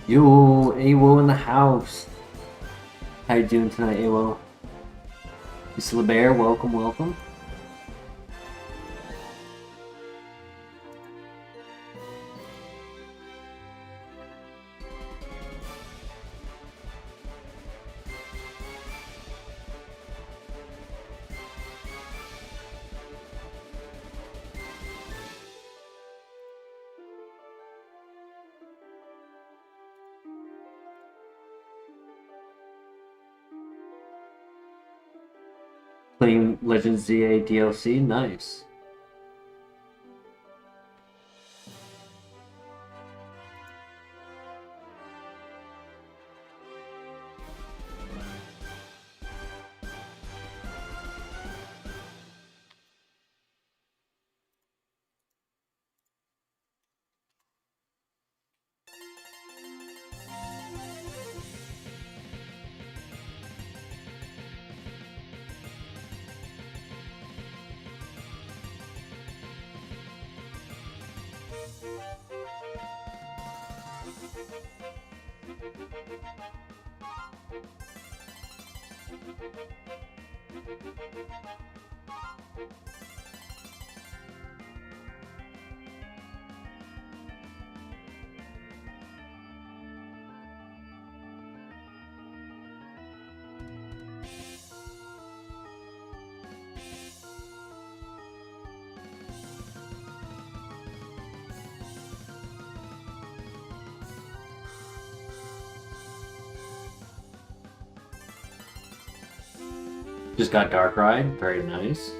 Yo, Awo in the house. How you doing tonight, Awo? Miss LeBear, welcome, welcome. Playing Legends ZA DLC, nice. Just got Dark Ride, very nice.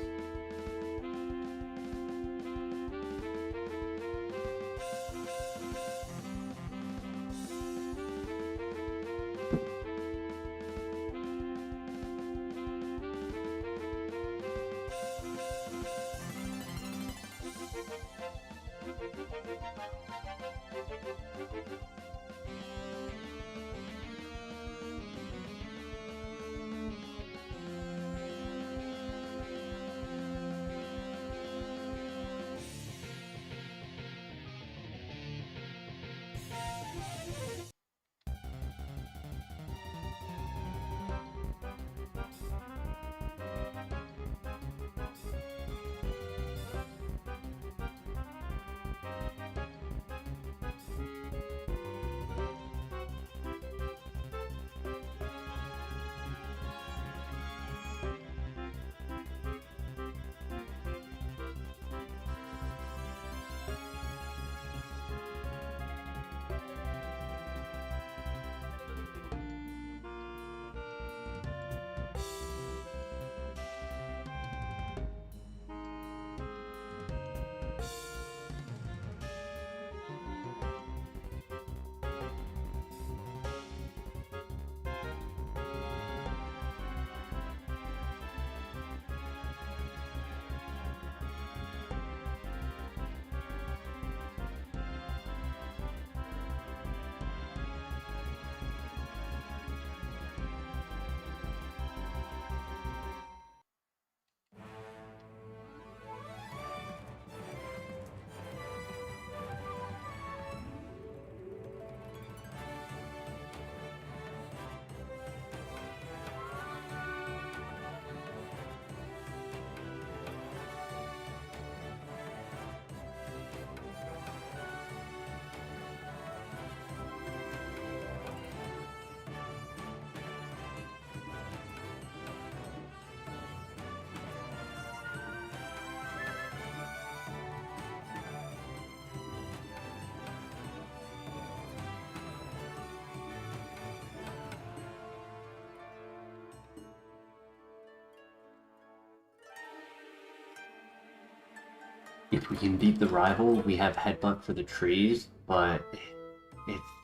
If we can beat the rival, we have Headbutt for the trees, but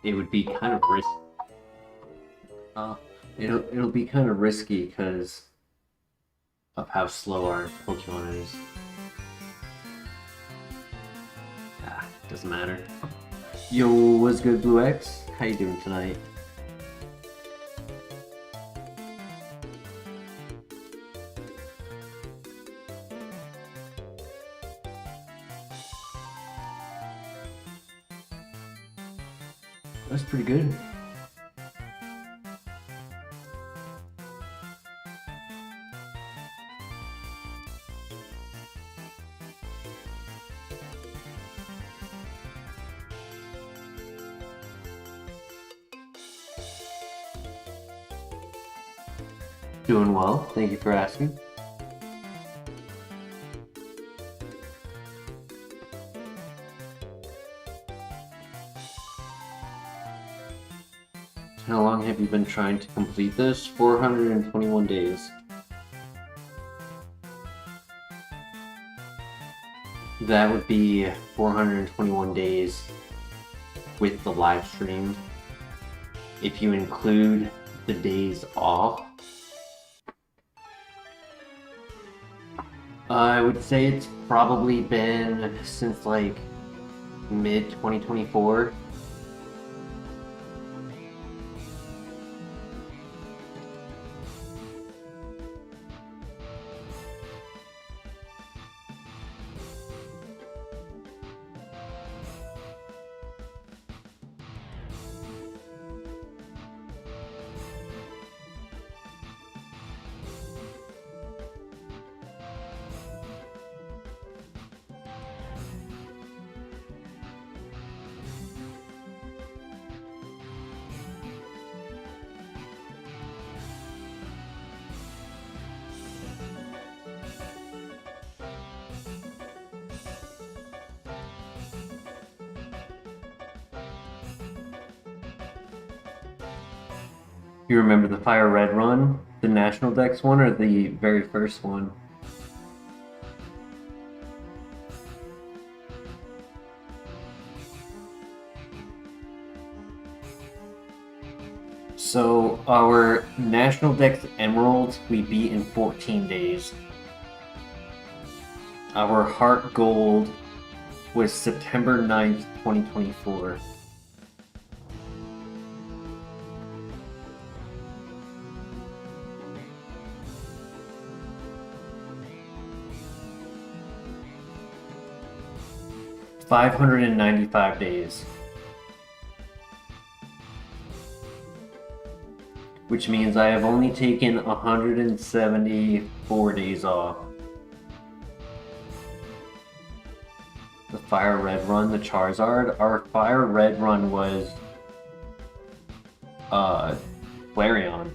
it would be kind of risky. It'll be kind of risky because of how slow our Pokemon is. Ah, doesn't matter. Yo, what's good, Blue X? How you doing tonight? That's pretty good. Doing well, thank you for asking. How long have you been trying to complete this? 421 days. That would be 421 days with the live stream. If you include the days off, I would say it's probably been since like mid 2024. You remember the FireRed run? The National Dex one or the very first one? So our National Dex Emerald we beat in 14 days. Our HeartGold was September 9th, 2024. $595 days. Which means I have only taken 174 days off. The FireRed run, the Charizard. Our FireRed run was Flareon.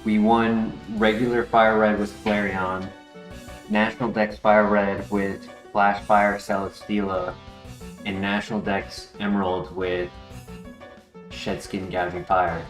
We won regular FireRed with Flareon, National Dex FireRed with Flash Fire Celesteela, and National Dex Emerald with Shedskin Gouging Fire.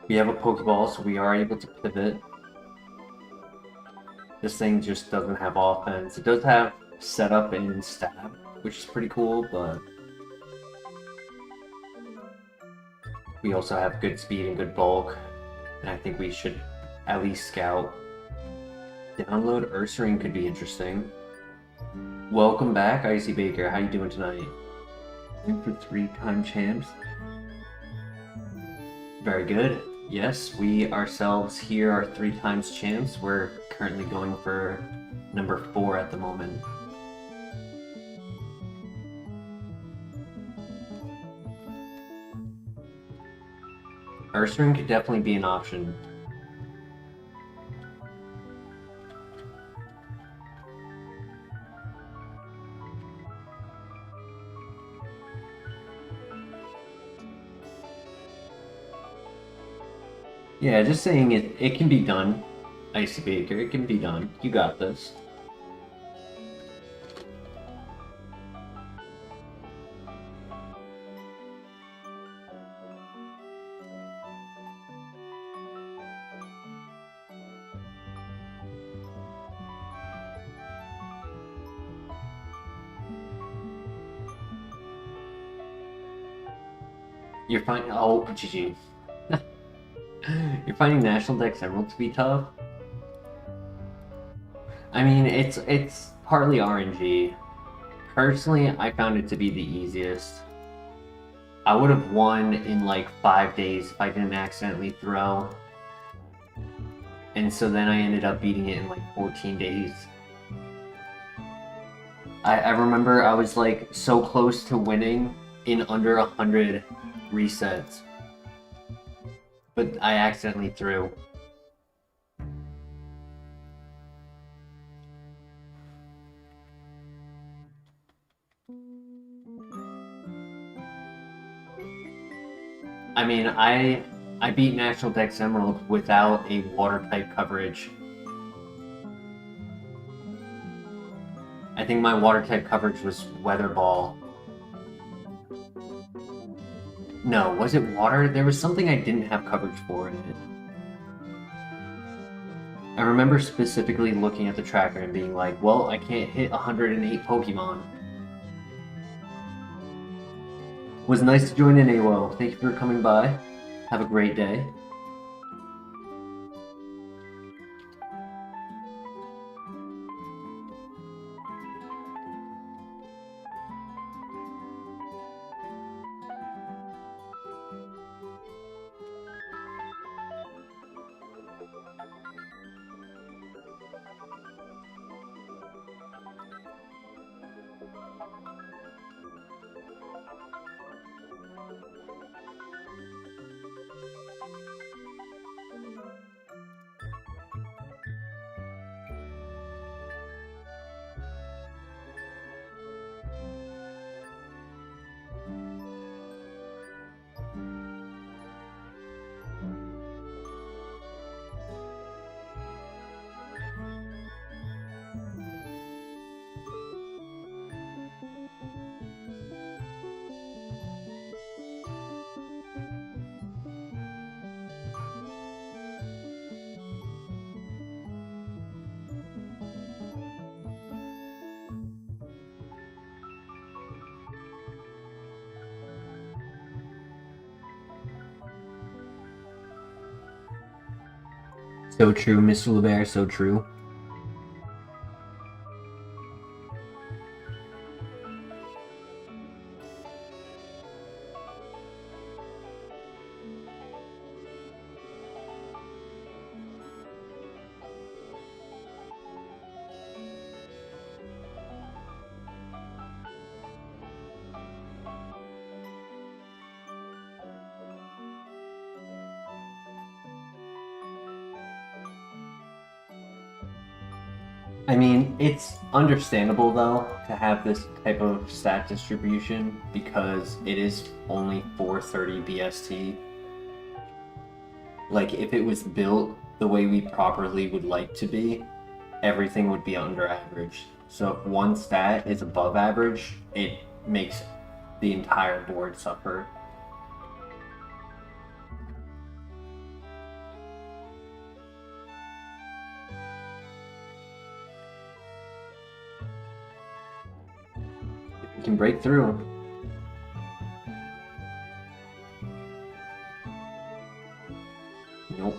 We have a Pokeball, so we are able to pivot. This thing just doesn't have offense. It does have setup and stab, which is pretty cool, but we also have good speed and good bulk, and I think we should at least scout. Download Ursaring could be interesting. Welcome back, Icy Baker. How you doing tonight? In for 3-time champs. Very good. Yes, we ourselves here are 3 times champs. We're currently going for number 4 at the moment. Ursaring could definitely be an option. Yeah, just saying it can be done. Icy Baker, it can be done. You got this. You're fine. Oh, GG. You're finding National Dex Emerald to be tough? I mean, it's partly RNG. Personally, I found it to be the easiest. I would have won in like 5 days if I didn't accidentally throw. And so then I ended up beating it in like 14 days. I remember I was like so close to winning in under 100 resets. But I accidentally threw. I mean, I beat National Dex Emerald without a water type coverage. I think my water type coverage was Weather Ball. No, was it water? There was something I didn't have coverage for in it. I remember specifically looking at the tracker and being like, well, I can't hit 108 Pokemon. Was nice to join in, AWO. Thank you for coming by. Have a great day. So true, Mr. LeBear, so true. I mean, it's understandable though to have this type of stat distribution because it is only 430 BST. Like, if it was built the way we properly would like to be, everything would be under average. So if one stat is above average, it makes the entire board suffer. You can break through. Nope.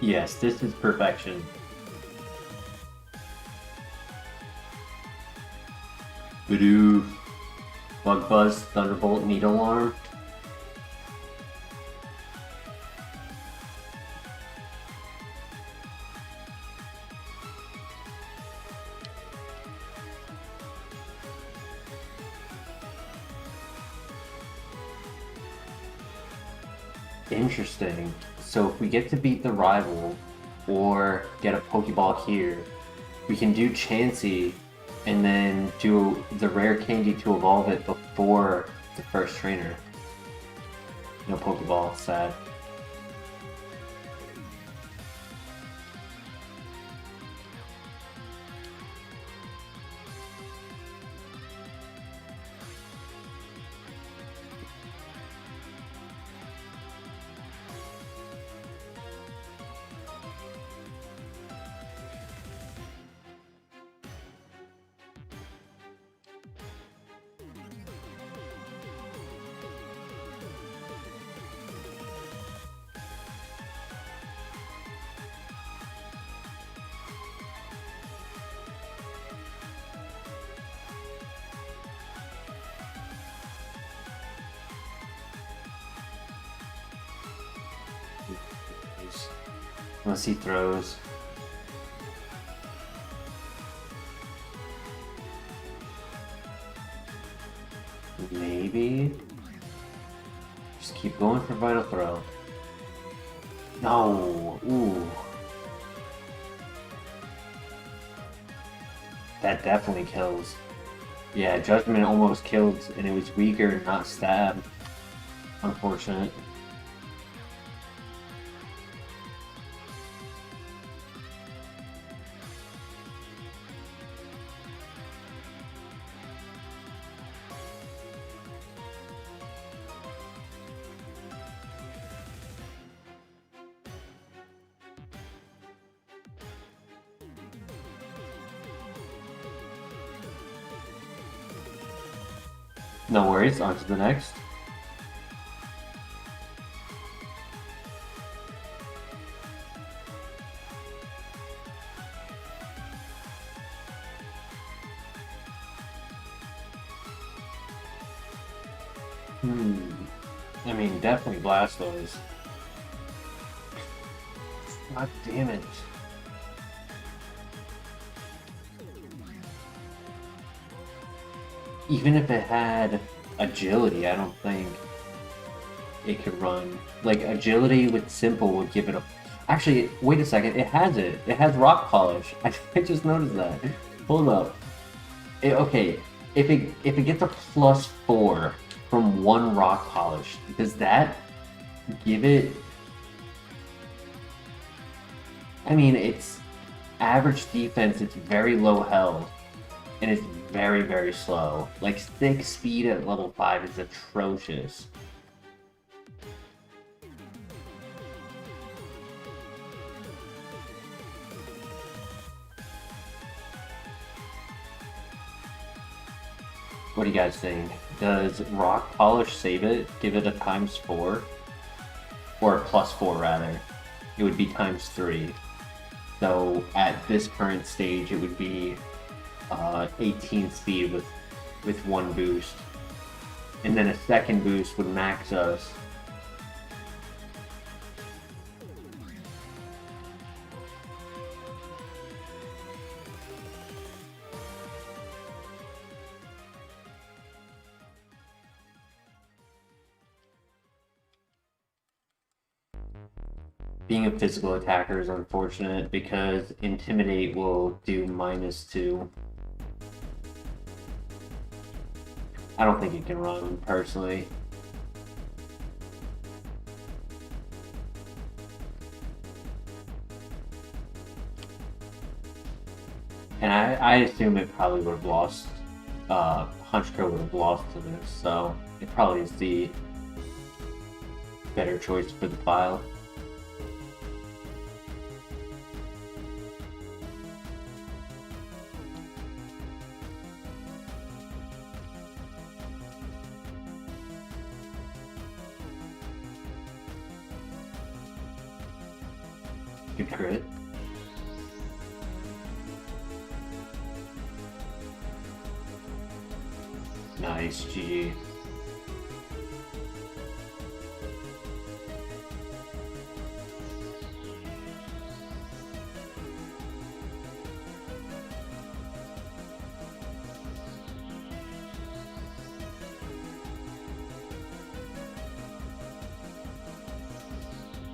Yes, this is perfection. Bidoof. Bug Buzz, Thunderbolt, Needle Arm. Interesting. So if we get to beat the rival or get a Pokeball here, we can do Chansey and then do the rare candy to evolve it before the first trainer. No Pokeball, sad. Unless he throws. Maybe? Just keep going for Vital Throw. No! Ooh. That definitely kills. Yeah, Judgment almost killed, and it was weaker, not stabbed. Unfortunate. No worries, on to the next. I mean, definitely Blastoise. God damn it. Even if it had agility, I don't think it could run. Like, agility with simple would give it a... Actually, wait a second, it has it. It has rock polish. I just noticed that. Hold up. Okay, if it gets a +4 from one rock polish, does that give it... I mean, it's average defense, it's very low health, and it's very, very slow. Like, thick speed at level 5 is atrocious. What do you guys think? Does rock polish save it? Give it a ×4? Or a +4 rather. It would be ×3. So at this current stage, it would be 18 speed with one boost. And then a second boost would max us. Being a physical attacker is unfortunate because Intimidate will do -2. I don't think it can run, personally. And I assume it probably would have lost, Hunchco would have lost to this, so it probably is the better choice for the file. Good crit. Nice, GG.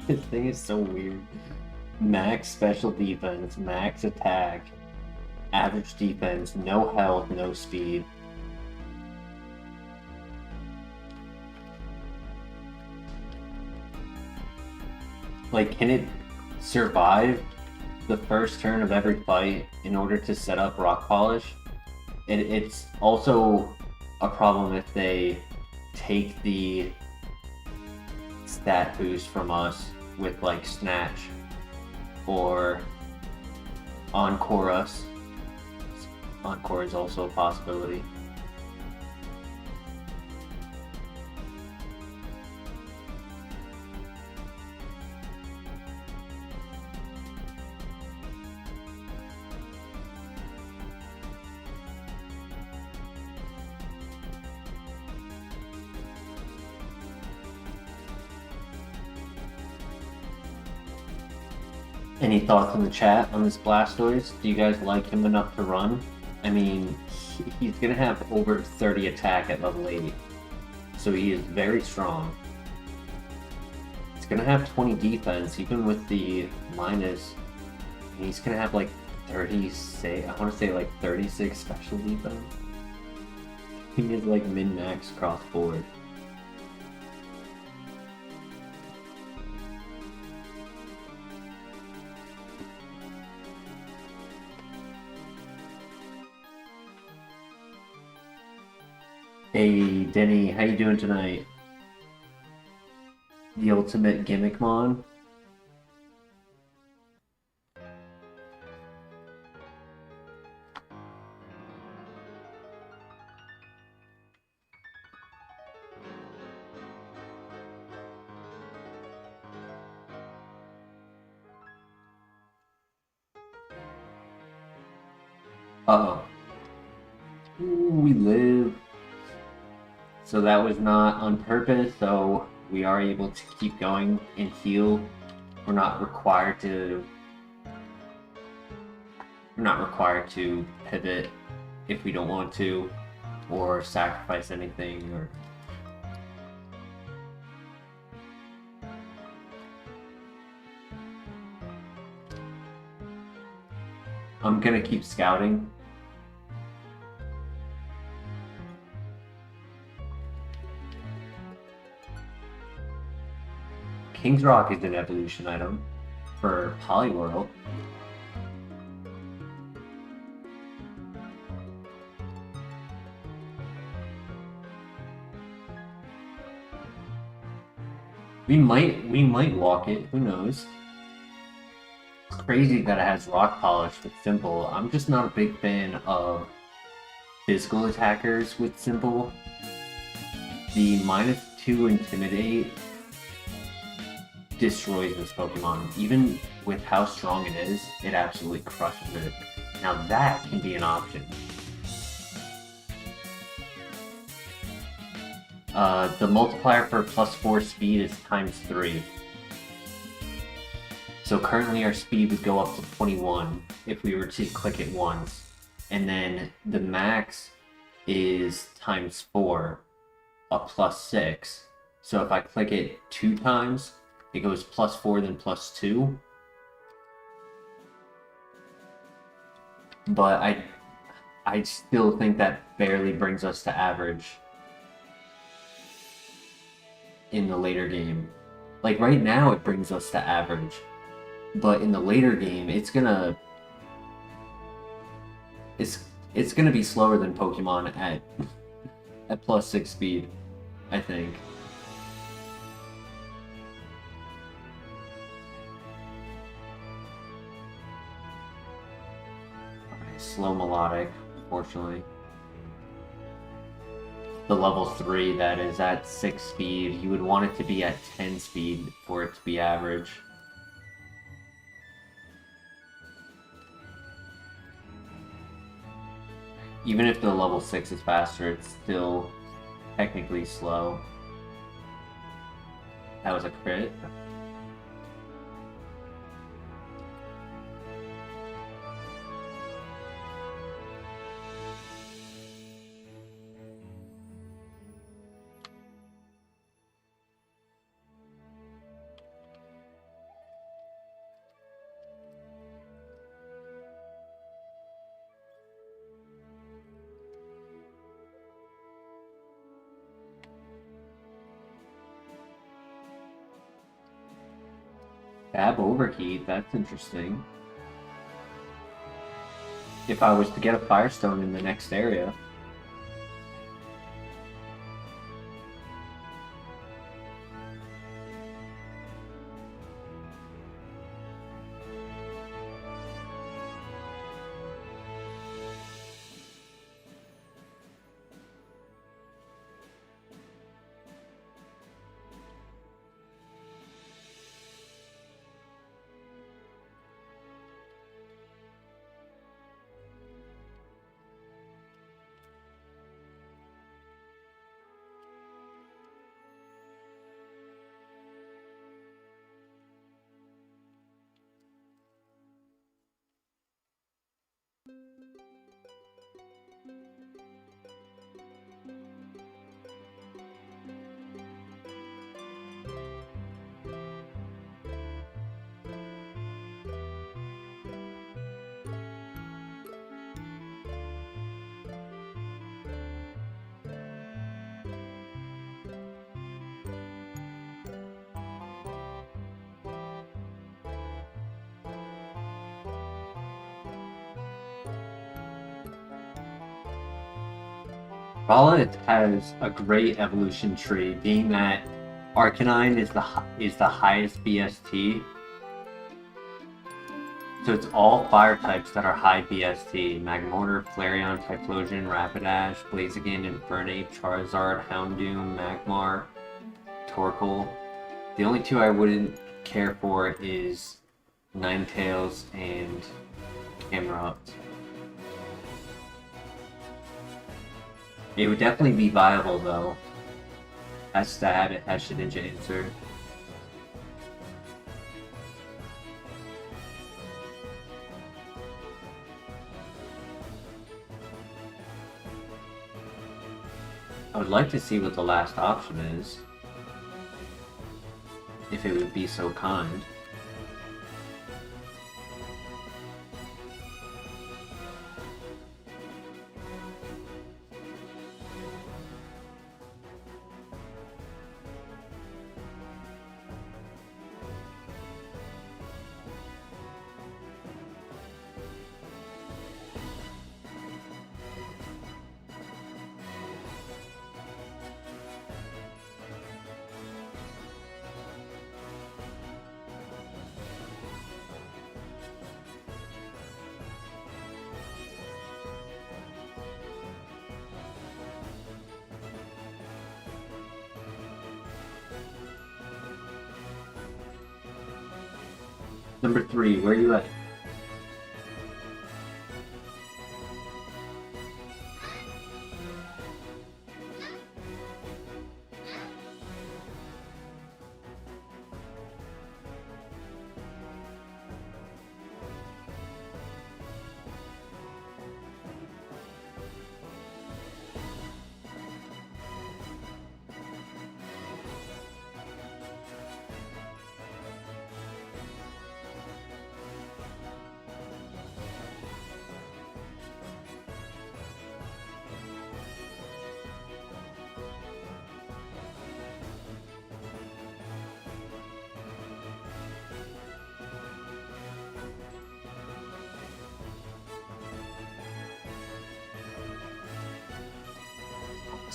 This thing is so weird. Max special defense, max attack, average defense, no health, no speed. Like, can it survive the first turn of every fight in order to set up Rock Polish? It's also a problem if they take the stat boost from us with like Snatch or Encore us. Encore is also a possibility. Any thoughts in the chat on this Blastoise? Do you guys like him enough to run? I mean, he's gonna have over 30 attack at level 8, so he is very strong. He's gonna have 20 defense, even with the minus. And he's gonna have like 36, I want to say like 36 special defense. He is like min-max across board. Hey Denny, how you doing tonight? The ultimate Gimmickmon? Uh-oh. Ooh, we live. So that was not on purpose, so we are able to keep going and heal. We're not required to pivot if we don't want to, or sacrifice anything, or I'm gonna keep scouting. King's Rock is an evolution item for Poliwhirl. We might walk it, who knows? It's crazy that it has Rock Polish with Simple. I'm just not a big fan of physical attackers with Simple. The -2 Intimidate destroys this Pokemon. Even with how strong it is, it absolutely crushes it. Now that can be an option. The multiplier for +4 speed is ×3. So currently our speed would go up to 21 if we were to click it once. And then the max is ×4, a +6. So if I click it 2 times, it goes +4, then +2. But I still think that barely brings us to average in the later game. Like right now it brings us to average. But in the later game it's gonna be slower than Pokemon at +6 speed, I think. Slow melodic, unfortunately. The level 3 that is at 6 speed, you would want it to be at 10 speed for it to be average. Even if the level 6 is faster, it's still technically slow. That was a crit. Fab overheat, that's interesting. If I was to get a Firestone in the next area. Rala has a great evolution tree, being that Arcanine is the highest BST. So it's all fire types that are high BST. Magmortar, Flareon, Typhlosion, Rapidash, Blaziken, Infernape, Charizard, Houndoom, Magmar, Torkoal. The only two I wouldn't care for is Ninetales and Camerupt. It would definitely be viable though. That's the habit Ninja answered. I would like to see what the last option is. If it would be so kind. Number 3, where are you at?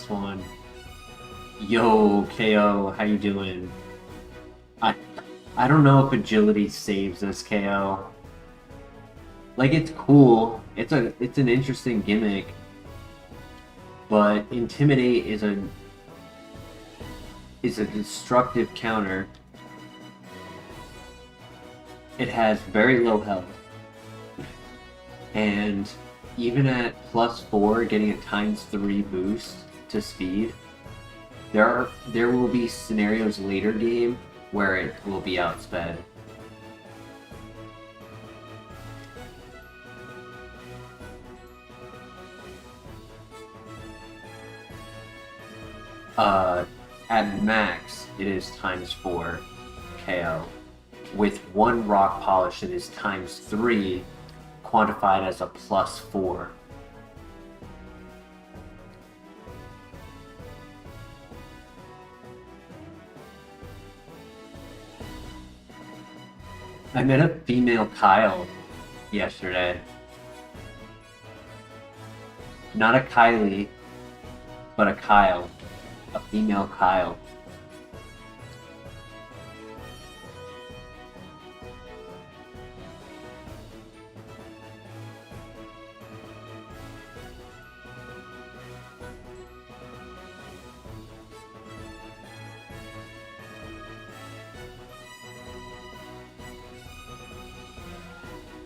One. Yo, KO, how you doing? I don't know if agility saves us, KO. Like, it's cool. It's an interesting gimmick. But intimidate is a destructive counter. It has very low health. And even at +4, getting a ×3 boost to speed, there will be scenarios later game where it will be outsped. At max, it is ×4 KO. With 1 rock polish, it is ×3, quantified as a +4. I met a female Kyle yesterday. Not a Kylie, but a Kyle. A female Kyle.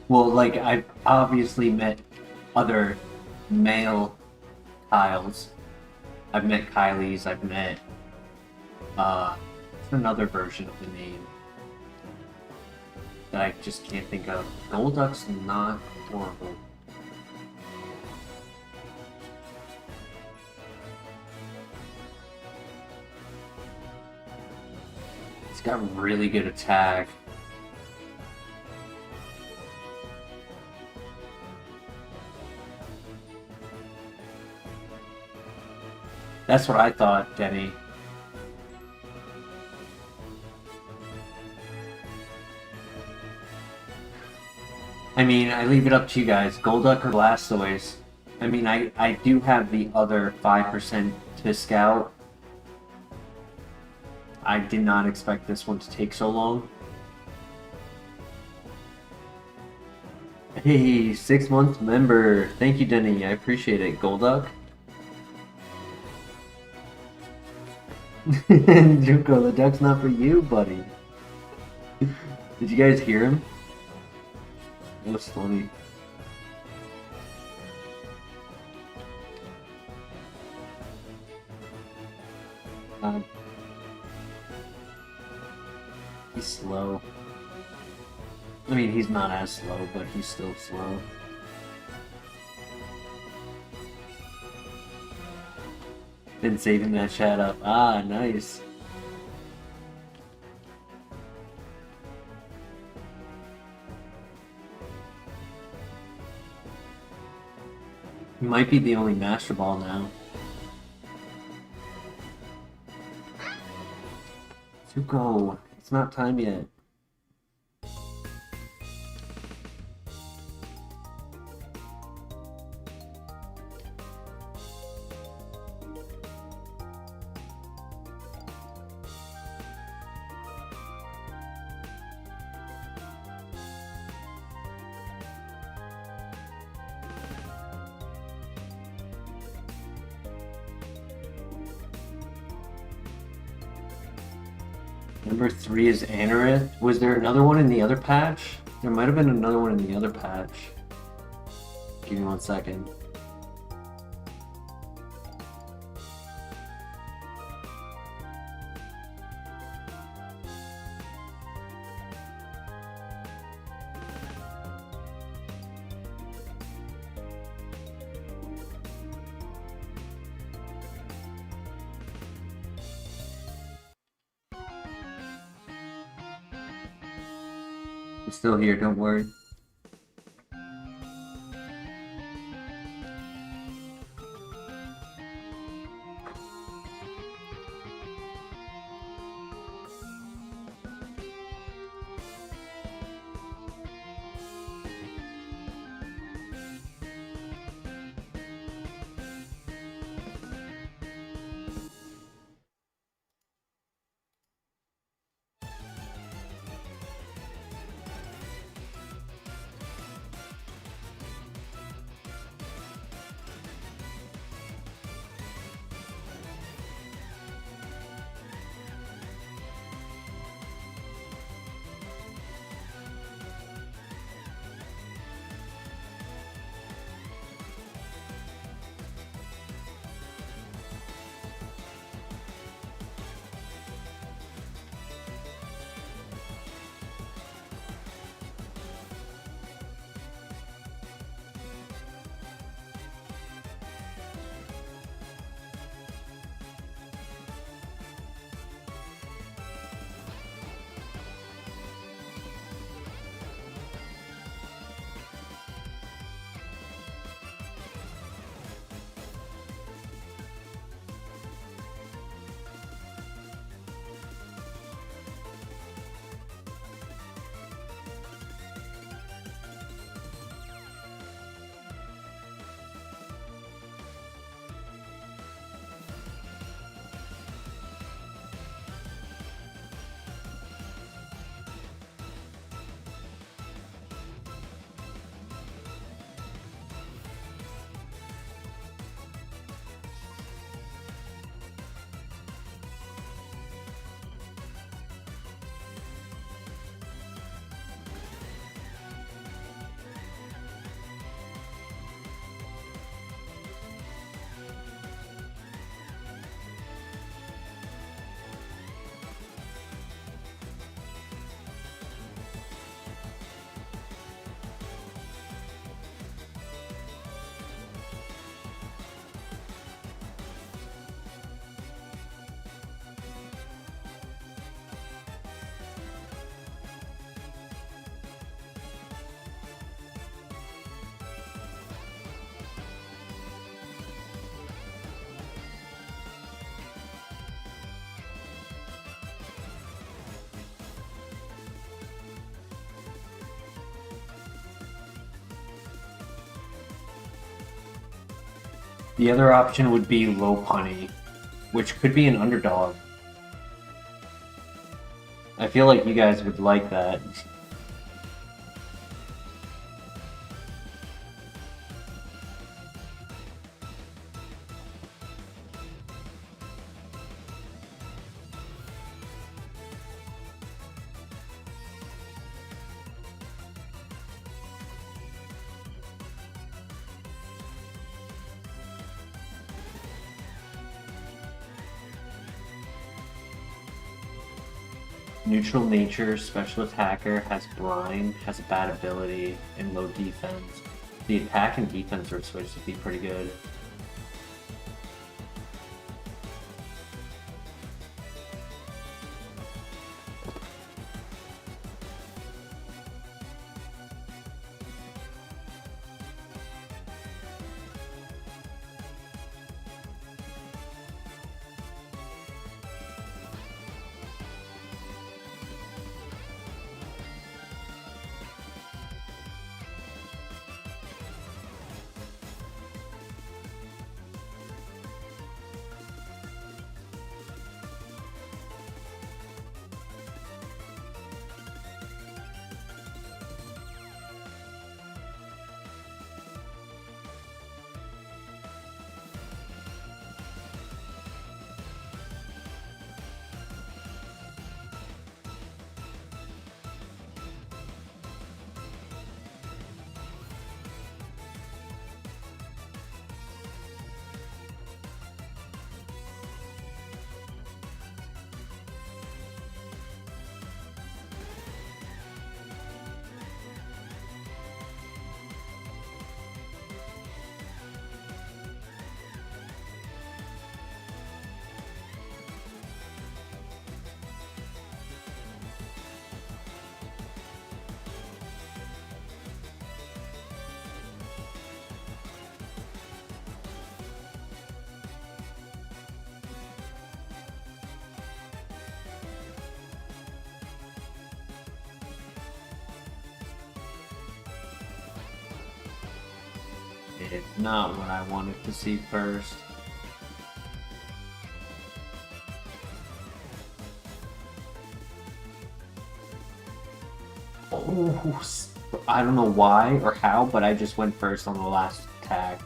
Well, like, I've obviously met other male Kyles. I've met Kylies, I've met, another version of the name that I just can't think of. Golduck's not horrible. It's got really good attack. That's what I thought, Denny. I mean, I leave it up to you guys. Golduck or Blastoise? I mean, I do have the other 5% to scout. I did not expect this one to take so long. Hey, 6-month member. Thank you, Denny. I appreciate it. Golduck? Juko, the duck's not for you, buddy. Did you guys hear him? That was funny. He's slow. I mean, he's not as slow, but he's still slow. Been saving that chat up. Ah, nice. He might be the only Master Ball now. Zuko, it's not time yet. Number 3 is Anorith. Was there another one in the other patch? There might have been another one in the other patch. Give me 1 second. I'm still here, don't worry. The other option would be low punny, which could be an underdog. I feel like you guys would like that. Neutral nature, special attacker, has blind, has a bad ability, and low defense. The attack and defense are switched to be pretty good. It's not what I wanted to see first. Oh, I don't know why or how, but I just went first on the last attack.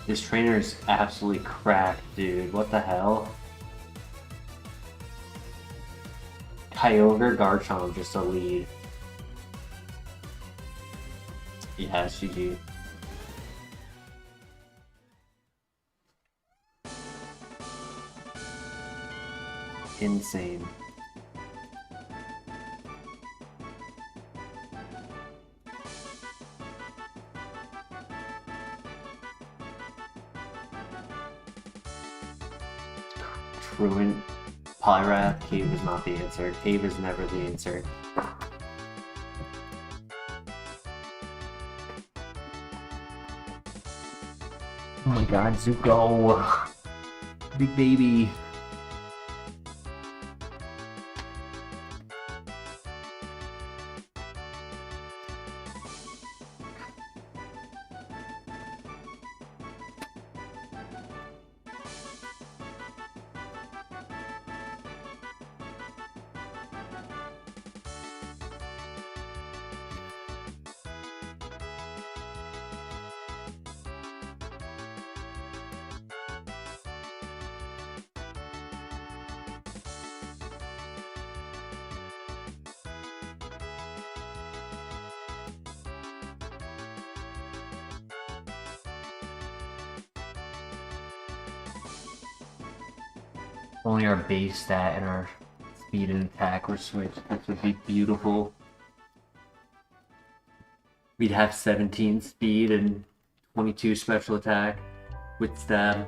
This trainer is absolutely cracked, dude. What the hell? Kyogre Garchomp just a lead. Yes, GG. Insane. Truant, Poliwrath, Cave is not the answer. Cave is never the answer. Oh my god, Zuko! Big baby! Only our base stat and our speed and attack were switched. This would be beautiful. We'd have 17 speed and 22 special attack with stab.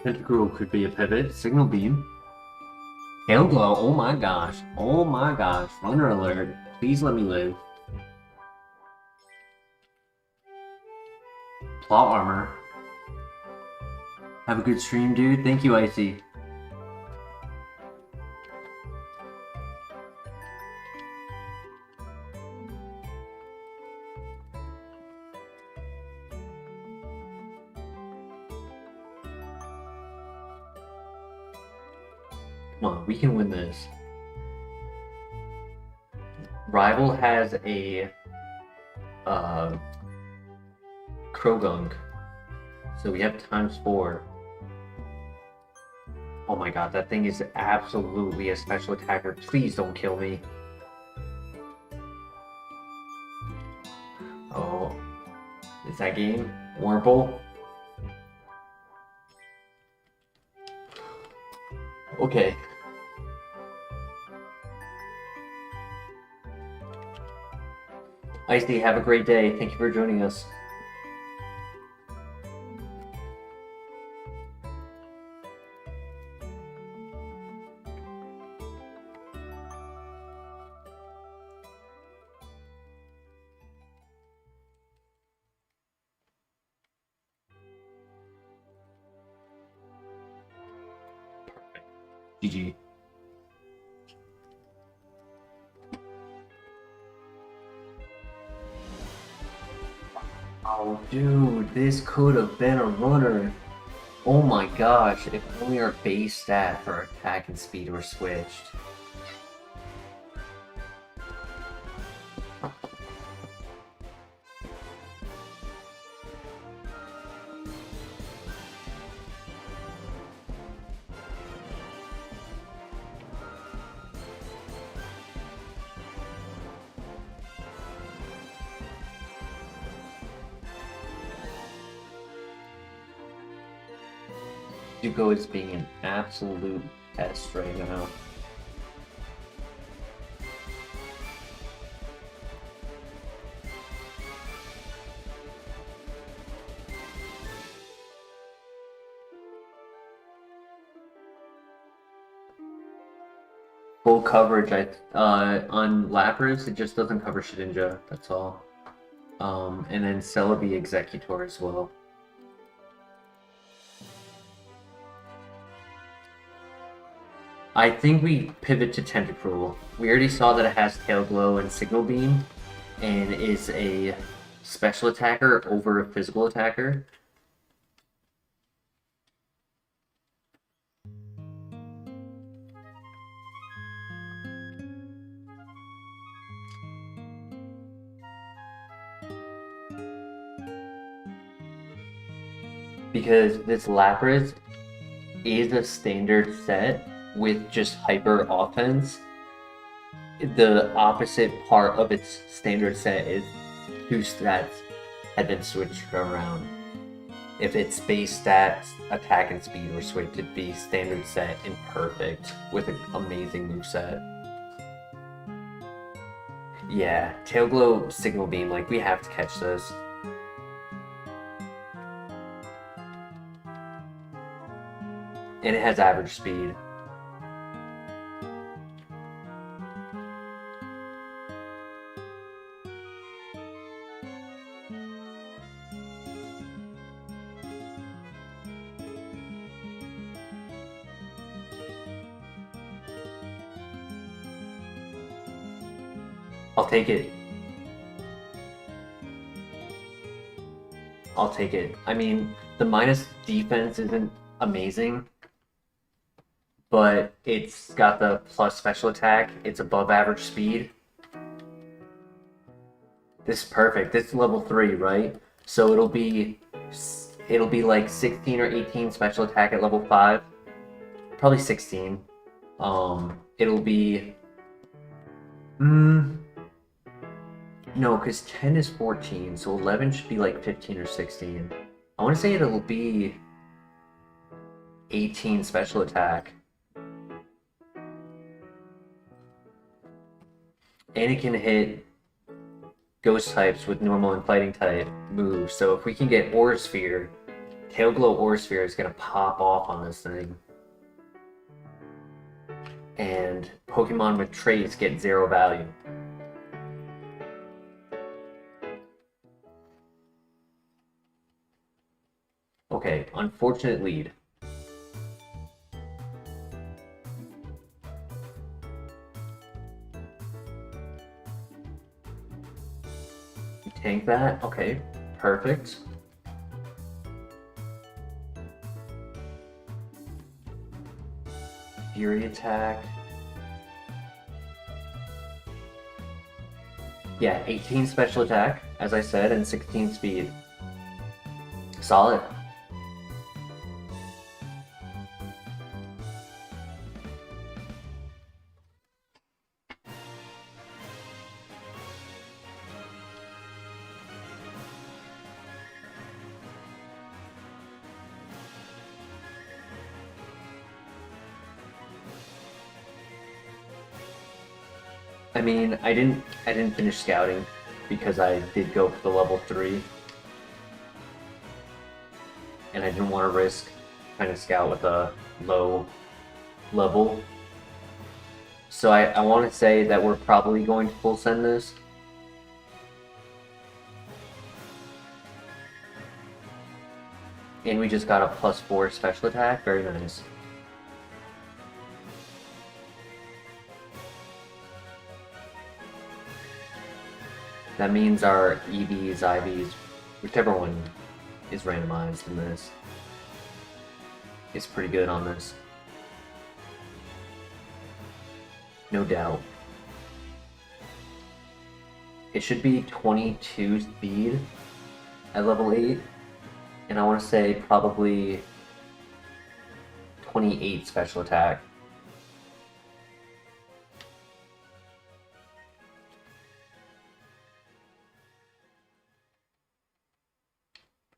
Tentacruel could be a pivot. Signal Beam. Hail Glow. Oh my gosh. Oh my gosh. Runner Alert. Please let me live. Plot Armor. Have a good stream, dude. Thank you, Icy. Come on, we can win this. Rival has a Krogunk, so we have ×4. Oh my god, that thing is absolutely a special attacker. Please don't kill me. Oh, is that game? Wurmple? Okay. Icy, have a great day. Thank you for joining us. GG. Oh, dude, this could have been a runner. Oh my gosh, if only our base stat for attack and speed were switched. Zuko is being an absolute pest right now. Full coverage, on Lapras, it just doesn't cover Shedinja, that's all. And then Celebi Executor as well. I think we pivot to Tentacruel. We already saw that it has Tail Glow and Signal Beam, and is a special attacker over a physical attacker. Because this Lapras is a standard set with just hyper offense. The opposite part of its standard set is two stats had been switched around. If its base stats, attack and speed were switched, it'd be standard set and perfect with an amazing moveset. Yeah, Tail Glow, Signal Beam, like we have to catch this. And it has average speed. I'll take it. I'll take it. I mean, the minus defense isn't amazing, but it's got the plus special attack. It's above average speed. This is perfect. This is level 3, right? So it'll be like 16 or 18 special attack at level 5. Probably 16. It'll be no, because 10 is 14, so 11 should be like 15 or 16. I want to say it'll be 18 special attack. And it can hit ghost types with normal and fighting type moves. So if we can get Aura Sphere, Tail Glow Aura Sphere is going to pop off on this thing. And Pokemon with traits get 0 value. Okay, unfortunate lead. You tank that? Okay, perfect. Fury attack. Yeah, 18 special attack, as I said, and 16 speed. Solid. I mean, I didn't finish scouting because I did go for the level 3. And I didn't want to risk trying to scout with a low level. So I want to say that we're probably going to full send this. And we just got a +4 special attack, very nice. That means our EVs, IVs, whichever one is randomized in this, is pretty good on this. No doubt. It should be 22 speed at level 8, and I want to say probably 28 special attack.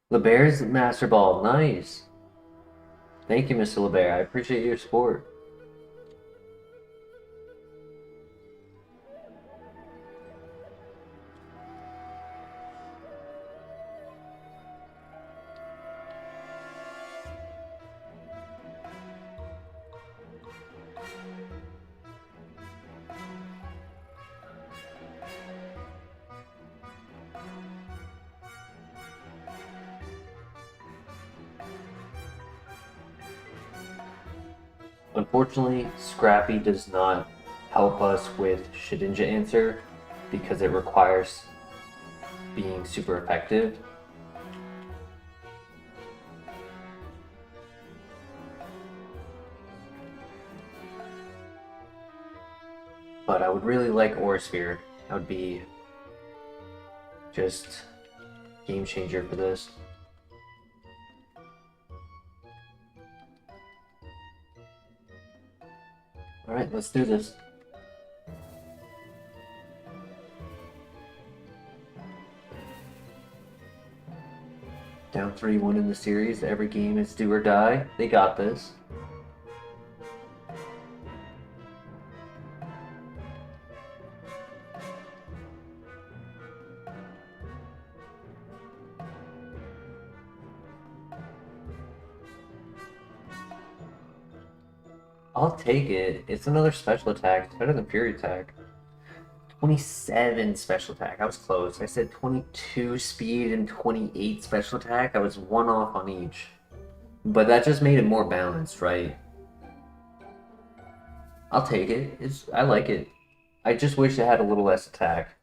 LeBear's Master Ball, nice. Thank you, Mr. LeBear. I appreciate your support. Unfortunately, Scrappy does not help us with Shedinja Answer because it requires being super effective. But I would really like Aura Sphere. That would be just game changer for this. Alright, let's do this. Down 3-1 in the series. Every game is do or die. They got this. I'll take it. It's another special attack. It's better than Fury attack. 27 special attack. I was close. I said 22 speed and 28 special attack. I was 1 off on each. But that just made it more balanced, right? I'll take it. I like it. I just wish it had a little less attack.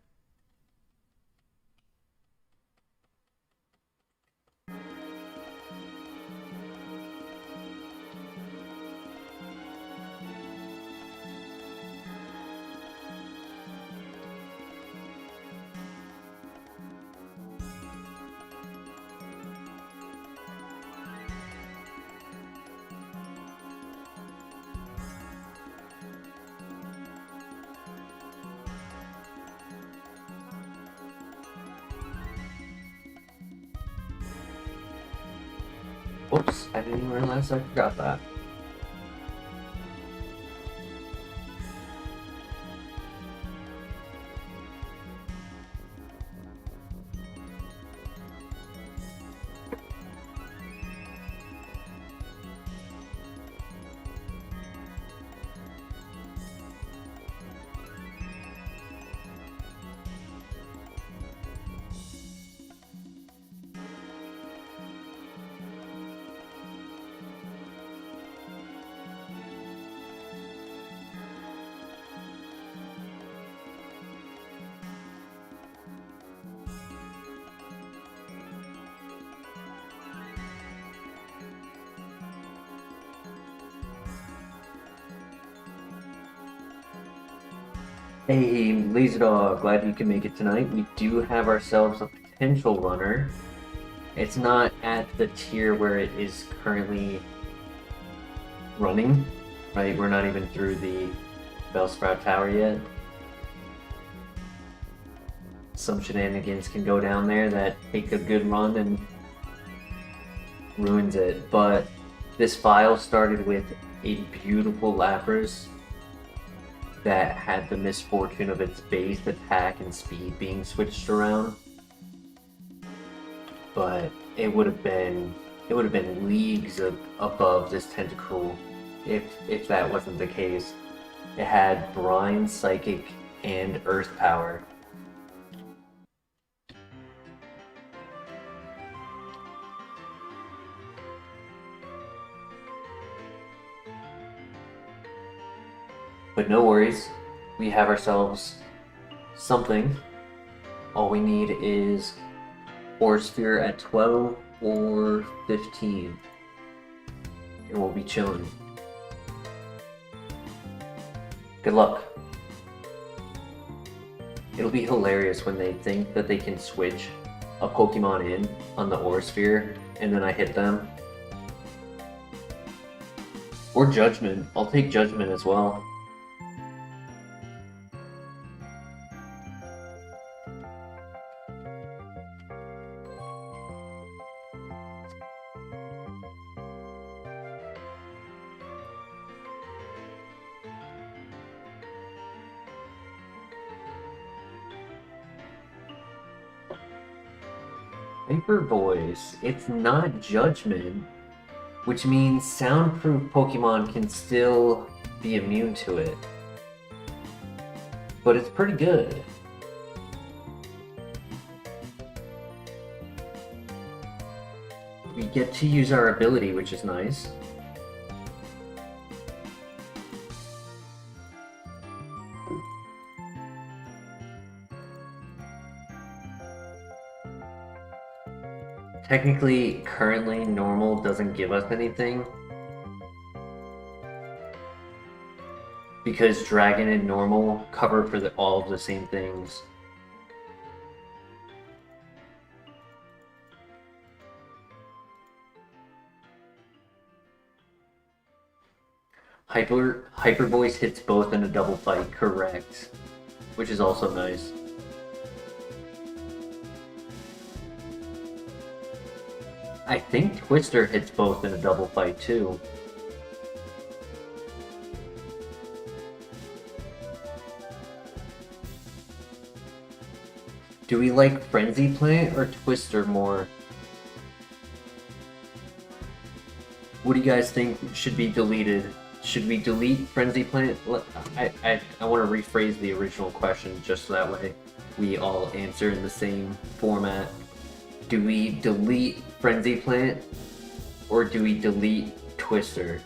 Whoops, I didn't even realize I forgot that. Hey, Lazy Dog, glad you can make it tonight. We do have ourselves a potential runner. It's not at the tier where it is currently running, right? We're not even through the Bellsprout Tower yet. Some shenanigans can go down there that take a good run and ruins it. But this file started with a beautiful Lapras that had the misfortune of its base attack and speed being switched around. But it would have been leagues above this Tentacruel if that wasn't the case. It had Brine, Psychic, and Earth Power. But no worries, we have ourselves something. All we need is Aura Sphere at 12 or 15. And we'll be chilling. Good luck. It'll be hilarious when they think that they can switch a Pokemon in on the Aura Sphere and then I hit them. Or Judgment. I'll take Judgment as well. Hyper Voice, it's not Judgment, which means soundproof Pokemon can still be immune to it. But it's pretty good. We get to use our ability, which is nice. Technically, currently, normal doesn't give us anything. Because Dragon and normal cover for all of the same things. Hyper Voice hits both in a double fight, correct. Which is also nice. I think Twister hits both in a double fight too. Do we like Frenzy Plant or Twister more? What do you guys think should be deleted? Should we delete Frenzy Plant? I want to rephrase the original question just so that way we all answer in the same format. Do we delete Frenzy Plant or do we delete Twister?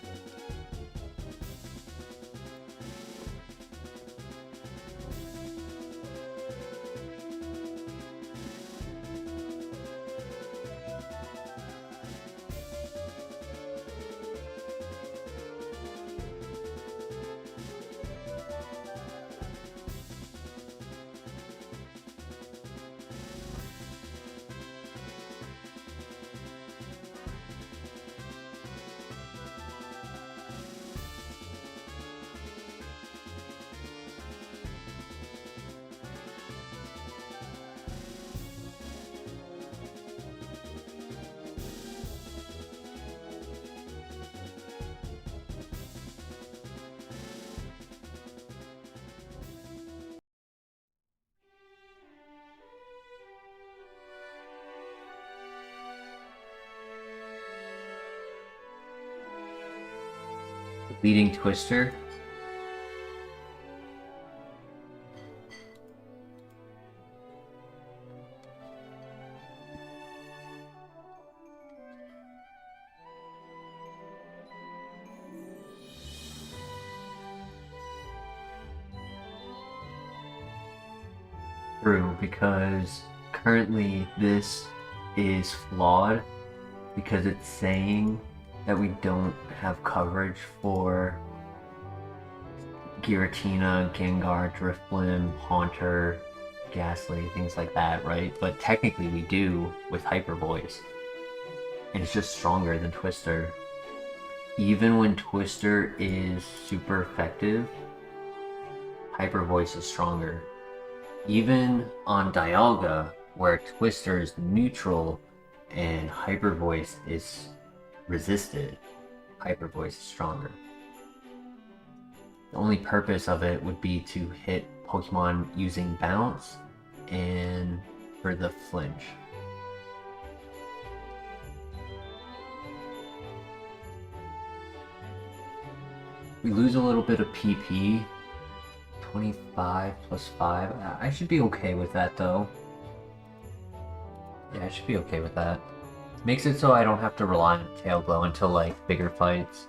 Leading Twister? True, because currently this is flawed because it's saying that we don't have coverage for Giratina, Gengar, Drifblim, Haunter, Ghastly, things like that, right? But technically we do with Hyper Voice. And it's just stronger than Twister. Even when Twister is super effective, Hyper Voice is stronger. Even on Dialga, where Twister is neutral and Hyper Voice is resisted, Hyper Voice is stronger. The only purpose of it would be to hit Pokemon using Bounce and for the flinch. We lose a little bit of PP. 25 plus 5. I should be okay with that though. Yeah, I should be okay with that. Makes it so I don't have to rely on Tail Glow until like bigger fights.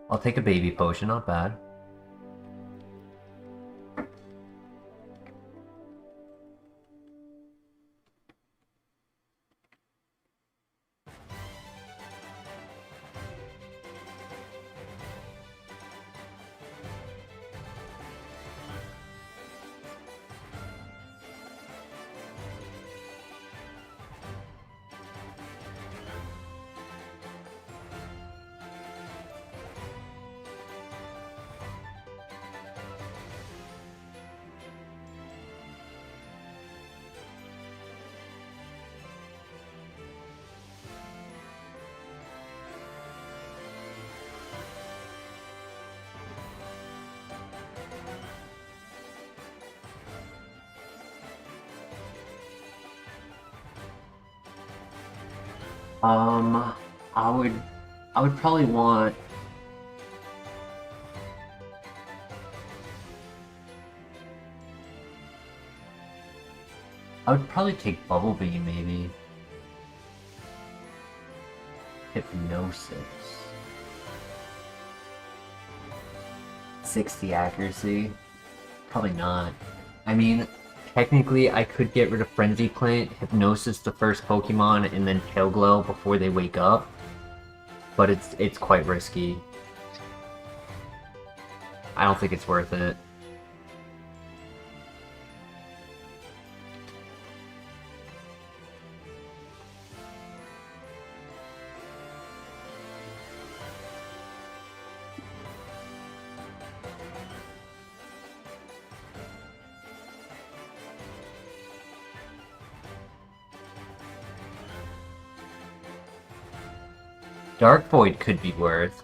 I'll take a baby potion, not bad. I would probably want. I would probably take Bubble Beam, maybe. Hypnosis. 60 accuracy? Probably not. I mean, technically I could get rid of Frenzy Plant, Hypnosis the first Pokemon, and then Tail Glow before they wake up. But it's quite risky. I don't think it's worth it. Dark Void could be worth.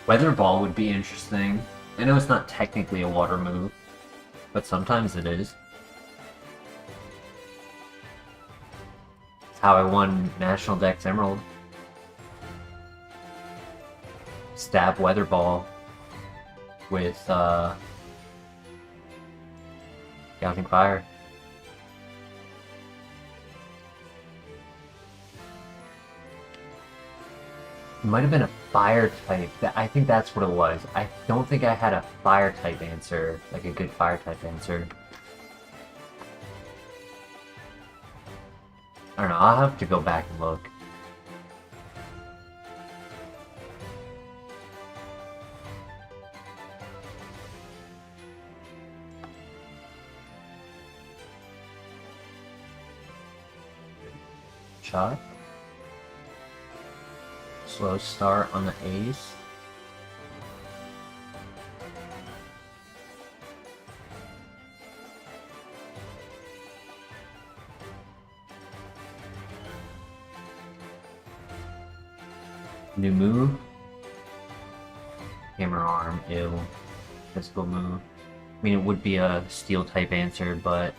Weather Ball would be interesting. I know it's not technically a water move, but sometimes it is. It's how I won National Dex Emerald. Stab Weather Ball with Gouting Fire. It might have been a fire type. I think that's what it was. I don't think I had a fire type answer, like a good fire type answer. I don't know, I'll have to go back and look. Shot. Slow start on the Ace. New move. Hammer arm, ew. Physical move. I mean, it would be a steel type answer, but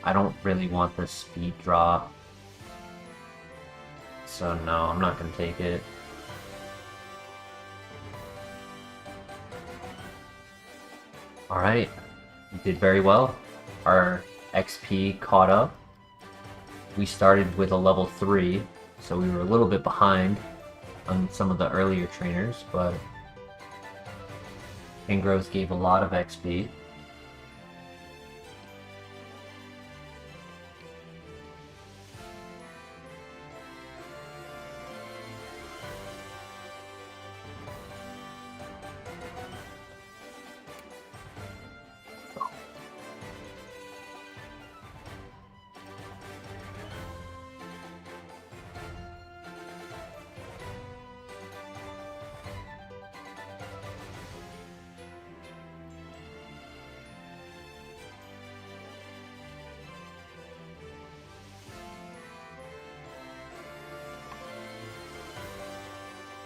I don't really want the speed drop. So no, I'm not gonna take it. Alright, we did very well. Our XP caught up. We started with a level 3, so we were a little bit behind on some of the earlier trainers, but Ingrowth gave a lot of XP.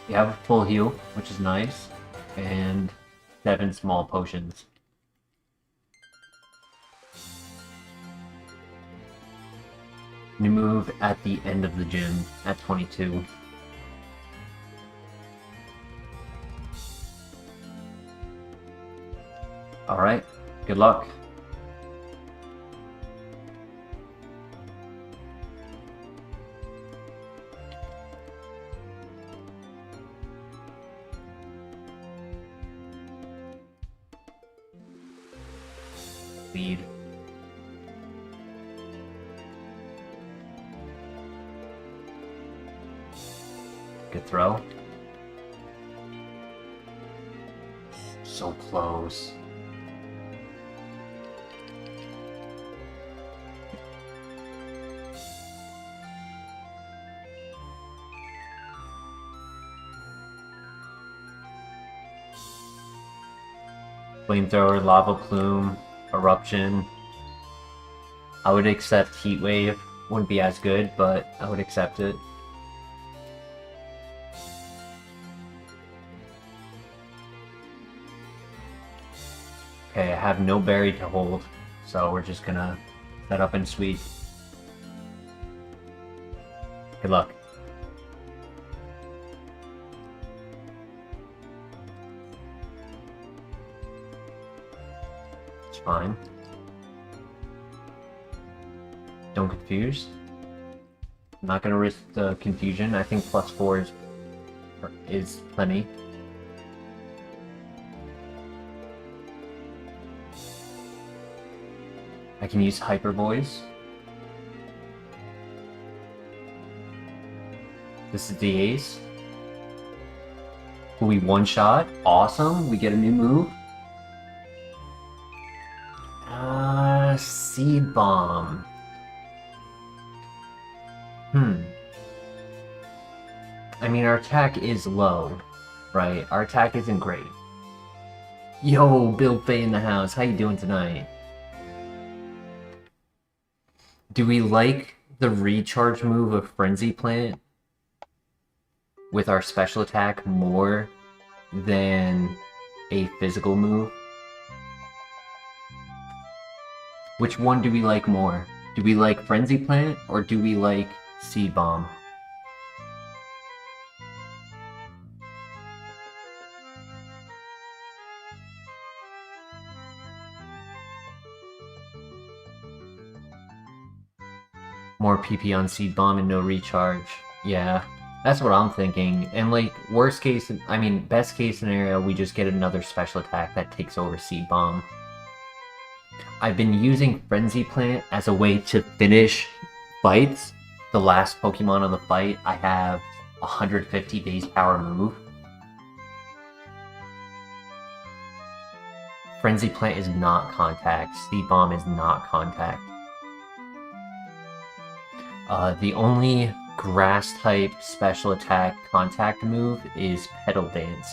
We have a full heal, which is nice, and 7 small potions. New move at the end of the gym at 22. Alright, good luck. Lead. Good throw. So close. Flamethrower, lava plume, eruption. I would accept heat wave. Wouldn't be as good, but I would accept it. Okay, I have no berry to hold, so we're just gonna set up and sweep. Good luck. It's fine. Don't confuse. I'm not gonna risk the confusion. I think +4 is plenty. I can use Hyper Voice. This is the ace. We one-shot. Awesome. We get a new move. Seed Bomb. I mean, our attack is low, right? Our attack isn't great. Yo, Bill Fay in the house. How you doing tonight? Do we like the recharge move of Frenzy Plant with our special attack more than a physical move? Which one do we like more? Do we like Frenzy Plant or do we like Seed Bomb? More PP on Seed Bomb and no recharge. Yeah, that's what I'm thinking. And like, worst case, I mean, best case scenario, we just get another special attack that takes over Seed Bomb. I've been using Frenzy Plant as a way to finish fights. The last Pokemon of the fight, I have 150 base power move. Frenzy Plant is not contact. Seed Bomb is not contact. The only grass type special attack contact move is Petal Dance.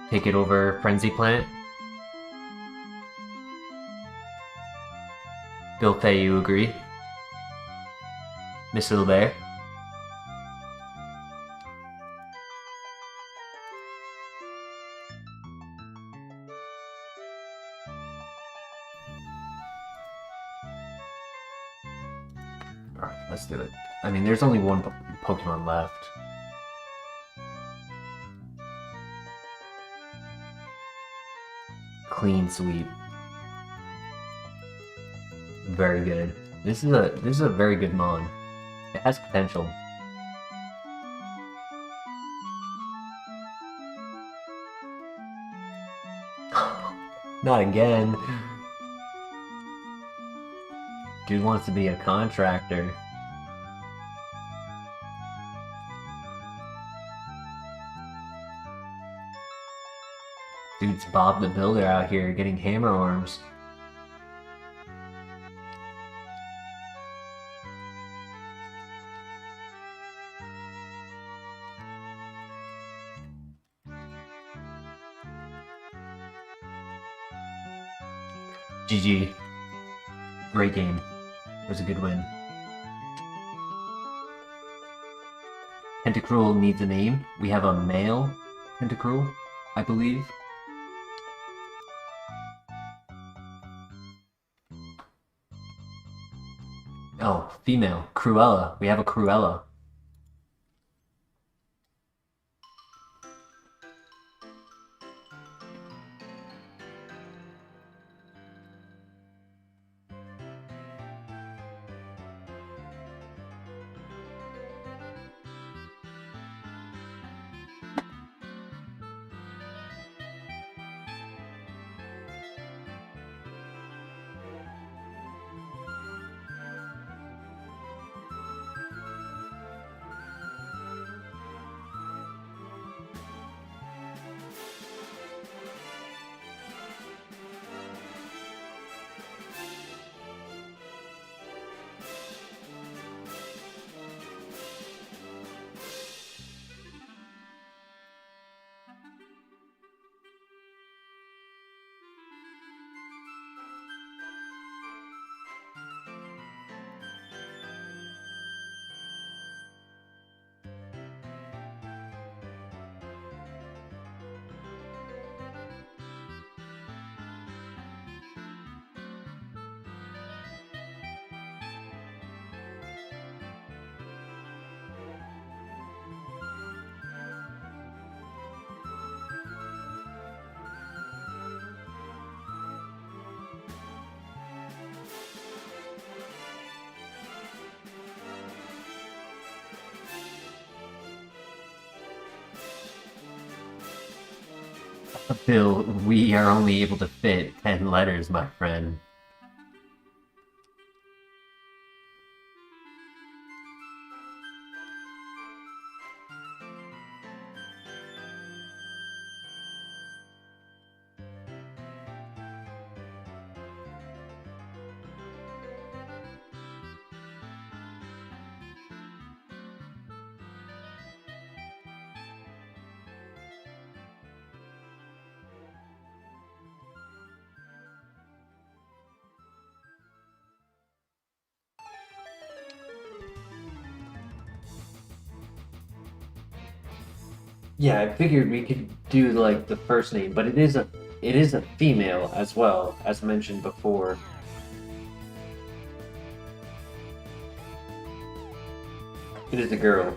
Take it over Frenzy Plant. Bill Fay, you agree? Miss Hilbert? Alright, let's do it. I mean, there's only one Pokemon left. Clean sweep. Very good. This is a very good Mon. It has potential. Not again. Dude wants to be a contractor. Dude's Bob the Builder out here getting hammer arms. GG. Great game. It was a good win. Tentacruel needs a name. We have a male Tentacruel, I believe. Oh, female. Cruella. We have a Cruella. Bill, we are only able to fit 10 letters, my friend. Yeah, I figured we could do like the first name, but it is a female as well, as mentioned before. It is a girl.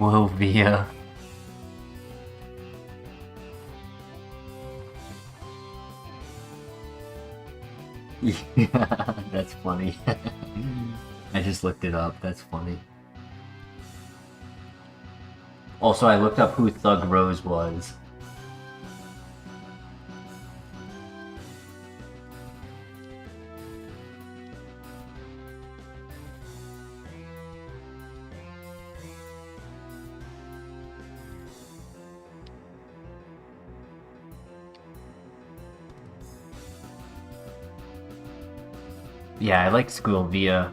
Whoa, Via. Yeah, that's funny. I just looked it up, that's funny. Also, I looked up who Thug Rose was. Yeah, I like School Via.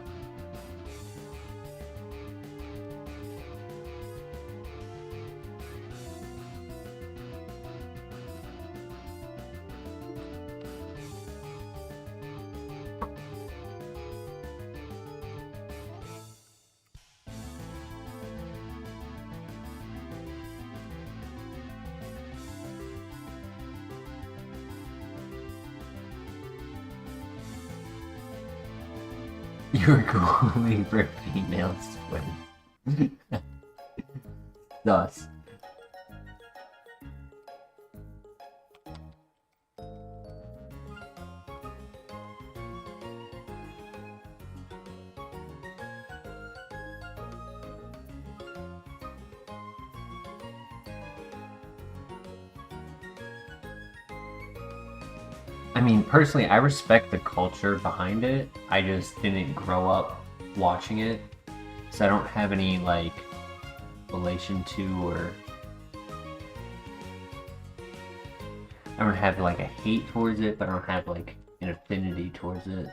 You're going for female swim. Thus. I mean, personally, I respect the culture behind it. I just didn't grow up watching it, so I don't have any, like, relation to, or I don't have, like, a hate towards it, but I don't have, like, an affinity towards it.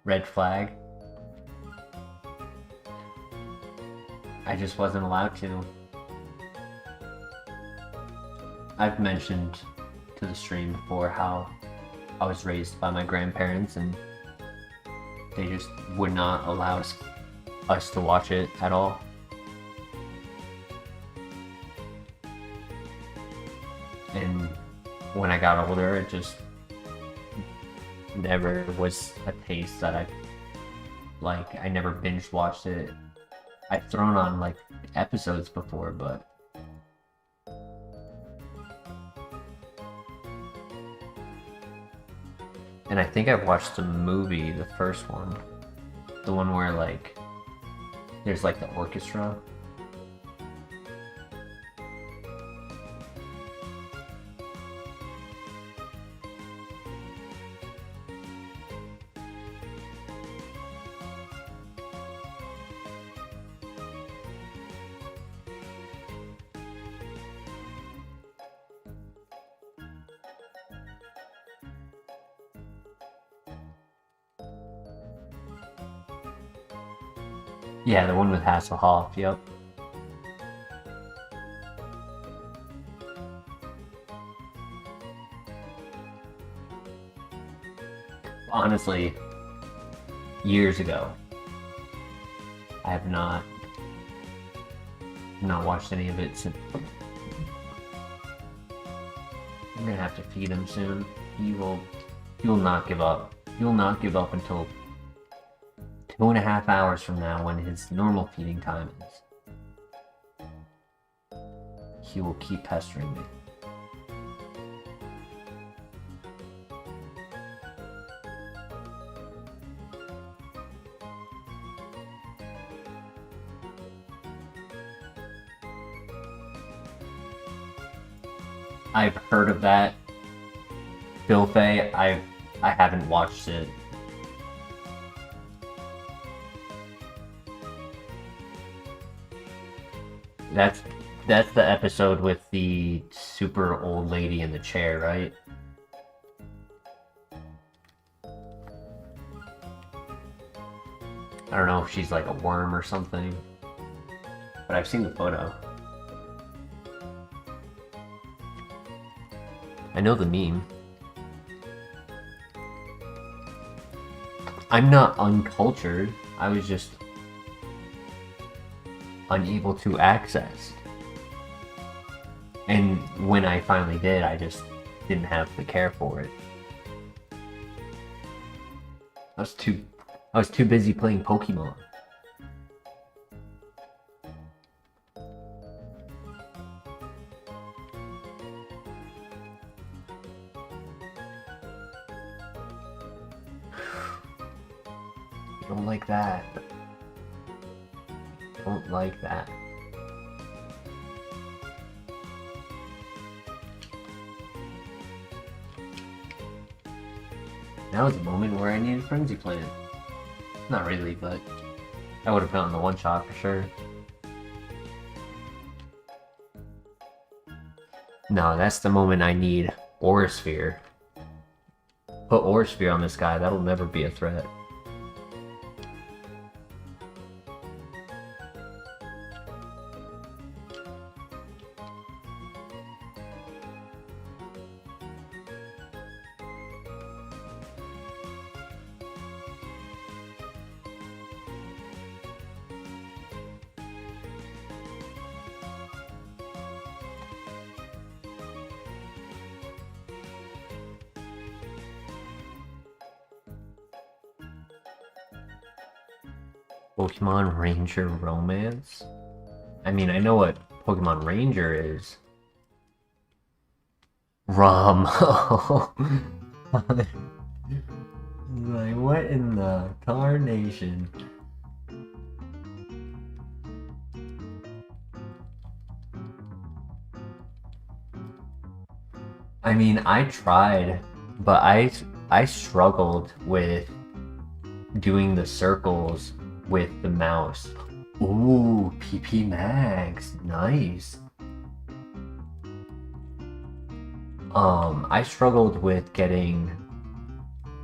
Red flag. I just wasn't allowed to. I've mentioned to the stream before how I was raised by my grandparents and they just would not allow us to watch it at all. And when I got older, it just never was a taste that I never binge watched it. I've thrown on, like, episodes before, but and I think I've watched the movie, the first one. The one where, like, there's, like, the orchestra. Yeah, the one with Hasselhoff, yep. Honestly, years ago, I have not watched any of it since. I'm gonna have to feed him soon. He will not give up. He will not give up until 2.5 hours from now, when his normal feeding time is. He will keep pestering me. I've heard of that. Filfay, I haven't watched it. That's the episode with the super old lady in the chair, right? I don't know if she's like a worm or something, but I've seen the photo. I know the meme. I'm not uncultured, I was just unable to access. And when I finally did, I just didn't have the care for it. I was too busy playing Pokemon. Don't like that. Don't like that. Now is the moment where I need a Frenzy Plant. Not really, but I would have found the one shot for sure. No, that's the moment I need Aura Sphere. Put Aura Sphere on this guy, that'll never be a threat. Pokemon Ranger Romance? I mean, I know what Pokemon Ranger is. Rum. Like, what in the tarnation? I mean, I tried, but I struggled with doing the circles with the mouse. Ooh, PP Max, nice. I struggled with getting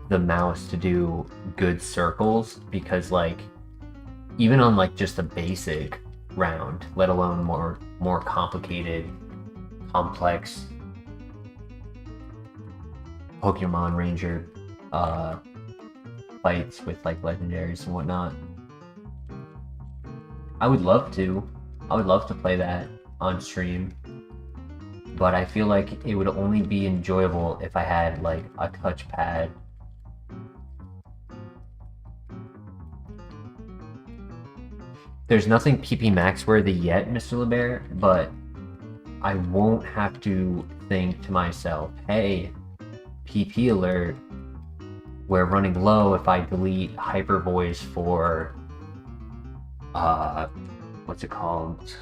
the mouse to do good circles because, like, even on like just a basic round, let alone more complicated, complex Pokemon Ranger fights with like legendaries and whatnot. I would love to play that on stream, but I feel like it would only be enjoyable if I had like a touchpad. There's nothing PP Max worthy yet, Mr. LeBear, but I won't have to think to myself, hey, PP alert, we're running low if I delete Hyper Voice for what's it called?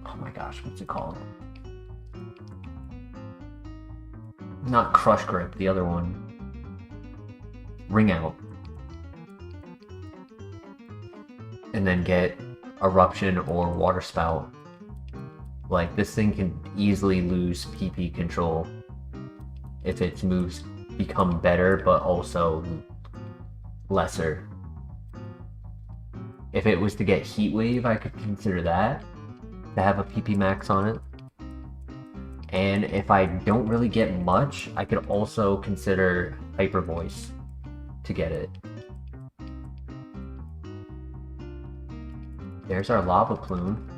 Oh my gosh, what's it called? Not Crush Grip, the other one. Ring Out. And then get Eruption or Water Spout. Like, this thing can easily lose PP control if its moves become better, but also lesser. If it was to get Heat Wave, I could consider that, to have a PP Max on it. And if I don't really get much, I could also consider Hyper Voice to get it. There's our Lava Plume.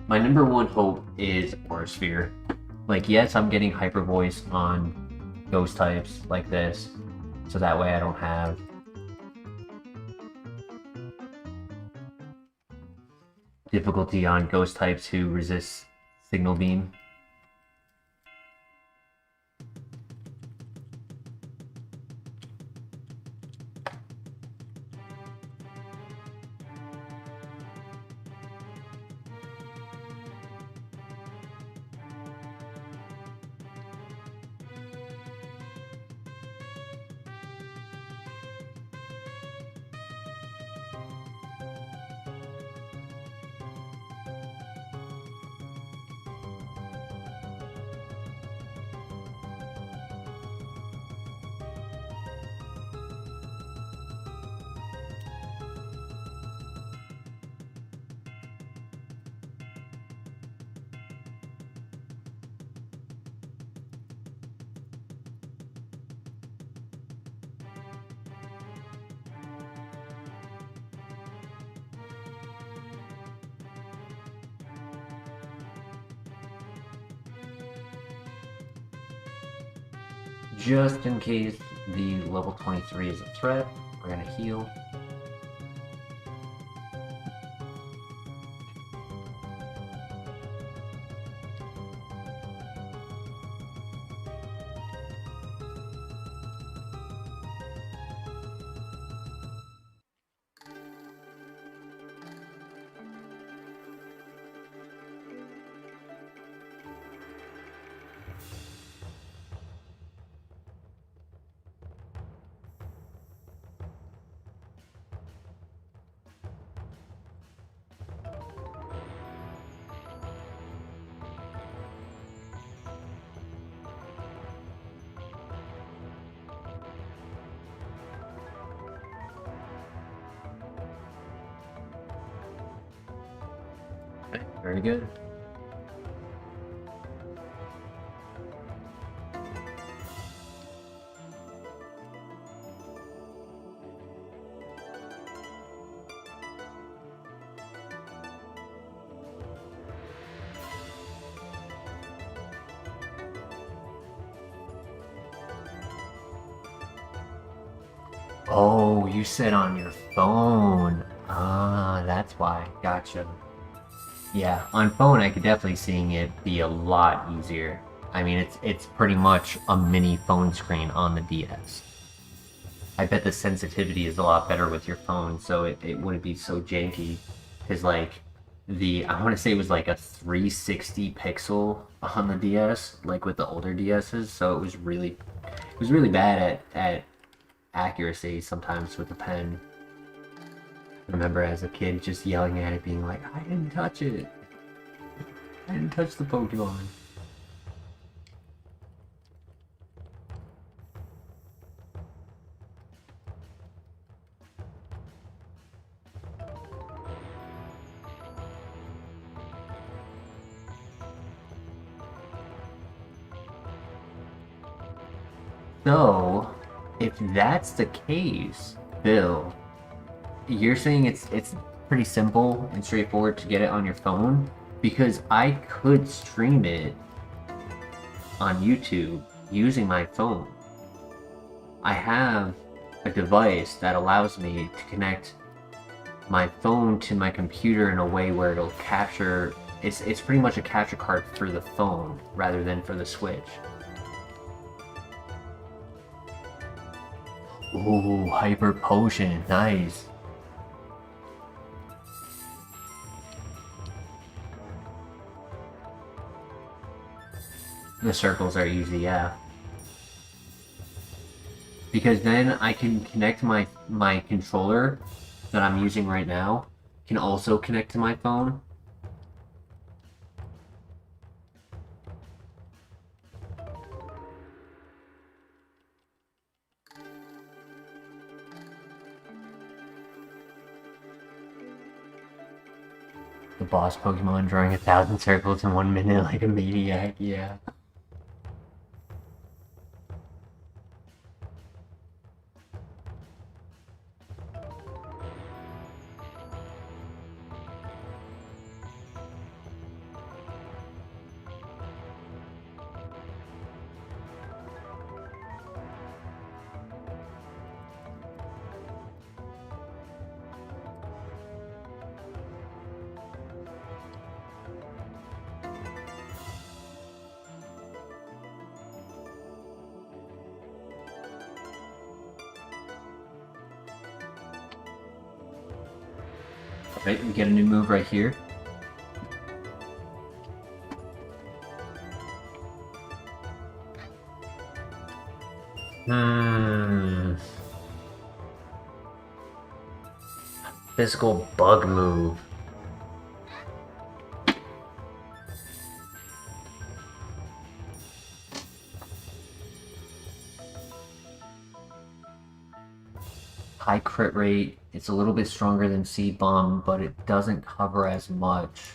My number one hope is Aura Sphere. Like, yes, I'm getting Hyper Voice on Ghost types like this, so that way I don't have difficulty on Ghost types who resist Signal Beam. Just in case the level 23 is a threat, we're gonna heal. Very good. Oh, you said on your phone. Ah, that's why. Gotcha. Yeah, on phone I could definitely seeing it be a lot easier. I mean, it's pretty much a mini phone screen on the DS. I bet the sensitivity is a lot better with your phone, so it wouldn't be so janky. Because like I want to say it was like a 360 pixel on the DS, like with the older DSs. So it was really bad at accuracy sometimes with the pen. I remember as a kid just yelling at it, being like, "I didn't touch it. I didn't touch the Pokemon." So, if that's the case, Bill, you're saying it's pretty simple and straightforward to get it on your phone? Because I could stream it on YouTube using my phone. I have a device that allows me to connect my phone to my computer in a way where it'll capture it's pretty much a capture card for the phone rather than for the Switch. Ooh, Hyper Potion, nice. The circles are easy, yeah. Because then I can connect my controller that I'm using right now, can also connect to my phone. The boss Pokemon drawing 1,000 circles in 1 minute like a maniac, yeah. Alright, we get a new move right here. Physical bug move. High crit rate. It's a little bit stronger than Seed Bomb, but it doesn't cover as much.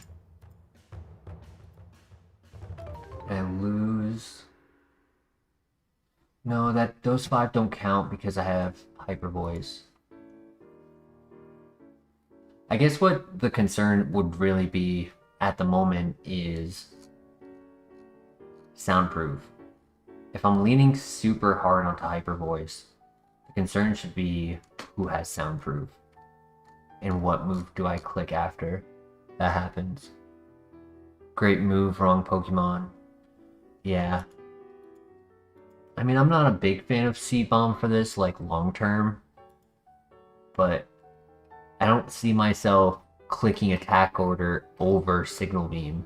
And lose. No, those 5 don't count because I have Hyper Voice. I guess what the concern would really be at the moment is soundproof. If I'm leaning super hard onto Hyper Voice, the concern should be who has soundproof and what move do I click after that happens. Great move, wrong Pokemon. Yeah. I mean, I'm not a big fan of Seed Bomb for this, like, long term. But I don't see myself clicking attack order over Signal Beam.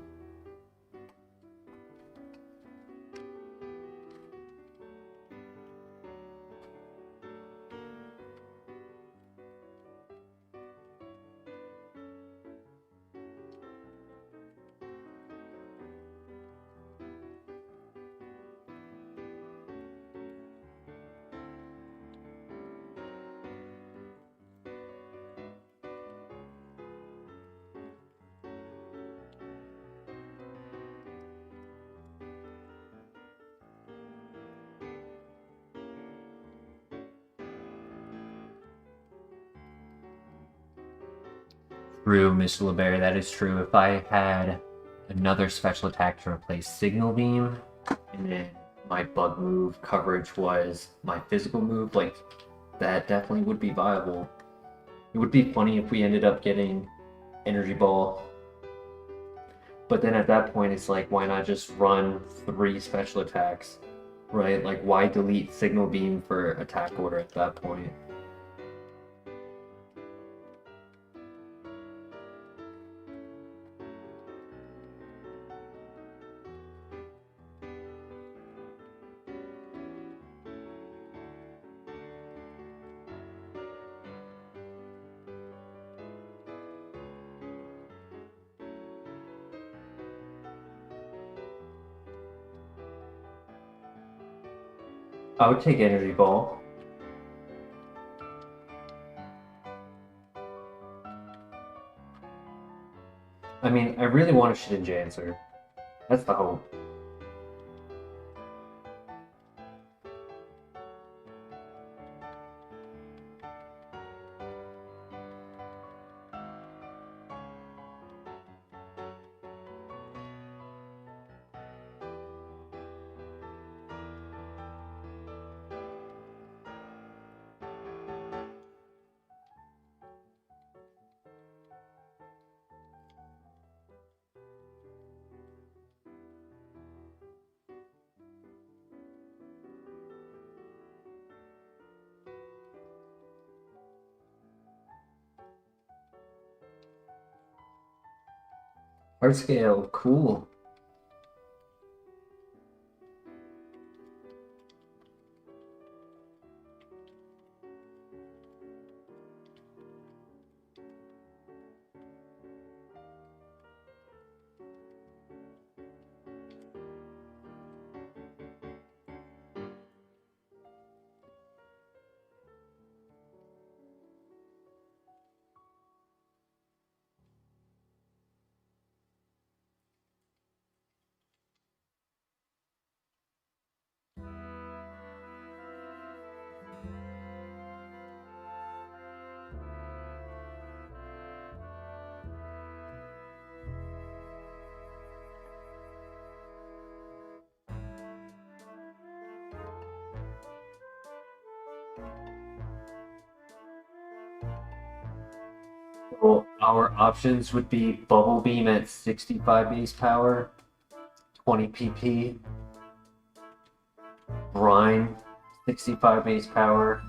True, Mr. LeBaron, that is true. If I had another special attack to replace Signal Beam, and then my bug move coverage was my physical move, like, that definitely would be viable. It would be funny if we ended up getting Energy Ball. But then at that point, it's like, why not just run 3 special attacks, right? Like, why delete Signal Beam for attack order at that point? I would take Energy Ball. I mean, I really want a Shedinja answer. That's the hope. Heart Scale, cool. So our options would be Bubble Beam at 65 base power, 20 PP, Brine, 65 base power,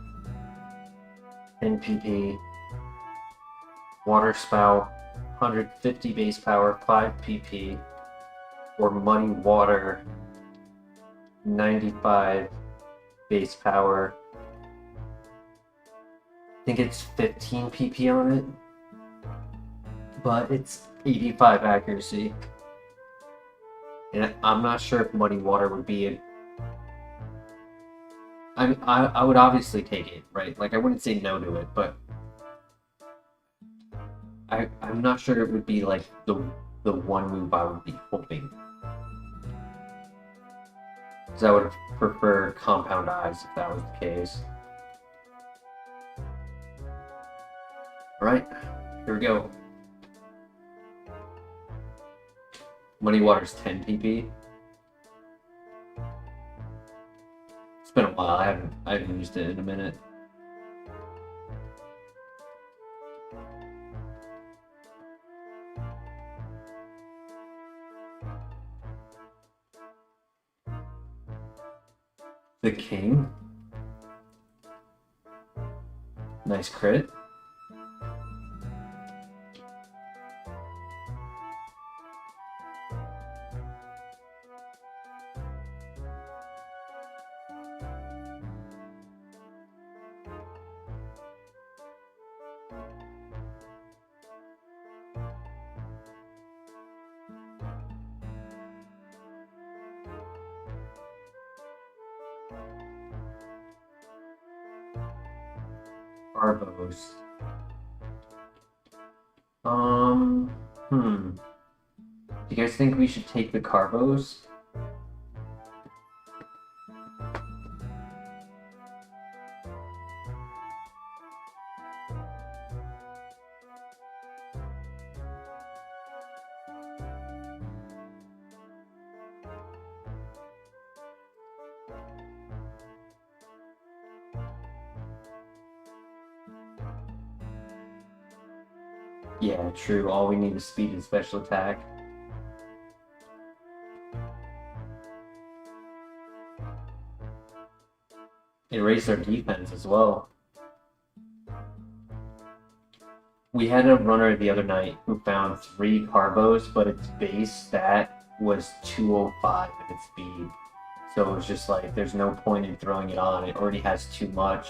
10 PP, Water Spout, 150 base power, 5 PP, or Muddy Water, 95 base power. I think it's 15 PP on it, but it's 85 accuracy. And I'm not sure if Muddy Water would be it. I would obviously take it, right? Like, I wouldn't say no to it, but I'm not sure it would be like the one move I would be hoping. Because I would prefer Compound Eyes if that was the case. Alright, here we go. Muddy Water's 10 PP. It's been a while. I haven't used it in a minute. The King. Nice crit. Carbos. Do you guys think we should take the Carbos? Yeah, true. All we need is speed and special attack. It raised our defense as well. We had a runner the other night who found 3 carbos, but its base stat was 205 in its speed. So it was just like, there's no point in throwing it on. It already has too much.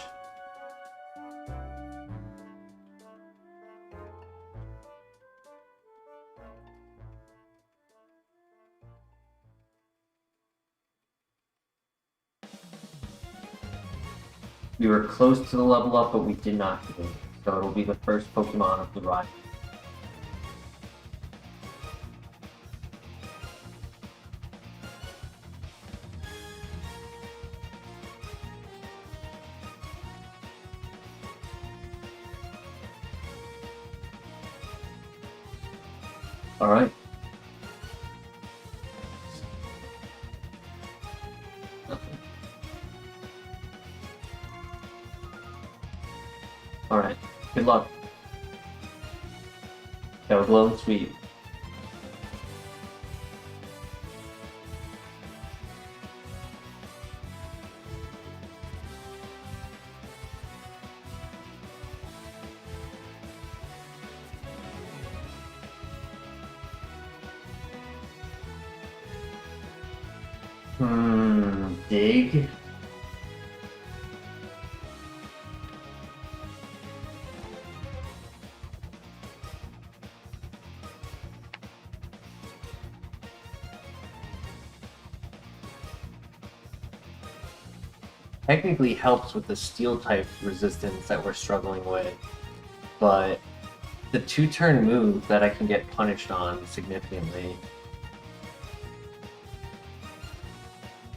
We were close to the level up, but we did not do it. So it'll be the first Pokemon of the ride. Alright. Alright. Good luck. That was low and sweet. Dig. Technically helps with the steel type resistance that we're struggling with, but the 2-turn move that I can get punished on significantly.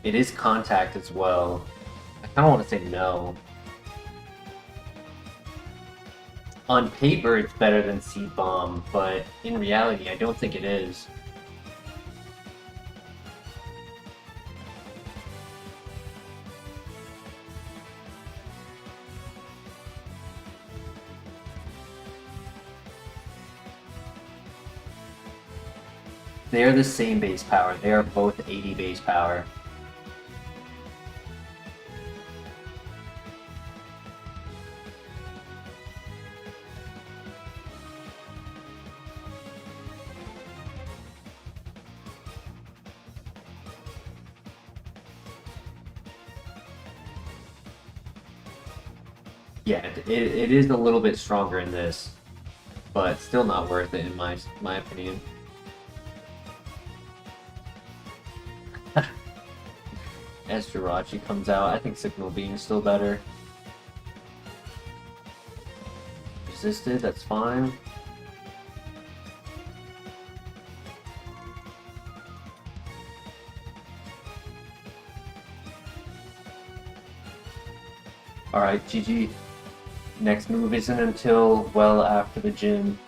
It is contact as well. I kind of want to say no. On paper, it's better than Seed Bomb, but in reality, I don't think it is. They are the same base power. They are both 80 base power. Yeah, it is a little bit stronger in this, but still not worth it in my opinion. As Jirachi comes out, I think Signal Beam is still better. Resisted, that's fine. Alright, GG. Next move isn't until well after the gym.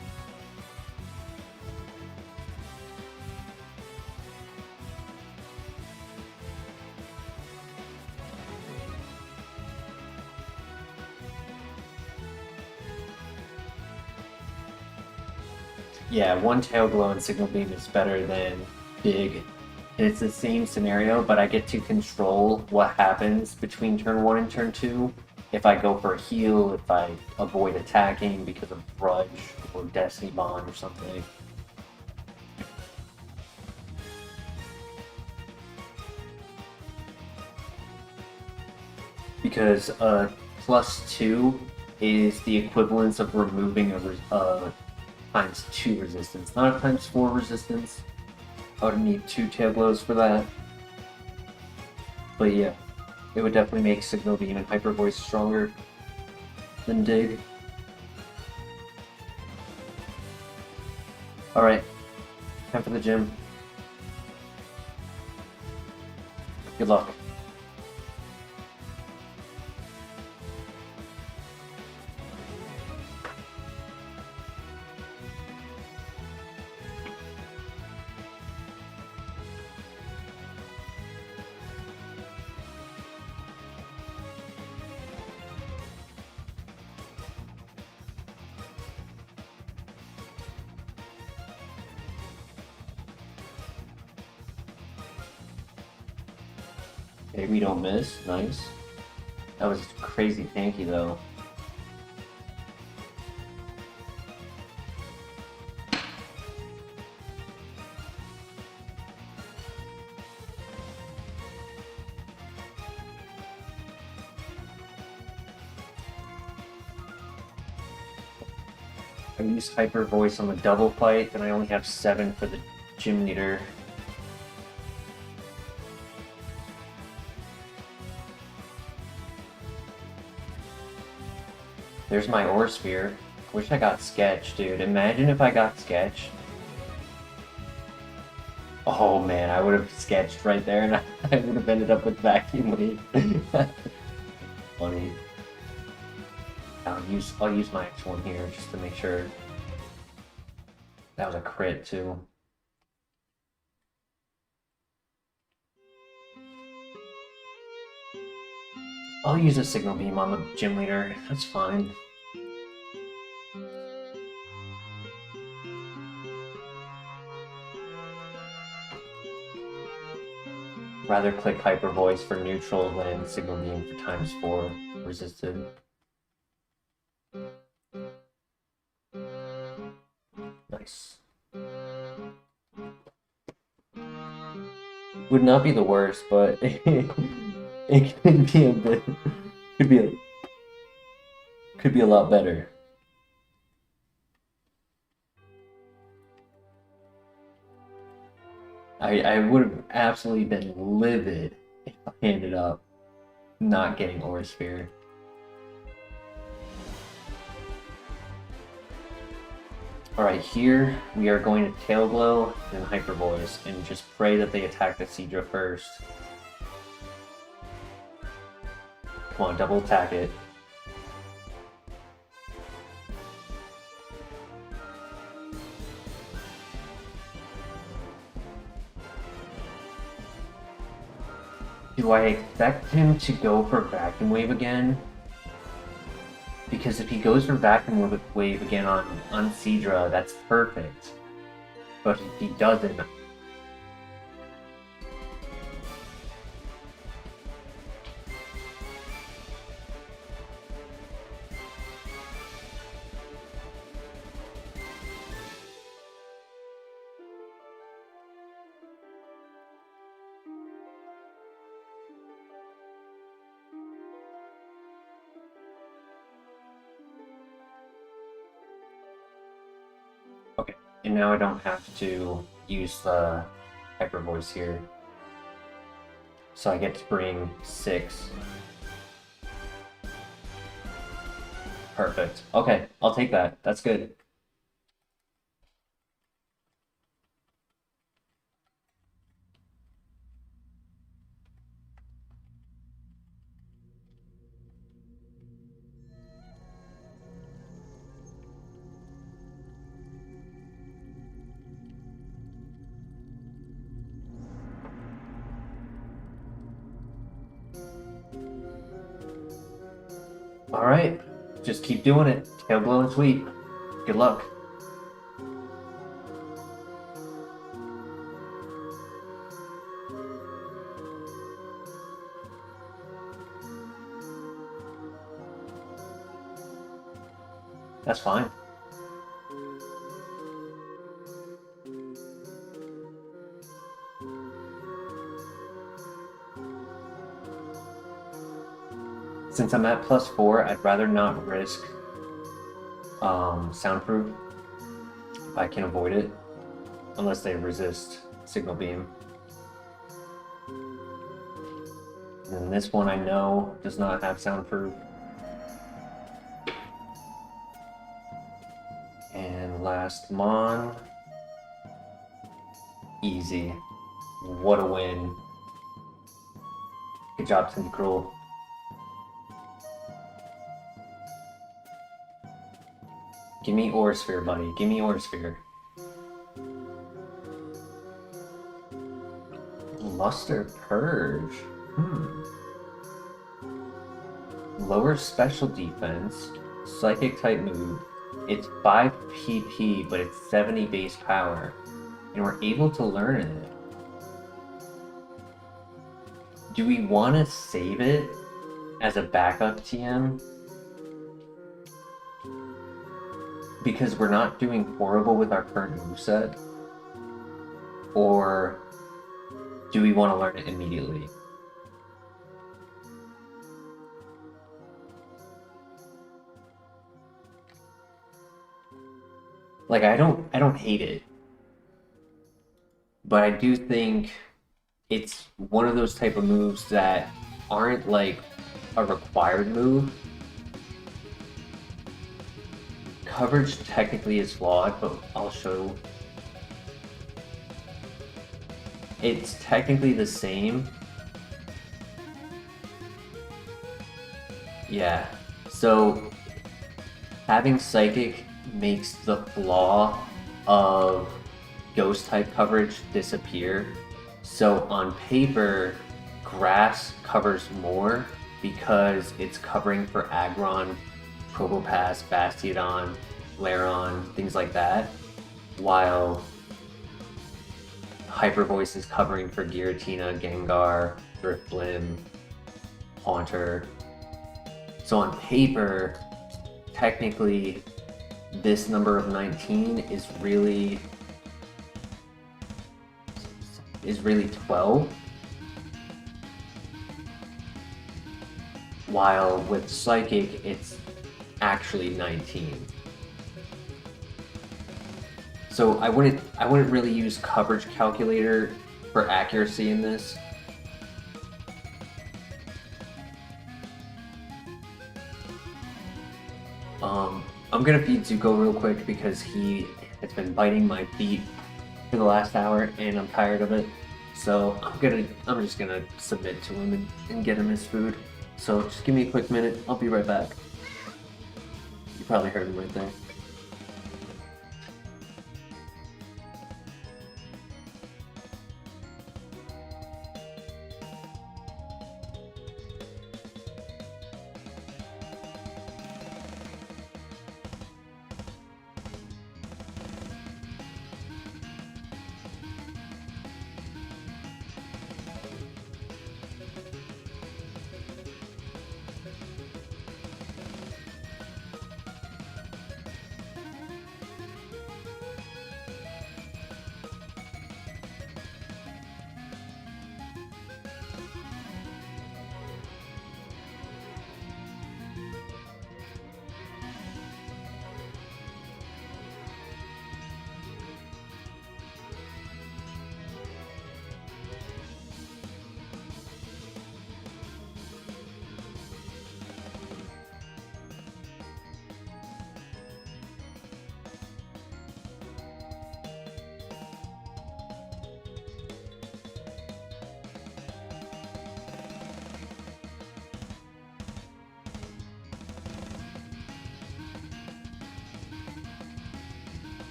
Yeah, one Tail Glow and Signal Beam is better than Big. It's the same scenario, but I get to control what happens between turn 1 and turn 2. If I go for a heal, if I avoid attacking because of Grudge or Destiny Bond or something. Because +2 is the equivalence of removing a ×2 resistance, not a ×4 resistance. I would need 2 Tail Glows for that. But yeah, it would definitely make Signal Beam and Hyper Voice stronger than Dig. Alright, time for the gym. Good luck. Okay, we don't miss. Nice. That was crazy tanky though. I used Hyper Voice on the double fight, and I only have 7 for the gym leader. There's my Ore Sphere. Wish I got Sketch, dude. Imagine if I got Sketch. Oh man, I would have sketched right there, and I would have ended up with Vacuum Wave. Funny. I'll use my X1 here just to make sure. That was a crit too. I'll use a Signal Beam on the gym leader. That's fine. Rather click Hyper Voice for neutral than Signal Beam for ×4 resisted. Nice. Would not be the worst, but it could be a bit. Could be a lot better. I would have absolutely been livid if I ended up not getting Aura Sphere. Alright, here we are going to Tail Glow and Hyper Voice and just pray that they attack the Seadra first. Come on, double attack it. Do I expect him to go for Vacuum Wave again? Because if he goes for Vacuum Wave again on Seadra, that's perfect. But if he doesn't... Okay, and now I don't have to use the Hyper Voice here. So I get to bring 6. Perfect. Okay, I'll take that. That's good. Alright, just keep doing it. Tail Glow and Sweep. Good luck. That's fine. Since I'm at +4, I'd rather not risk Soundproof if I can avoid it, unless they resist Signal Beam. And this one I know does not have Soundproof. And last Mon. Easy. What a win. Good job, Tentacruel. Give me Aura Sphere, buddy. Give me Aura Sphere. Luster Purge. Lower special defense. Psychic type move. It's 5 PP, but it's 70 base power. And we're able to learn it. Do we want to save it as a backup TM? Because we're not doing horrible with our current moveset? Or do we want to learn it immediately? Like, I don't hate it. But I do think it's one of those type of moves that aren't like a required move. Coverage technically is flawed, but I'll show. It's technically the same. Yeah, so having Psychic makes the flaw of Ghost type coverage disappear. So on paper, Grass covers more because it's covering for Aggron, Probopass, Bastiodon, Lairon, things like that, while Hyper Voice is covering for Giratina, Gengar, Drifblim, Haunter. So on paper, technically, this number of 19 is really 12. While with Psychic, it's actually 19. So I wouldn't really use coverage calculator for accuracy in this. I'm gonna feed Zuko real quick because he has been biting my feet for the last hour and I'm tired of it. So I'm just gonna submit to him and get him his food. So just give me a quick minute, I'll be right back. You probably heard him right there.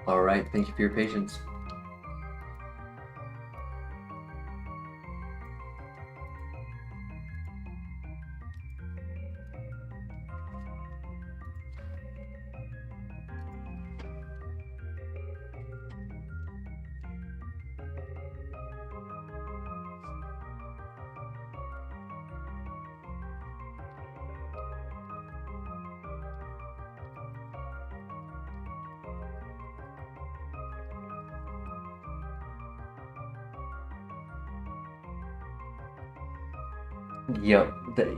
Alright, thank you for your patience. Yep,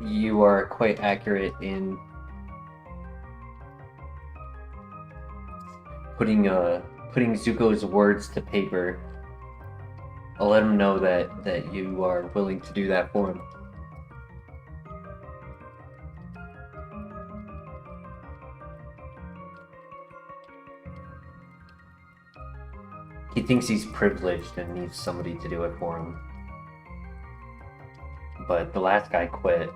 you are quite accurate in putting Zuko's words to paper. I'll let him know that you are willing to do that for him. He thinks he's privileged and needs somebody to do it for him. But the last guy quit.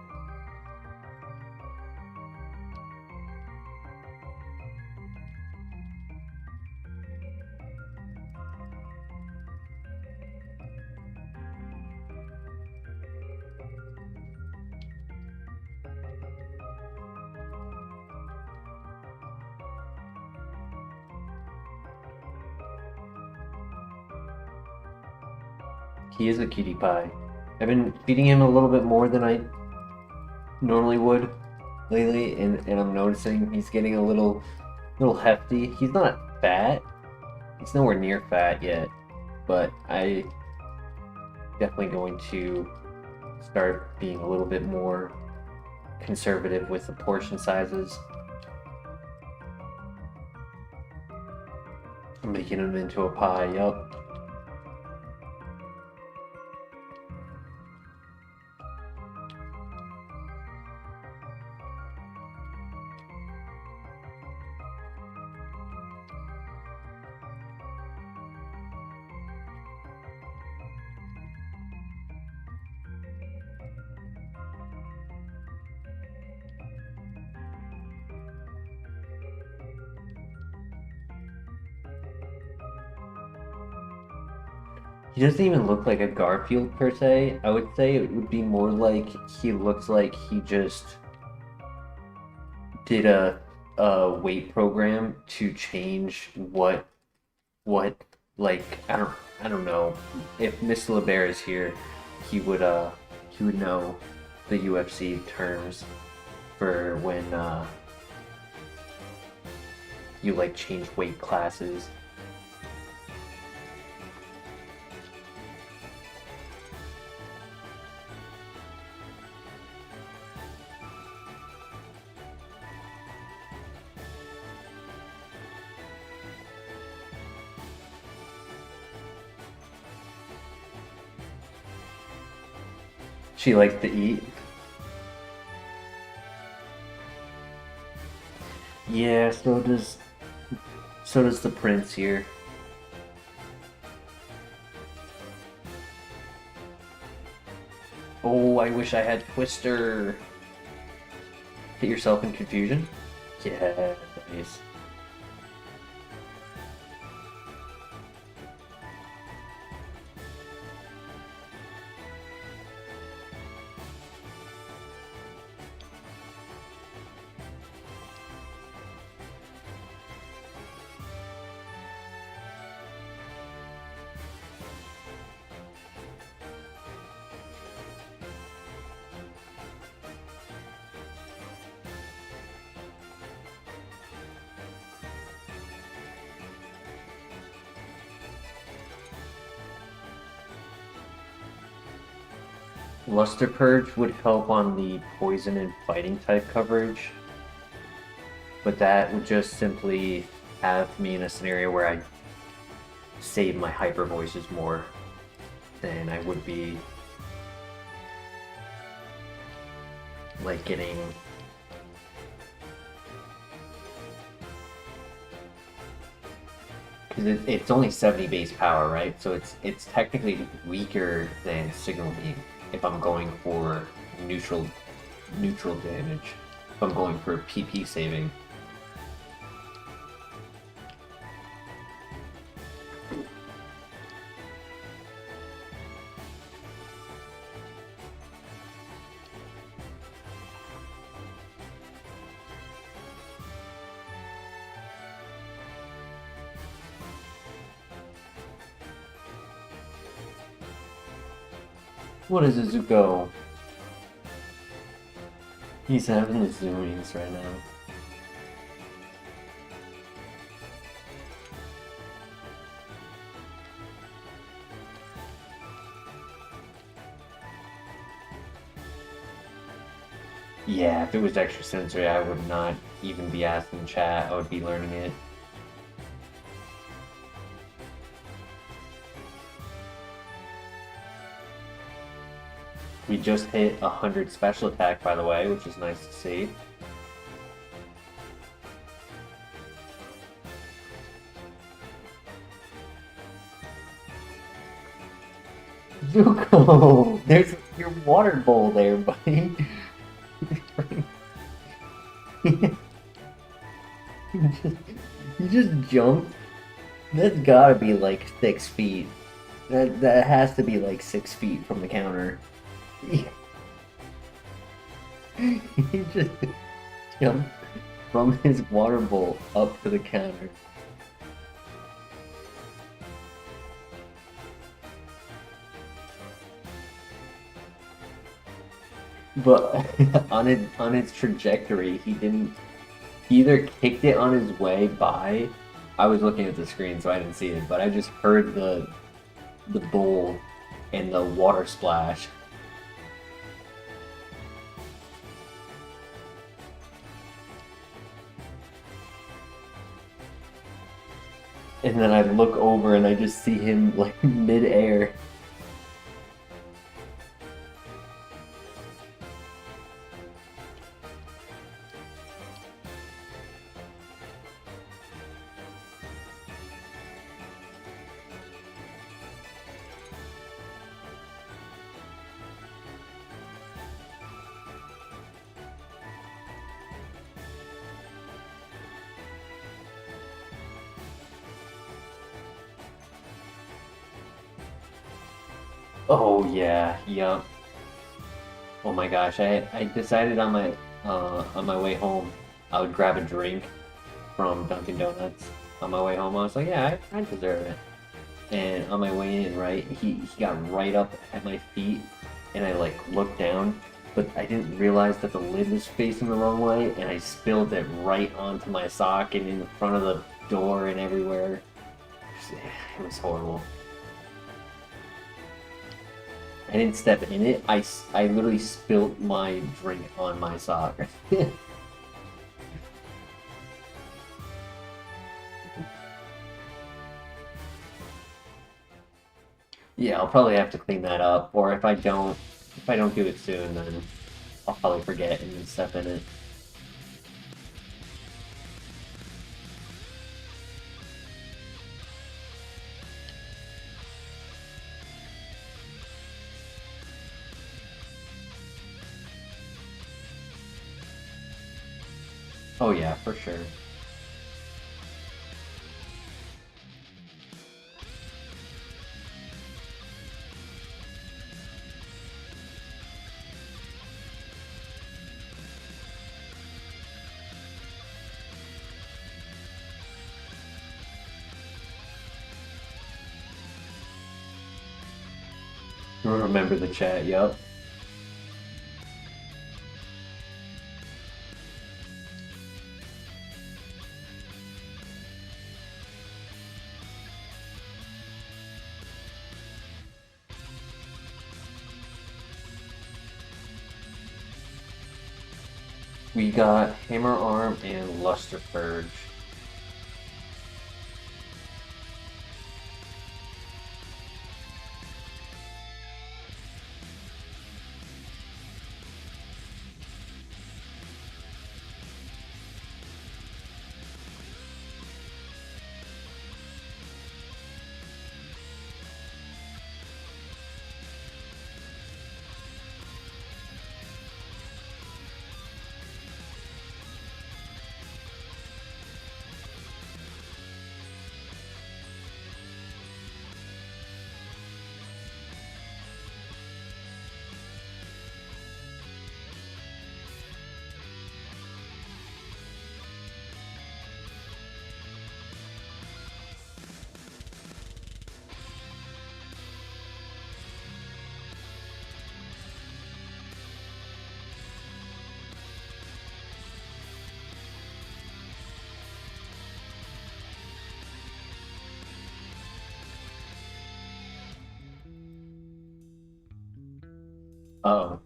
He is a cutie pie. I've been feeding him a little bit more than I normally would lately, and I'm noticing he's getting a little hefty. He's not fat. He's nowhere near fat yet, but I definitely going to start being a little bit more conservative with the portion sizes. I'm making him into a pie, yup. He doesn't even look like a Garfield per se. I would say it would be more like he looks like he just did a weight program to change what like I don't know. If Mr. LeBear is here, he would know the UFC terms for when you like change weight classes. She likes to eat. Yeah, so does the prince here. Oh, I wish I had Twister. Get yourself in confusion? Yeah, nice. Luster Purge would help on the poison and fighting type coverage, but that would just simply have me in a scenario where I save my hyper voices more than I would be like getting because it's only 70 base power, right? So it's technically weaker than Signal Beam if I'm going for neutral damage. If I'm going for PP saving. What is it, Zuko? He's having the zoomings right now. Yeah, if it was extra sensory, I would not even be asking chat. I would be learning it. We just hit 100 special attack, by the way, which is nice to see. Zuko! There's your water bowl there, buddy. You just jumped. That's gotta be like 6 feet. That has to be like 6 feet from the counter. He just jumped from his water bowl up to the counter. But on its trajectory, he either kicked it on his way by. I was looking at the screen, so I didn't see it, but I just heard the bowl and the water splash. And then I look over and I just see him like mid-air. Oh yeah, yup. Oh my gosh, I decided on my way home I would grab a drink from Dunkin' Donuts. On my way home, I was like, yeah, I deserve it. And on my way in, right, he got right up at my feet, and I like looked down, but I didn't realize that the lid was facing the wrong way, and I spilled it right onto my sock and in front of the door and everywhere. It was horrible. I didn't step in it. I literally spilled my drink on my sock. Yeah, I'll probably have to clean that up, or if I don't do it soon, then I'll probably forget and then step in it. Oh yeah, for sure. Remember the chat, yup. We got Hammer Arm and Luster Purge. Oh.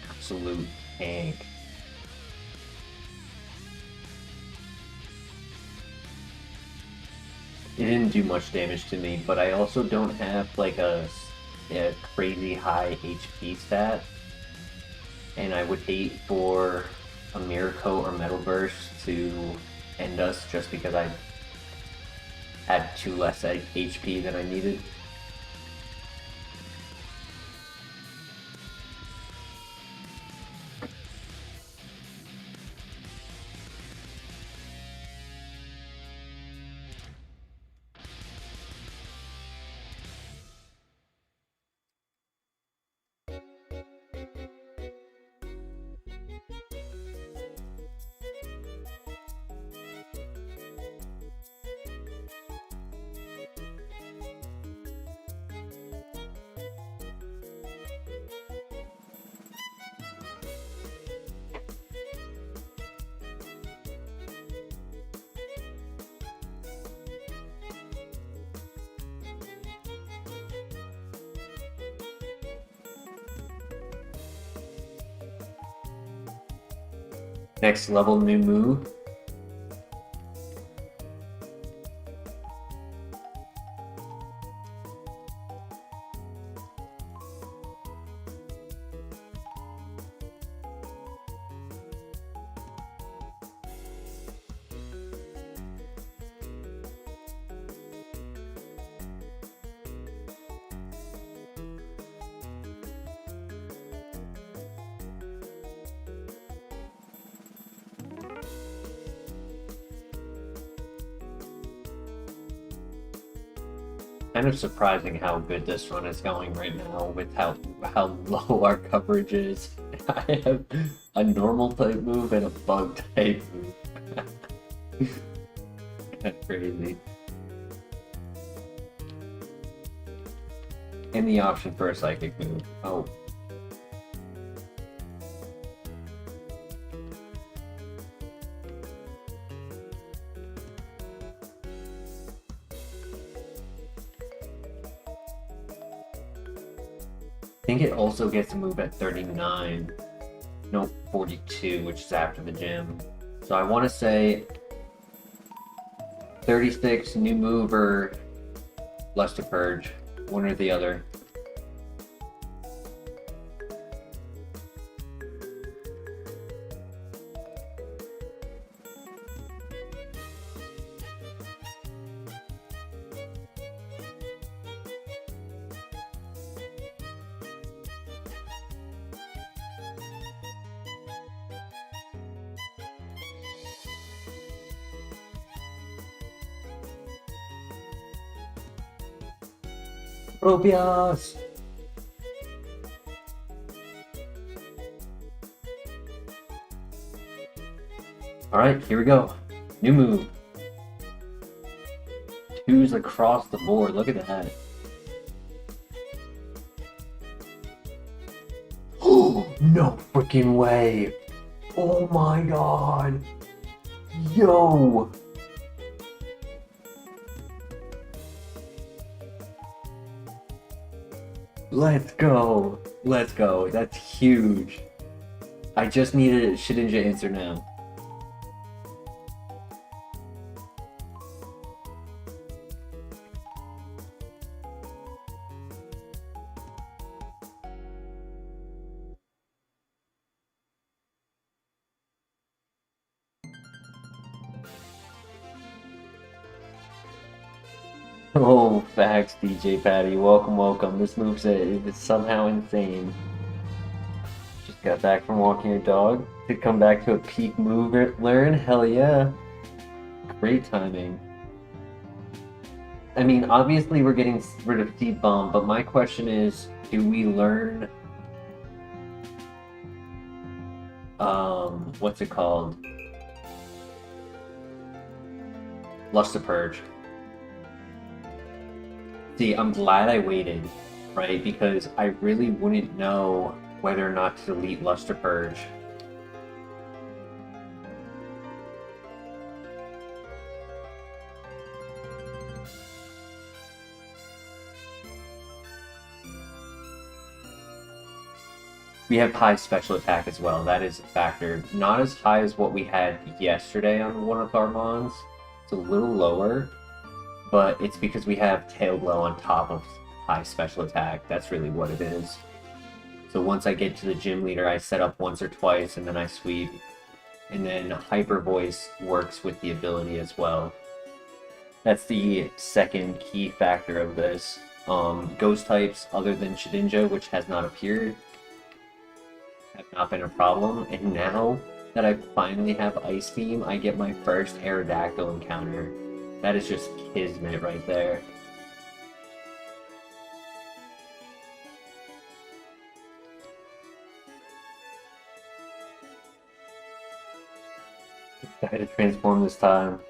Absolute tank. It didn't do much damage to me, but I also don't have like a crazy high HP stat, and I would hate for a Mirror Coat or Metal Burst to end us just because I had 2 less HP than I needed. Next level new move. Kind of surprising how good this run is going right now with how low our coverage is. I have a normal type move and a bug type move. That's crazy. And the option for a psychic move. Oh. I think it also gets a move at 39. No, 42, which is after the gym. So I want to say 36, new move, or Luster Purge. One or the other. Tropius! Alright, here we go. New move. 2s across the board. Look at that. Oh, no freaking way. Oh my god. Yo. Let's go. Let's go. That's huge. I just needed a Shedinja answer now. Oh, facts, DJ Patty. Welcome, welcome. This move's it's somehow insane. Just got back from walking your dog. To come back to a peak move learn? Hell yeah. Great timing. I mean, obviously we're getting rid of Seed Bomb, but my question is, do we learn... what's it called? Luster Purge. See, I'm glad I waited, right? Because I really wouldn't know whether or not to delete Luster Purge. We have high special attack as well. That is a factor. Not as high as what we had yesterday on one of our mons. It's a little lower, but it's because we have Tail Blow on top of high special attack. That's really what it is. So once I get to the gym leader, I set up once or twice, and then I sweep. And then Hyper Voice works with the ability as well. That's the second key factor of this. Ghost types other than Shedinja, which has not appeared, have not been a problem, and now that I finally have Ice Beam, I get my first Aerodactyl encounter. That is just kismet right there. I had to transform this time.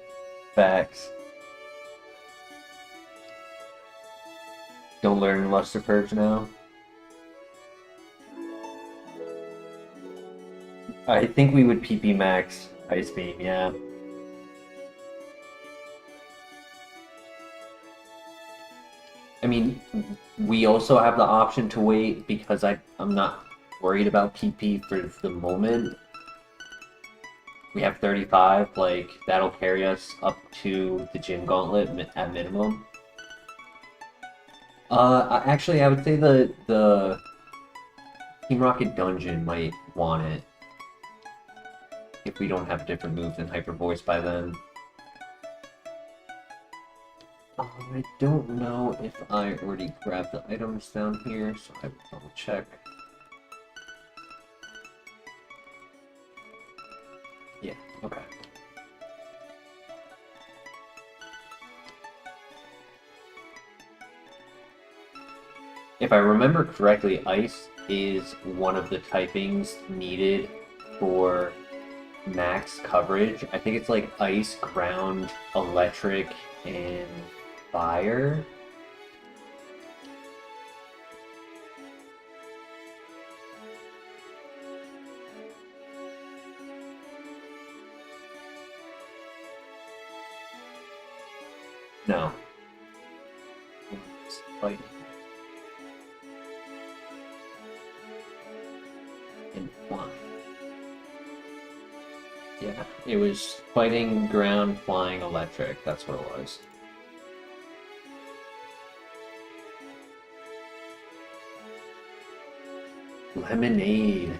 Facts. Don't learn Luster Purge now. I think we would PP max Ice Beam, yeah. I mean, we also have the option to wait because I'm not worried about PP for the moment. We have 35, like, that'll carry us up to the Gym Gauntlet at minimum. Actually, I would say the Team Rocket Dungeon might want it. If we don't have different moves than Hyper Voice by then. I don't know if I already grabbed the items down here, so I will double check. Yeah, okay. If I remember correctly, Ice is one of the typings needed for max coverage. I think it's like Ice, Ground, Electric, and Fire. No. It's fighting. And flying. Yeah, it was fighting, ground, flying, electric. That's what it was. Lemonade.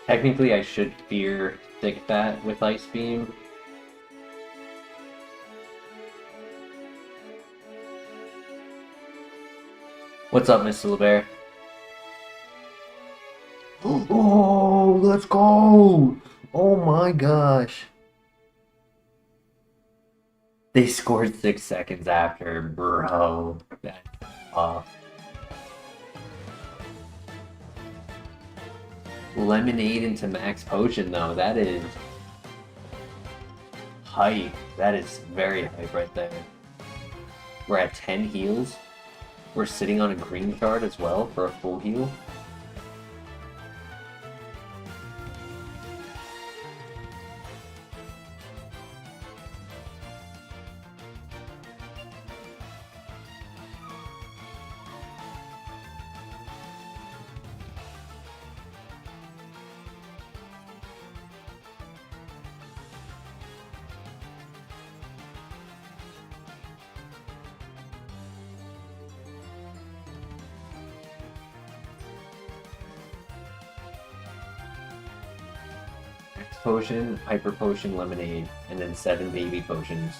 Technically, I should fear Thick Bat with Ice Beam. What's up, Mr. LeBear? Oh, let's go! Oh my gosh. They scored 6 seconds after, bro. That's tough. Lemonade into max potion, though. That is hype. That is very hype right there. We're at 10 heals. We're sitting on a green shard as well for a full heal. Potion, Hyper Potion, Lemonade, and then 7 baby potions.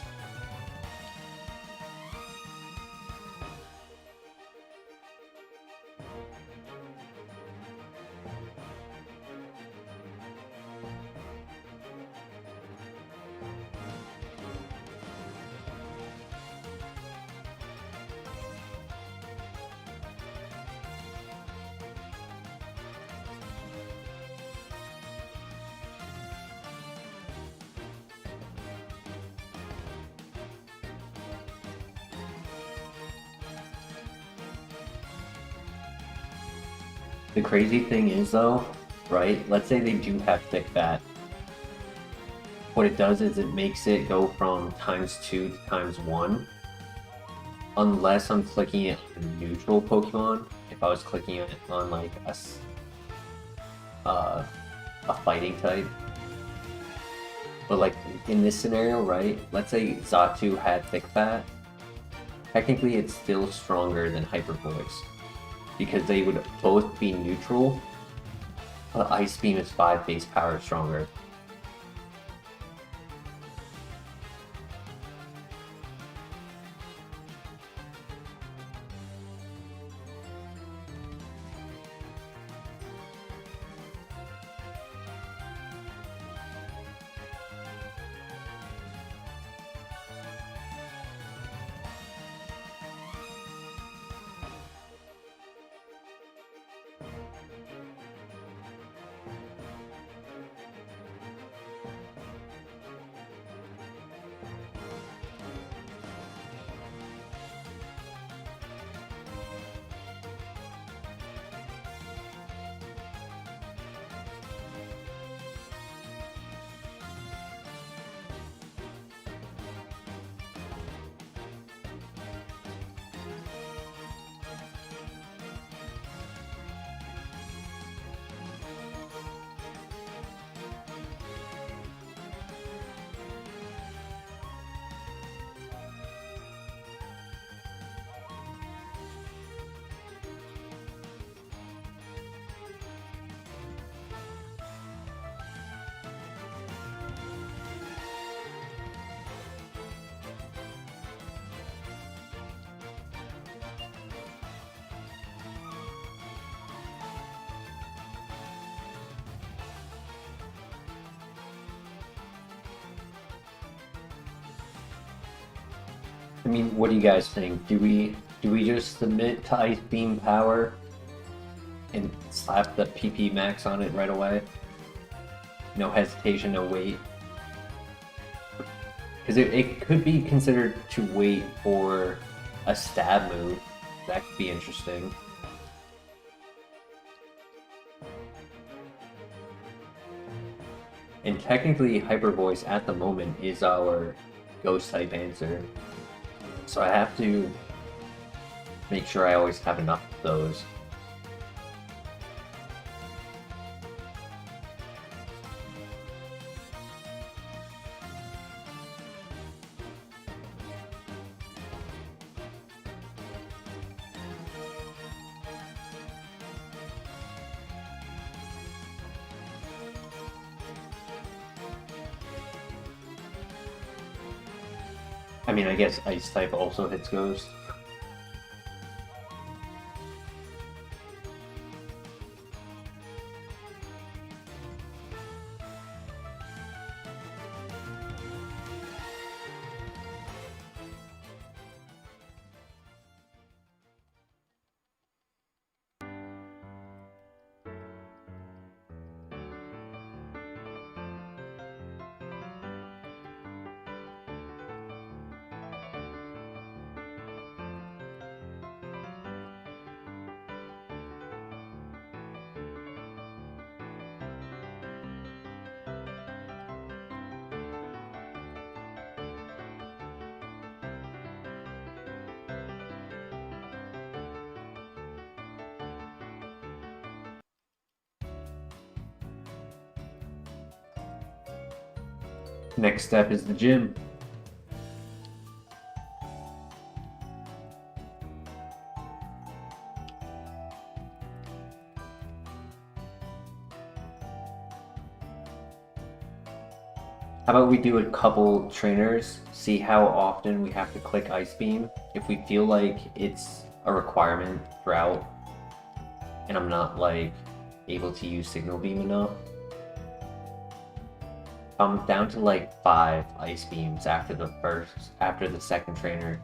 The crazy thing is though, right? Let's say they do have thick bat. What it does is it makes it go from ×2 to ×1. Unless I'm clicking it on a neutral Pokemon. If I was clicking it on like a fighting type. But like in this scenario, right? Let's say Xatu had thick bat. Technically, it's still stronger than Hyper Voice because they would both be neutral. But Ice Beam is 5 base power stronger. I mean, what do you guys think? Do we just submit to Ice Beam power and slap the PP max on it right away? No hesitation, no wait. Because it could be considered to wait for a stab move. That could be interesting. And technically, Hyper Voice at the moment is our Ghost type answer. So I have to make sure I always have enough of those. I mean, I guess Ice type also hits Ghost. Next step is the gym. How about we do a couple trainers, see how often we have to click Ice Beam. If we feel like it's a requirement throughout and I'm not like able to use Signal Beam enough, I'm down to like 5 Ice Beams after the second trainer.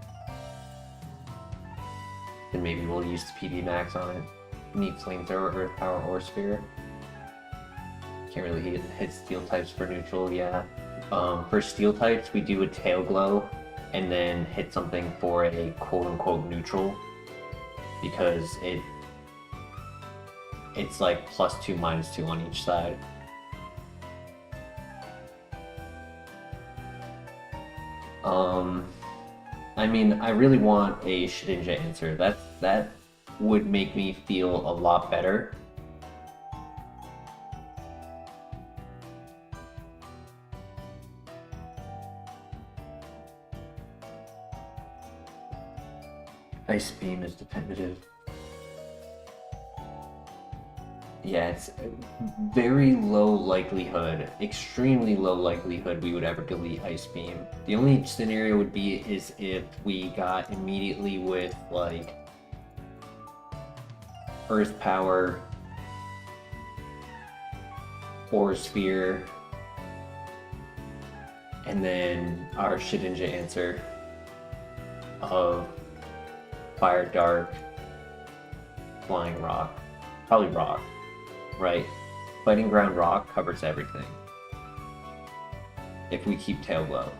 Then maybe we'll use the PB Max on it. Need Flamethrower, Earth Power, or Spear. Can't really hit Steel types for neutral, yeah. For Steel types, we do a Tail Glow and then hit something for a quote-unquote neutral because it it's like +2, -2 on each side. I mean, I really want a Shedinja answer. That would make me feel a lot better. Ice Beam is definitive. Yeah, it's very low likelihood, extremely low likelihood we would ever delete Ice Beam. The only scenario would be is if we got immediately with like Earth Power, Aura Sphere, and then our Shedinja answer of Fire Dark, Flying Rock, probably Rock. Right, Fighting Ground Rock covers everything if we keep tail low.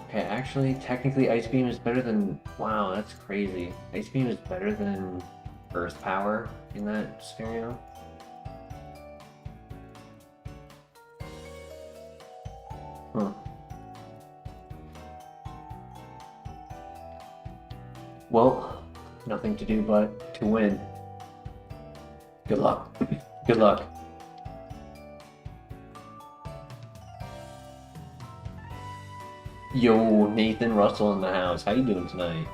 Okay, actually, technically Ice Beam is better than... Wow, that's crazy. Ice Beam is better than Earth Power in that scenario. Huh. Well, nothing to do but to win. Good luck. Good luck. Yo, Nathan Russell in the house. How you doing tonight?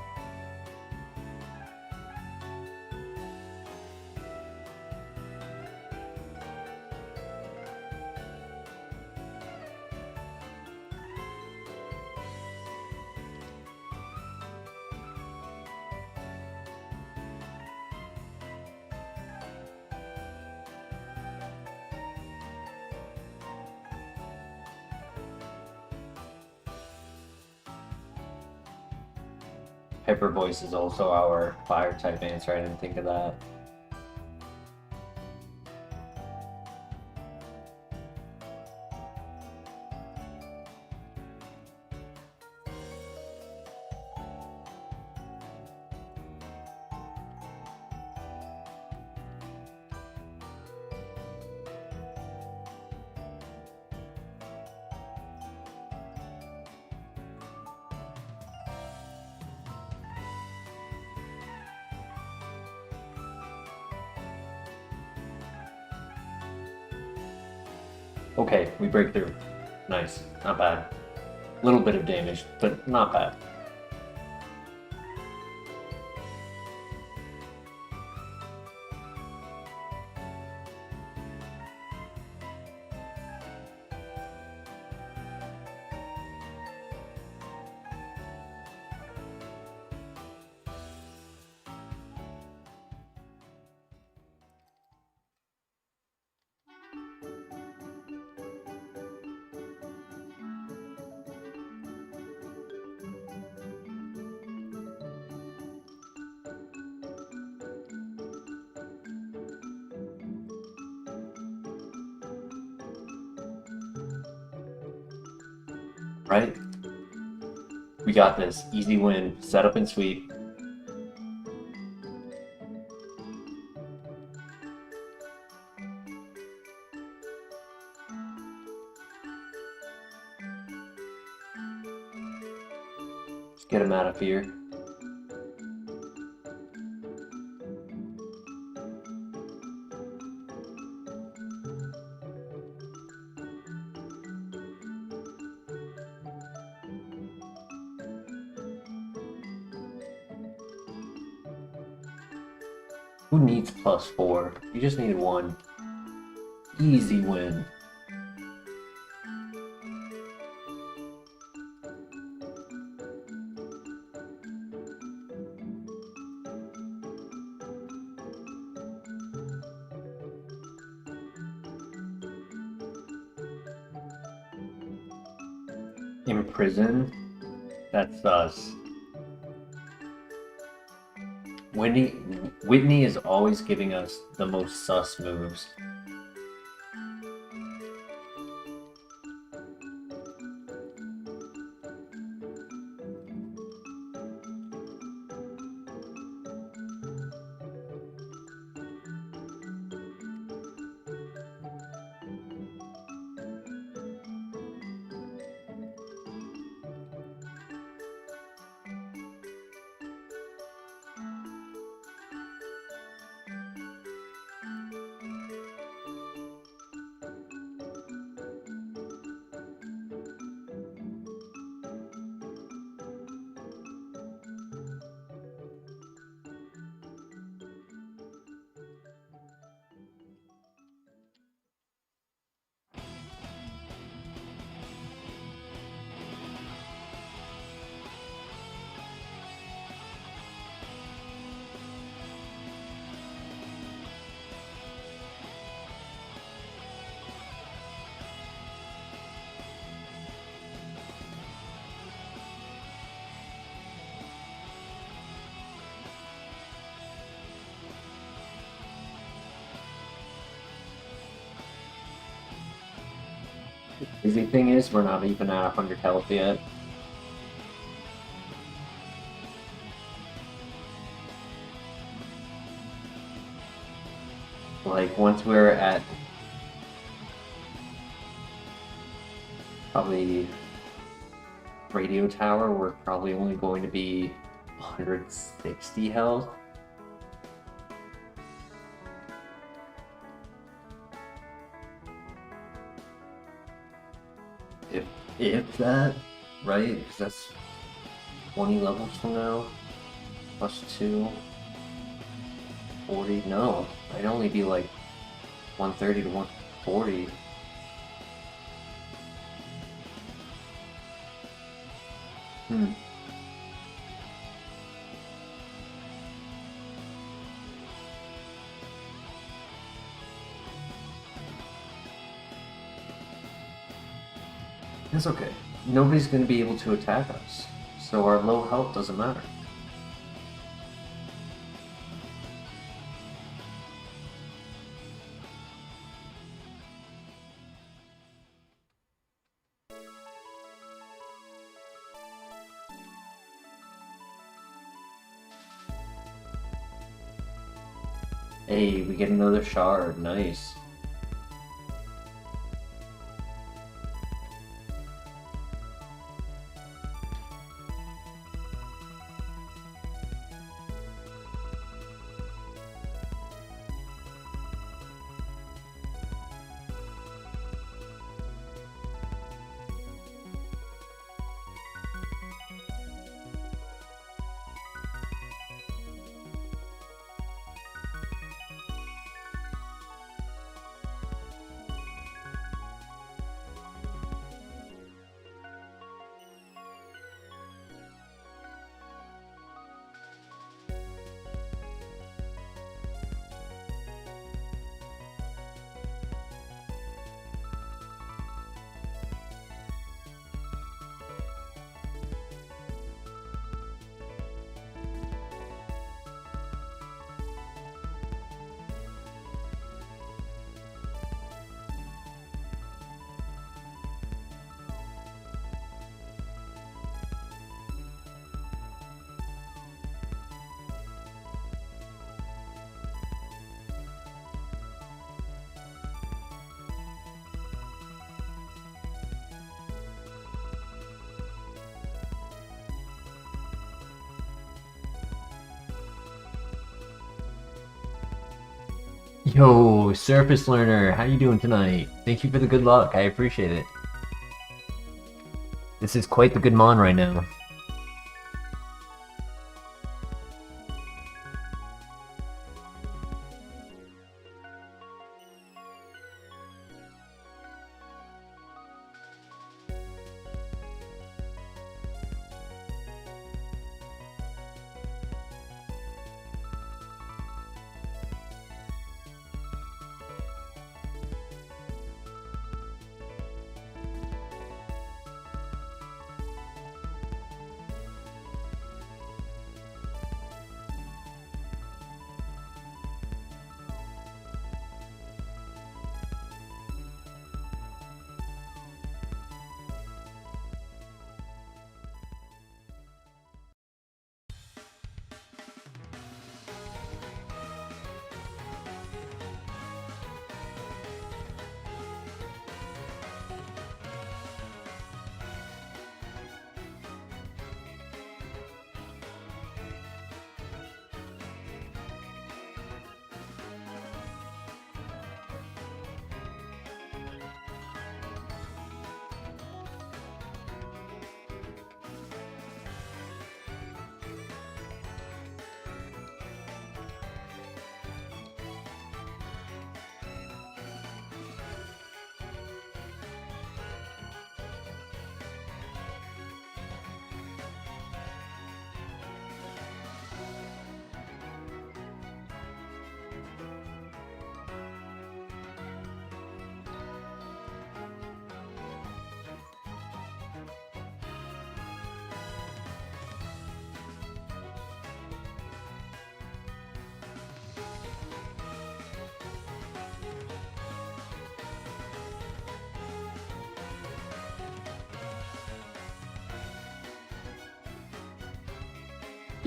Hyper Voice is also our fire type answer. I didn't think of that. Okay, we break through. Nice. Not bad. Little bit of damage, but not bad. Right? We got this. Easy win. Setup and sweep. Let's get him out of fear. Who needs +4? You just need 1. Easy win. Imprison? That's us. Whitney is always giving us the most sus moves. The crazy thing is, we're not even at 100 health yet. Like, once we're at probably radio tower, we're probably only going to be 160 health. If that, right? Because that's 20 levels from now, plus 2, 40. No, I'd only be like 130 to 140. That's okay. Nobody's going to be able to attack us, so our low health doesn't matter. Hey, we get another shard. Nice. Yo, Surface Learner, how you doing tonight? Thank you for the good luck, I appreciate it. This is quite the good mon right now.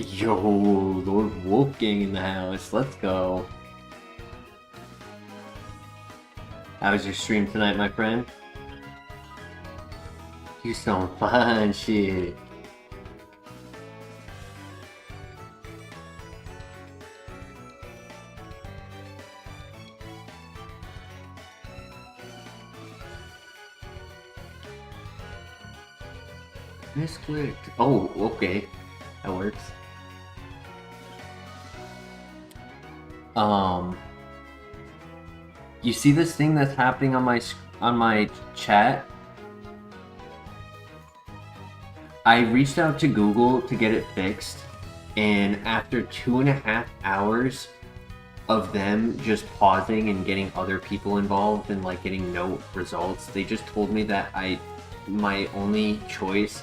Yo, Lord Wolfgang in the house. Let's go. How was your stream tonight, my friend? You some fine shit. Misclicked. Oh, okay. That works. You see this thing that's happening on my chat? I reached out to Google to get it fixed, and after 2.5 hours of them just pausing and getting other people involved and like getting no results, they just told me that my only choice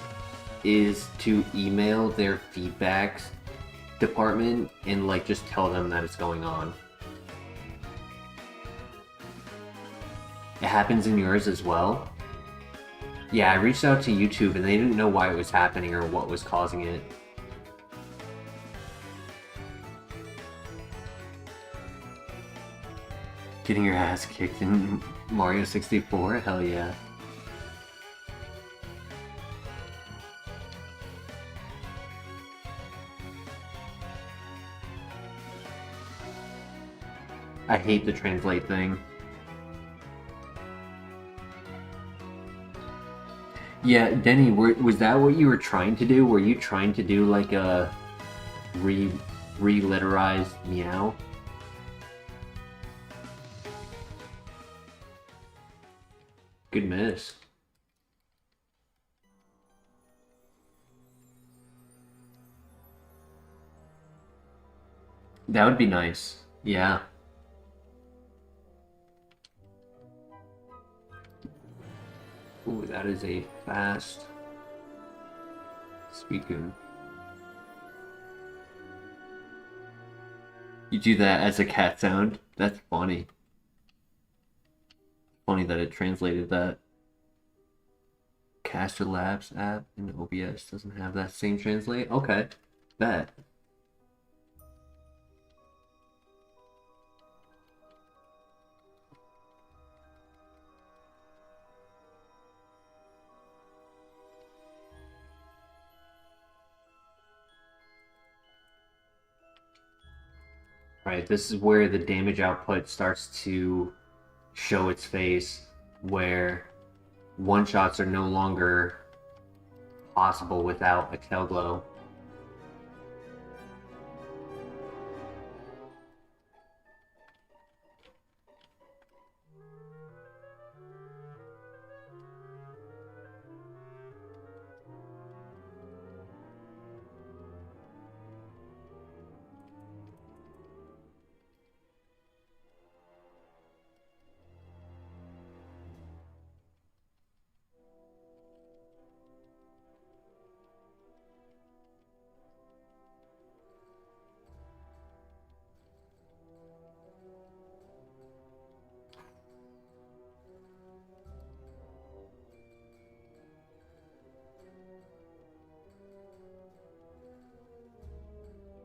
is to email their feedbacks department and like just tell them that it's going on. It happens in yours as well? Yeah, I reached out to YouTube and they didn't know why it was happening or what was causing it. Getting your ass kicked in Mario 64? Hell yeah. I hate the translate thing. Yeah, Denny, was that what you were trying to do? Were you trying to do like a re-letterized meow? Good miss. That would be nice. Yeah. Ooh, that is a fast Suicune. You do that as a cat sound? That's funny. Funny that it translated that. Caster Labs app in OBS doesn't have that same translate? Okay, bet. Right, this is where the damage output starts to show its face, where one-shots are no longer possible without a tail glow.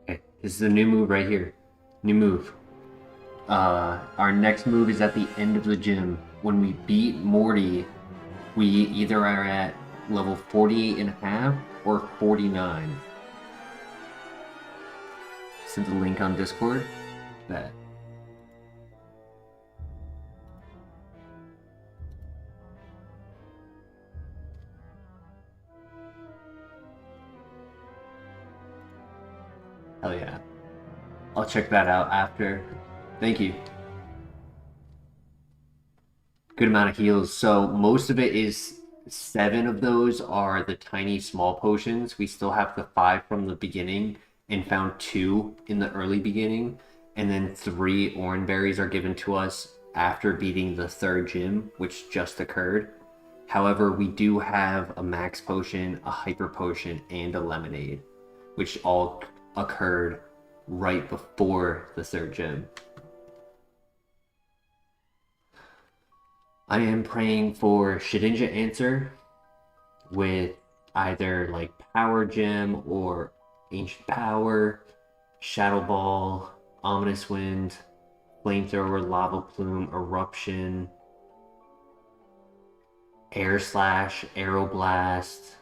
Okay, this is a new move right here. New move. Our next move is at the end of the gym. When we beat Morty, we either are at level 48.5 or 49. Send the link on Discord. Bet. Hell yeah. I'll check that out after. Thank you. Good amount of heals. So most of it is 7 of those are the tiny small potions. We still have the 5 from the beginning and found 2 in the early beginning. And then 3 orange berries are given to us after beating the 3rd gym, which just occurred. However, we do have a max potion, a hyper potion, and a lemonade, which all occurred right before the 3rd gym. I am praying for Shedinja answer with either like Power Gem or Ancient Power, Shadow Ball, Ominous Wind, Flamethrower, Lava Plume, Eruption, Air Slash, Aeroblast.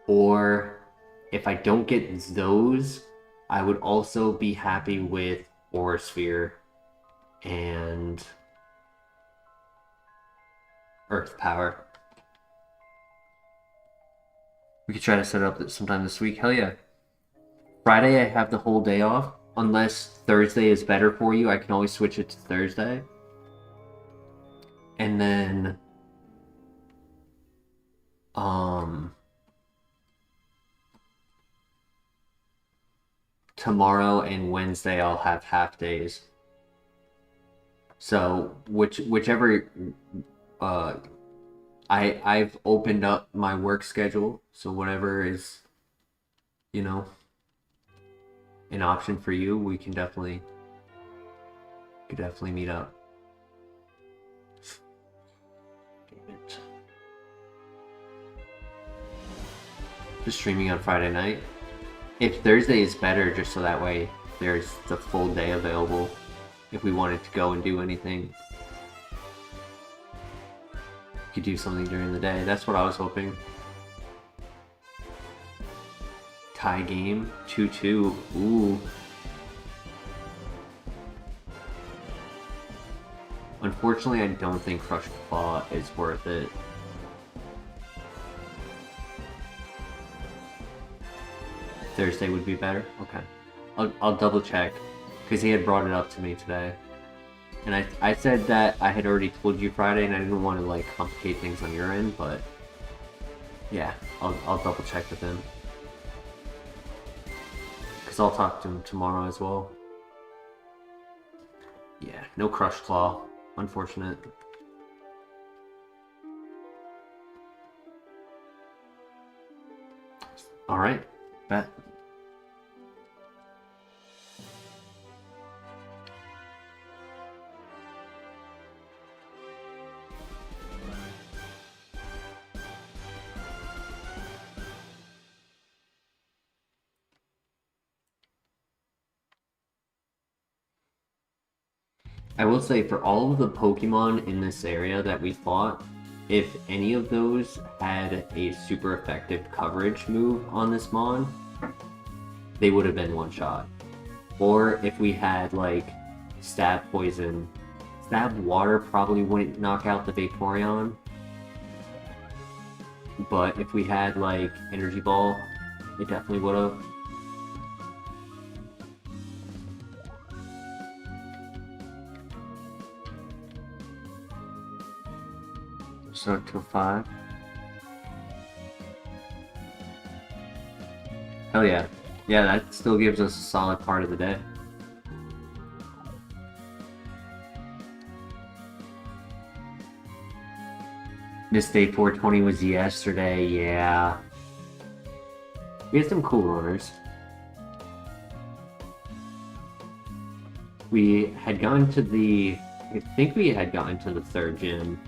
Or if I don't get those, I would also be happy with Aura Sphere and Earth Power. We could try to set it up sometime this week. Hell yeah. Friday, I have the whole day off. Unless Thursday is better for you, I can always switch it to Thursday. And then, tomorrow and Wednesday, I'll have half days. So, whichever, I've opened up my work schedule, so whatever is, you know, an option for you, we can definitely meet up. Damn it. Just streaming on Friday night. If Thursday is better, just so that way there's the full day available if we wanted to go and do anything. Could do something during the day. That's what I was hoping. Tie game, 2-2. Ooh. Unfortunately, I don't think Crushed Claw is worth it. Thursday would be better? Okay. I'll double check, because he had brought it up to me today. And I said that I had already told you Friday, and I didn't want to like complicate things on your end, but yeah, I'll double check with him. Because I'll talk to him tomorrow as well. Yeah, no Crushed Claw. Unfortunate. Alright, bet. I will say, for all of the Pokemon in this area that we fought, if any of those had a super effective coverage move on this Mon, they would have been one shot. Or if we had like Stab Poison, Stab Water probably wouldn't knock out the Vaporeon. But if we had like Energy Ball, it definitely would have. So to 5. Hell yeah. Yeah, that still gives us a solid part of the day. Missed Day 420 was yesterday, yeah. We had some cool runners. We had gone to the... I think we had gotten to the 3rd gym.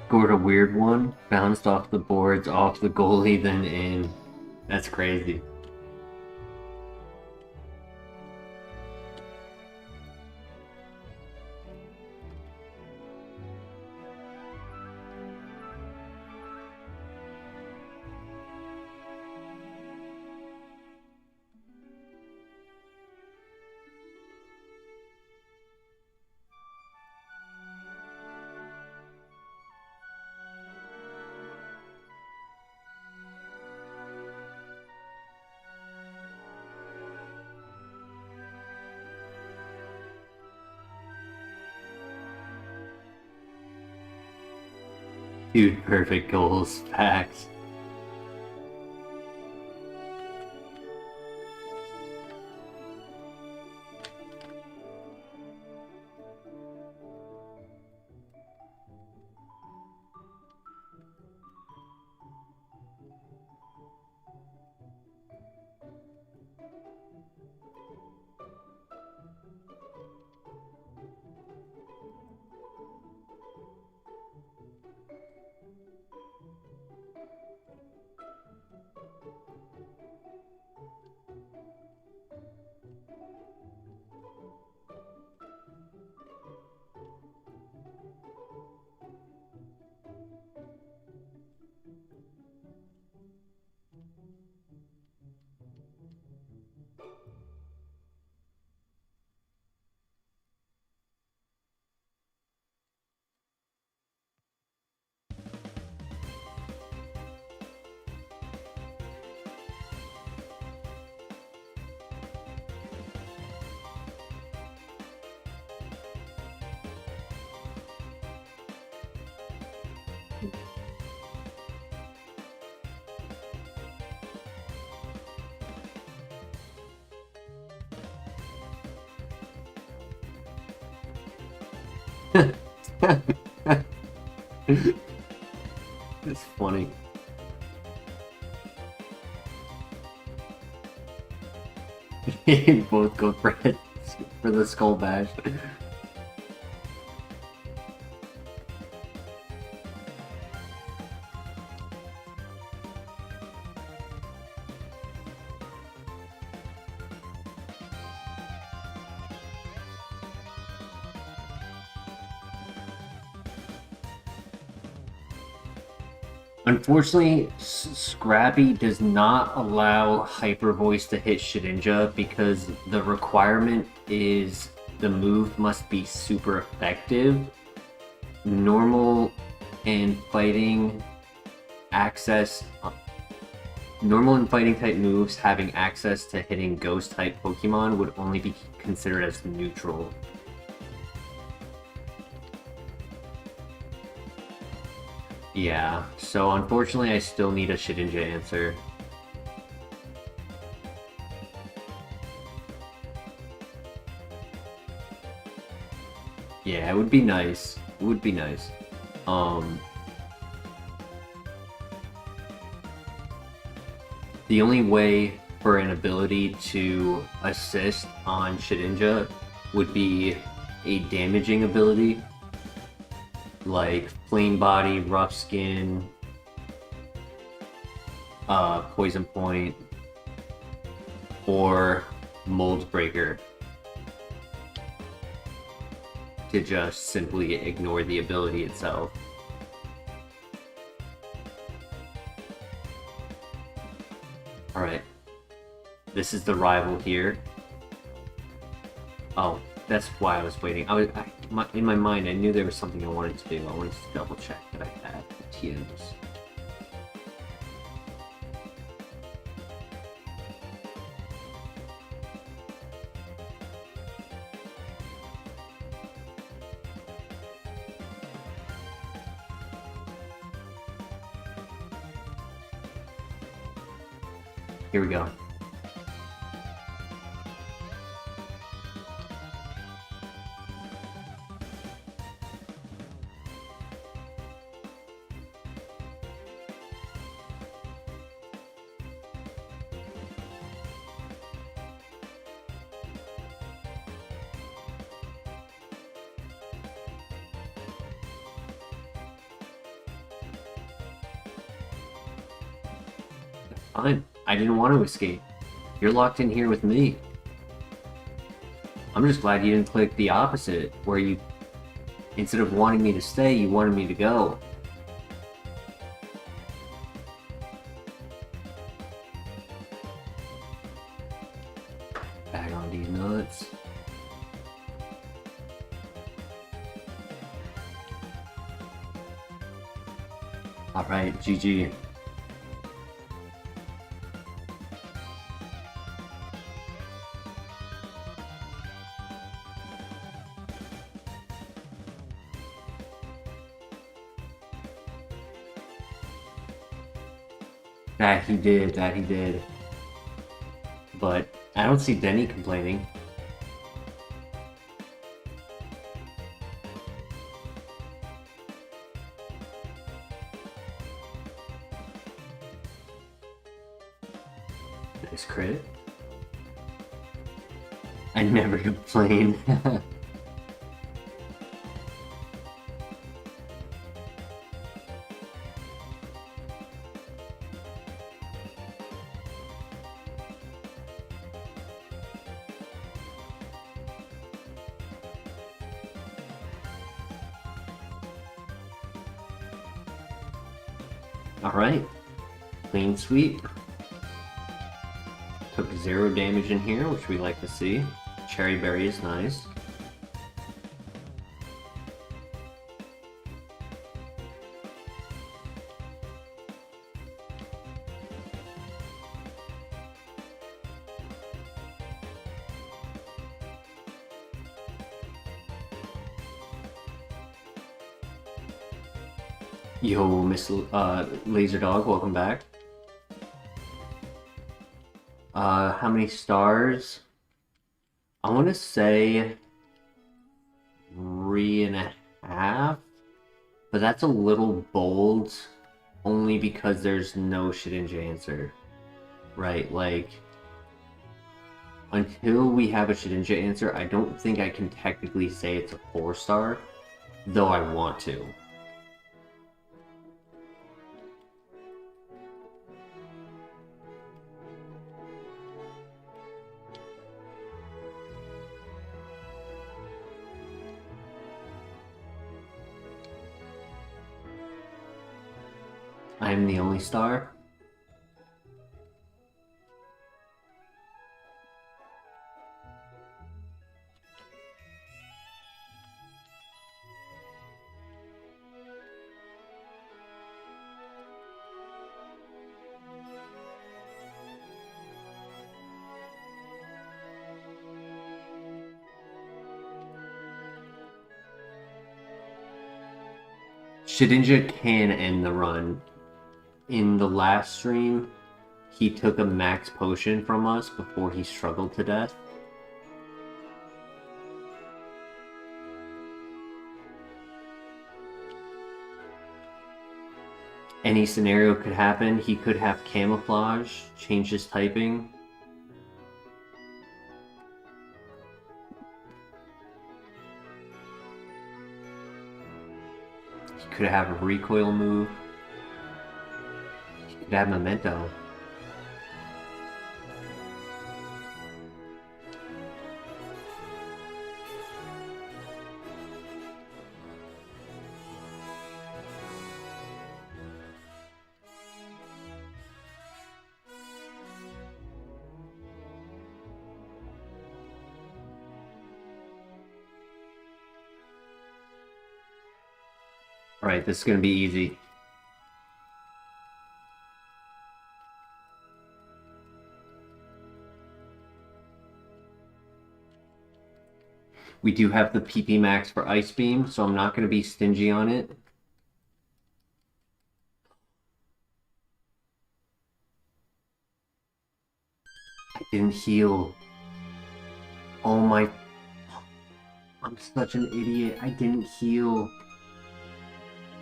Scored a weird one, bounced off the boards, off the goalie, then in. That's crazy. Dude, perfect goals, facts. It's funny. Both go for it for the skull bash. Unfortunately, Scrappy does not allow Hyper Voice to hit Shedinja because the requirement is the move must be super effective. Normal and fighting access. Normal and fighting type moves having access to hitting ghost type Pokemon would only be considered as neutral. Yeah, so unfortunately I still need a Shedinja answer. Yeah, it would be nice. It would be nice. The only way for an ability to assist on Shedinja would be a damaging ability, like Flame Body, Rough Skin, Poison Point, or Mold Breaker, to just simply ignore the ability itself. Alright, this is the rival here. Oh, that's why I was waiting. In my mind, I knew there was something I wanted to do. I wanted to double check that I had the TMs. Here we go. I didn't want to escape. You're locked in here with me. I'm just glad you didn't click the opposite, where you, instead of wanting me to stay, you wanted me to go. Bag on these nuts. Alright, GG. That he did. But I don't see Denny complaining. Nice crit. I never complain. Alright, clean sweep. Took 0 damage in here, which we like to see. Cherry berry is nice. Yo, Miss Laser Dog, welcome back. How many stars? I want to say 3.5, but that's a little bold, only because there's no Shedinja answer, right? Like, until we have a Shedinja answer, I don't think I can technically say it's a 4-star, though I want to. I am the only star. Shedinja can end the run. In the last stream, he took a max potion from us before he struggled to death. Any scenario could happen. He could have camouflage, change his typing. He could have a recoil move. He could have memento. Alright, this is going to be easy. We do have the PP max for Ice Beam, so I'm not going to be stingy on it. I didn't heal. Oh my... I'm such an idiot. I didn't heal.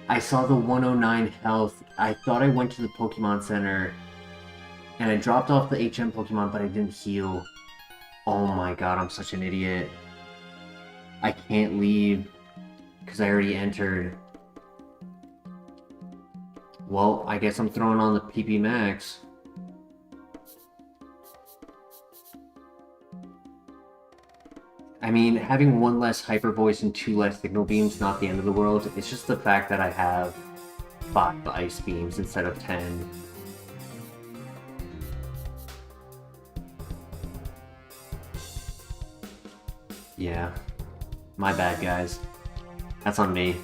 I saw the 109 health. I thought I went to the Pokemon Center and I dropped off the HM Pokemon, but I didn't heal. Oh my god, I'm such an idiot. I can't leave because I already entered. Well, I guess I'm throwing on the PP Max. I mean, having one less hyper voice and 2 less signal beams, not the end of the world. It's just the fact that I have 5 ice beams instead of 10. Yeah. My bad, guys. That's on me.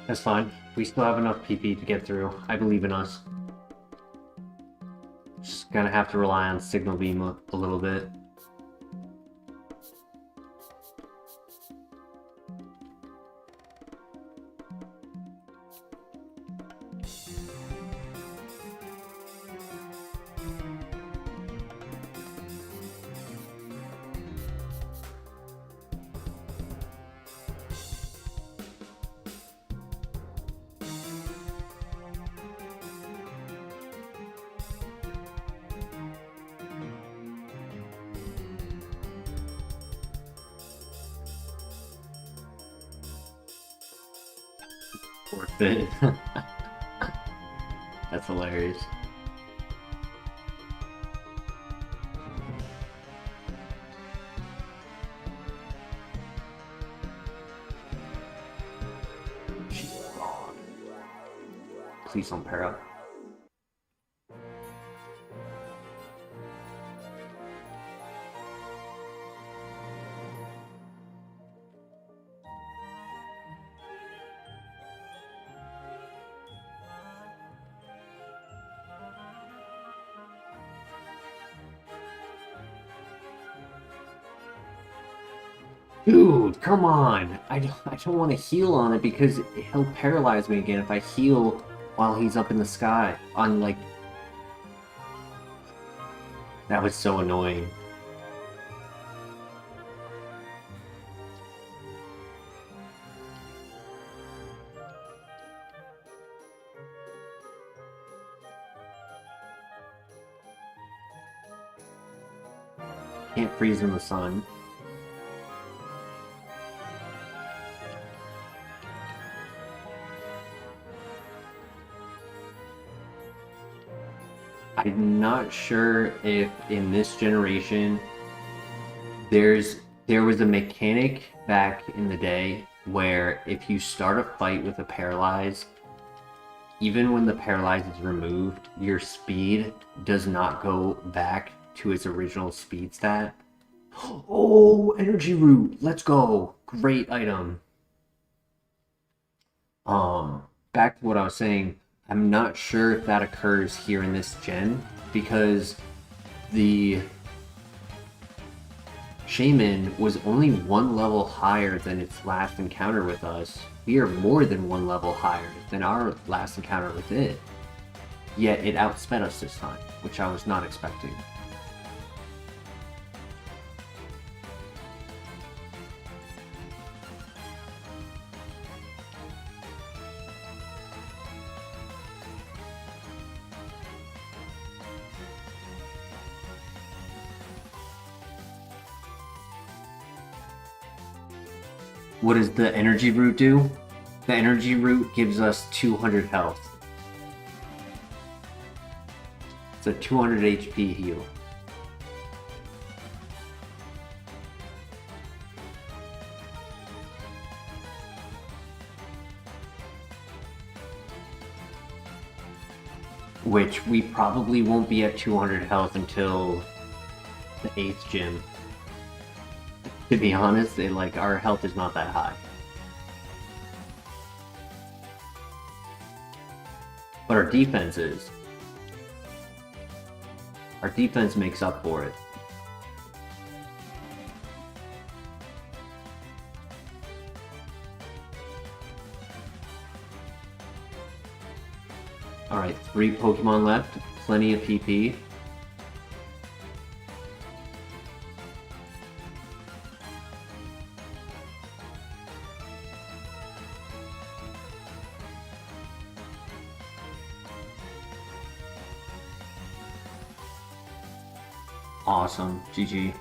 That's fine. We still have enough PP to get through. I believe in us. Just gonna have to rely on Signal Beam a little bit. Worth it. That's hilarious. She's gone. Please don't pair up. Dude, come on! I don't want to heal on it because he'll paralyze me again if I heal while he's up in the sky. On, like... That was so annoying. Can't freeze in the sun. I'm not sure if in this generation there was a mechanic back in the day where if you start a fight with a paralyze, even when the paralyze is removed, your speed does not go back to its original speed stat. Oh, energy root, let's go. Great item. Back to what I was saying. I'm not sure if that occurs here in this gen, because the Shaman was only 1 level higher than its last encounter with us. We are more than 1 level higher than our last encounter with it. Yet it outsped us this time, which I was not expecting. What does the energy root do? The energy root gives us 200 health. It's a 200 HP heal. Which we probably won't be at 200 health until the 8th gym. To be honest, our health is not that high. But our defense is. Our defense makes up for it. Alright, 3 Pokemon left, plenty of PP. Awesome, GG.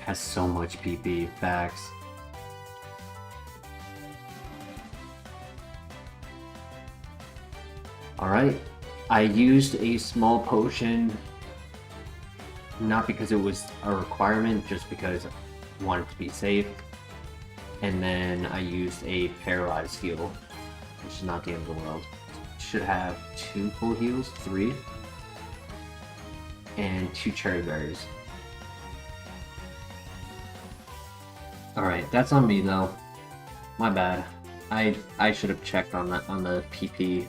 Has so much PP, facts. Alright, I used a small potion, not because it was a requirement, just because I wanted to be safe. And then I used a paralyzed heal, which is not the end of the world. Should have 2 full heals, 3, and 2 cherry berries. Alright, that's on me though. My bad. I should have checked on that on the PP.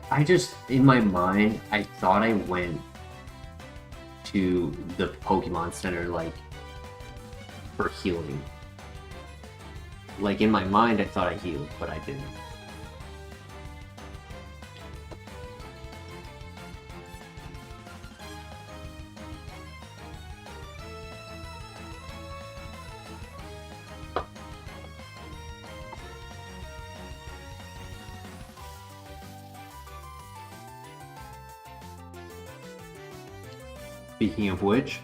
I just, in my mind, I thought I went to the Pokemon Center, like, for healing. Like, in my mind, I thought I healed, but I didn't. Speaking of which,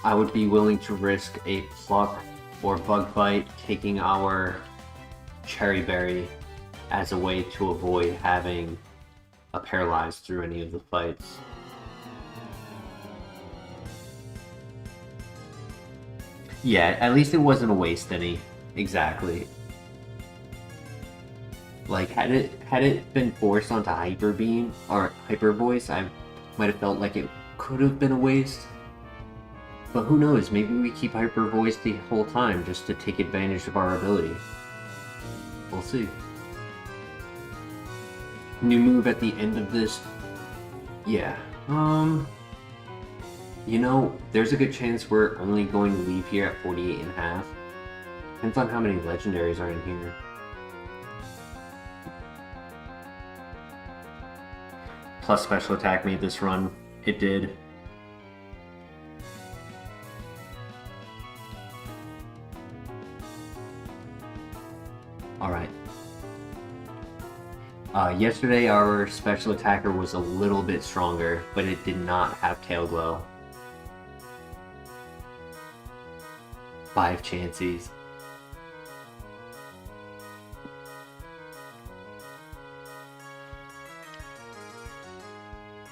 I would be willing to risk a Pluck or Bug Bite taking our Cherry Berry as a way to avoid having a Paralyzed through any of the fights. Yeah, at least it wasn't a waste any. Exactly. Like, had it been forced onto Hyper Beam or Hyper Voice, I might have felt like it could have been a waste. But who knows, maybe we keep Hyper Voice the whole time just to take advantage of our ability. We'll see. New move at the end of this. Yeah. You know, there's a good chance we're only going to leave here at 48.5. Depends on how many legendaries are in here. Plus special attack made this run. It did. Alright. Yesterday our special attacker was a little bit stronger, but it did not have Tail Glow. 5 chances.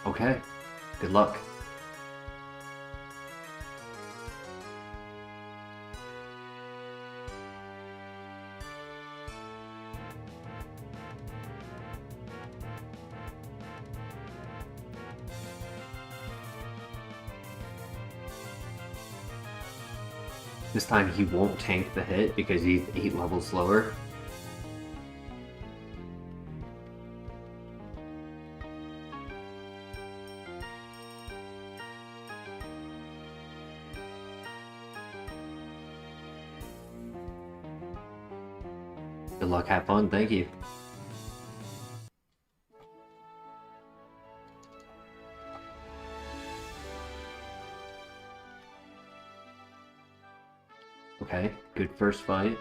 Okay. Good luck. This time he won't tank the hit because he's 8 levels slower. Good luck, have fun, thank you. Okay, good first fight.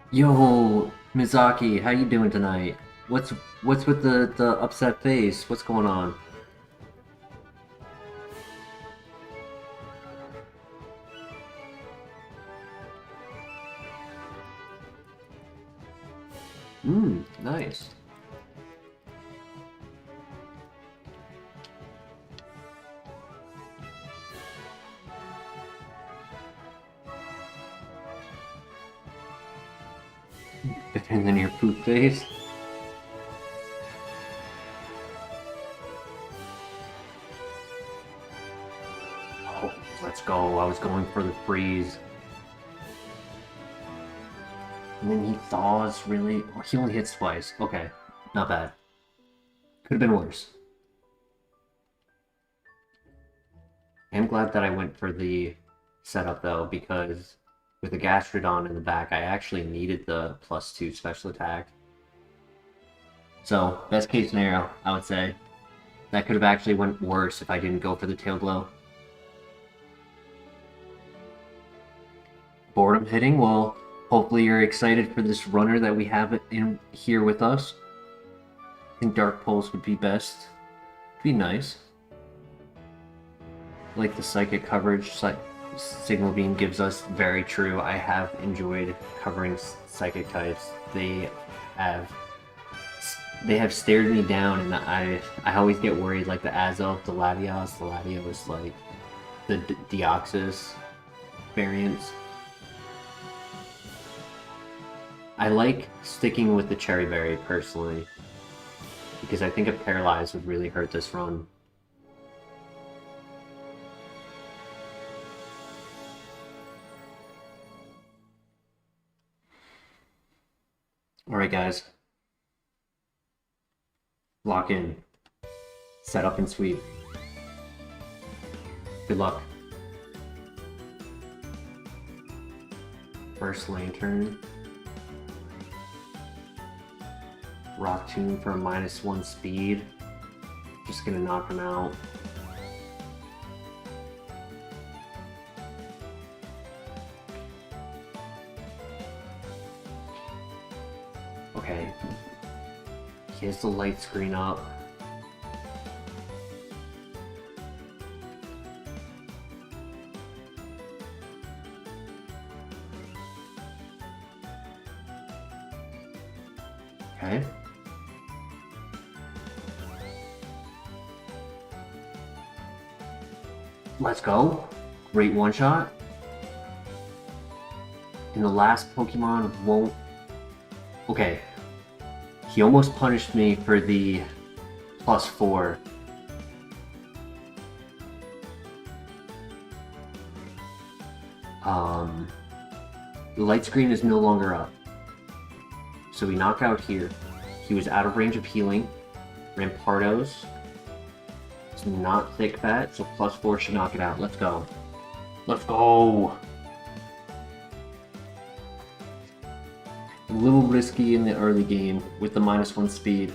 Yo, Mizaki, how you doing tonight? What's with the upset face? What's going on? Nice. Better than your poop face. Oh, let's go. I was going for the freeze. And then he thaws really... Oh, he only hits twice. Okay, not bad. Could have been worse. I'm glad that I went for the setup though, because with the Gastrodon in the back, I actually needed the +2 special attack. So, best case scenario, I would say. That could have actually went worse if I didn't go for the Tail Glow. Boredom hitting, well, hopefully you're excited for this runner that we have in here with us. I think Dark Pulse would be best. Be nice. Like the psychic coverage Signal Beam gives us, very true. I have enjoyed covering psychic types. They have stared me down, and I always get worried, like the Azelf, the Latios. The Latios, like the Deoxys variants. I like sticking with the Cherry Berry personally, because I think a Paralyze would really hurt this run. Alright guys, lock in, set up and sweep. Good luck. First Lantern. Rock Tomb for a -1 speed. Just gonna knock him out. Okay. He has the light screen up. Okay. Let's go. Great one-shot. And the last Pokemon won't... Okay. He almost punished me for the +4. The light screen is no longer up. So we knock out here. He was out of range of healing. Rampardos. It's not thick fat, so +4 should knock it out. Let's go. Let's go! A little risky in the early game with the -1 speed.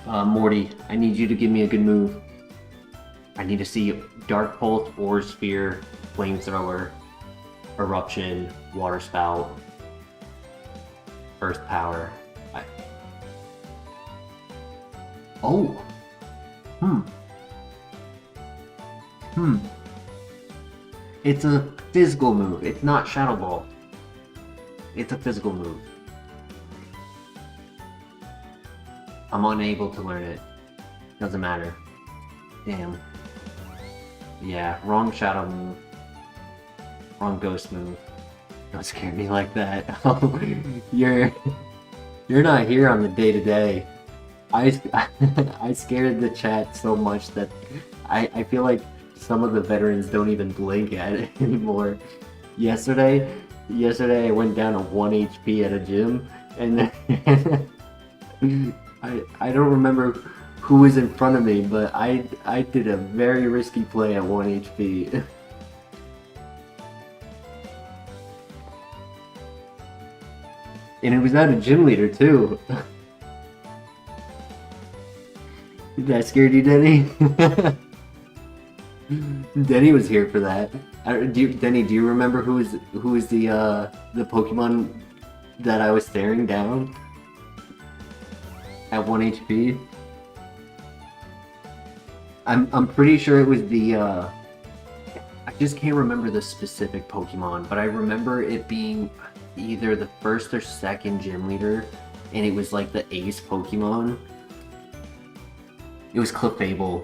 Morty, I need you to give me a good move. I need to see Dark Pulse, Ore Sphere, Flamethrower, Eruption, Water Spout, Earth Power. Oh! It's a physical move. It's not Shadow Ball. It's a physical move. I'm unable to learn it. Doesn't matter. Damn. Yeah, wrong Shadow move. Wrong Ghost move. Don't scare me like that. You're not here on the day-to-day. I scared the chat so much that I feel like some of the veterans don't even blink at it anymore. Yesterday I went down to 1 HP at a gym, and then I don't remember who was in front of me, but I did a very risky play at 1 HP. And it was at a gym leader too. That scared you, Denny? Denny was here for that. Denny, do you remember who was the Pokemon that I was staring down at 1 HP? I'm pretty sure it was the I just can't remember the specific Pokemon, but I remember it being either the first or second gym leader, and it was like the ace Pokemon. It was Clefable.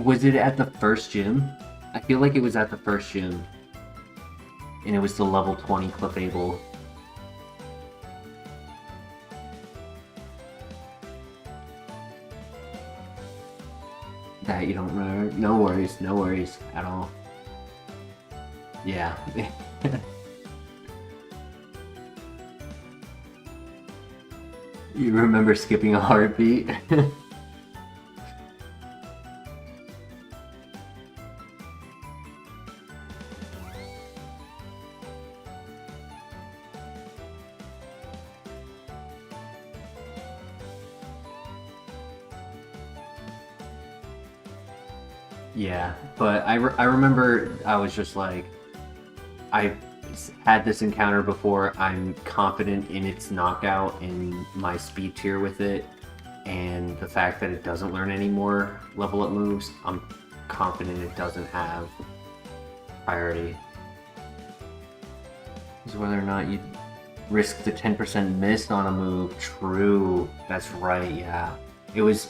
Was it at the first gym? I feel like it was at the first gym. And it was the level 20 Clefable. that you don't remember. No worries at all. Yeah. You remember skipping a heartbeat? Yeah, but I remember I was just like, I had this encounter before. I'm confident in its knockout and my speed tier with it, and the fact that it doesn't learn any more level up moves, I'm confident it doesn't have priority. Is whether or not you risk the 10% miss on a move. True, that's right, yeah.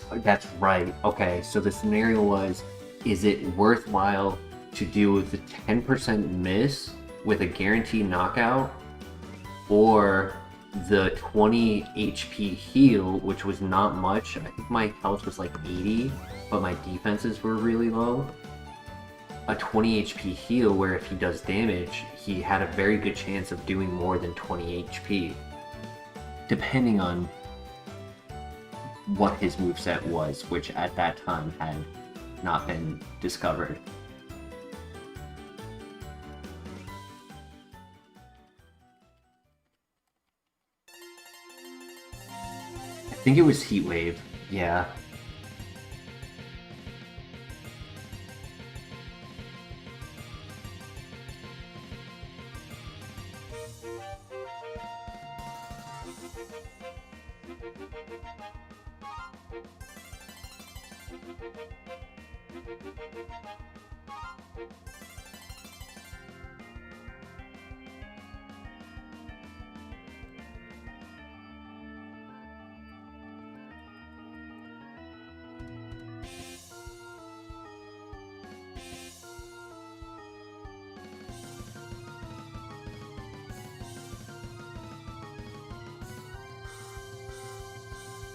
That's right. Okay, so the scenario was, is it worthwhile to do the 10% miss with a guaranteed knockout, or the 20 HP heal, which was not much? I think my health was like 80, but my defenses were really low. A 20 HP heal where if he does damage, he had a very good chance of doing more than 20 HP, depending on what his moveset was, which at that time had not been discovered. I think it was Heat Wave, yeah.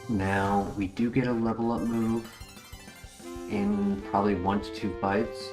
Now, we do get a level up move in probably 1 to 2 fights.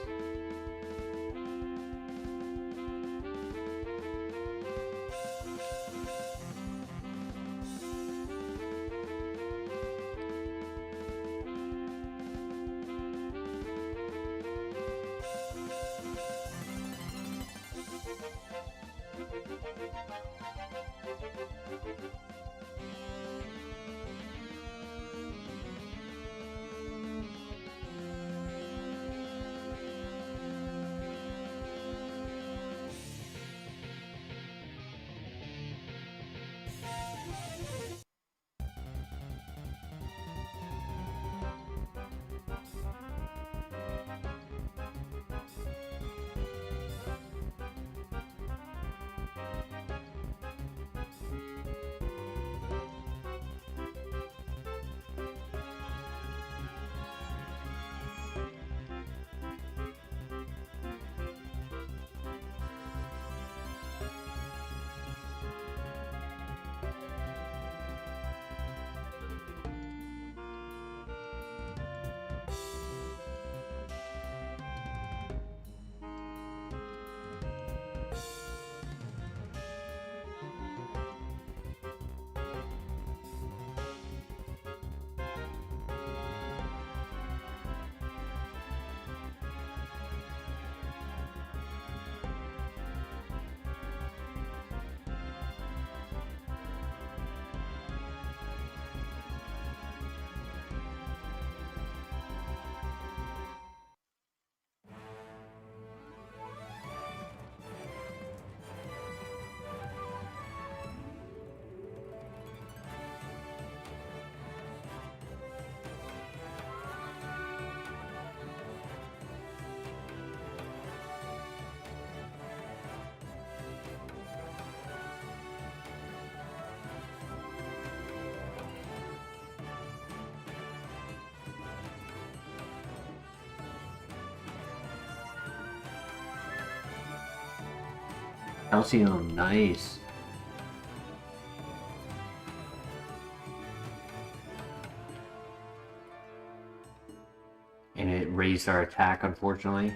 Calcium, nice. and it raised our attack, unfortunately.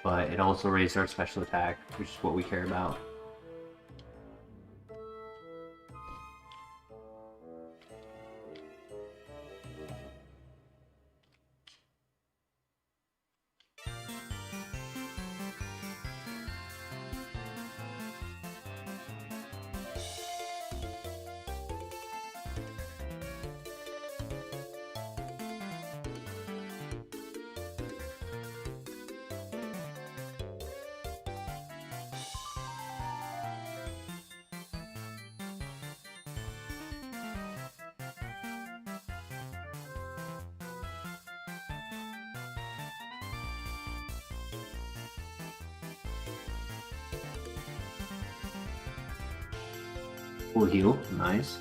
But it also raised our special attack, which is what we care about. Full heal, nice.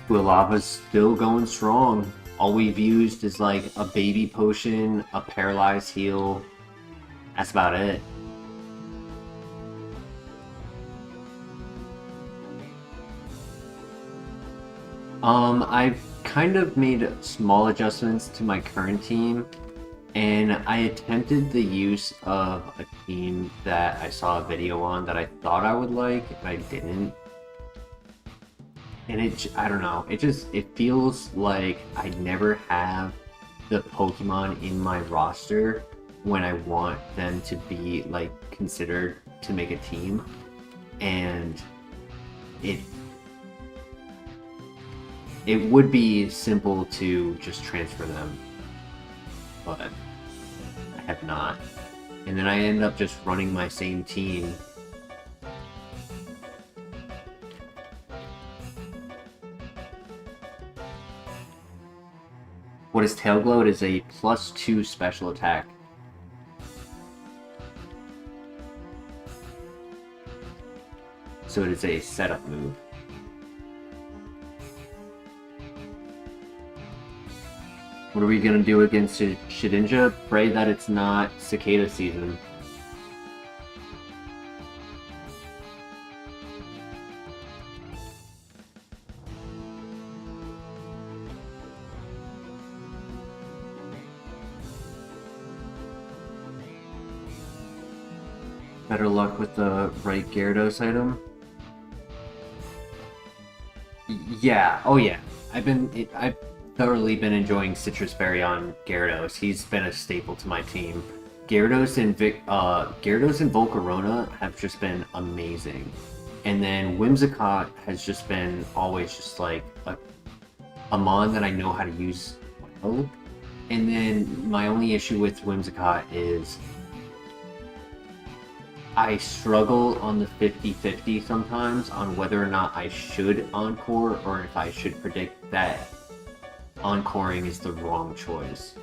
Lava's still going strong. All we've used is like a baby potion, a paralyzed heal. That's about it. I've kind of made small adjustments to my current team, and I attempted the use of a team that I saw a video on that I thought I would like, and I didn't. And I don't know, it feels like I never have the Pokemon in my roster when I want them to be, like, considered to make a team. And it would be simple to just transfer them, but I have not. And then I end up just running my same team. What is Tail Glow? It is a +2 special attack. So it is a setup move. What are we gonna do against Shedinja? Pray that it's not cicada season. Better luck with the right Gyarados item. Yeah, oh yeah. I've thoroughly been enjoying Citrus Berry on Gyarados. He's been a staple to my team. Gyarados and Volcarona have just been amazing. And then Whimsicott has just been always just like a mon that I know how to use well. And then my only issue with Whimsicott is I struggle on the 50-50 sometimes on whether or not I should encore or if I should predict that encoring is the wrong choice.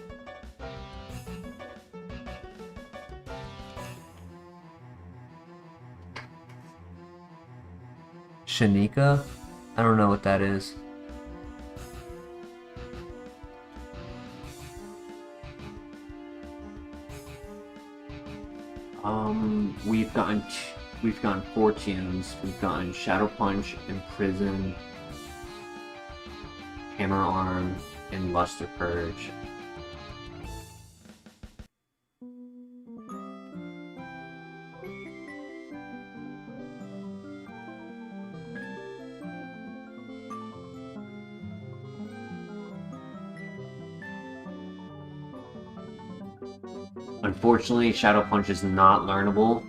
Shanika? I don't know what that is. We've gotten 4 tunes. We've gotten Shadow Punch, Imprison, Hammer Arm, and Luster Purge. Unfortunately, Shadow Punch is not learnable.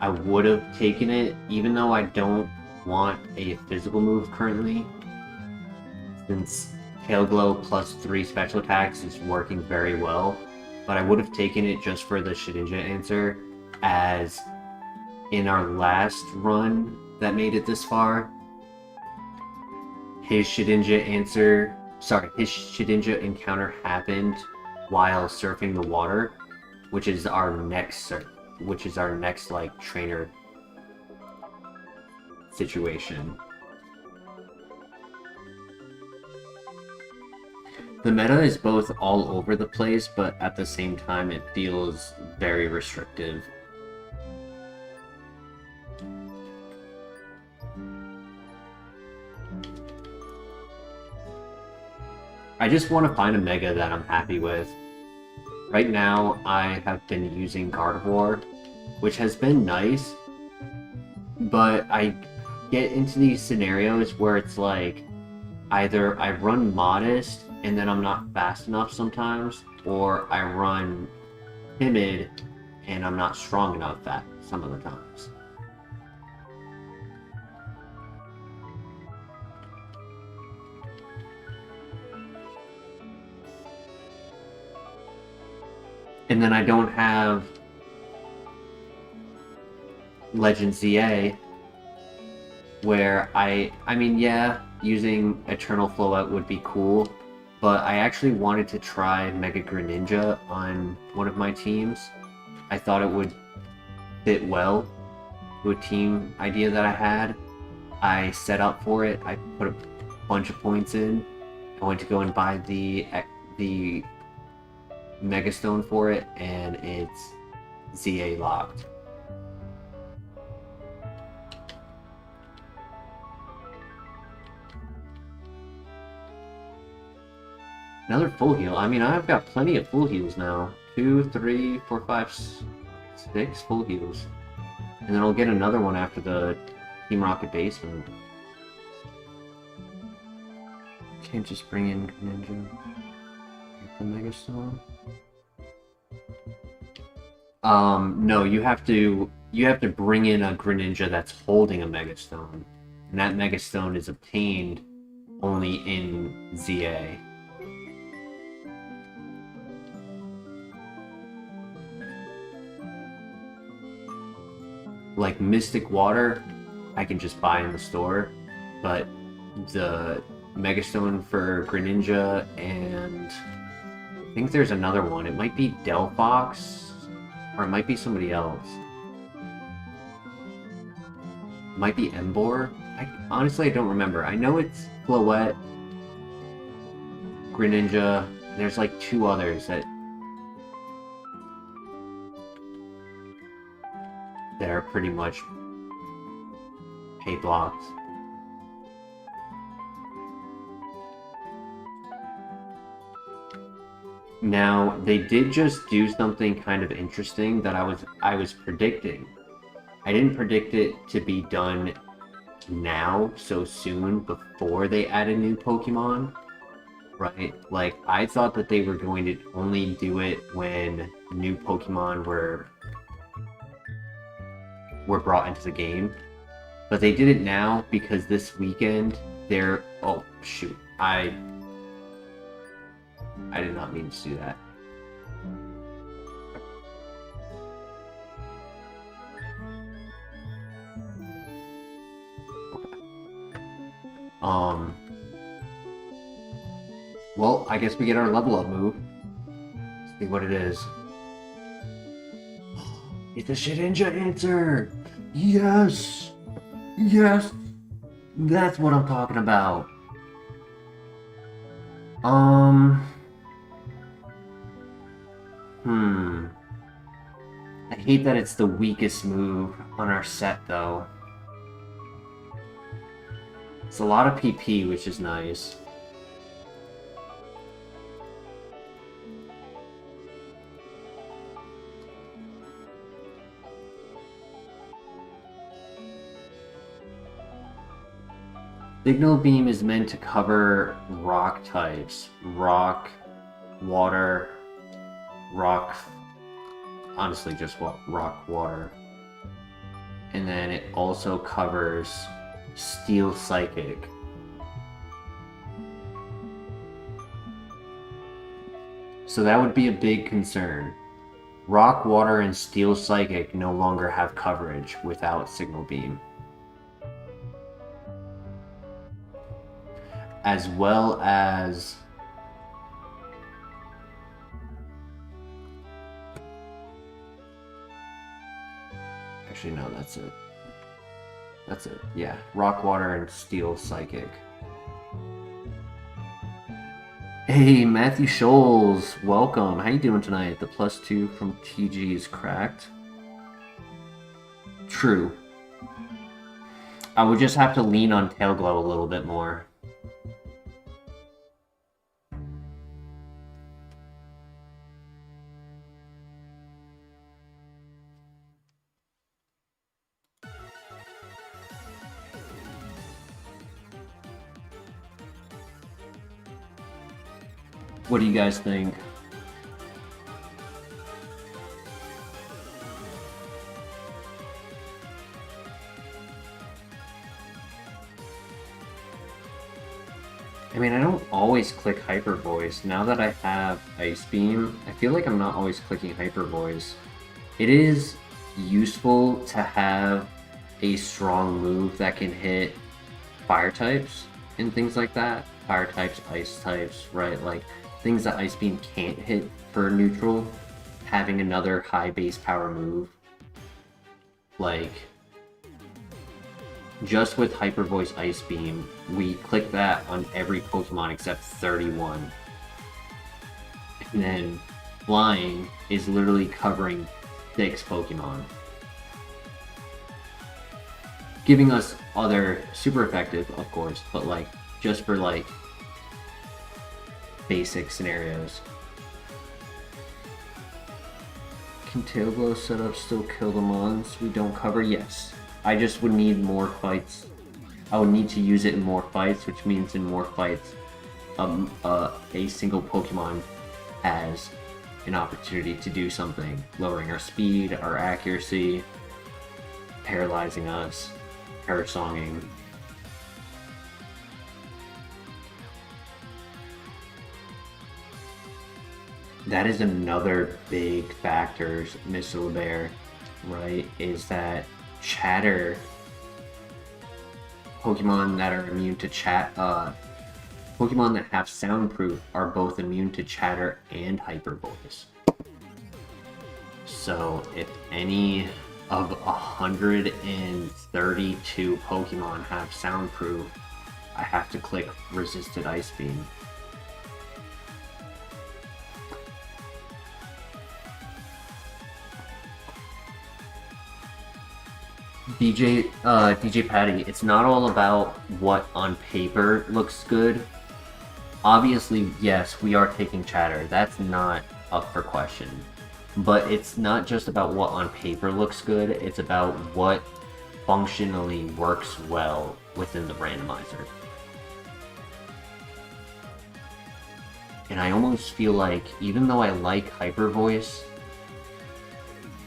I would have taken it, even though I don't want a physical move currently, since Tail Glow +3 special attacks is working very well. But I would have taken it just for the Shedinja answer, as in our last run that made it this far, his Shedinja encounter happened while surfing the water, which is our next like trainer situation. The meta is both all over the place, but at the same time it feels very restrictive. I just want to find a mega that I'm happy with. Right now, I have been using Gardevoir, which has been nice, but I get into these scenarios where it's like, either I run Modest and then I'm not fast enough sometimes, or I run Timid and I'm not strong enough some of the times. And then I don't have Legend ZA, where I mean, yeah, using Eternal Flow Out would be cool, but I actually wanted to try Mega Greninja on one of my teams. I thought it would fit well to a team idea that I had. I set up for it, I put a bunch of points in, I went to go and buy the Mega Stone for it, and it's ZA locked. Another full heal. I mean, I've got plenty of full heals now. 2, 3, 4, 5, 6 full heals. And then I'll get another one after the Team Rocket basement. Can't just bring in Greninja. Get the Mega Stone. No, you have to bring in a Greninja that's holding a Mega Stone. And that Mega Stone is obtained only in ZA. Like Mystic Water, I can just buy in the store, but the Mega Stone for Greninja, and I think there's another one. It might be Delphox, or it might be somebody else. It might be Emboar. Honestly, I don't remember. I know it's Floette, Greninja. There's like 2 others that are pretty much pay blocks. Now, they did just do something kind of interesting that I was predicting. I didn't predict it to be done now, so soon, before they added new Pokemon, right? Like, I thought that they were going to only do it when new Pokemon were brought into the game, but they did it now because this weekend they're... Oh shoot, I did not mean to do that. Well, I guess we get our level up move. Let's see what it is. It's a Shedinja answer! Yes! Yes! That's what I'm talking about. I hate that it's the weakest move on our set, though. It's a lot of PP, which is nice. Signal Beam is meant to cover rock types. Rock, water, rock... Honestly, just rock, water. And then it also covers Steel Psychic. So that would be a big concern. Rock, water, and Steel Psychic no longer have coverage without Signal Beam. As well as Actually, no, that's it. That's it. Yeah, Rock, Water, and Steel Psychic. Hey, Matthew Scholes, welcome. How you doing tonight? The +2 from TG is cracked. True. I would just have to lean on Tail Glow a little bit more. What do you guys think? I mean, I don't always click Hyper Voice. Now that I have Ice Beam, I feel like I'm not always clicking Hyper Voice. It is useful to have a strong move that can hit fire types and things like that. Fire types, ice types, right? Like things that Ice Beam can't hit for neutral. Having another high base power move, like just with Hyper Voice Ice Beam, we click that on every Pokemon except 31. And then Flying is literally covering 6 Pokemon. Giving us other super effective, of course, but like just for like basic scenarios. Can Tail Glow setup still kill the mons we don't cover? Yes. I just would need more fights. I would need to use it in more fights, which means in more fights, a single Pokemon has an opportunity to do something, lowering our speed, our accuracy, paralyzing us, parasonging. That is another big factor, Mr. LeBear, right? Is that chatter, Pokemon that are immune to Pokemon that have soundproof are both immune to chatter and Hyper Voice. So if any of 132 Pokemon have soundproof, I have to click Resisted Ice Beam. DJ Patty, it's not all about what on paper looks good. Obviously, yes, we are taking chatter. That's not up for question. But it's not just about what on paper looks good, it's about what functionally works well within the randomizer. And I almost feel like, even though I like Hyper Voice,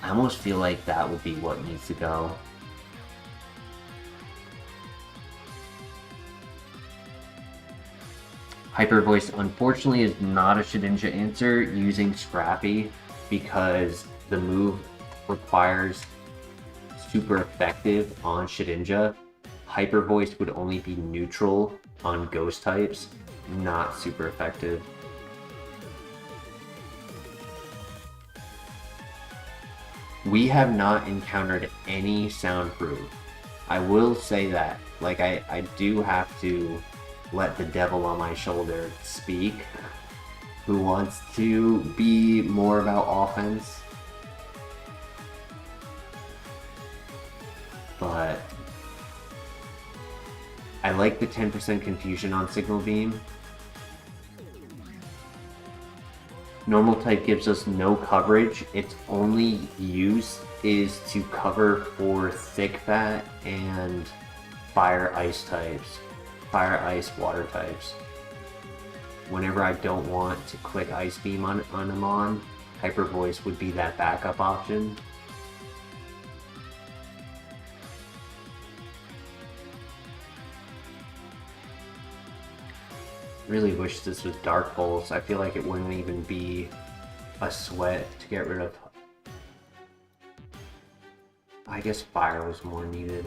I almost feel like that would be what needs to go. Hyper Voice, unfortunately, is not a Shedinja answer using Scrappy because the move requires super effective on Shedinja. Hyper Voice would only be neutral on Ghost types, not super effective. We have not encountered any soundproof. I will say that. Like, I do have to let the devil on my shoulder speak, who wants to be more about offense. But I like the 10% confusion on Signal Beam. Normal type gives us no coverage. Its only use is to cover for Thick Fat and Fire Ice types. Fire, Ice, Water types. Whenever I don't want to click Ice Beam on a mon, Hyper Voice would be that backup option. Really wish this was Dark Pulse. I feel like it wouldn't even be a sweat to get rid of. I guess Fire was more needed.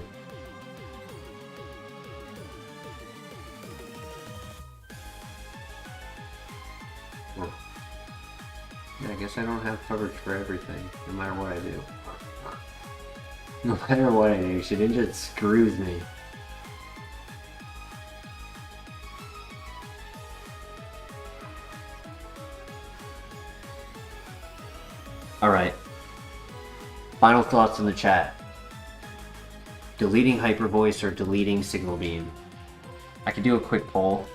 Yeah, I guess I don't have coverage for everything, no matter what I do. No matter what I do, Shedinja screws me. Alright. Final thoughts in the chat. Deleting Hyper Voice or deleting Signal Beam? I could do a quick poll.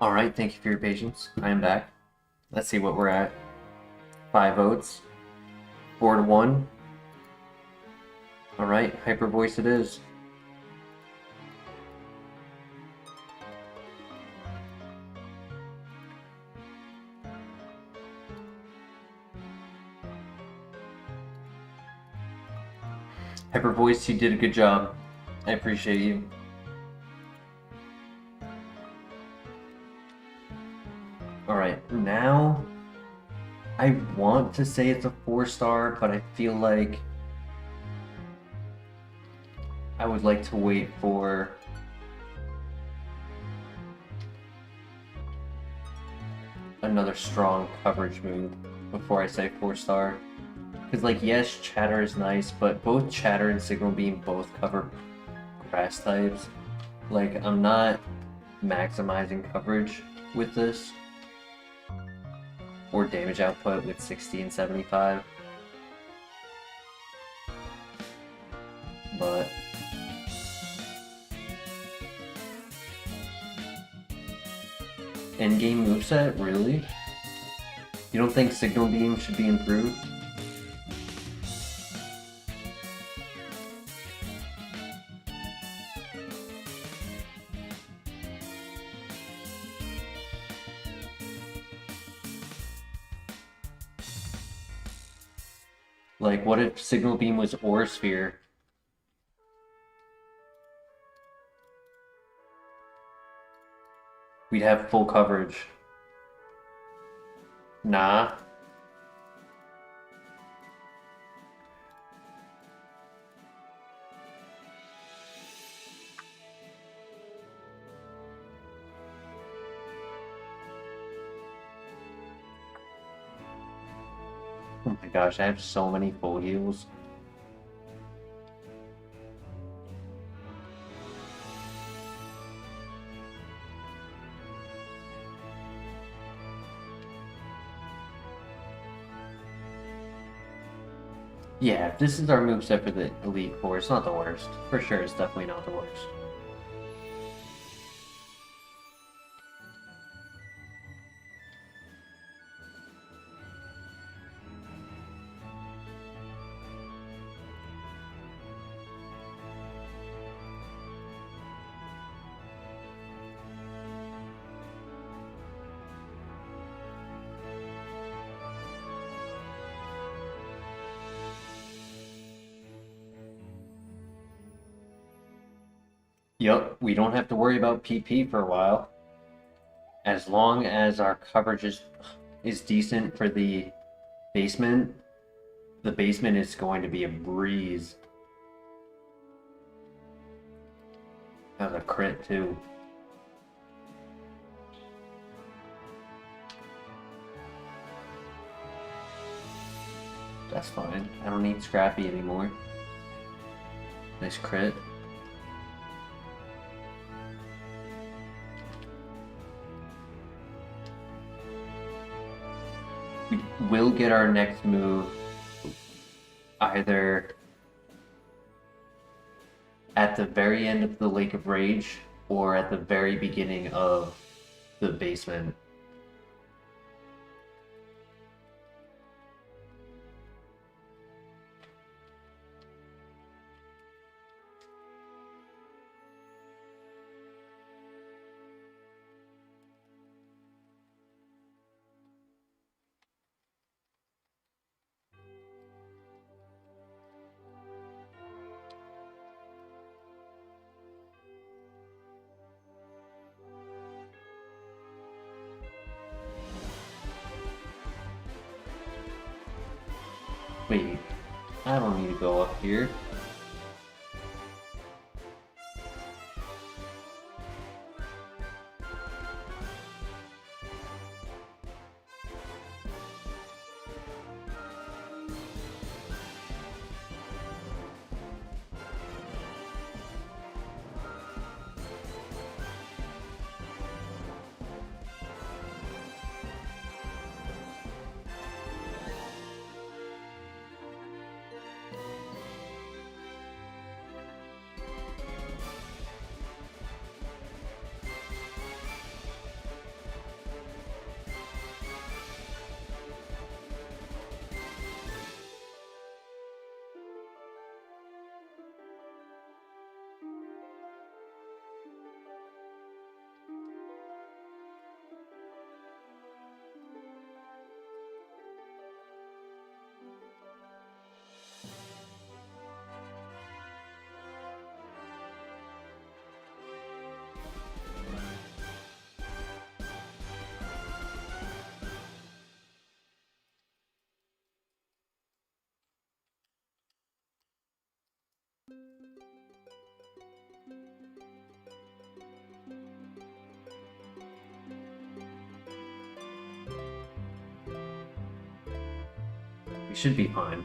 Alright, thank you for your patience. I am back. Let's see what we're at. 5 votes. 4-1. Alright, Hyper Voice it is. Hyper Voice, you did a good job. I appreciate you. Alright, now I want to say it's a 4-star, but I feel like I would like to wait for another strong coverage move before I say 4-star. Because, like, yes, Chatter is nice, but both Chatter and Signal Beam both cover grass types. Like, I'm not maximizing coverage with this. Or damage output with 60 and 75. But endgame moveset? Really? You don't think Signal Beam should be improved? Like, what if Signal Beam was Aura Sphere? We'd have full coverage. Nah. Oh my gosh, I have so many full heals. Yeah, if this is our moveset for the Elite Four, it's not the worst. For sure, it's definitely not the worst. Yup, we don't have to worry about PP for a while. As long as our coverage is decent for the basement is going to be a breeze. That was a crit too. That's fine. I don't need Scrappy anymore. Nice crit. We will get our next move either at the very end of the Lake of Rage or at the very beginning of the basement. Wait, I don't need to go up here. We should be fine.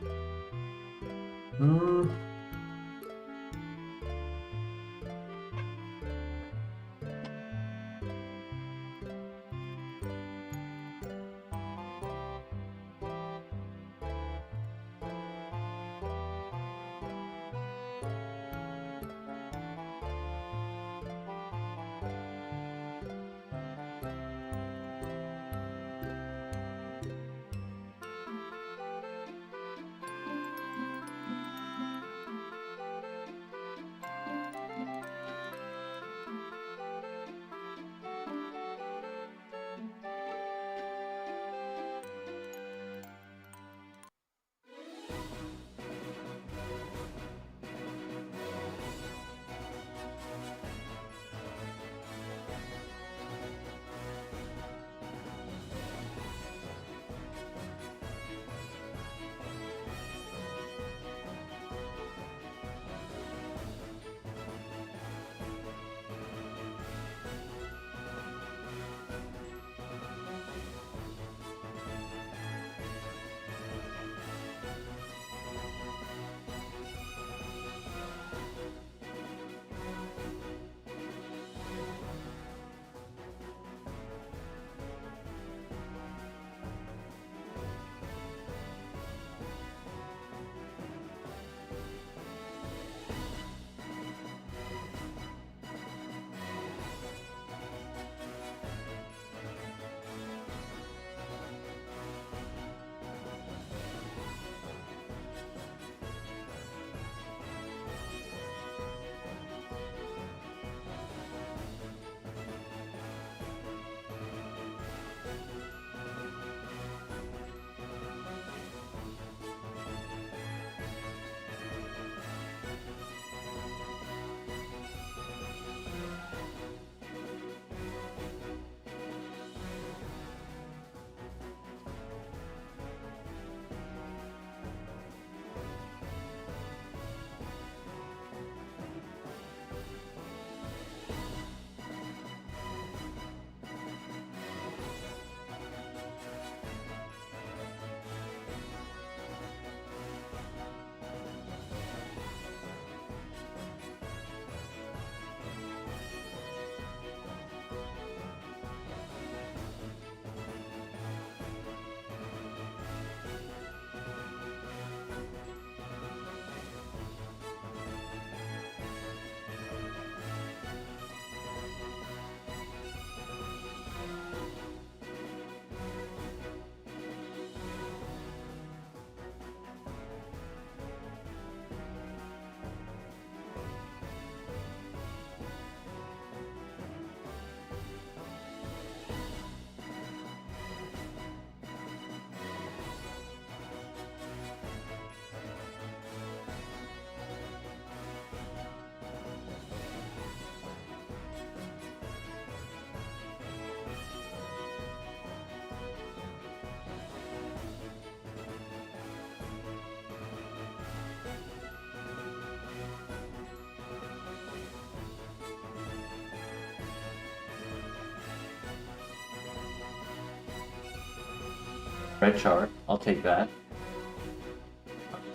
Red char, I'll take that.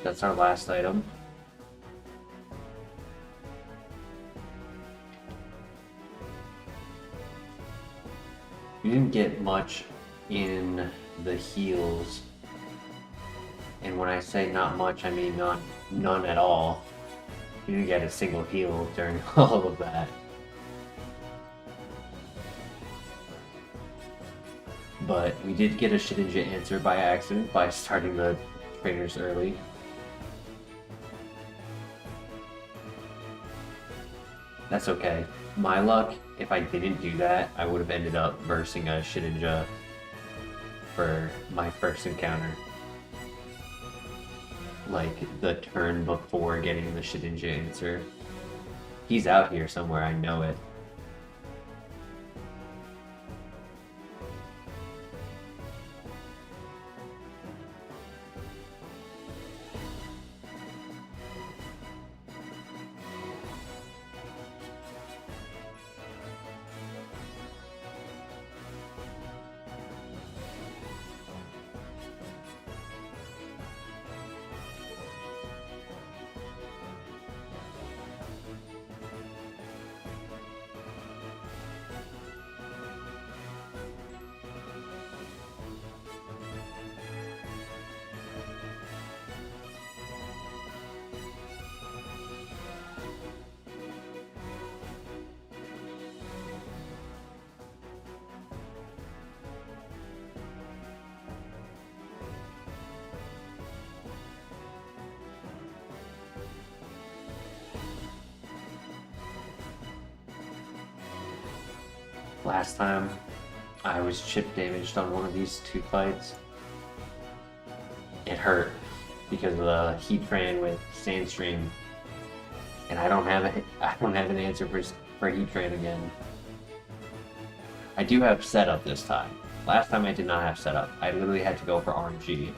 That's our last item. We didn't get much in the heals. And when I say not much, I mean none at all. We didn't get a single heal during all of that. But we did get a Shedinja answer by accident by starting the trainers early. That's okay. My luck, if I didn't do that, I would have ended up versing a Shedinja for my first encounter. Like the turn before getting the Shedinja answer. He's out here somewhere, I know it. Last time I was chip damaged on one of these two fights. It hurt because of the heat train with Sandstream, and I don't have an answer for heat train again. I do have setup this time. Last time I did not have setup. I literally had to go for RNG.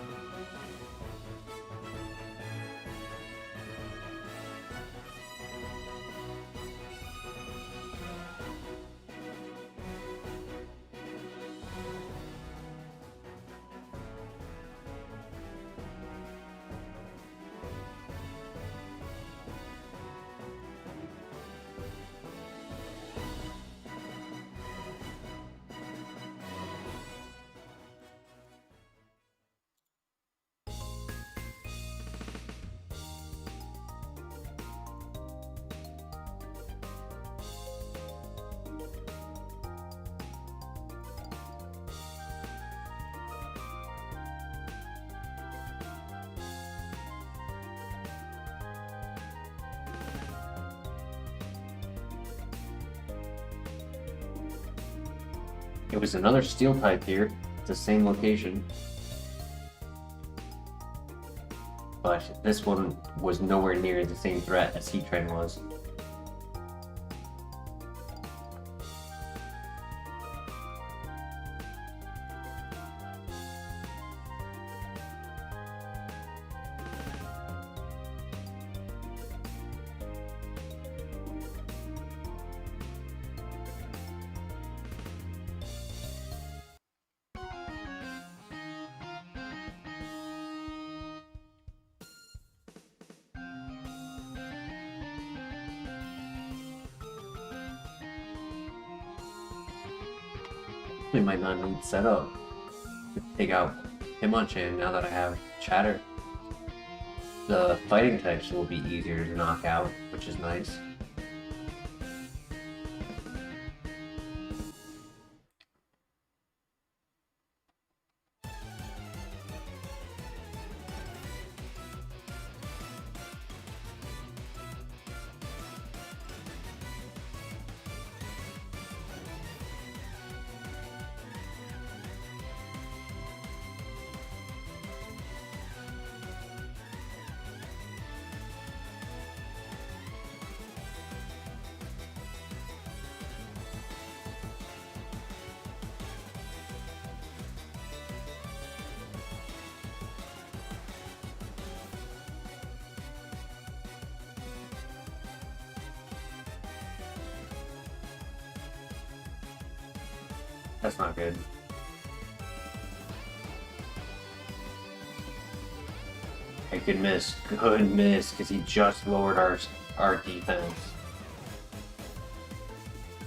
It was another steel type here, the same location. But this one was nowhere near the same threat as Heat Train was. We might not need setup to take out Hitmonchan now that I have Chatter. The fighting types will be easier to knock out, which is nice. That's not good. Okay, good miss. Good miss, because he just lowered our defense.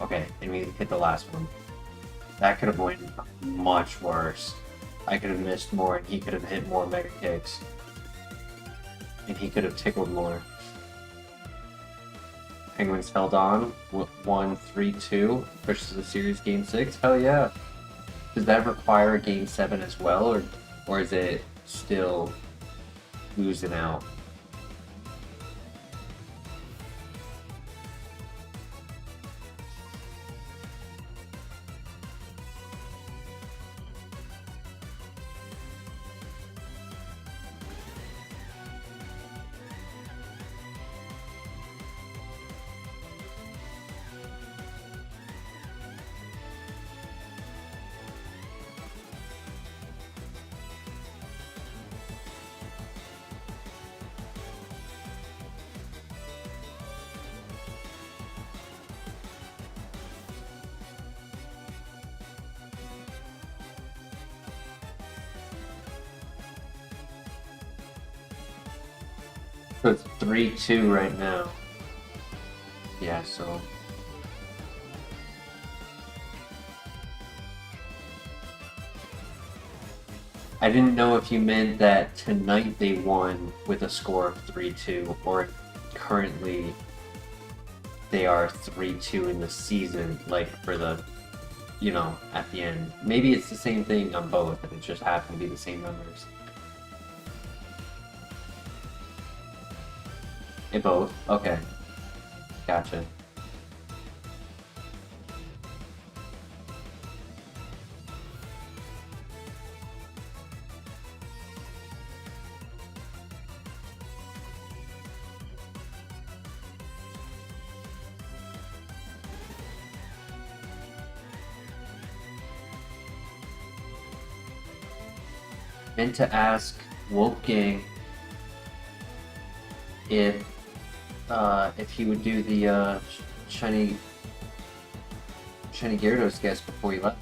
Okay, and we hit the last one. That could have went much worse. I could have missed more, and he could have hit more Mega Kicks. And he could have tickled more. Penguins held on. 1-3-2 versus the series game 6. Hell yeah. Does that require a game 7 as well, or is it still losing out? So it's 3-2 right now. Yeah, so... I didn't know if you meant that tonight they won with a score of 3-2, or currently they are 3-2 in the season, like for the, you know, at the end. Maybe it's the same thing on both, and it just happened to be the same numbers. In both? Okay. Gotcha. Meant to ask Wolfgang if he would do the shiny Gyarados guess before he left.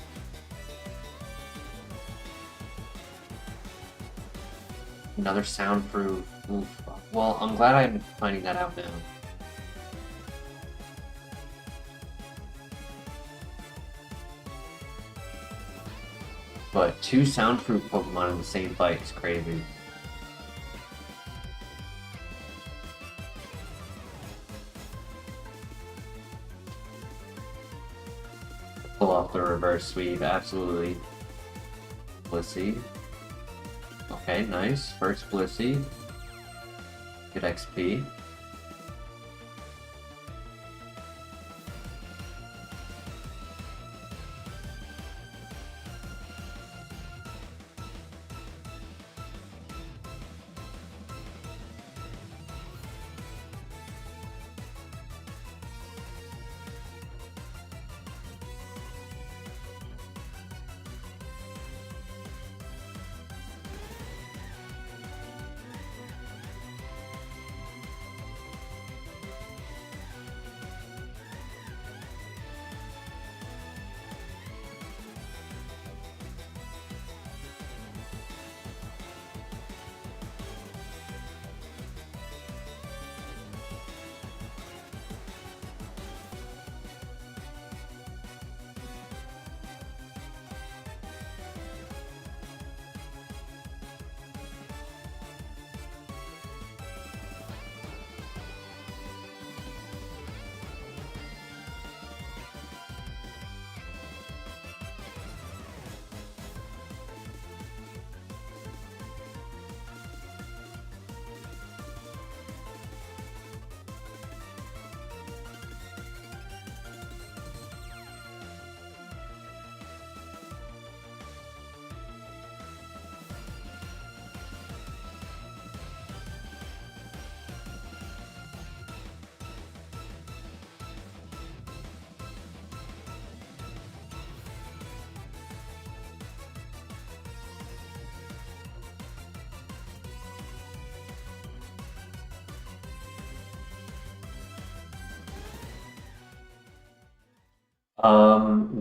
Another soundproof. Oof. Well, I'm glad I'm finding that out now. But 2 soundproof Pokemon in the same fight is crazy. Pull off the reverse sweep, absolutely. Blissey. Okay, nice. First Blissey. Good XP.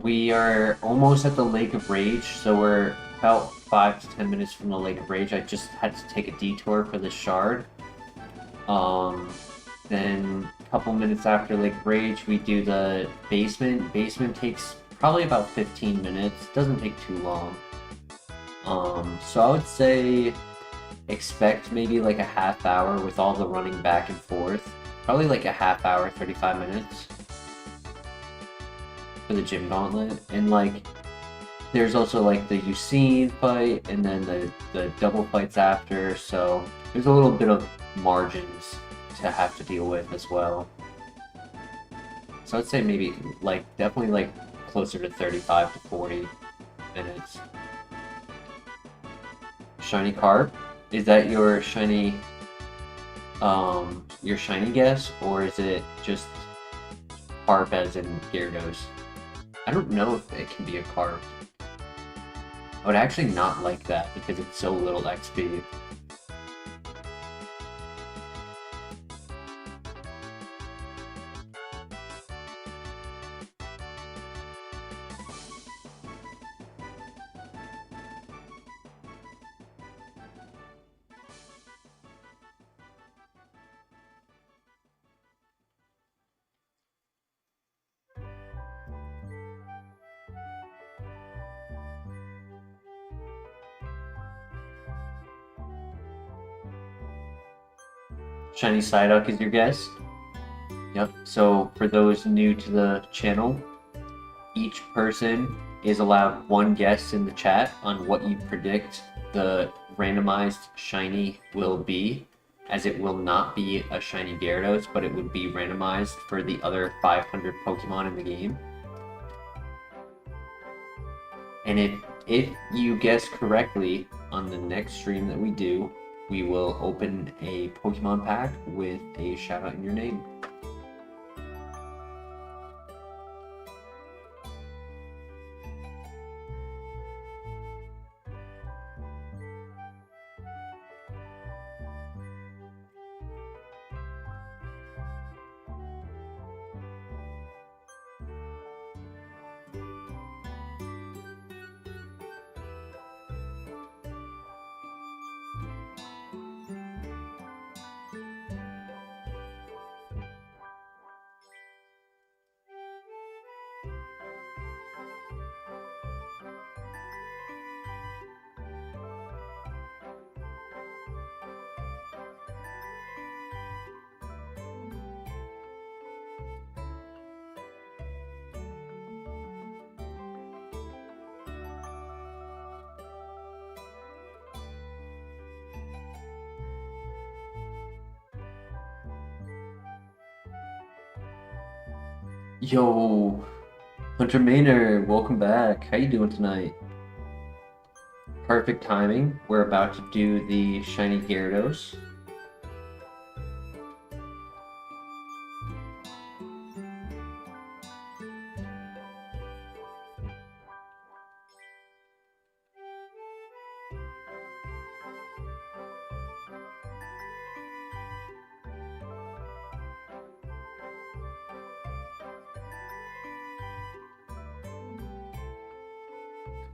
We are almost at the Lake of Rage, so we're about 5 to 10 minutes from the Lake of Rage. I just had to take a detour for the shard. Then a couple minutes after Lake of Rage, we do the basement. Basement takes probably about 15 minutes. Doesn't take too long. So I would say expect maybe like a half hour with all the running back and forth. Probably like a half hour, 35 minutes for the gym gauntlet. And like, there's also like the Usain fight and then the double fights after. So there's a little bit of margins to have to deal with as well. So I'd say maybe like definitely like closer to 35 to 40 minutes. Shiny Carp, is that your shiny guess, or is it just Carp as in Gyarados? I don't know if it can be a Carp. I would actually not like that because it's so little XP. Shiny Psyduck is your guess? Yep, so for those new to the channel, each person is allowed one guess in the chat on what you predict the randomized shiny will be, as it will not be a shiny Gyarados, but it would be randomized for the other 500 Pokemon in the game. And if you guess correctly on the next stream that we do, we will open a Pokemon pack with a shout out in your name. Yo, Hunter Maynard, welcome back. How you doing tonight? Perfect timing. We're about to do the shiny Gyarados.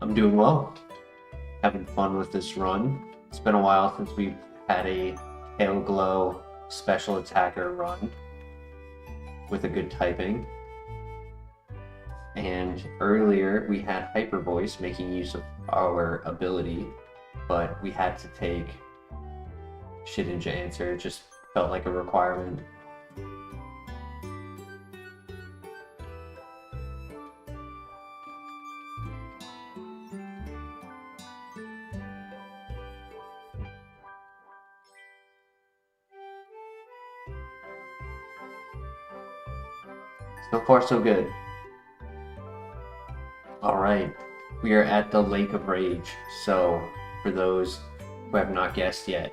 I'm doing well. Having fun with this run. It's been a while since we've had a Tail Glow special attacker run with a good typing. And earlier we had Hyper Voice making use of our ability, but we had to take Shedinja Answer. It just felt like a requirement. So far, so good. Alright, we are at the Lake of Rage. So, for those who have not guessed yet,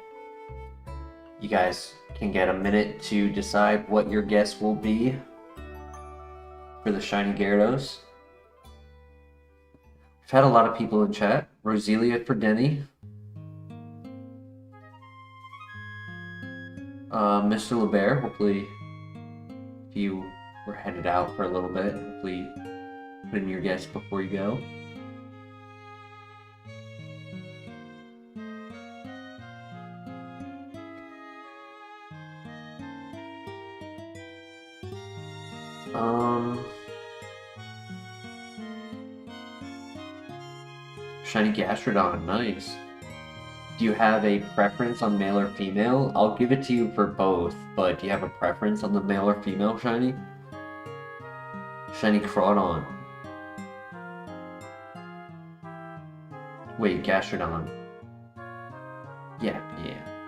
you guys can get a minute to decide what your guess will be for the shiny Gyarados. We've had a lot of people in chat. Roselia for Denny. Mr. LeBear, hopefully if you were headed out for a little bit, hopefully put in your guess before you go. Shiny Gastrodon, nice. Do you have a preference on male or female? I'll give it to you for both, but do you have a preference on the male or female shiny? Shiny Crawdon. Wait, Gastrodon. Yeah.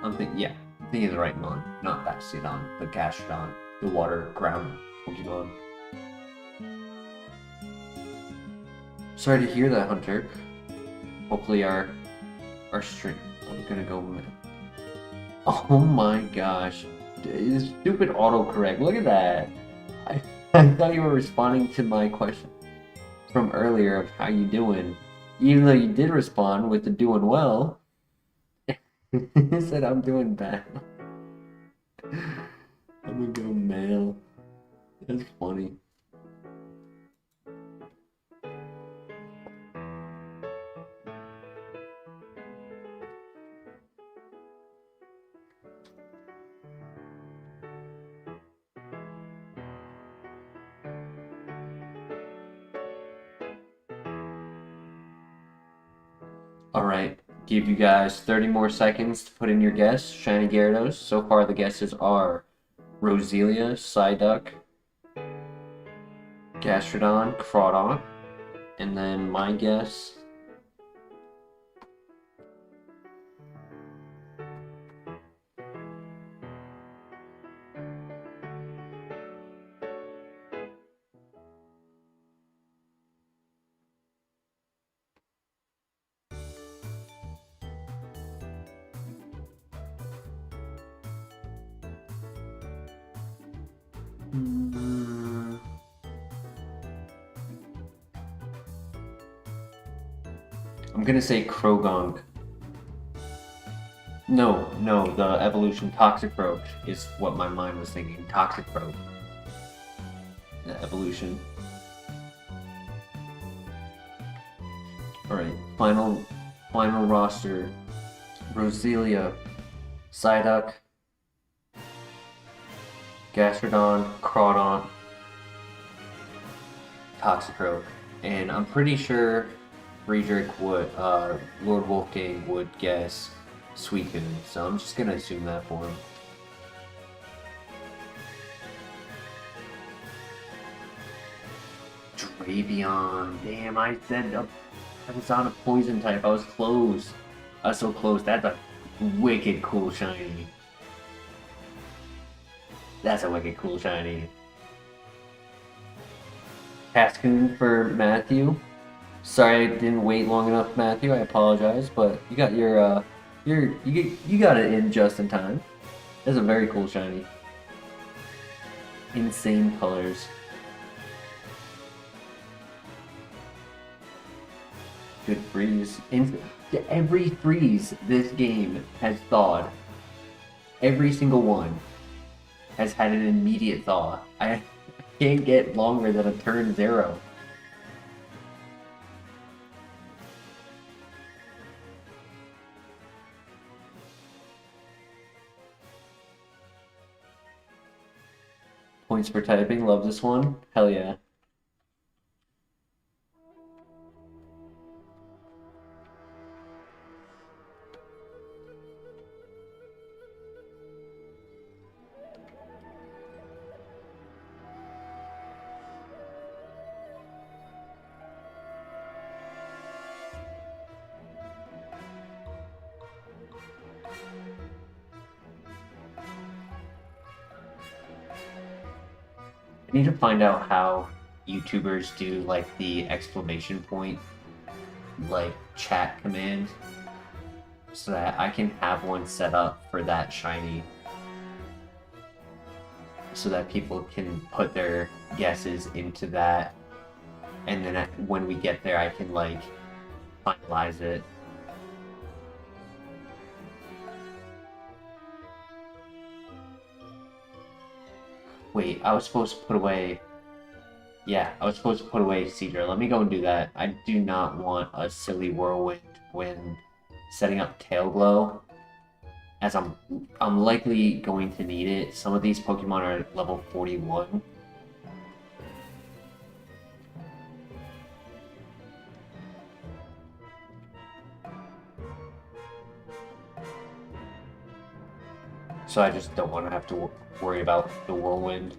I'm thinking of the right one. Not Bastiodon, but Gastrodon, the water ground Pokemon. Sorry to hear that, Hunter. Hopefully our stream. I'm gonna go. Oh my gosh, stupid autocorrect. Look at that. I thought you were responding to my question from earlier of how you doing, even though you did respond with the doing well. It said I'm doing bad. I'm gonna go male. That's funny. Alright, give you guys 30 more seconds to put in your guess. Shiny Gyarados. So far the guesses are Roselia, Psyduck, Gastrodon, Crawdon, and then my guess. I'm gonna say Croagunk. No, the evolution Toxicroak is what my mind was thinking. Toxicroak. The evolution. Alright, final roster. Roselia, Psyduck, Gastrodon, Crawdon, Toxicroak. And I'm pretty sure Friedrich would, Lord Wolfgang would guess Suicune, so I'm just gonna assume that for him. Dravion, damn, I said I was on a poison type, I was close. I was so close, that's a wicked cool shiny. That's a wicked cool shiny. Cascoon for Matthew. Sorry I didn't wait long enough, Matthew. I apologize, but you got you got it in just in time. That's a very cool shiny. Insane colors. Good freeze. Every freeze this game has thawed. Every single one has had an immediate thaw. I can't get longer than a turn 0. Points for typing, love this one. Hell yeah. I need to find out how YouTubers do like the exclamation point like chat command so that I can have one set up for that shiny so that people can put their guesses into that, and then when we get there I can like finalize it. Wait, I was supposed to put away... Yeah, I was supposed to put away Cedar. Let me go and do that. I do not want a silly Whirlwind when setting up Tail Glow, as I'm likely going to need it. Some of these Pokemon are level 41. So I just don't want to have to worry about the whirlwind.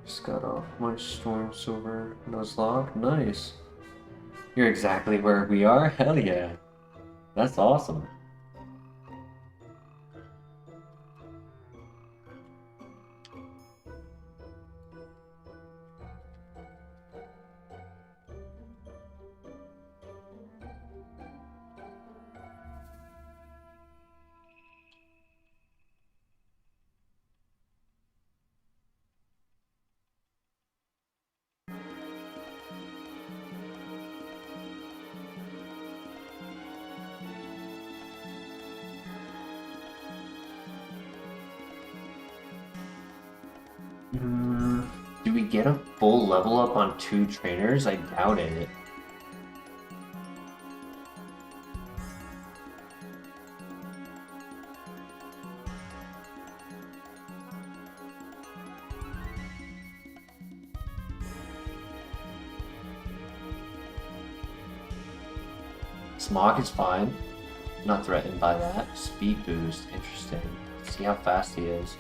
Just got off my Storm Silver Nuzlocke. Nice. You're exactly where we are? Hell yeah. That's awesome. Do we get a full level up on 2 trainers? I doubt it. Smog is fine. Not threatened by that. Speed boost, interesting. Let's see how fast he is.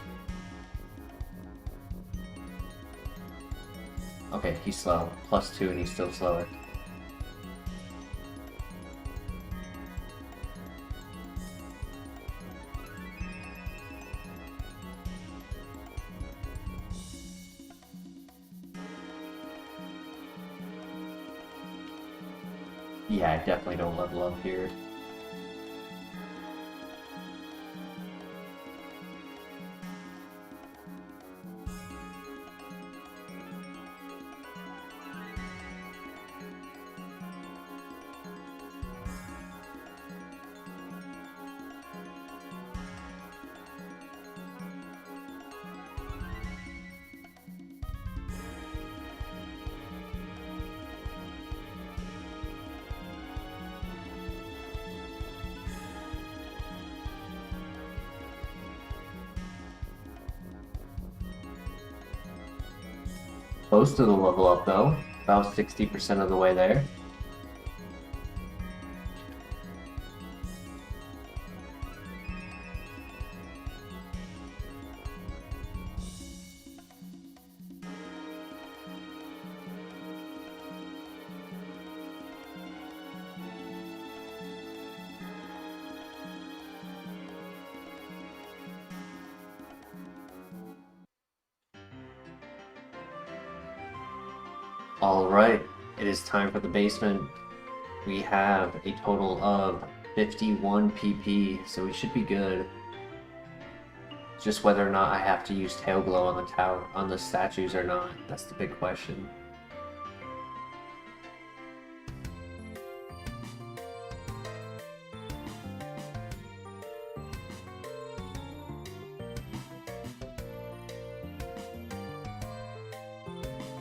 Okay, he's slow. +2 and he's still slower. Yeah, I definitely don't level up here. Close to the level up though, about 60% of the way there. Alright, it is time for the basement. We have a total of 51 PP, so we should be good. Just whether or not I have to use Tail Glow on the tower, on the statues or not, that's the big question.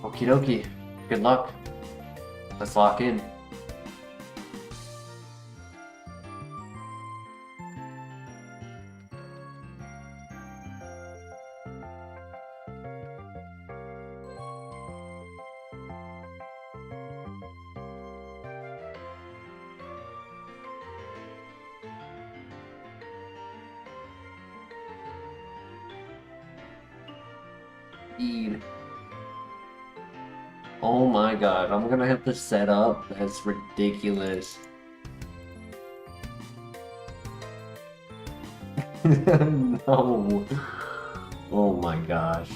Okie dokie. Good luck. Let's lock in. Speed. Oh my god, I'm gonna have to set up. That's ridiculous. No. Oh my gosh.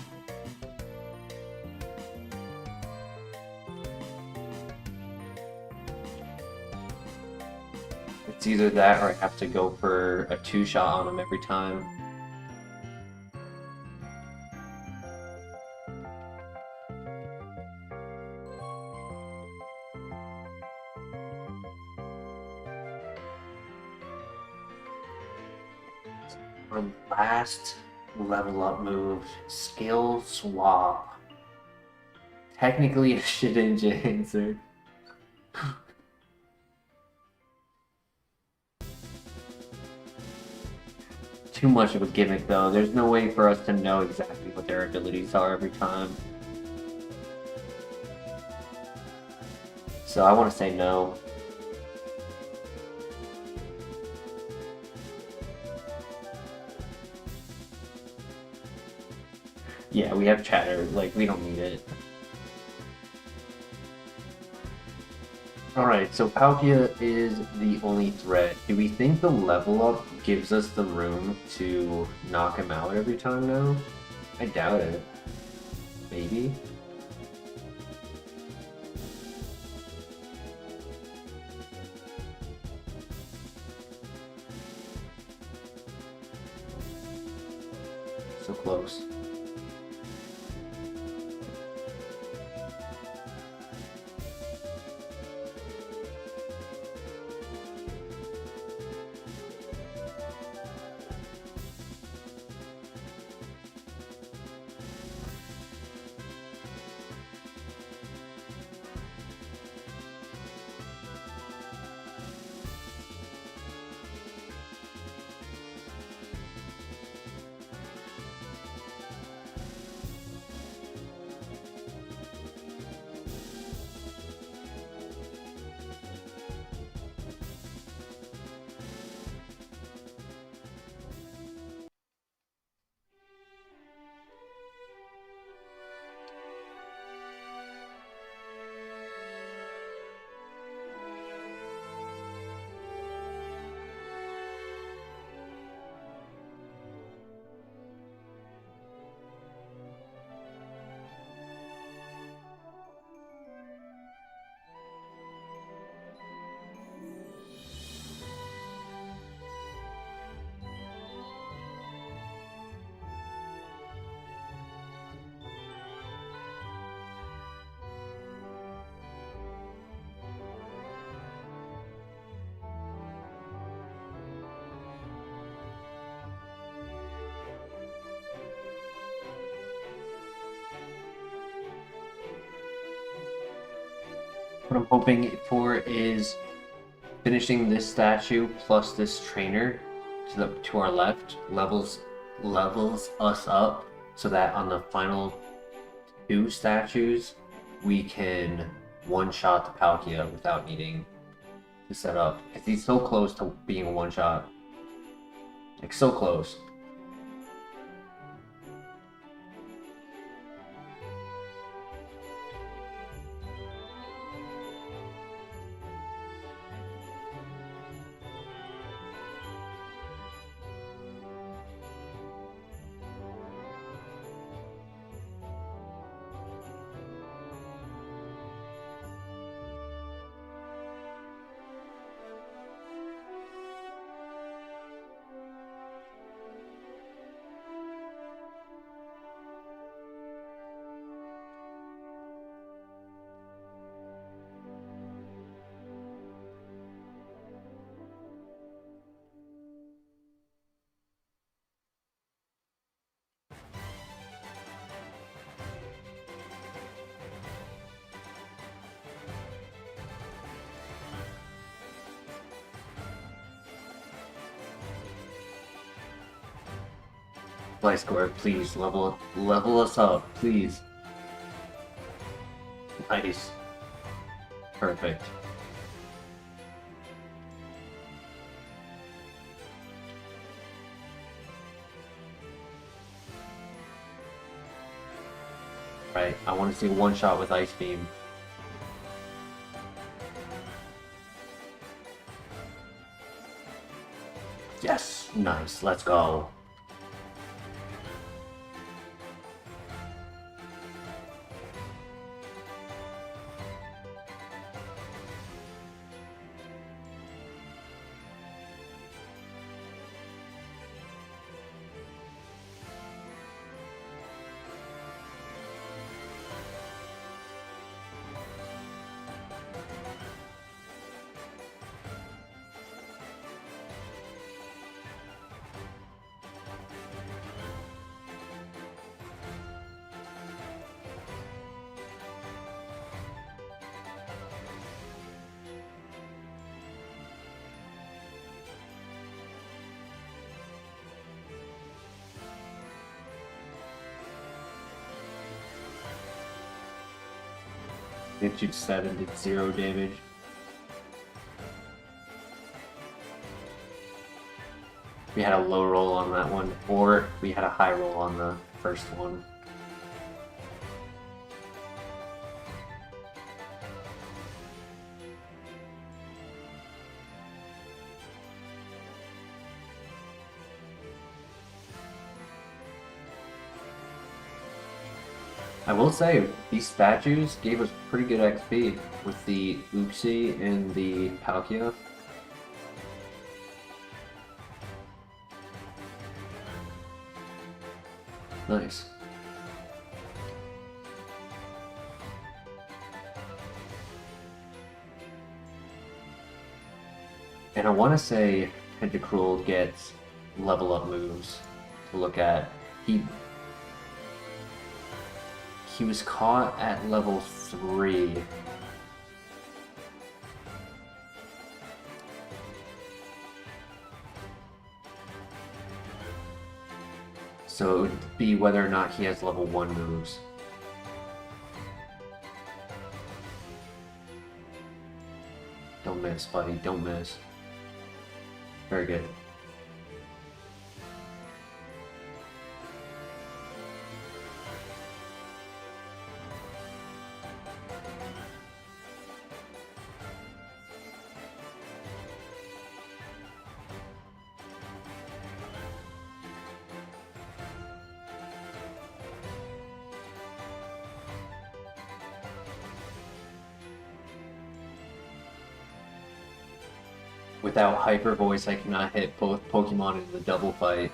It's either that or I have to go for a 2-shot on him every time. Our last level up move, skill swap. Technically a Shedinja answer. Too much of a gimmick though. There's no way for us to know exactly what their abilities are every time. So I want to say no. Yeah, we have chatter. Like, we don't need it. Alright, so Palkia is the only threat. Do we think the level up gives us the room to knock him out every time now? I doubt it. Maybe? So close. What I'm hoping for is finishing this statue plus this trainer to our left levels us up so that on the final 2 statues we can one-shot the Palkia without needing to set up. Because he's so close to being a one-shot. Like, so close. Fly score, please level us up, please. Nice. Perfect. Right, I want to see one shot with Ice Beam. Yes, nice, let's go. It shoots 7, did 0 damage. We had a low roll on that one, or we had a high roll on the first one. I will say, these statues gave us pretty good XP with the Uxie and the Palkia. Nice. And I want to say Tentacruel gets level up moves to look at. He was caught at level 3. So it would be whether or not he has level 1 moves. Don't miss, buddy. Don't miss. Very good. Without Hyper Voice, I cannot hit both Pokemon in the double fight.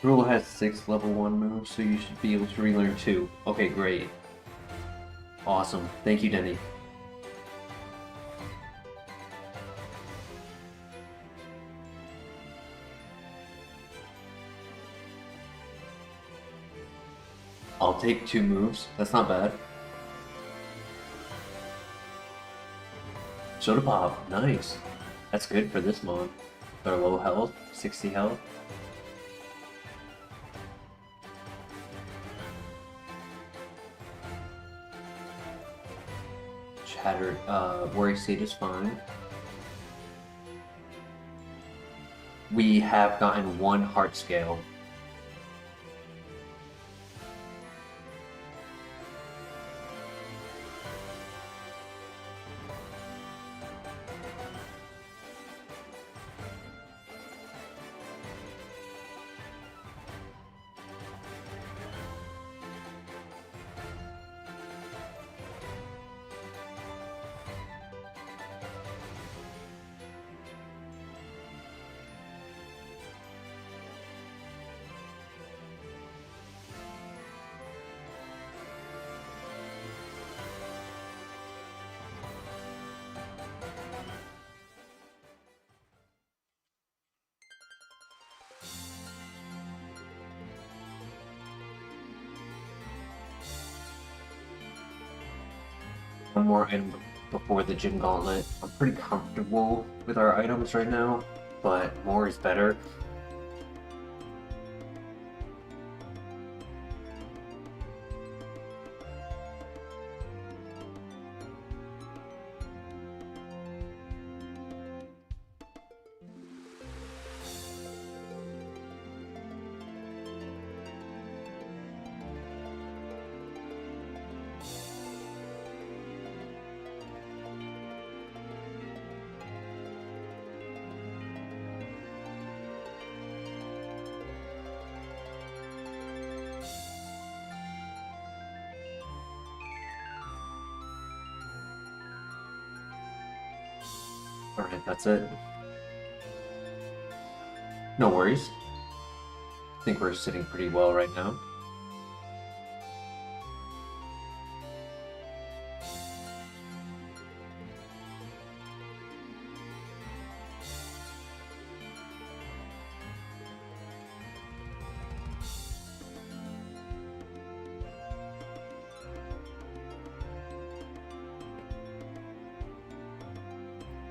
Rule has 6 level 1 moves, so you should be able to relearn 2. Okay, great. Awesome. Thank you, Denny. I'll take 2 moves. That's not bad. Soda Pop. Nice. That's good for this mon. They're low health. 60 health. Worry State is fine. We have gotten 1 heart scale. One more item before the gym gauntlet. I'm pretty comfortable with our items right now, but more is better. Alright, that's it. No worries. I think we're sitting pretty well right now.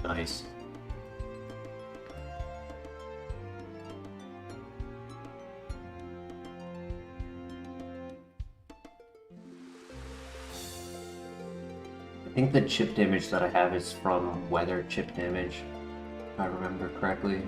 Nice. I think the chip damage that I have is from weather chip damage, if I remember correctly.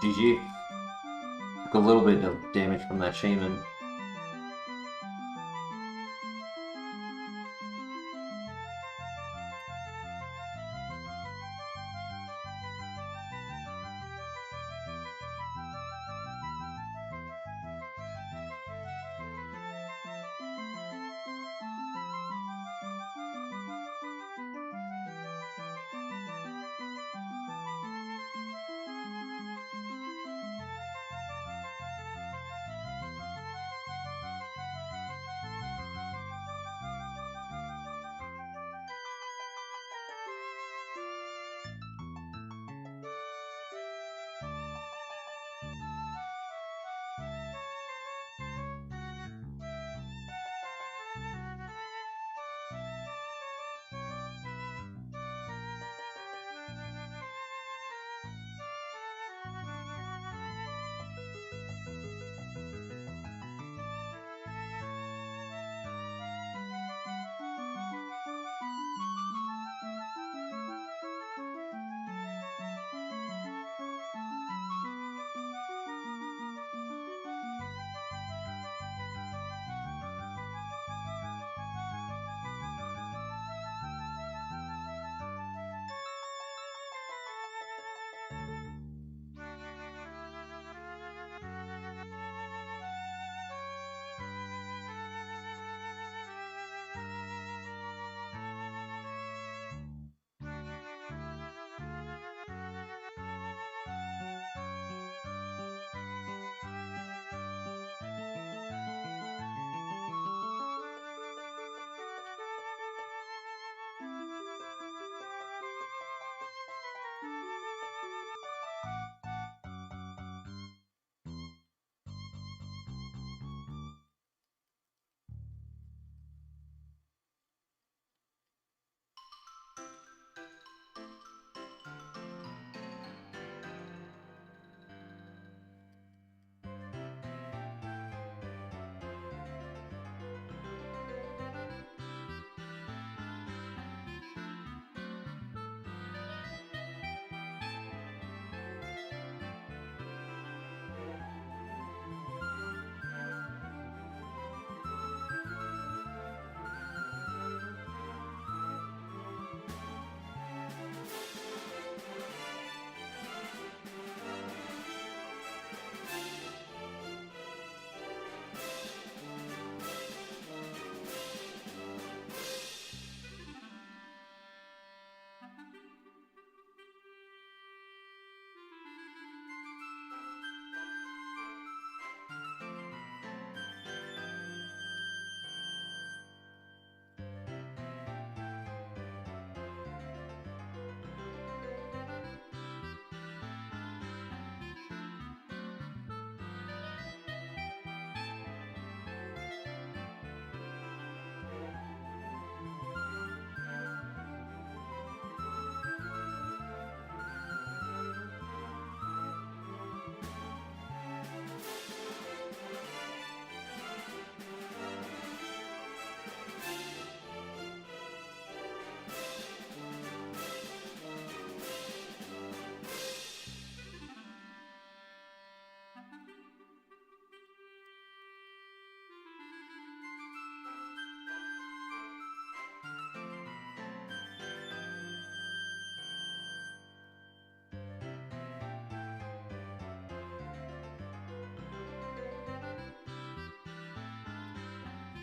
GG. Took a little bit of damage from that Shaman.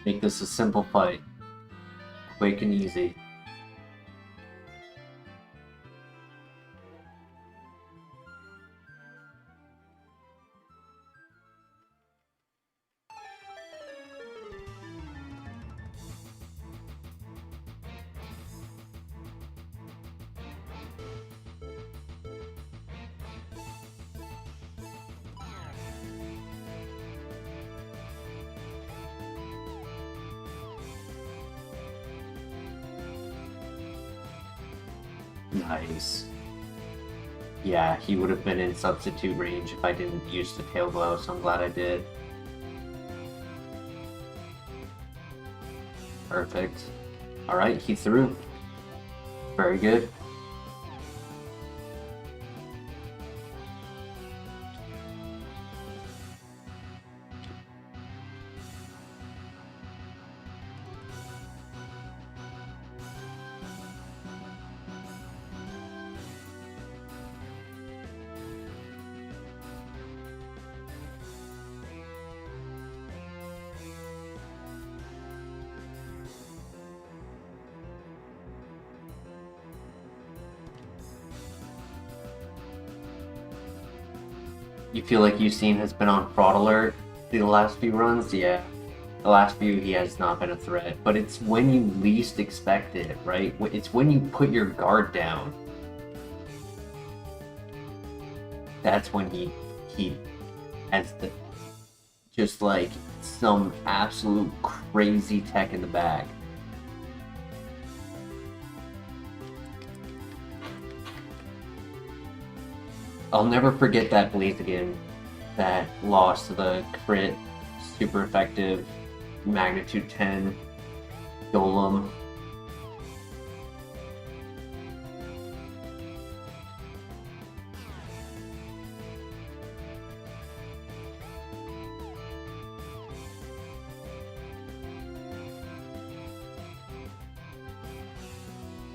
Make this a simple fight. Quick and easy. Nice. Yeah, he would have been in substitute range if I didn't use the tail glow, so I'm glad I did. Perfect. Alright, he threw. Very good. You feel like Yusin has been on fraud alert the last few runs? Yeah. The last few, he has not been a threat. But it's when you least expect it, right? It's when you put your guard down. That's when he has the just like some absolute crazy tech in the bag. I'll never forget that Blaziken that lost to the crit, super effective, magnitude 10 Golem.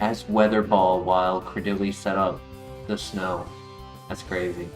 As Weather Ball while Credilli set up the snow. That's crazy.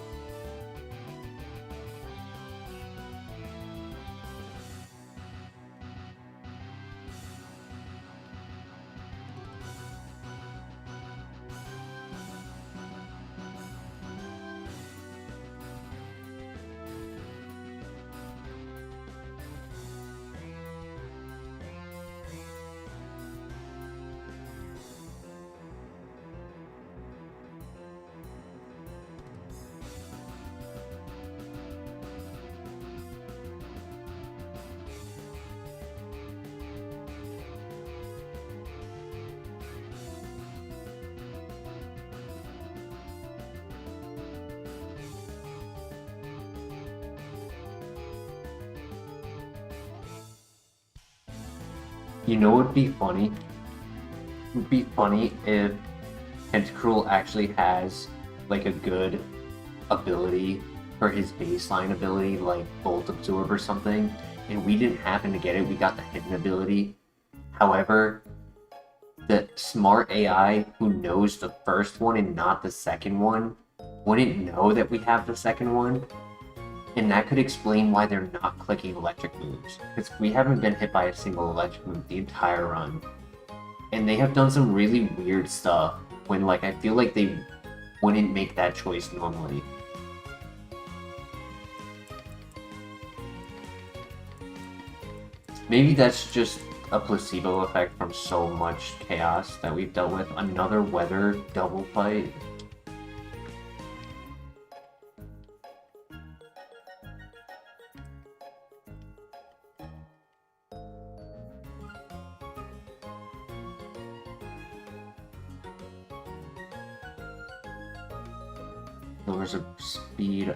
You know what would be funny? It would be funny if Tentacruel actually has like a good ability for his baseline ability, like Bolt Absorb or something, and we didn't happen to get it, we got the hidden ability. However, the smart AI who knows the first one and not the second one wouldn't know that we have the second one. And that could explain why they're not clicking electric moves. Because we haven't been hit by a single electric move the entire run. And they have done some really weird stuff when, like, I feel like they wouldn't make that choice normally. Maybe that's just a placebo effect from so much chaos that we've dealt with. Another weather double fight. Lowers a speed.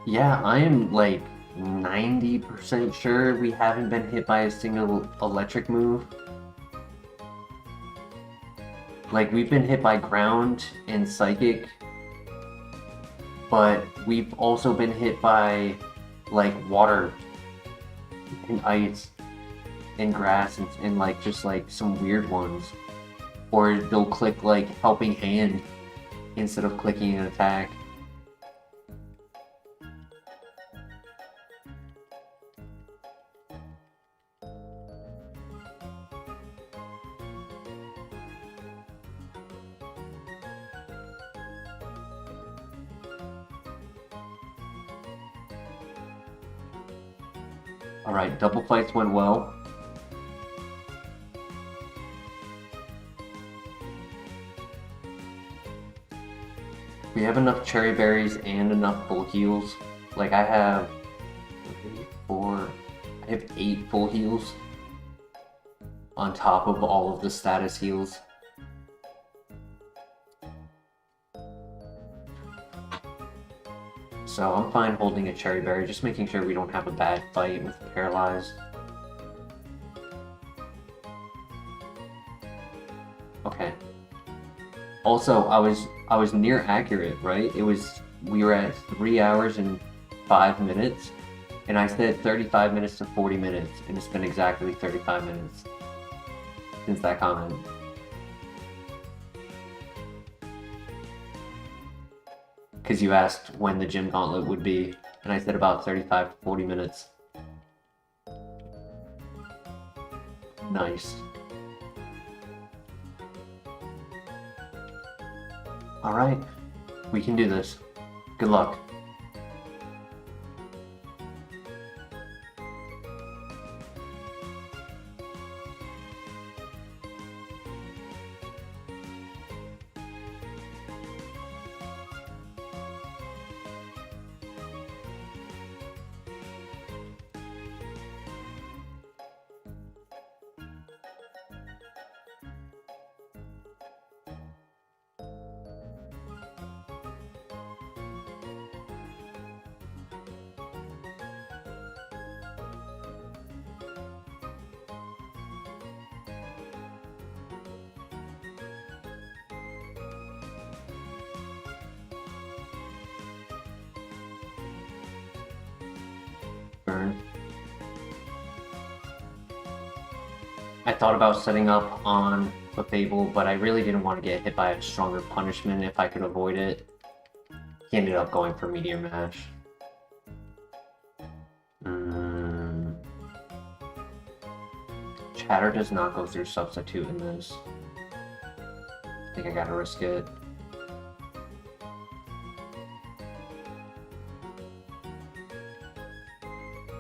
Yeah, I am like 90% sure we haven't been hit by a single electric move. Like, we've been hit by ground and psychic, but we've also been hit by like water and ice and grass and like just like some weird ones. Or they'll click like helping hand instead of clicking an attack. Alright, double fights went well. We have enough cherry berries and enough full heals. Like, I have 8 full heals on top of all of the status heals. So I'm fine holding a cherry berry, just making sure we don't have a bad fight with paralyzed. Okay. Also, I was near accurate, right? We were at 3 hours and 5 minutes, and I said 35 minutes to 40 minutes, and it's been exactly 35 minutes since that comment. Because you asked when the gym gauntlet would be, and I said about 35 to 40 minutes. Nice. Alright, we can do this. Good luck. Burn. I thought about setting up on the Fable, but I really didn't want to get hit by a stronger punishment if I could avoid it. He ended up going for Meteor Mash. Chatter does not go through Substitute in this. I think I gotta risk it.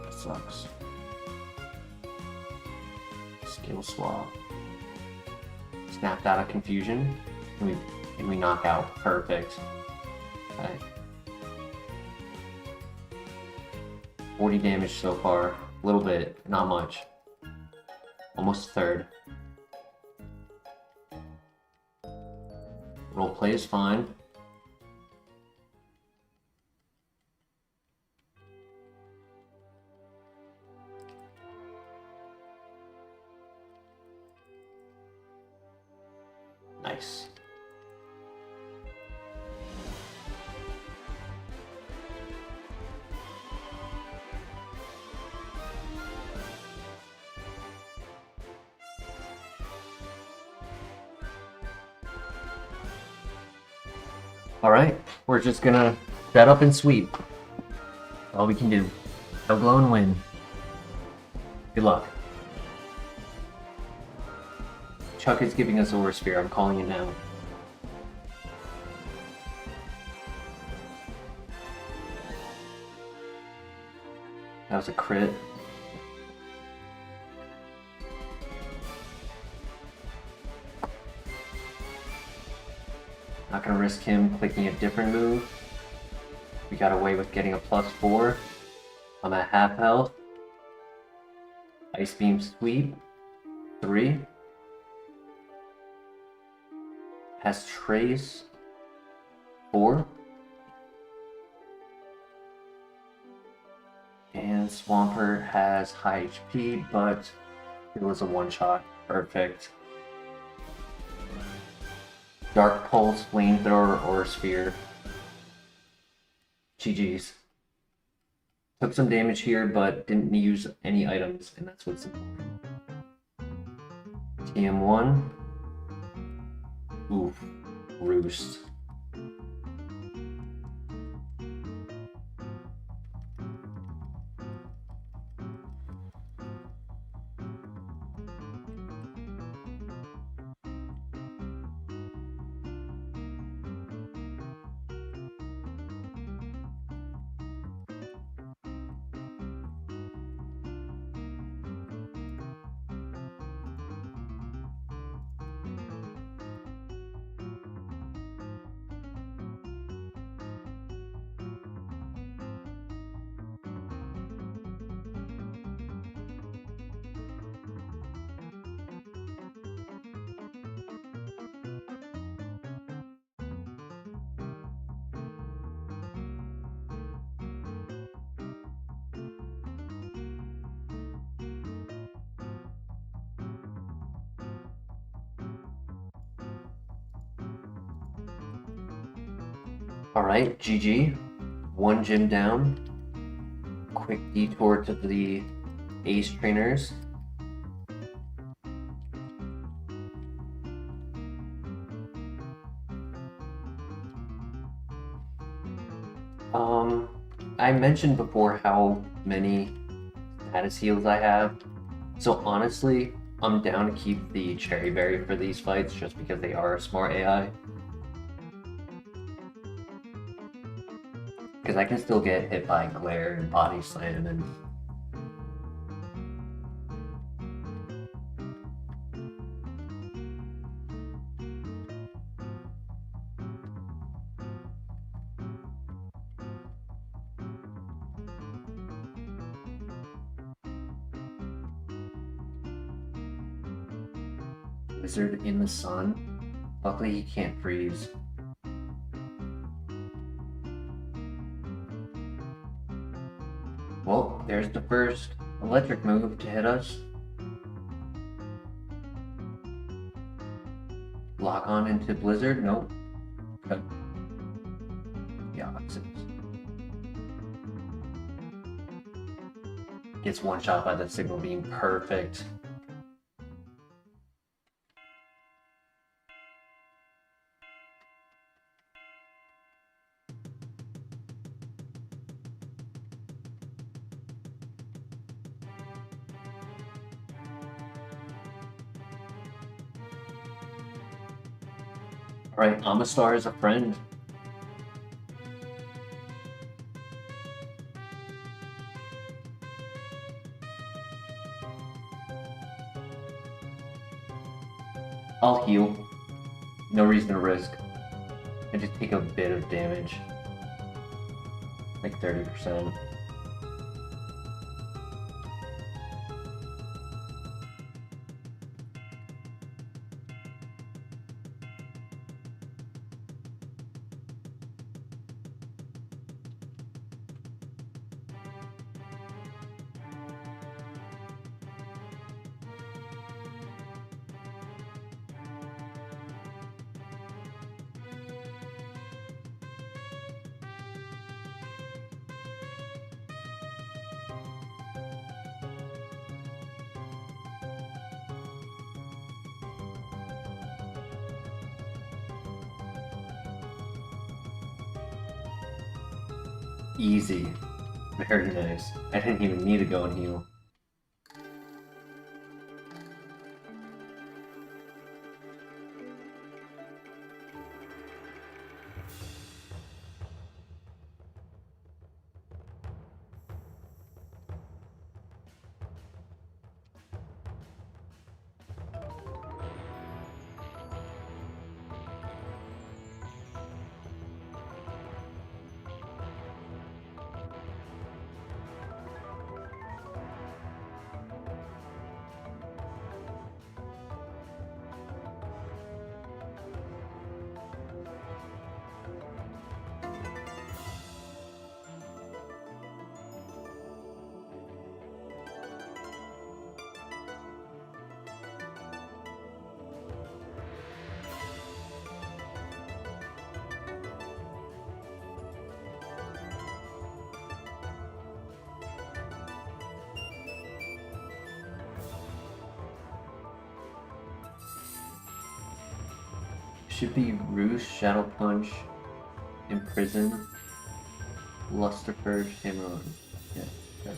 That sucks. Skill swap. Snapped out of confusion, and we knock out. Perfect. Okay. 40 damage so far. A little bit, not much. Almost a third. Roleplay is fine. Nice. Alright, we're just gonna set up and sweep. That's all we can do. No glow and win. Good luck. Chuck is giving us Aura Sphere, I'm calling it now. That was a crit. Not gonna risk him clicking a different move. We got away with getting a +4. I'm at half health. Ice Beam Sweep. 3. Has Trace. 4. And Swampert has high HP, but it was a one-shot. Perfect. Dark Pulse, Flamethrower, or Sphere. GG's. Took some damage here, but didn't use any items, and that's what's important. TM1. Oof. Roost. Alright, GG. One gym down. quick detour to the Ace trainers. I mentioned before how many status heals I have. So honestly, I'm down to keep the Cherry Berry for these fights just because they are a smart AI. Because I can still get hit by Glare and Body Slam and... Wizard in the sun. Luckily he can't freeze. Well, there's the first electric move to hit us. Lock on into Blizzard? Nope. Cut. The opposites. Gets one shot by the signal beam. Perfect. Alright, Amistar is a friend. I'll heal. No reason to risk. I just take a bit of damage. Like 30%. Easy. Very nice. I didn't even need to go and heal. Should be Roost, Shadow Punch, Imprison, Luster Purge, Hammer on. Yeah, okay.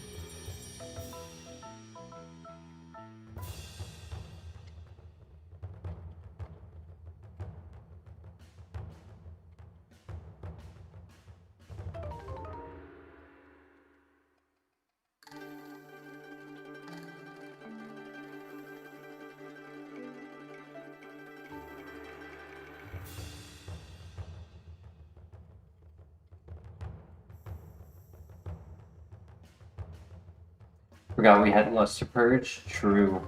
Forgot we had Luster Purge. True.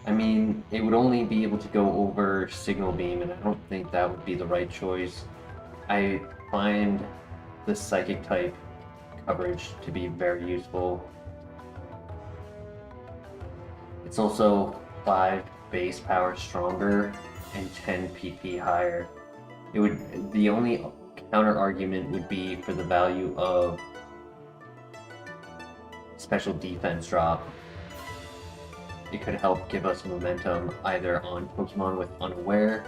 I mean, it would only be able to go over Signal Beam, and I don't think that would be the right choice. I find the Psychic type coverage to be very useful. It's also 5 base power stronger and 10 PP higher. It would, the only counter argument would be for the value of special defense drop. It could help give us momentum either on Pokemon with Unaware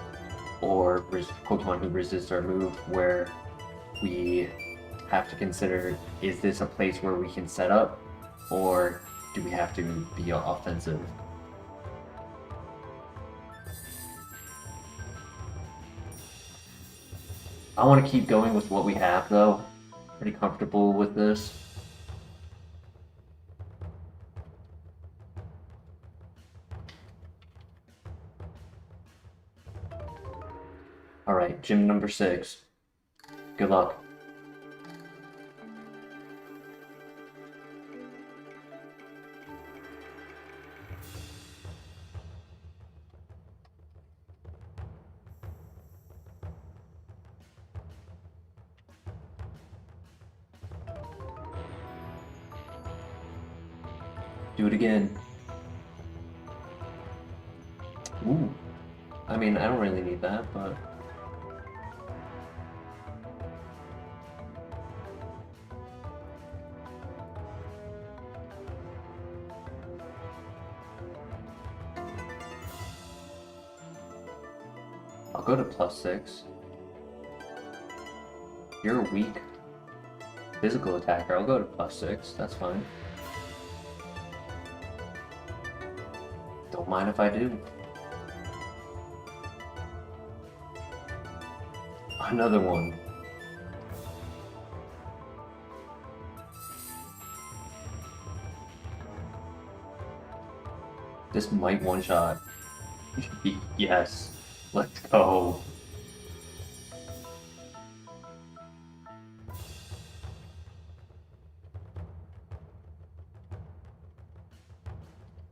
or Pokemon who resist our move, where we have to consider, is this a place where we can set up, or do we have to be offensive? I want to keep going with what we have, though. Pretty comfortable with this. Alright, gym number 6. Good luck. Do it again. Ooh. I mean, I don't really need that, but... I'll go to +6. You're a weak physical attacker. I'll go to +6. That's fine. Don't mind if I do. Another one. This might one-shot. Yes. Let's go.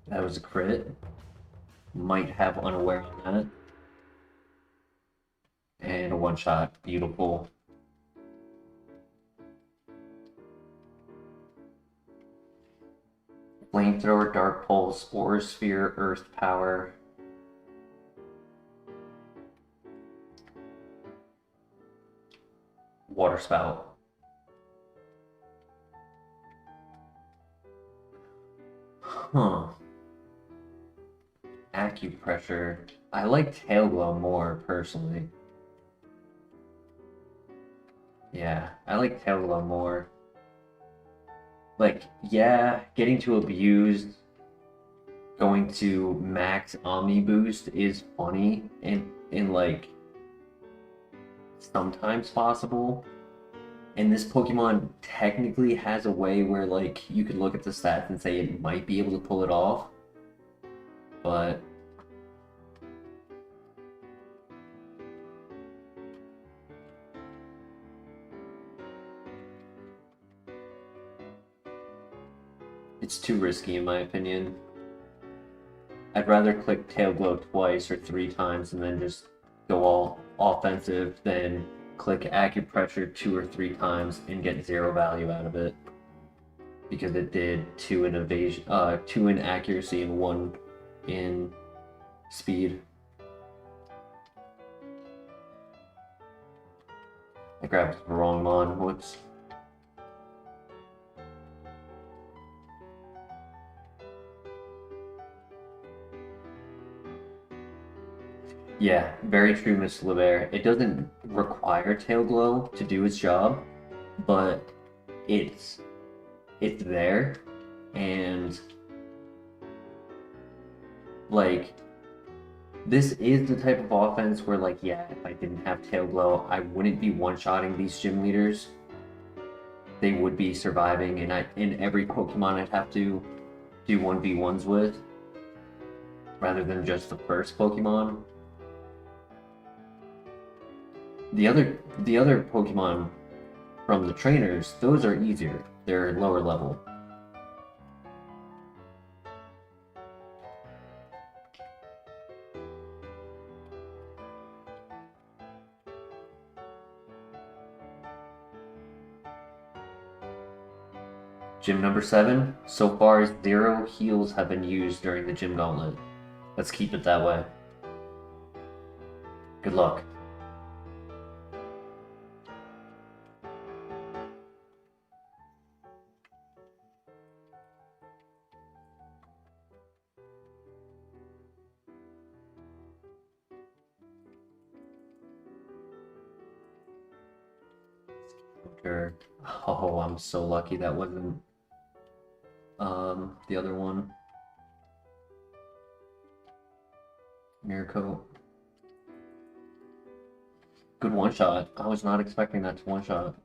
That was a crit. Might have Unaware on that. And a one-shot. Beautiful. Flamethrower, Dark Pulse, Aura Sphere, Earth Power. Water Spout. Huh. Acupressure. I like Tail Glow more, personally. Yeah, I like Tail Glow more. Like, yeah, getting to Abused, going to max Omni Boost is funny and like, sometimes possible. And this Pokemon technically has a way where, like, you could look at the stats and say it might be able to pull it off. But... it's too risky in my opinion. I'd rather click Tail Glow twice or 3 times and then just go all offensive than click Acupressure 2 or 3 times and get 0 value out of it. Because it did 2 in evasion, 2 in accuracy and 1 in speed. I grabbed the wrong mon, whoops. Yeah, very true, Miss LeBaire. It doesn't require Tail Glow to do its job, but it's there, and like, this is the type of offense where, like, yeah, if I didn't have Tail Glow, I wouldn't be one-shotting these gym leaders. They would be surviving, and in every Pokemon I'd have to do 1v1s with, rather than just the first Pokemon. The other Pokemon from the trainers, those are easier. They're lower level. Gym number 7. So far, 0 heals have been used during the gym gauntlet. Let's keep it that way. Good luck. Sure. Oh, I'm so lucky that wasn't the other one. Miracle. Good one shot. I was not expecting that to one shot.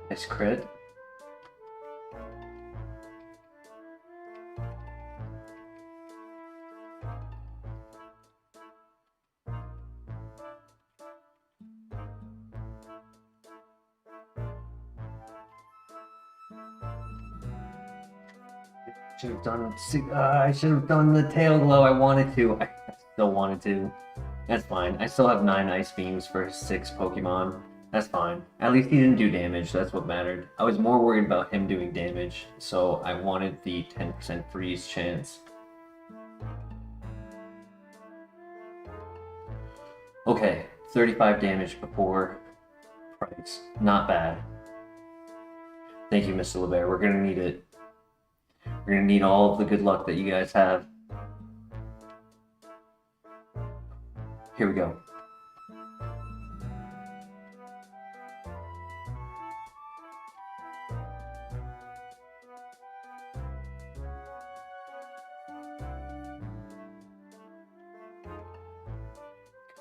Nice crit. Should have done. I should have done the tail glow. I wanted to. I still wanted to. That's fine. I still have 9 ice beams for 6 Pokemon. That's fine. At least he didn't do damage. That's what mattered. I was more worried about him doing damage, so I wanted the 10% freeze chance. Okay, 35 damage before price. Not bad. Thank you, Mr. LeBear. We're gonna need it. We're gonna need all of the good luck that you guys have. Here we go.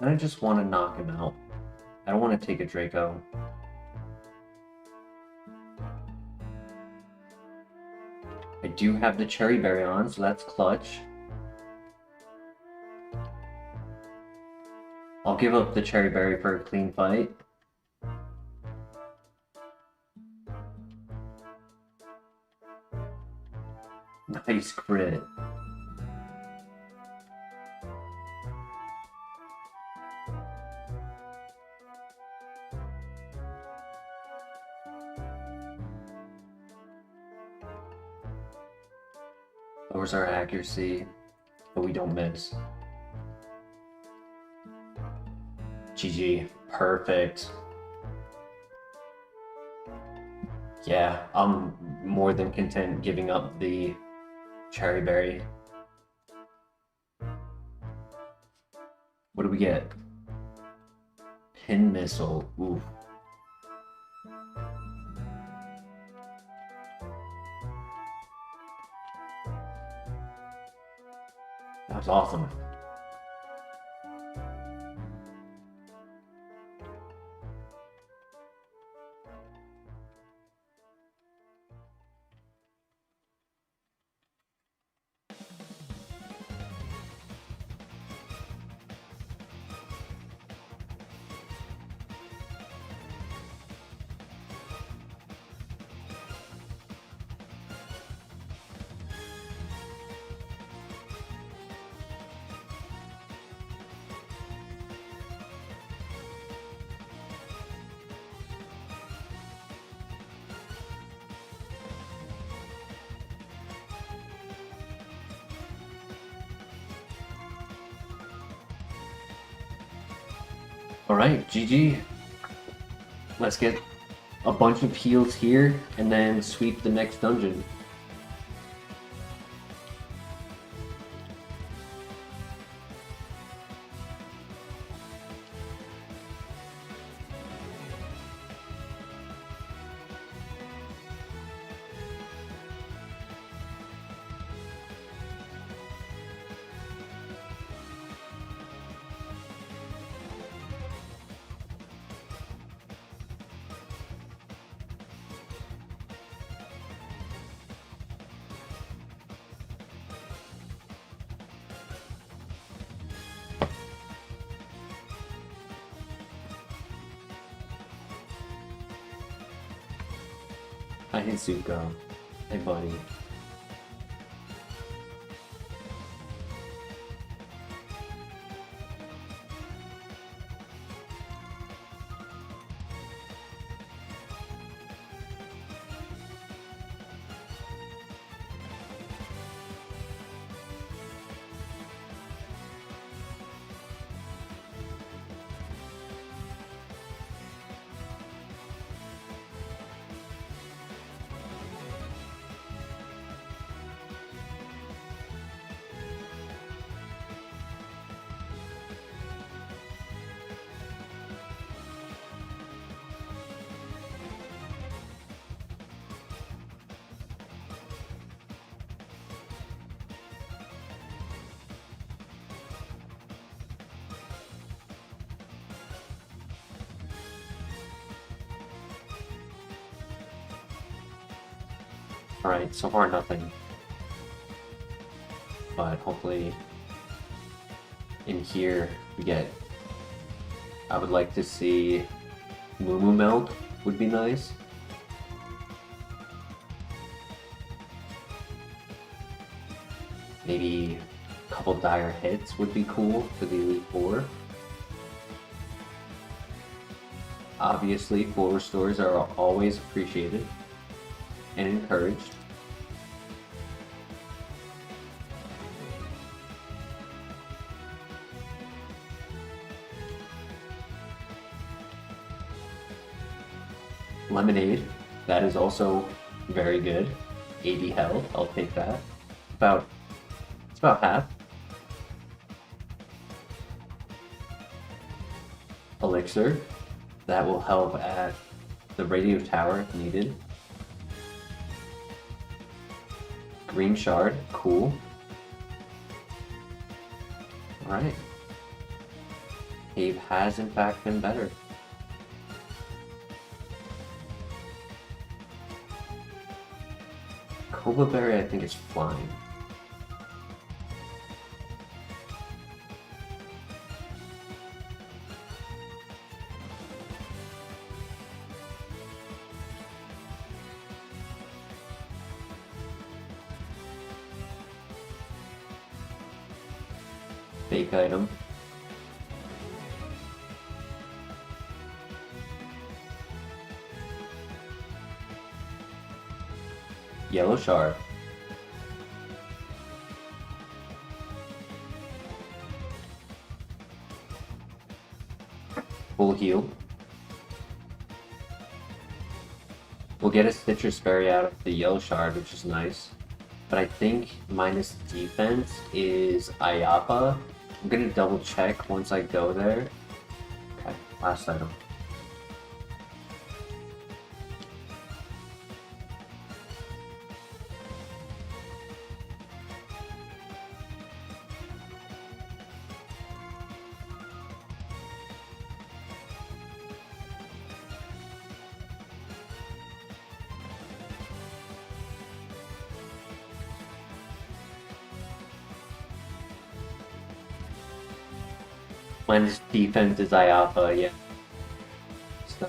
I just want to knock him out. I don't want to take a Draco. I do have the Cherry Berry on, so that's clutch. I'll give up the Cherry Berry for a clean fight. Nice crit. Lowers our accuracy, but we don't miss. GG. Perfect. Yeah, I'm more than content giving up the Cherry Berry. What do we get? Pin Missile. Oof. That was awesome. Alright, GG. Let's get a bunch of heals here and then sweep the next dungeon. Hi, Hizuko. Hey, buddy. Alright, so far nothing. But hopefully in here we get... I would like to see Moo Moo Milk would be nice. Maybe a couple dire hits would be cool for the Elite Four. Obviously, full restores are always appreciated and encouraged. Lemonade, that is also very good. 80 health, I'll take that. It's about half. Elixir, that will help at the radio tower if needed. Green shard, cool. Alright. Cave has in fact been better. Cobra Berry, I think, is flying. Fake item. Yellow shard. Full heal. We'll get a citrus berry out of the yellow shard, which is nice. But I think minus defense is Ayapa. I'm gonna double check once I go there. Okay, last item. Minus defense is Ayapa, yeah. So.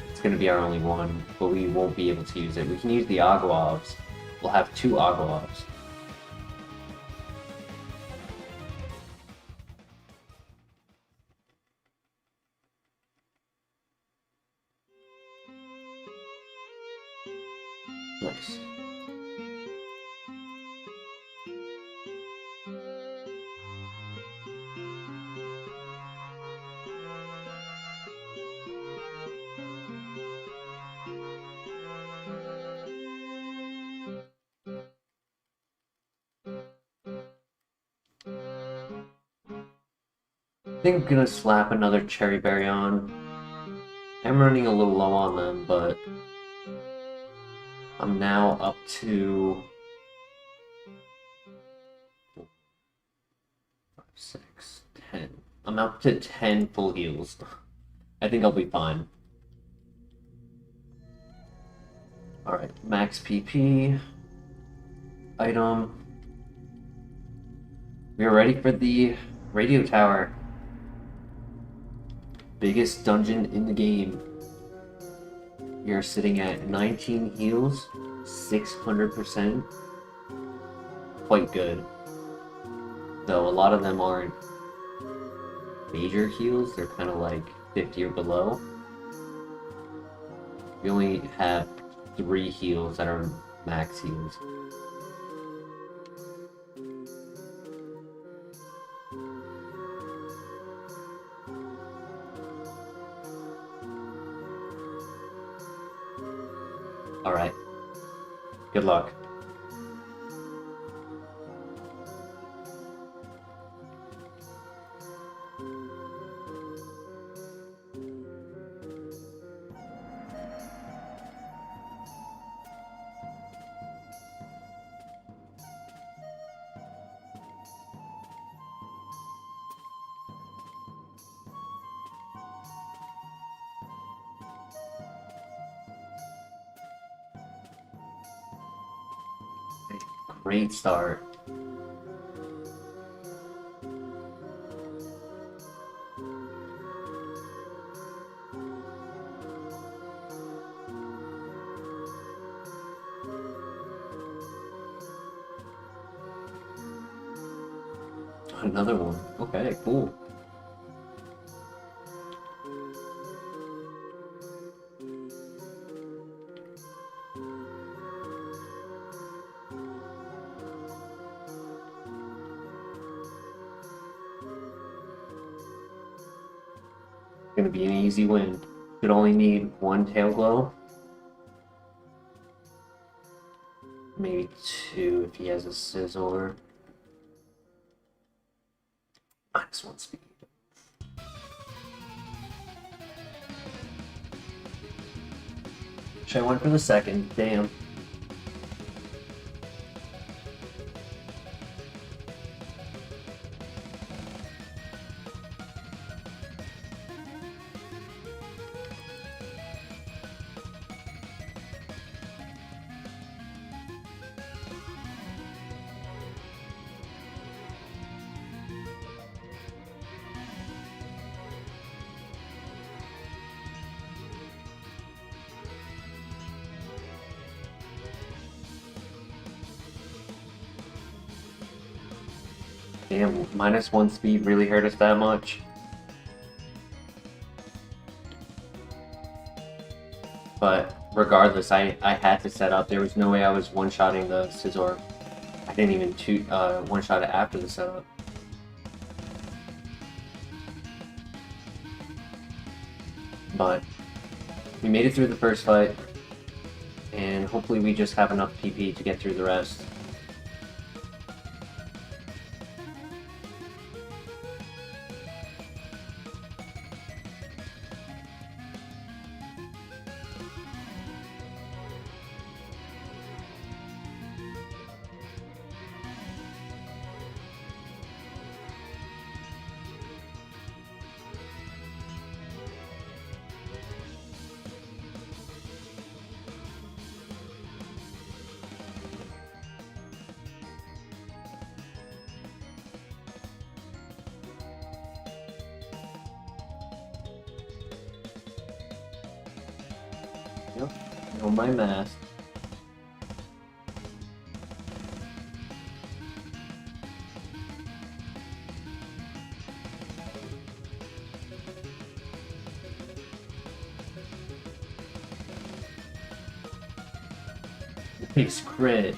It's gonna be our only one, but we won't be able to use it. We can use the Aguavs. We'll have 2 Aguavs. Nice. I think I'm gonna slap another cherry berry on. I'm running a little low on them, but I'm now up to 5, 6, 10. I'm up to 10 full heals. I think I'll be fine. Alright, max PP. Item. We are ready for the radio tower. biggest dungeon in the game. We are sitting at 19 heals, 600%. Quite good. Though a lot of them aren't major heals, they're kind of like 50 or below. We only have 3 heals that are max heals. Alright. Good luck. Great start. Another one. Okay, cool. Gonna be an easy win. Should only need 1 tail glow. Maybe 2 if he has a scissor. -1 speed. Should I went for the second? Damn. Damn, -1 speed really hurt us that much. But regardless, I had to set up. There was no way I was one-shotting the scissor. I didn't even one-shot it after the setup. But we made it through the first fight, and hopefully we just have enough PP to get through the rest. Yep, on my mask. Nice crit.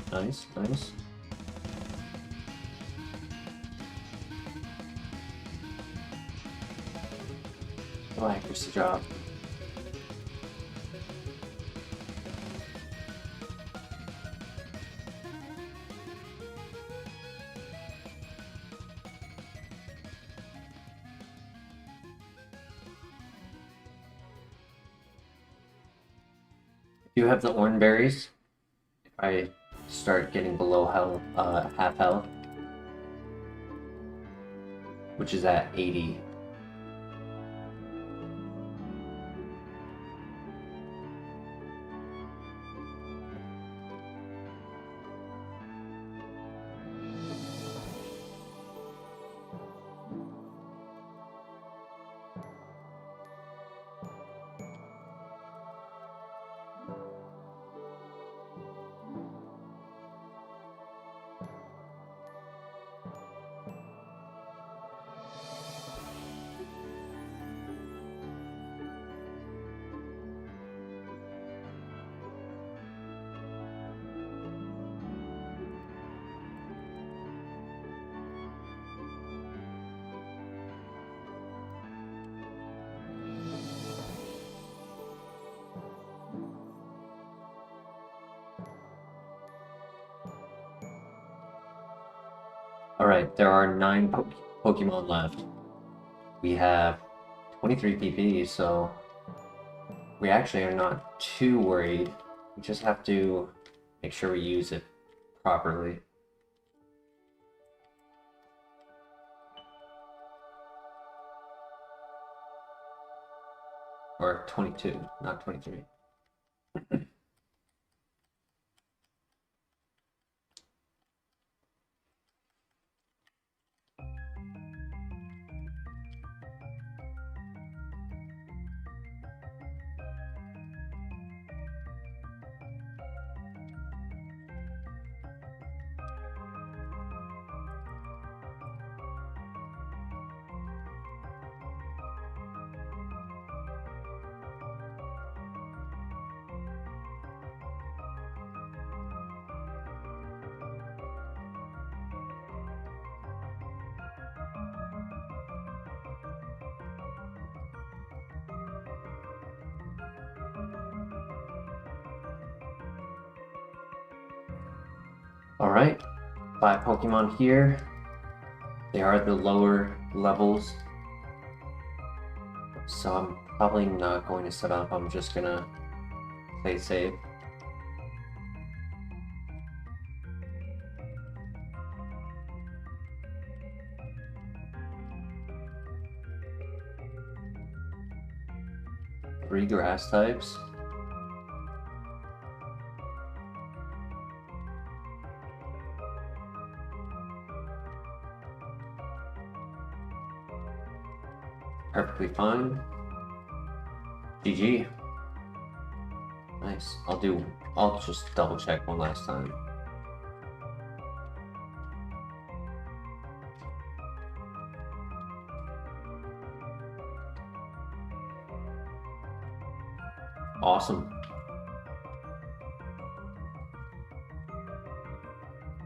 Nice, nice. Oh, accuracy drop. Do you have the orange berries? If I start getting below health, half health, which is at 80. Alright, there are 9 Pokemon left. We have 23 PP, so we actually are not too worried. We just have to make sure we use it properly. Or 22, not 23. Alright, 5 Pokemon here. They are the lower levels. So I'm probably not going to set up, I'm just gonna play safe. Three grass types. Perfectly fine. GG. Nice. I'll just double check one last time. Awesome.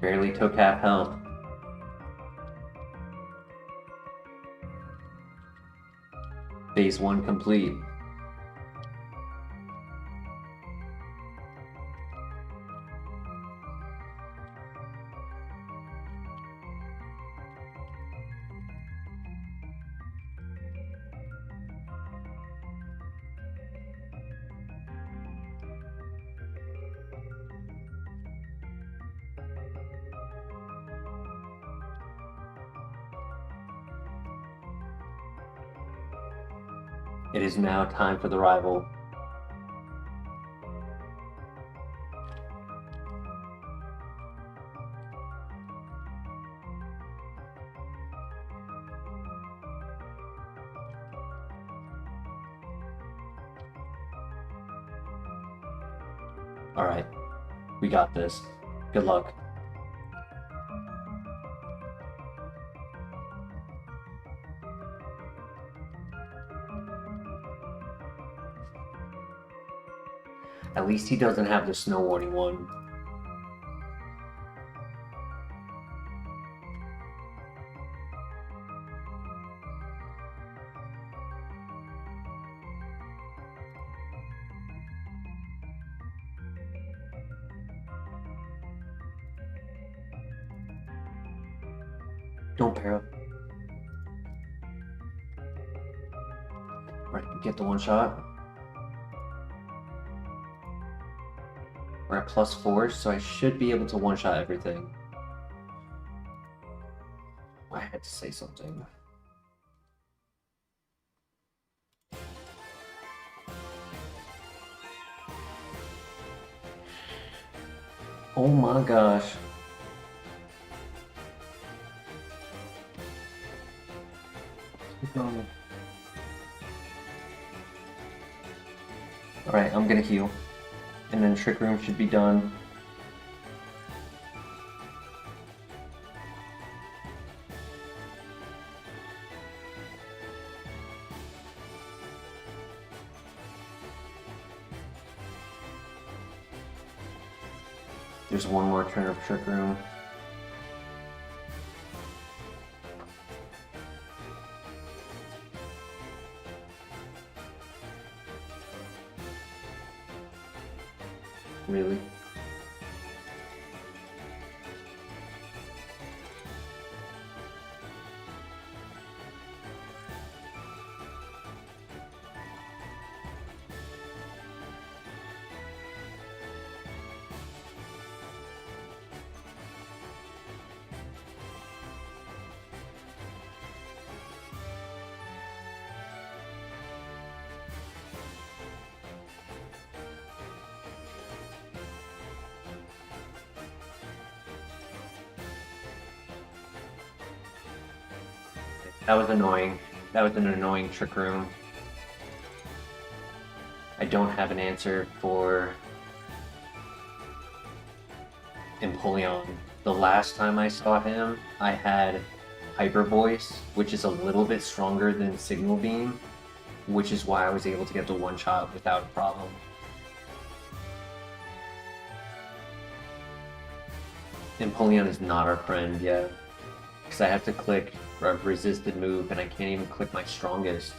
Barely took half health. Phase 1 complete. It is now time for the rival. Alright, we got this. Good luck. At least he doesn't have the snow warning one. Don't pair up. Right, get the one shot. are +4, so I should be able to one-shot everything. I had to say something. Oh my gosh. Keep going. Alright, I'm gonna heal. And then Trick Room should be done. There's one more turn of Trick Room. Really? That was annoying. That was an annoying Trick Room. I don't have an answer for Empoleon. The last time I saw him, I had Hyper Voice, which is a little bit stronger than Signal Beam, which is why I was able to get the one-shot without a problem. Empoleon is not our friend yet, because I have to click a resisted move and I can't even click my strongest.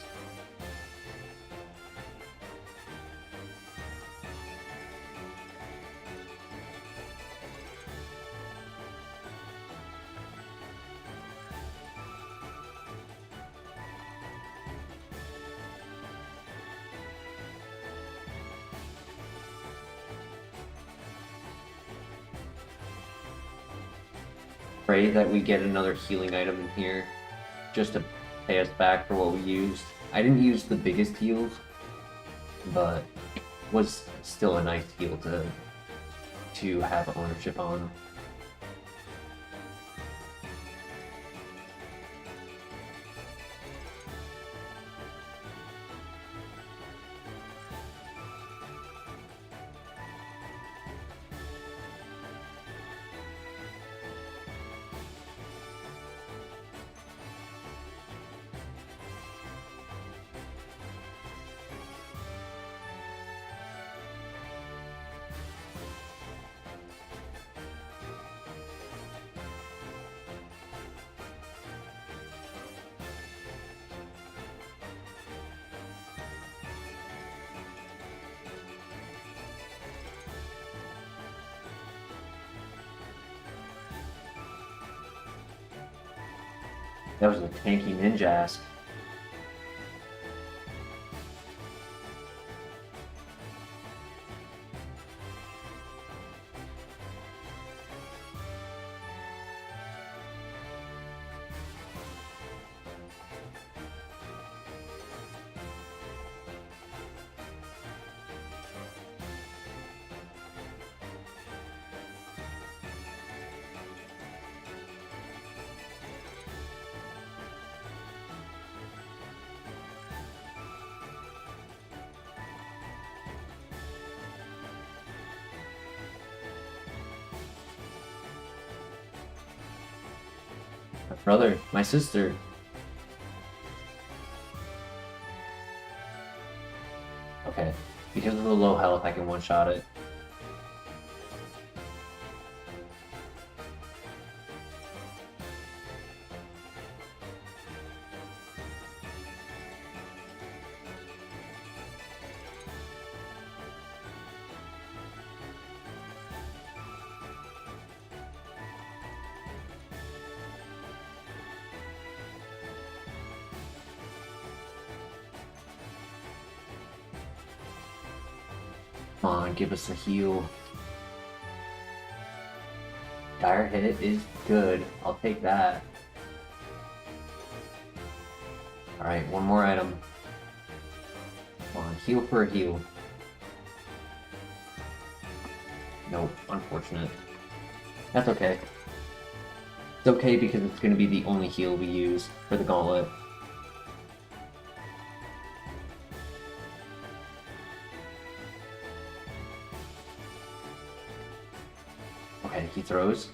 Pray that we get another healing item in here, just to pay us back for what we used. I didn't use the biggest heals, but was still a nice heal to have ownership on. That was a tanky Ninjask. My brother, my sister. Okay, because of the low health, I can one-shot it. Come on, give us a heal. Dire hit is good. I'll take that. Alright, one more item. Come on, heal for a heal. Nope, unfortunate. That's okay. It's okay because it's going to be the only heal we use for the gauntlet. Okay, he throws.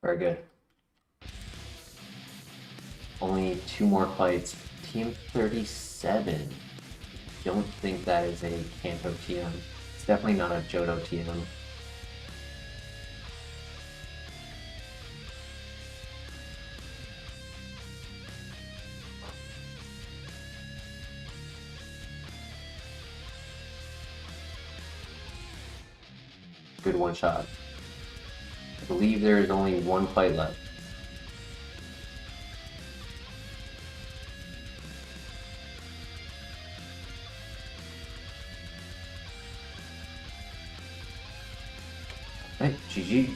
Very good. Only 2 more fights. Team 37. Don't think that is a Kanto TM. It's definitely not a Johto TM. Good one shot. I believe there is only 1 fight left. Hey, GG.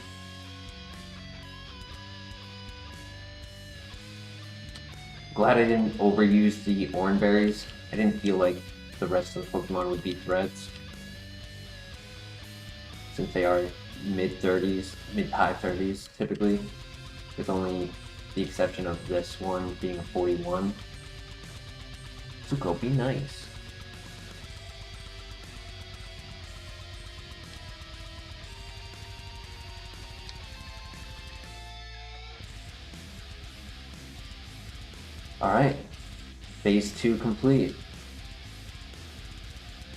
Glad I didn't overuse the orange berries. I didn't feel like the rest of the Pokemon would be threats, since they are mid-30s, mid-high 30s typically, with only the exception of this one being a 41. So go be nice. Alright, phase 2 complete.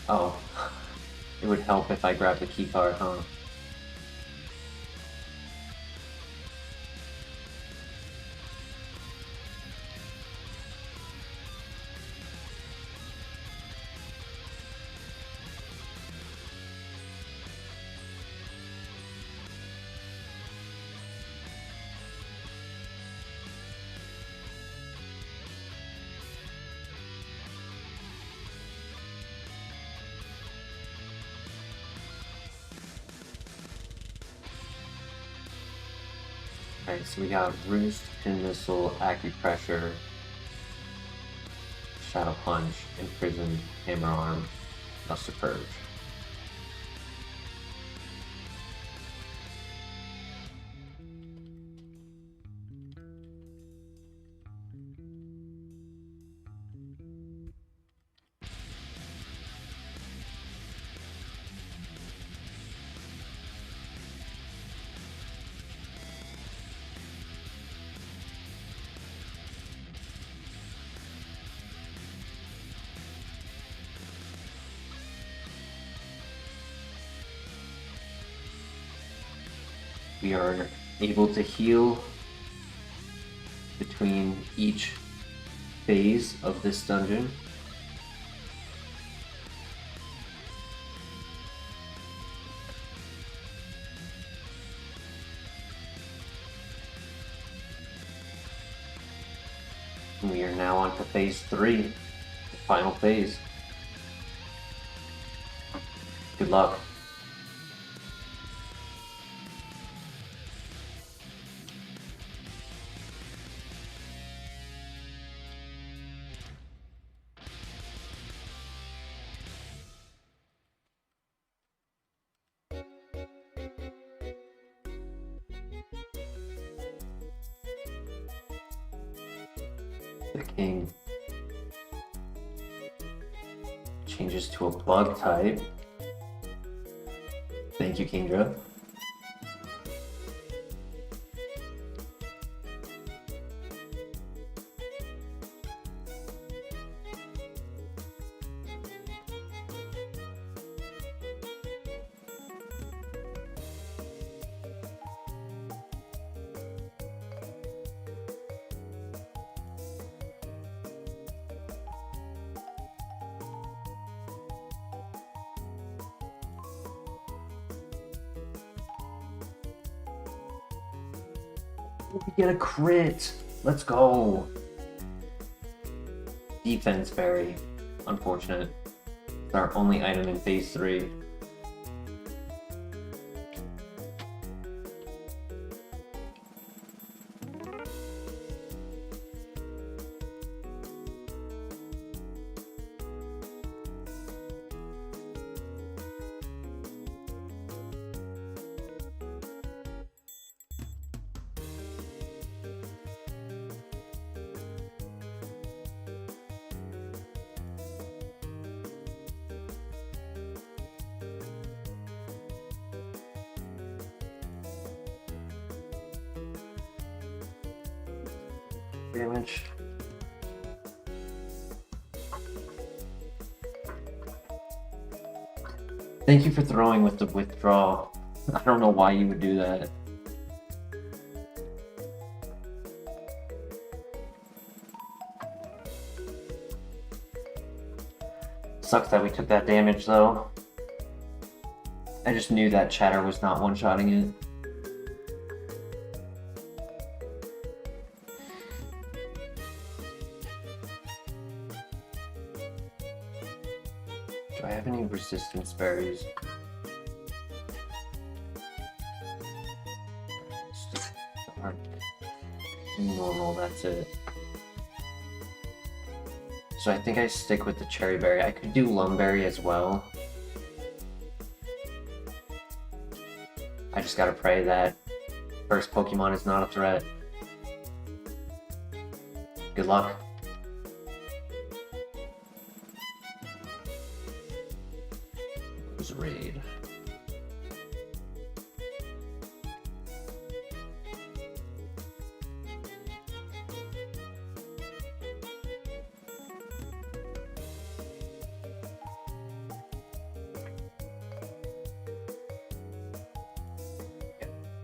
Oh, it would help if I grabbed the key card, huh? Okay, so we got Roost, Pin Missile, Acupressure, Shadow Punch, Imprison, Hammer Arm, Luster Purge. We are able to heal between each phase of this dungeon. And we are now on to phase 3, the final phase. Good luck. The king changes to a bug type. Thank you, Kingdra. We get a crit. Let's go. Defense berry. Unfortunate. It's our only item in phase 3. Damage. Thank you for throwing with the withdraw. I don't know why you would do that. Sucks that we took that damage though. I just knew that chatter was not one-shotting it. Do I have any resistance berries? Normal, that's it. So I think I stick with the cherry berry. I could do lumberry as well. I just gotta pray that first Pokemon is not a threat. Good luck. Raid.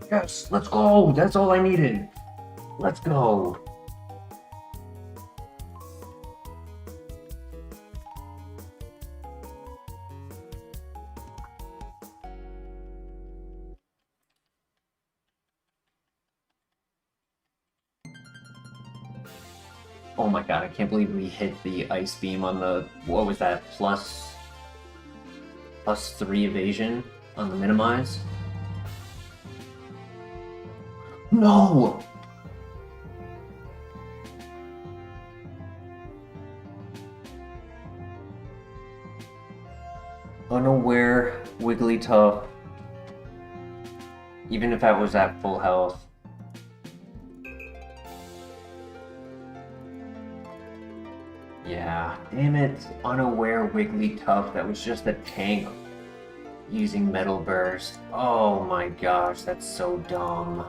Yes, let's go. That's all I needed. Let's go. Oh my god, I can't believe we hit the ice beam on the, what was that, plus 3 evasion on the minimize? No! Unaware, Wigglytuff. Even if I was at full health. Yeah, damn it. Unaware Wigglytuff. That was just a tank using Metal Burst. Oh my gosh, that's so dumb.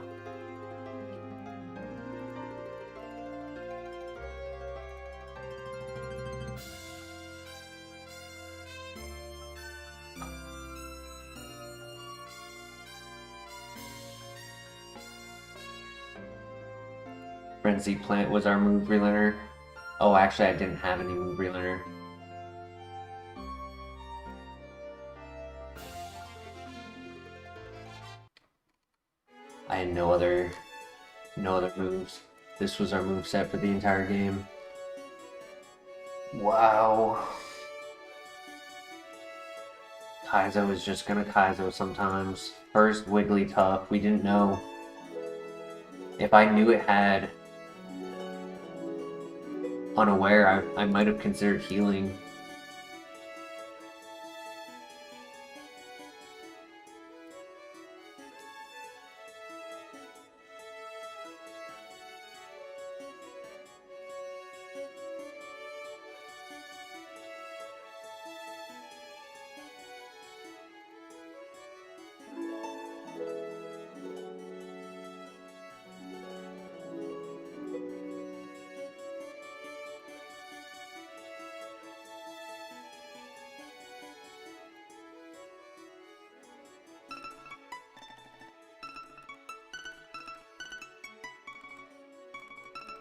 Frenzy Plant was our move relearner. Oh, actually, I didn't have any move relearner. I had no other moves. This was our move set for the entire game. Wow. Kaizo is just gonna Kaizo sometimes. First Wigglytuff, we didn't know. If I knew it had Unaware, I might have considered healing.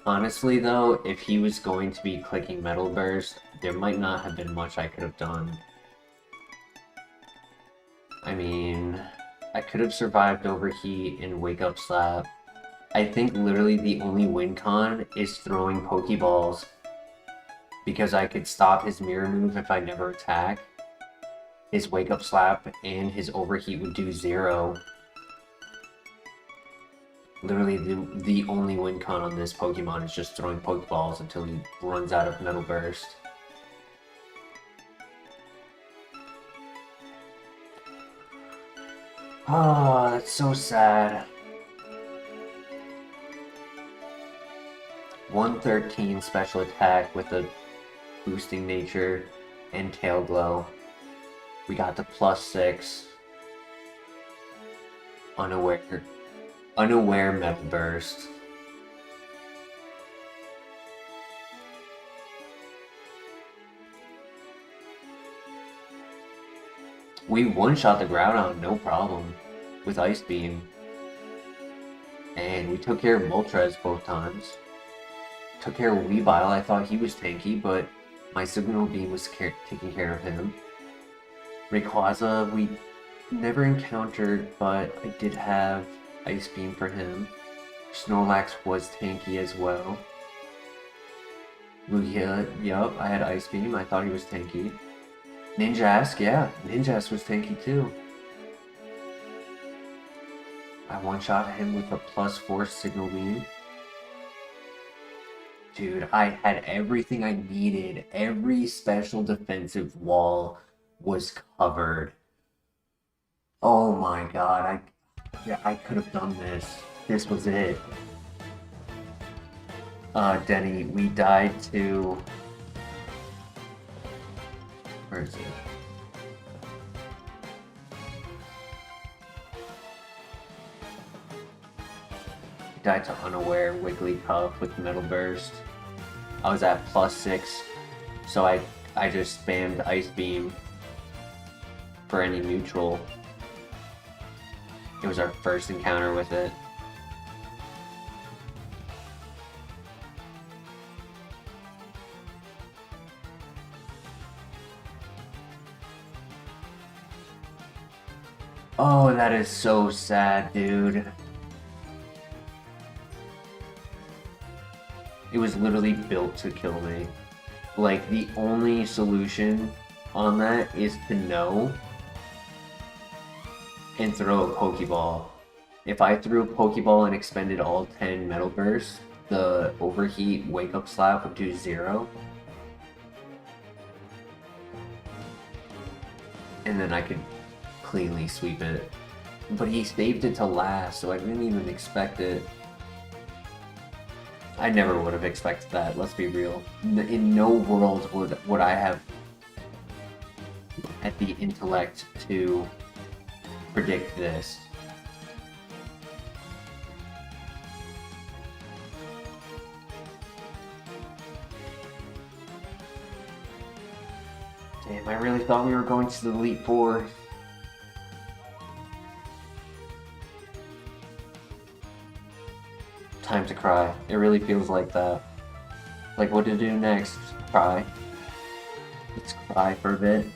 Honestly though, if he was going to be clicking Metal Burst, there might not have been much I could have done. I mean, I could have survived Overheat and Wake Up Slap. I think literally the only win con is throwing Pokeballs. because I could stop his mirror move if I never attack. His wake up slap and his overheat would do 0. Literally, the only win con on this Pokemon is just throwing Pokeballs until he runs out of Metal Burst. Oh, that's so sad. 113 special attack with a boosting nature and tail glow. We got the +6. Unaware Metal Burst. We one-shot the Groudon, no problem, with Ice Beam. And we took care of Moltres both times. Took care of Weavile. I thought he was tanky, but my Signal Beam was taking care of him. Rayquaza, we never encountered, but I did have Ice Beam for him. Snorlax was tanky as well. Lugia, yup, I had Ice Beam. I thought he was tanky. Ninjask, yeah, Ninjask was tanky too. I one-shot him with a +4 Signal Beam. Dude, I had everything I needed. Every special defensive wall was covered. Oh my god, I could have done this. This was it. Denny, we died to... Where is it? We died to Unaware Wigglytuff with Metal Burst. I was at +6, so I just spammed Ice Beam for any neutral. It was our first encounter with it. Oh, that is so sad, dude. It was literally built to kill me. Like, the only solution on that is to know and throw a Pokeball. If I threw a Pokeball and expended all 10 Metal Bursts, the Overheat Wake Up Slap would do 0. And then I could cleanly sweep it. But he saved it to last, so I didn't even expect it. I never would have expected that, let's be real. In no world would I have had the intellect to predict this. Damn, I really thought we were going to the Elite Four. Time to cry. It really feels like that. Like, what to do next? Cry. Let's cry for a bit.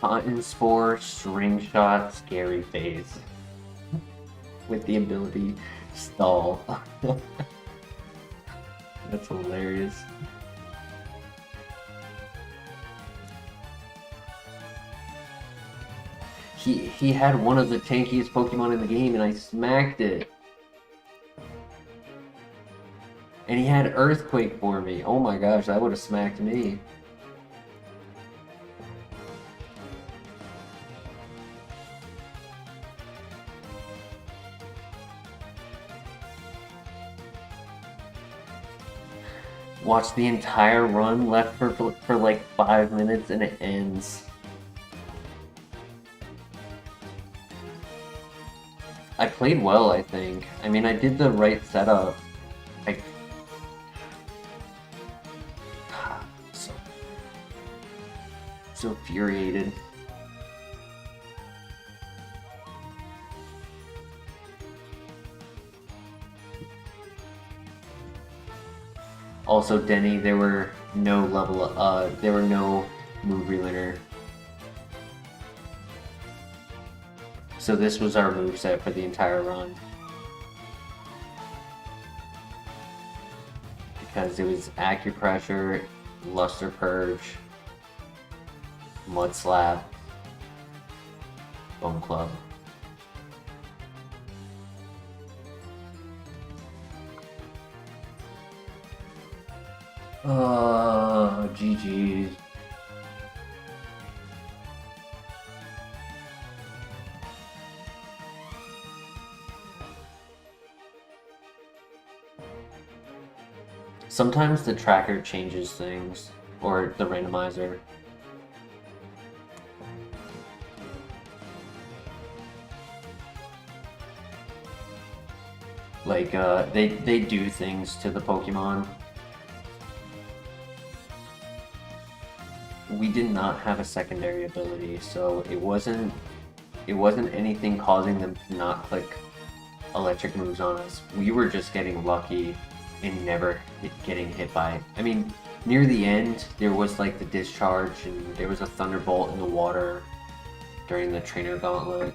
Cotton Spore, String Shot, Scary Face. With the ability Stall. That's hilarious. He had one of the tankiest Pokemon in the game and I smacked it. And he had Earthquake for me. Oh my gosh, that would have smacked me. Watch the entire run left for like 5 minutes and it ends. I played well, I think. I mean, I did the right setup. So infuriated. Also, Denny, there were no level, there were no move relearner. So this was our moveset for the entire run. Because it was Acupressure, Luster Purge, Mud Slap, Bone Club. GG's. Sometimes the tracker changes things, or the randomizer. Like, they do things to the Pokemon. We did not have a secondary ability, so it wasn't anything causing them to not click electric moves on us. We were just getting lucky and never getting hit by it. I mean, near the end, there was like the discharge and there was a thunderbolt in the water during the trainer gauntlet.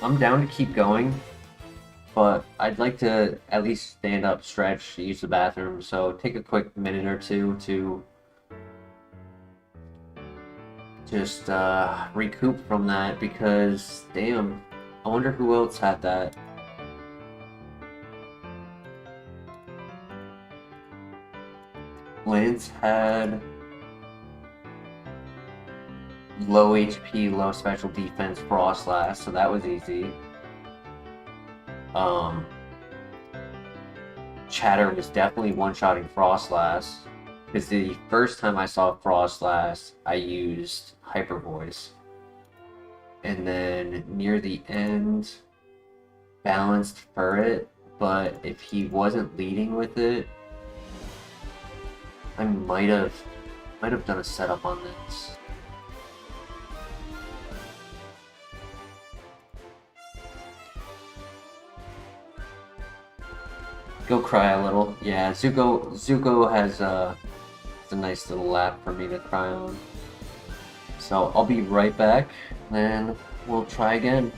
I'm down to keep going, but I'd like to at least stand up, stretch, use the bathroom, so take a quick minute or two to just recoup from that, because damn, I wonder who else had that. Lance had low HP, low special defense, Frostlass, so that was easy. Chatter was definitely one-shotting Frostlass, because the first time I saw Frostlass, I used Hyper Voice. And then near the end, balanced Furret, but if he wasn't leading with it, I might have done a setup on this. Go cry a little. Yeah, Zuko has a nice little lap for me to cry on. So I'll be right back, and we'll try again.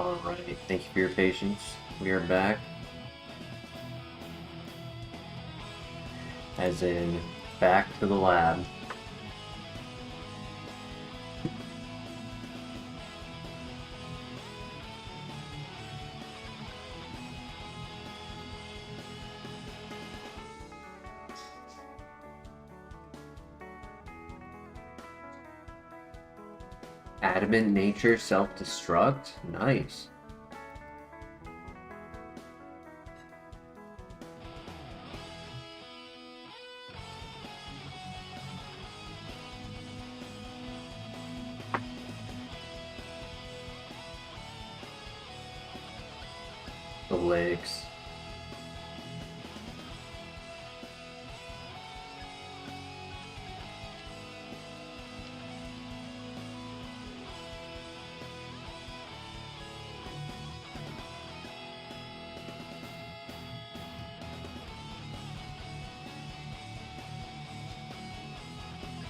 Alright, thank you for your patience. We are back. As in, back to the lab. Adamant nature self-destruct? Nice. The legs.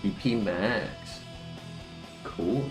BP Max. Cool.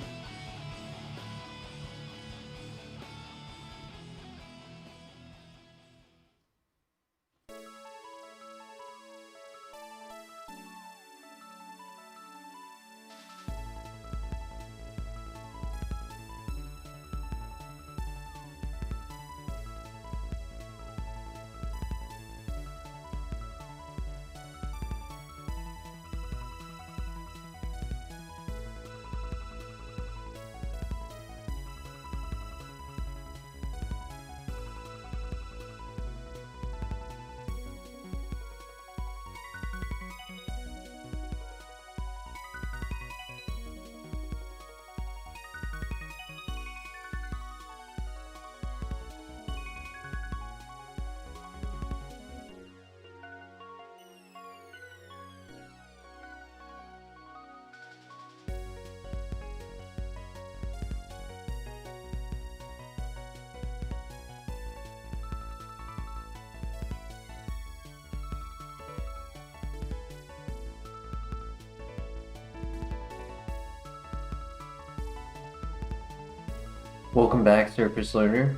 Welcome back, Surface Learner.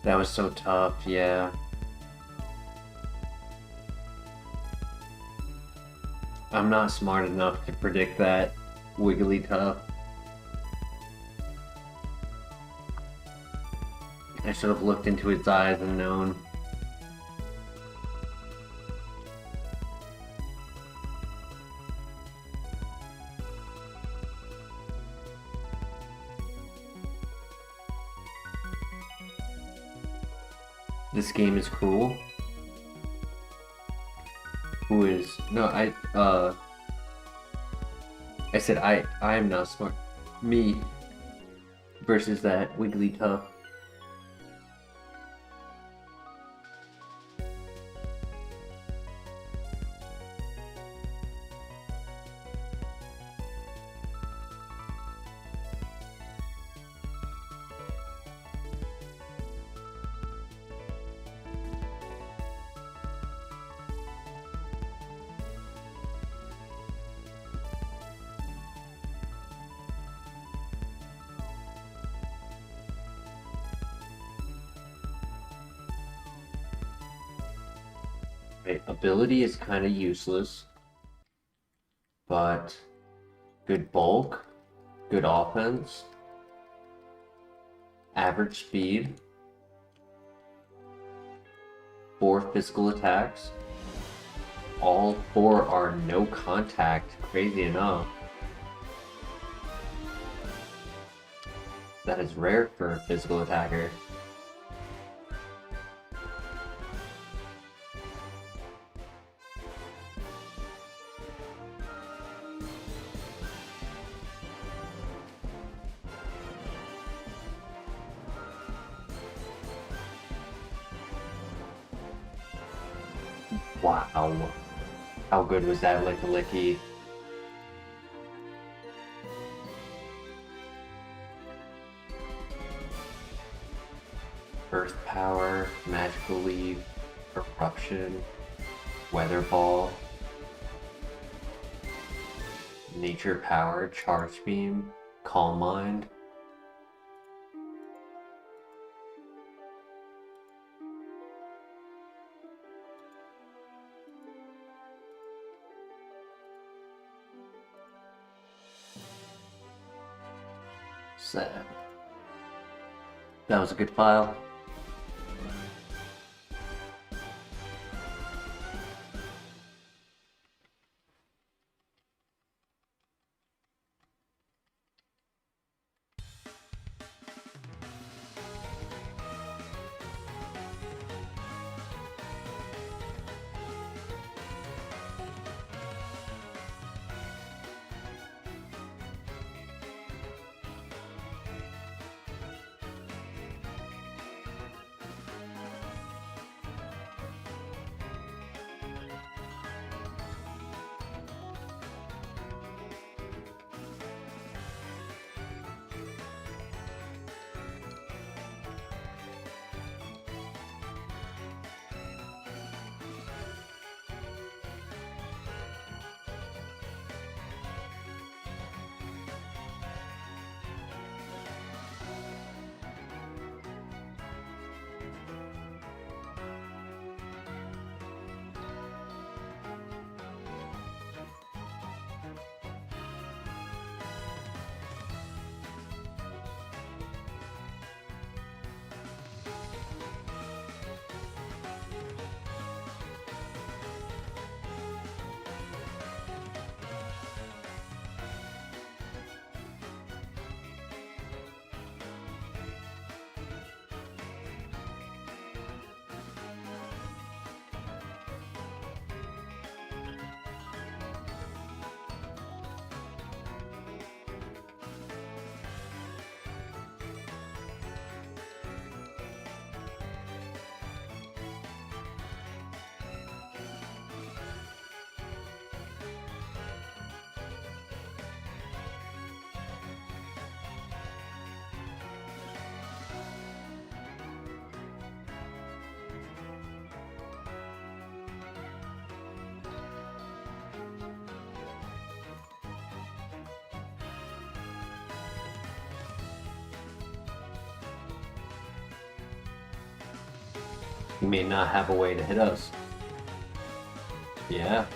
That was so tough, yeah. I'm not smart enough to predict that Wigglytuff. I should have looked into its eyes and known. This game is cruel. Who is... No, I said I am not smart. Me versus that Wigglytuff. Right, ability is kind of useless, but good bulk, good offense, average speed, 4 physical attacks. All 4 are no contact, crazy enough. That is rare for a physical attacker. Wow. How good was that Licky? Earth Power, Magical Leaf, Eruption, Weather Ball, Nature Power, Charge Beam, Calm Mind. sad. That was a good file. He may not have a way to hit us. Yeah.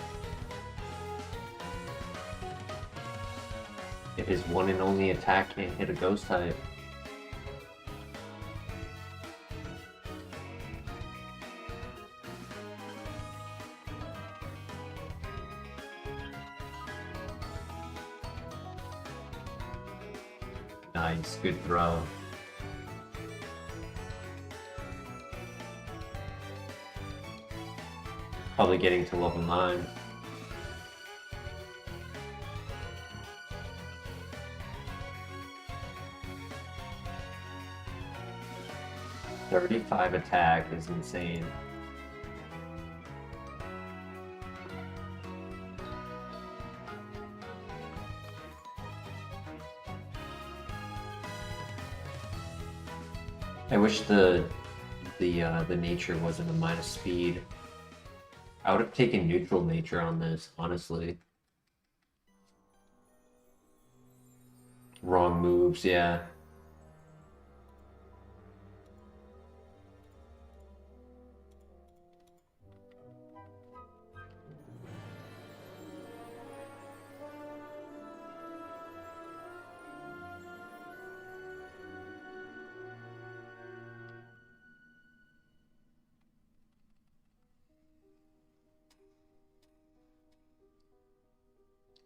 If his one and only attack can't hit a ghost type. Nice, good throw. Probably getting to level 9. "35 attack is insane. I wish the nature wasn't a minus speed. I would have taken neutral nature on this, honestly. Wrong moves, yeah.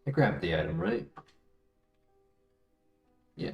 I grabbed the item, right? Yeah.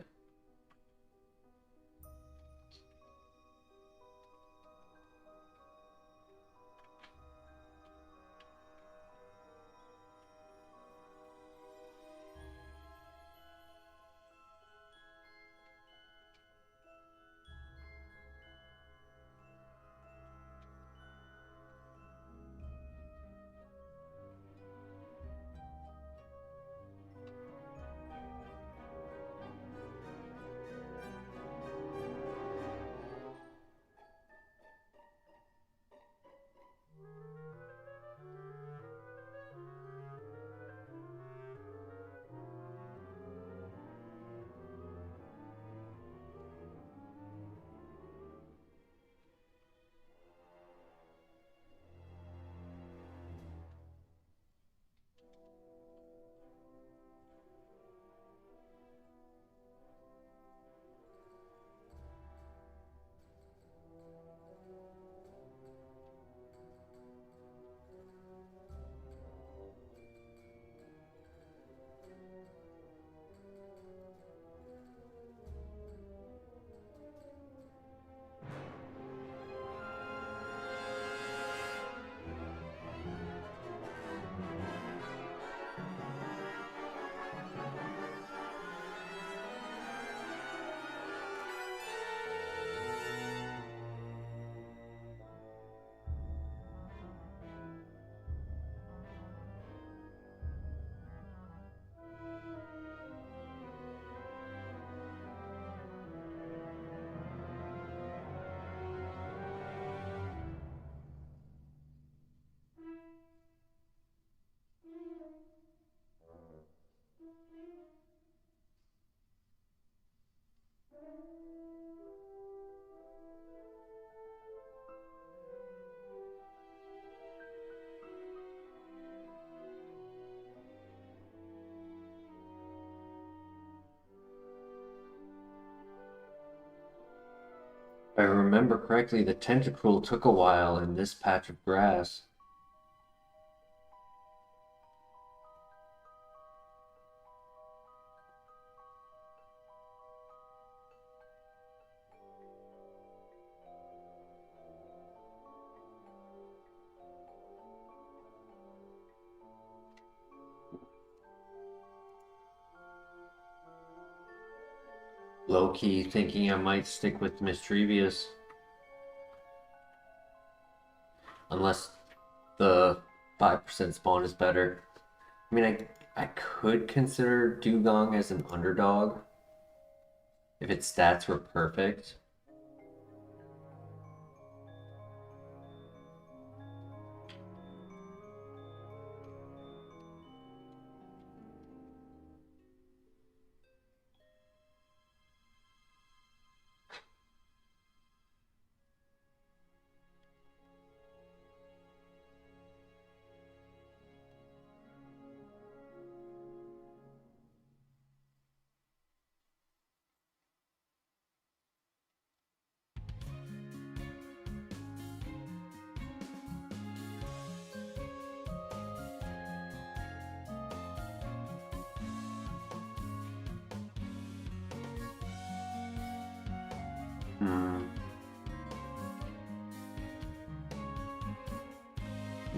If I remember correctly, the tentacruel took a while in this patch of grass. Low-key thinking I might stick with Mischievous. Unless the 5% spawn is better. I mean, I could consider Dugong as an underdog if its stats were perfect.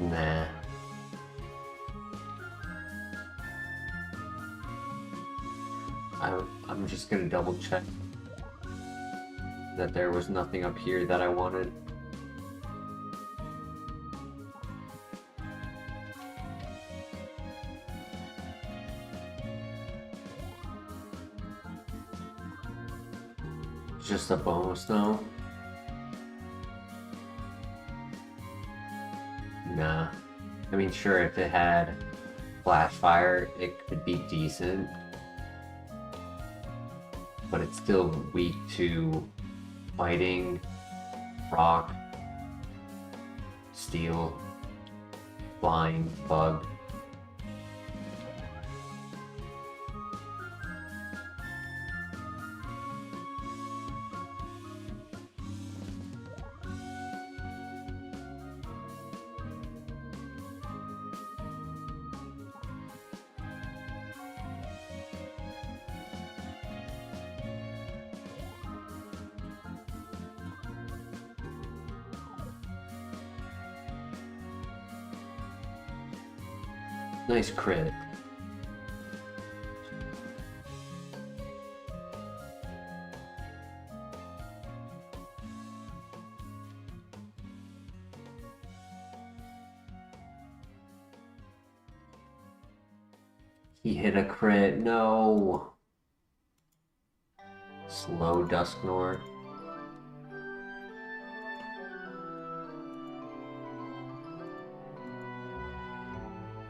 Nah. I'm just gonna double check that there was nothing up here that I wanted. Just a bonus though? Nah. I mean, sure, if it had flash fire, it could be decent. But it's still weak to fighting, rock, steel, flying, bug. Nice crit. He hit a crit. No. Slow Dusknor.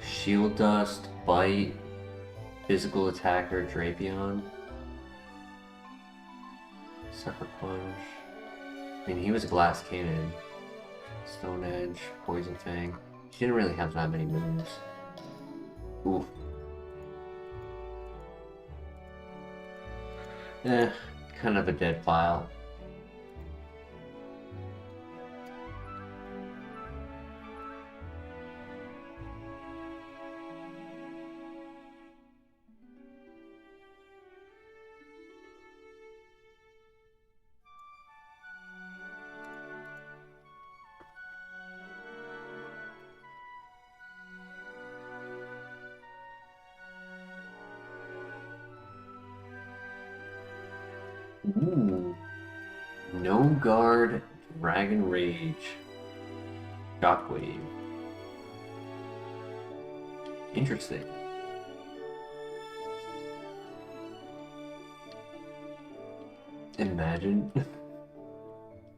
Shield Dust, Bite, Physical Attacker, Drapion. Sucker Punch. I mean, he was a Glass Cannon. Stone Edge, Poison Fang. She didn't really have that many moves. Oof. Kind of a dead file. Ooh. No Guard, Dragon Rage, Shockwave. Interesting. Imagine.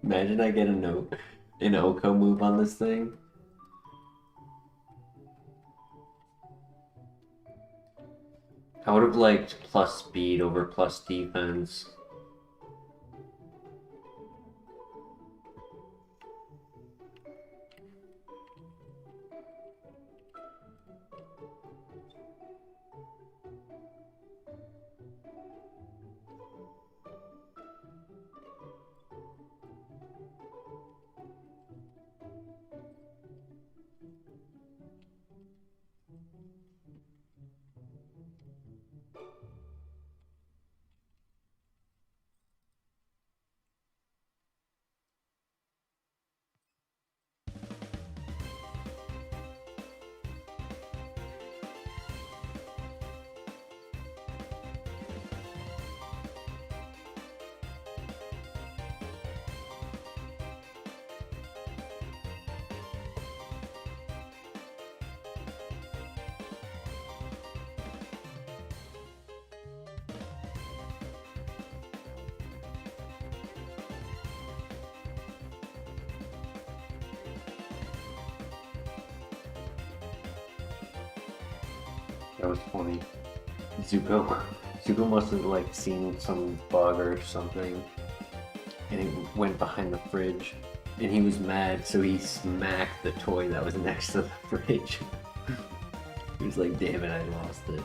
Imagine I get an Oko move on this thing. I would have liked plus speed over plus defense. That was funny. Zuko must have like seen some bug or something, and it went behind the fridge, and he was mad, so he smacked the toy that was next to the fridge. He was like, "Damn it, I lost it."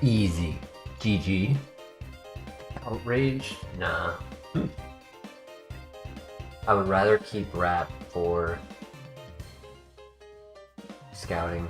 Easy. GG. Outrage? Nah. I would rather keep rap for scouting.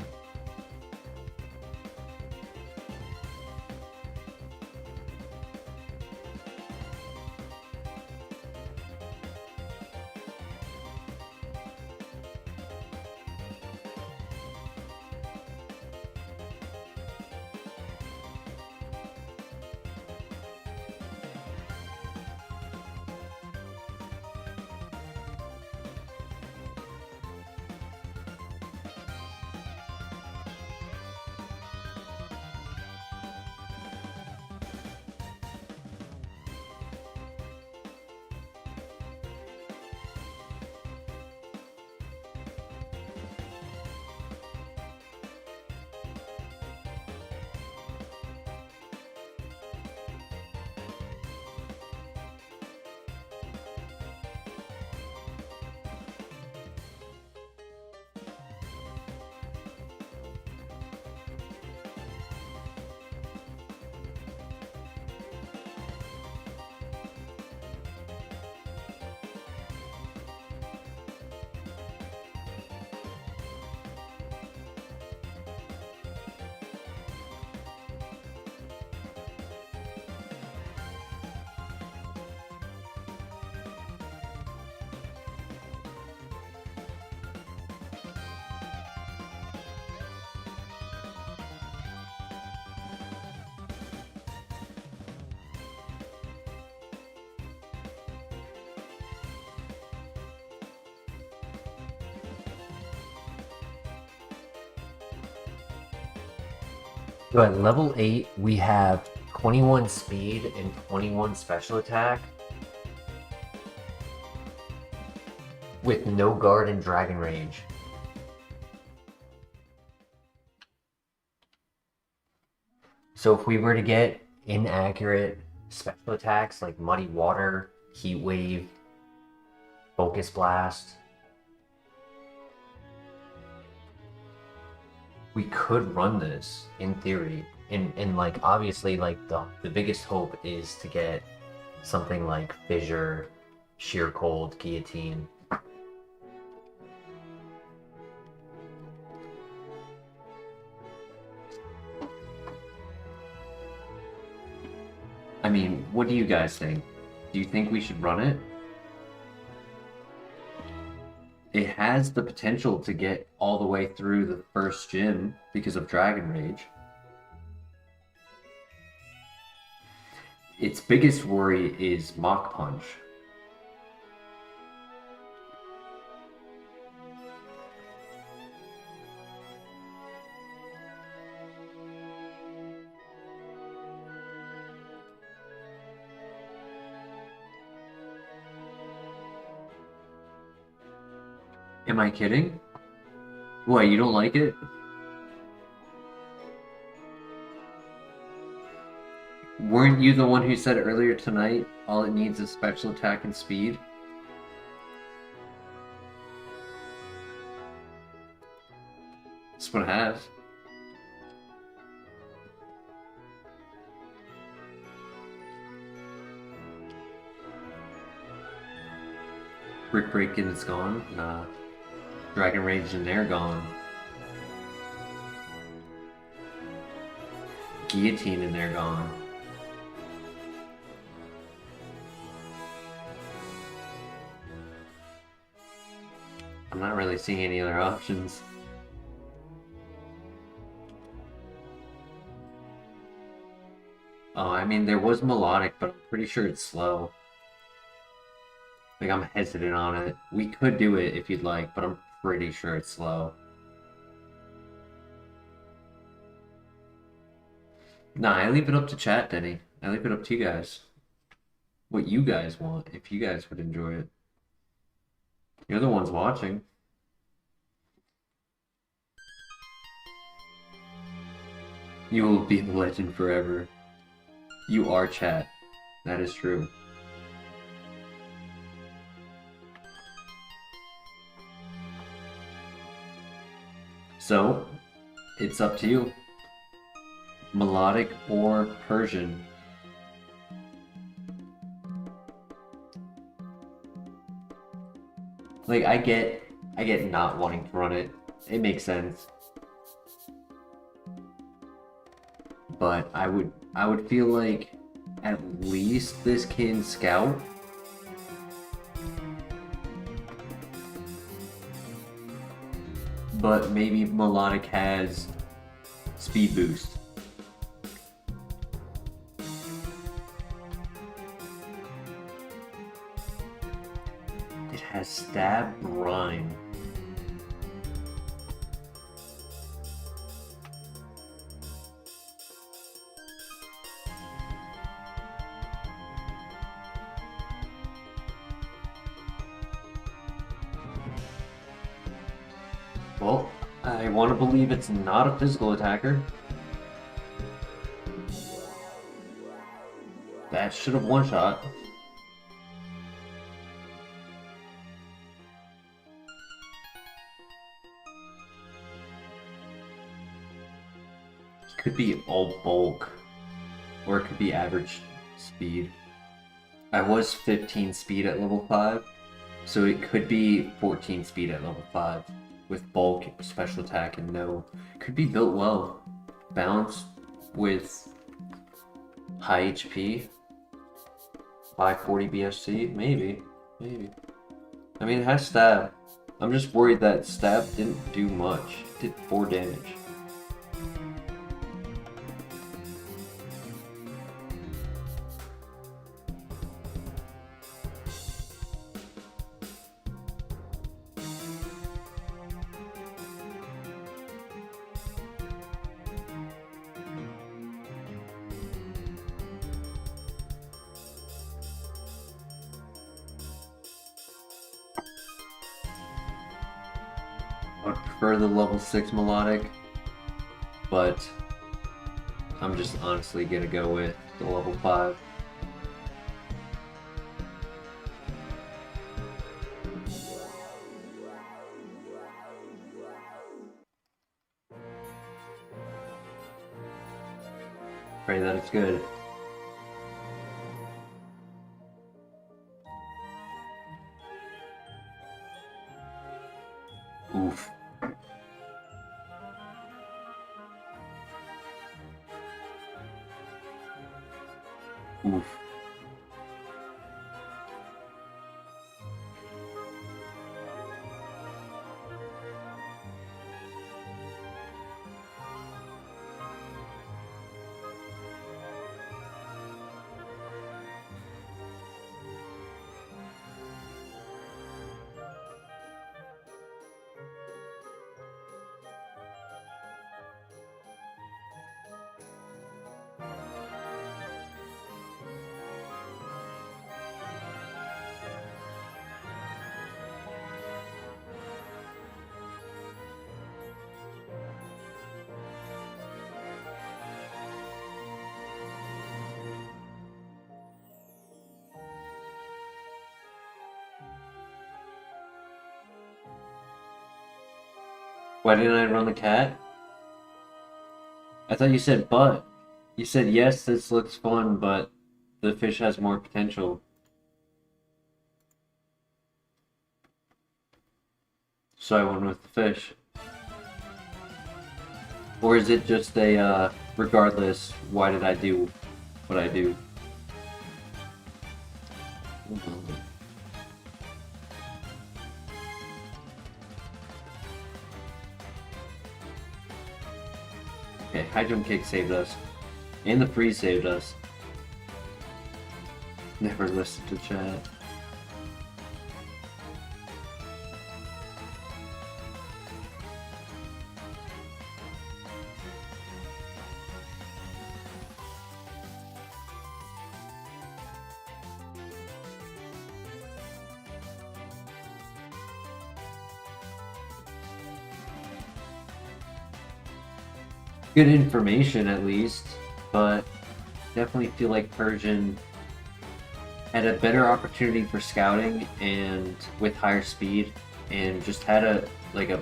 So at level 8, we have 21 speed and 21 special attack with no guard and dragon rage. So if we were to get inaccurate special attacks like Muddy Water, Heat Wave, Focus Blast, we could run this in theory. And like obviously like the biggest hope is to get something like Fissure, Sheer Cold, Guillotine. I mean, what do you guys think? Do you think we should run it? It has the potential to get all the way through the first gym because of Dragon Rage. Its biggest worry is Mach Punch. Am I kidding? What, you don't like it? Weren't you the one who said earlier tonight all it needs is special attack and speed? That's what I have. Brick Breaking is gone? Nah. Dragon Rage and they're gone. Guillotine and they're gone. I'm not really seeing any other options. Oh, I mean, there was Melodic, but I'm pretty sure it's slow. Like, I'm hesitant on it. We could do it if you'd like, but I'm pretty sure it's slow. Nah, I leave it up to chat, Denny. I leave it up to you guys. What you guys want, if you guys would enjoy it. You're the ones watching. You will be a legend forever. You are chat. That is true. So, it's up to you. Melodic or Persian. Like, I get not wanting to run it. It makes sense. But I would feel like at least this can scout. But maybe Melodic has speed boost. It has stab brine. Well, I want to believe it's not a physical attacker. That should have one-shot. Could be all bulk, or it could be average speed. I was 15 speed at level 5, so it could be 14 speed at level 5. With bulk, special attack, and no. Could be built well. Balanced with high HP. 540 BSC? Maybe. Maybe. I mean, it has stab. I'm just worried that stab didn't do much. It did 4 damage. I would prefer the level 6 melodic, but I'm just honestly gonna go with the level 5. Pray that it's good. Oof. Oof. Why didn't I run the cat? I thought you said but. You said yes, this looks fun, but the fish has more potential. So I went with the fish. Or is it just a, regardless, why did I do what I do? Okay, high jump kick saved us. And the freeze saved us. Never listened to chat. Good information at least, but definitely feel like Persian had a better opportunity for scouting and with higher speed, and just had a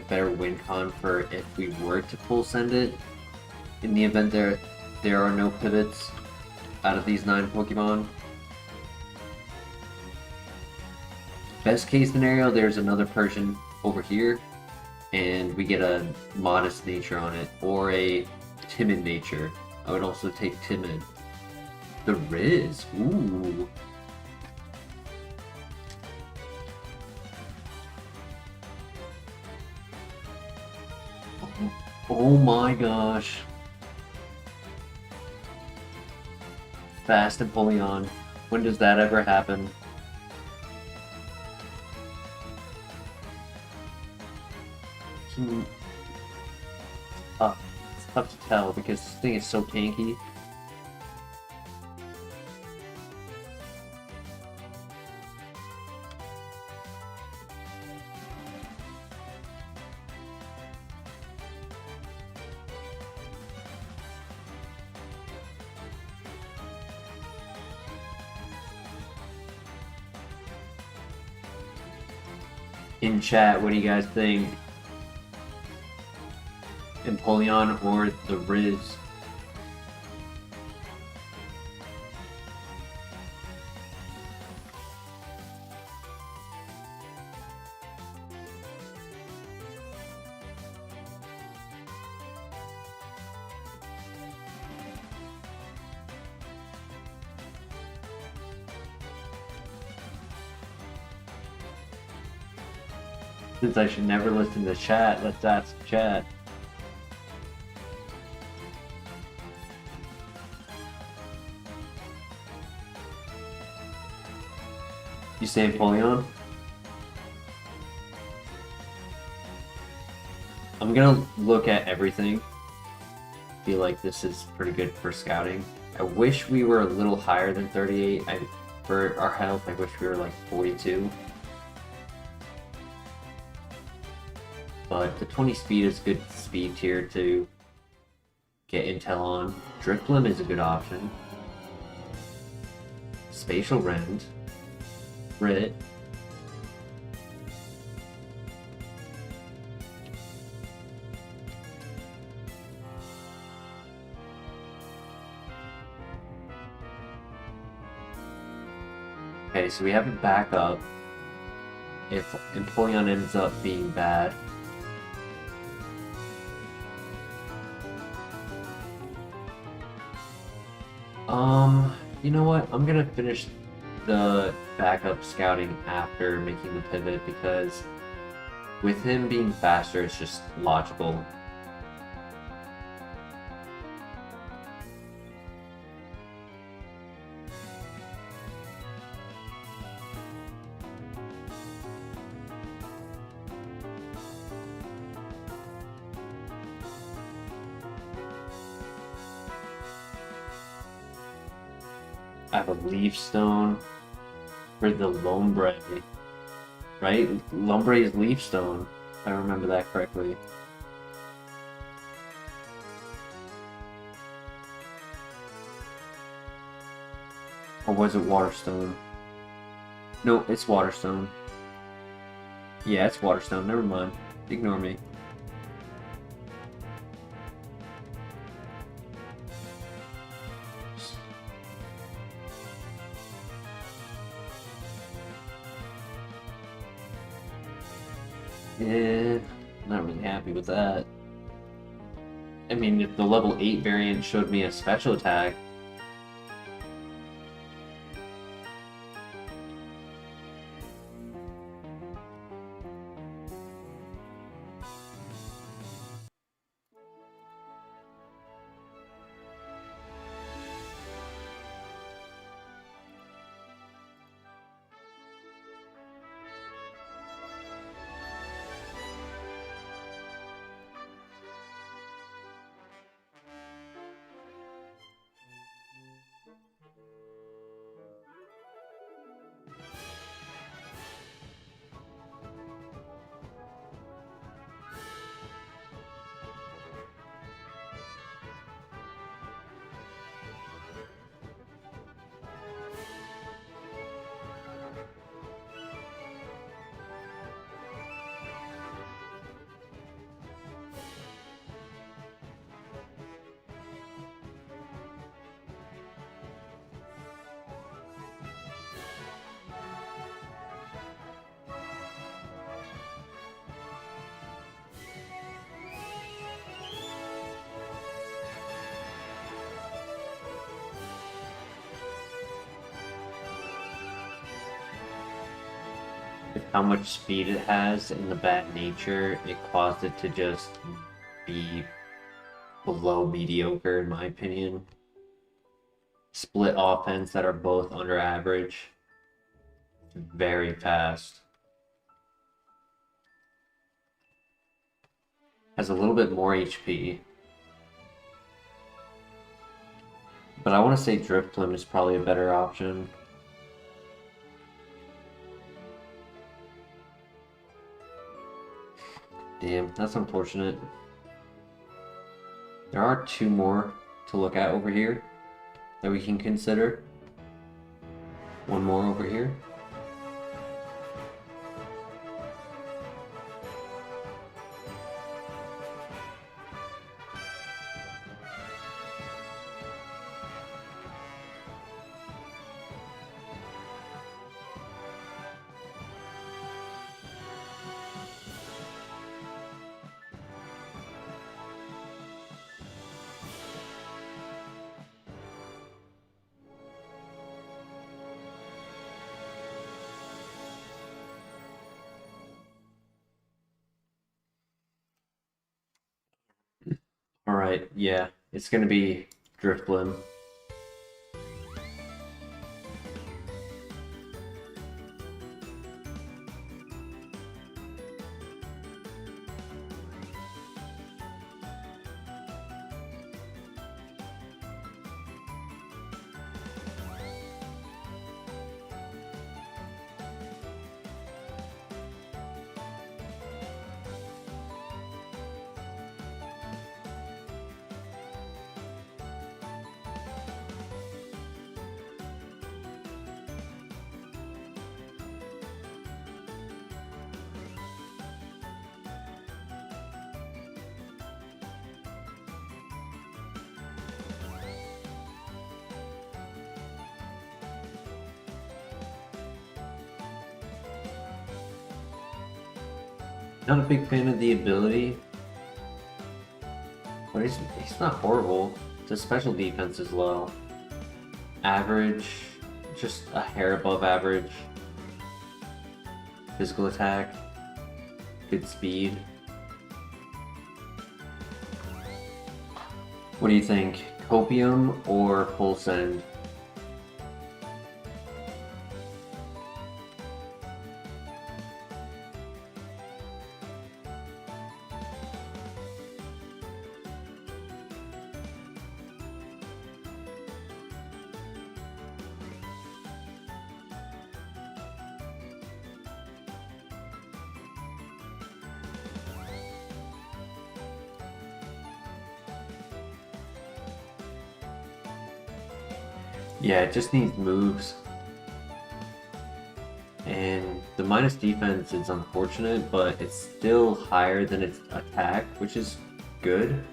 better win con for if we were to full send it in the event there are no pivots out of these 9 Pokemon. Best case scenario, there's another Persian over here and we get a modest nature on it, or a timid nature. I would also take timid. The Riz, ooh. Oh my gosh. Fast Empoleon. When does that ever happen? It's tough to tell because this thing is so tanky. In chat, what do you guys think? Empoleon or the Riz? Since I should never listen to chat, let's ask chat. You say Empoleon? I'm gonna look at everything. Feel like this is pretty good for scouting. I wish we were a little higher than 38. For our health, I wish we were like 42. But the 20 speed is good speed tier to get intel on. Drifblim is a good option. Spatial Rend. Rit. Okay, so we have a backup if Empoleon ends up being bad. You know what? I'm gonna finish the backup scouting after making the pivot because with him being faster, it's just logical. I have a Leaf Stone for the Lombre, right? Lombre is Leaf Stone, if I remember that correctly. Or was it Waterstone? No, it's Waterstone. Yeah, it's Waterstone, never mind. Ignore me. Yeah, not really happy with that. I mean, if the level 8 variant showed me a special attack, with how much speed it has and the bad nature, it caused it to just be below mediocre, in my opinion. Split offense that are both under average. Very fast. Has a little bit more HP. But I want to say Drifblim is probably a better option. Damn, that's unfortunate. There are two more to look at over here that we can consider. One more over here. Alright, yeah, it's gonna be Drifblim. Not a big fan of the ability, but he's not horrible. The special defense is low. Average, just a hair above average. Physical attack, good speed. What do you think? Copium or Full Send? Yeah, it just needs moves. And the minus defense is unfortunate, but it's still higher than its attack, which is good.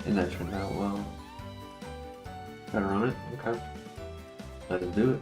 And that turned out well. Gotta run it? Okay. Let it do it.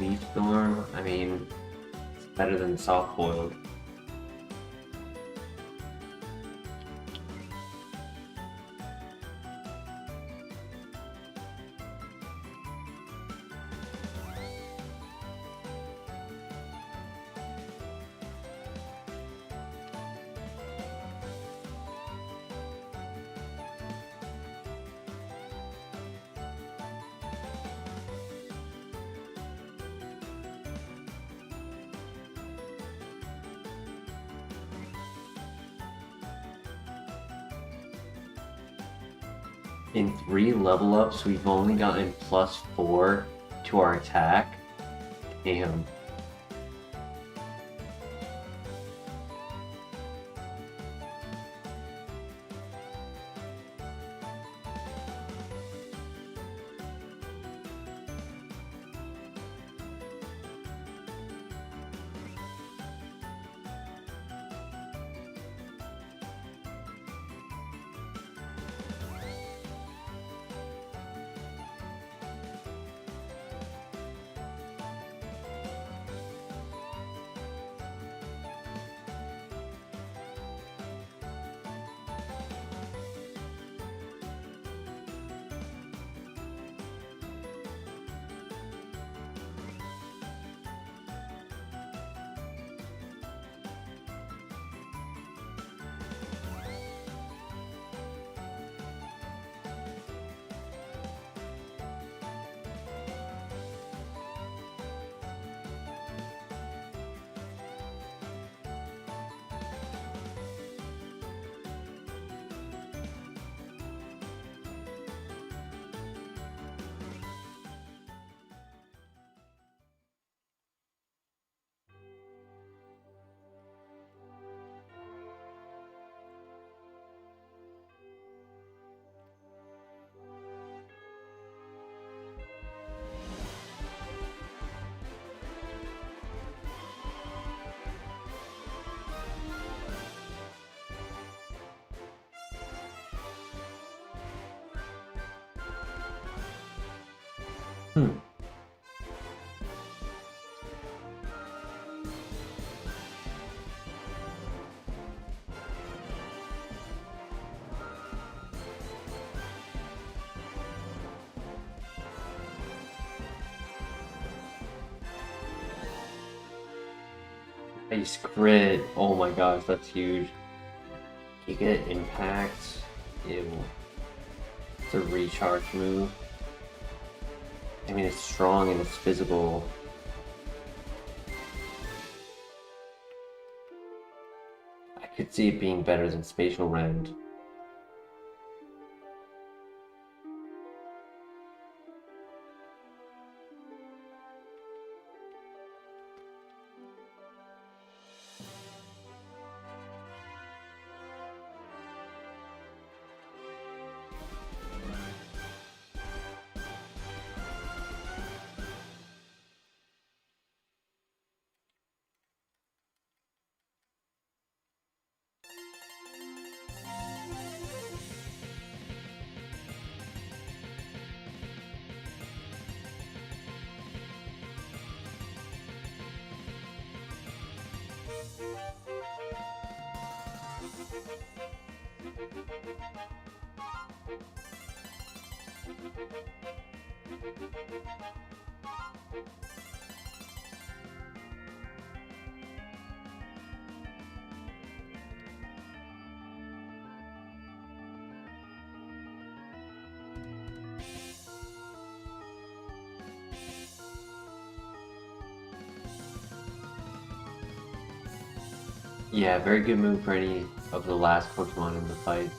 Leaf Storm, I mean, it's better than Soft Boiled. In 3 level ups, we've only gotten +4 to our attack. Damn. Ice crit. Oh my gosh, that's huge. You get impact. Ew. It's a recharge move. I mean, it's strong and it's physical. I could see it being better than Spatial Rend. Yeah, very good move for any of the last Pokemon in the fights.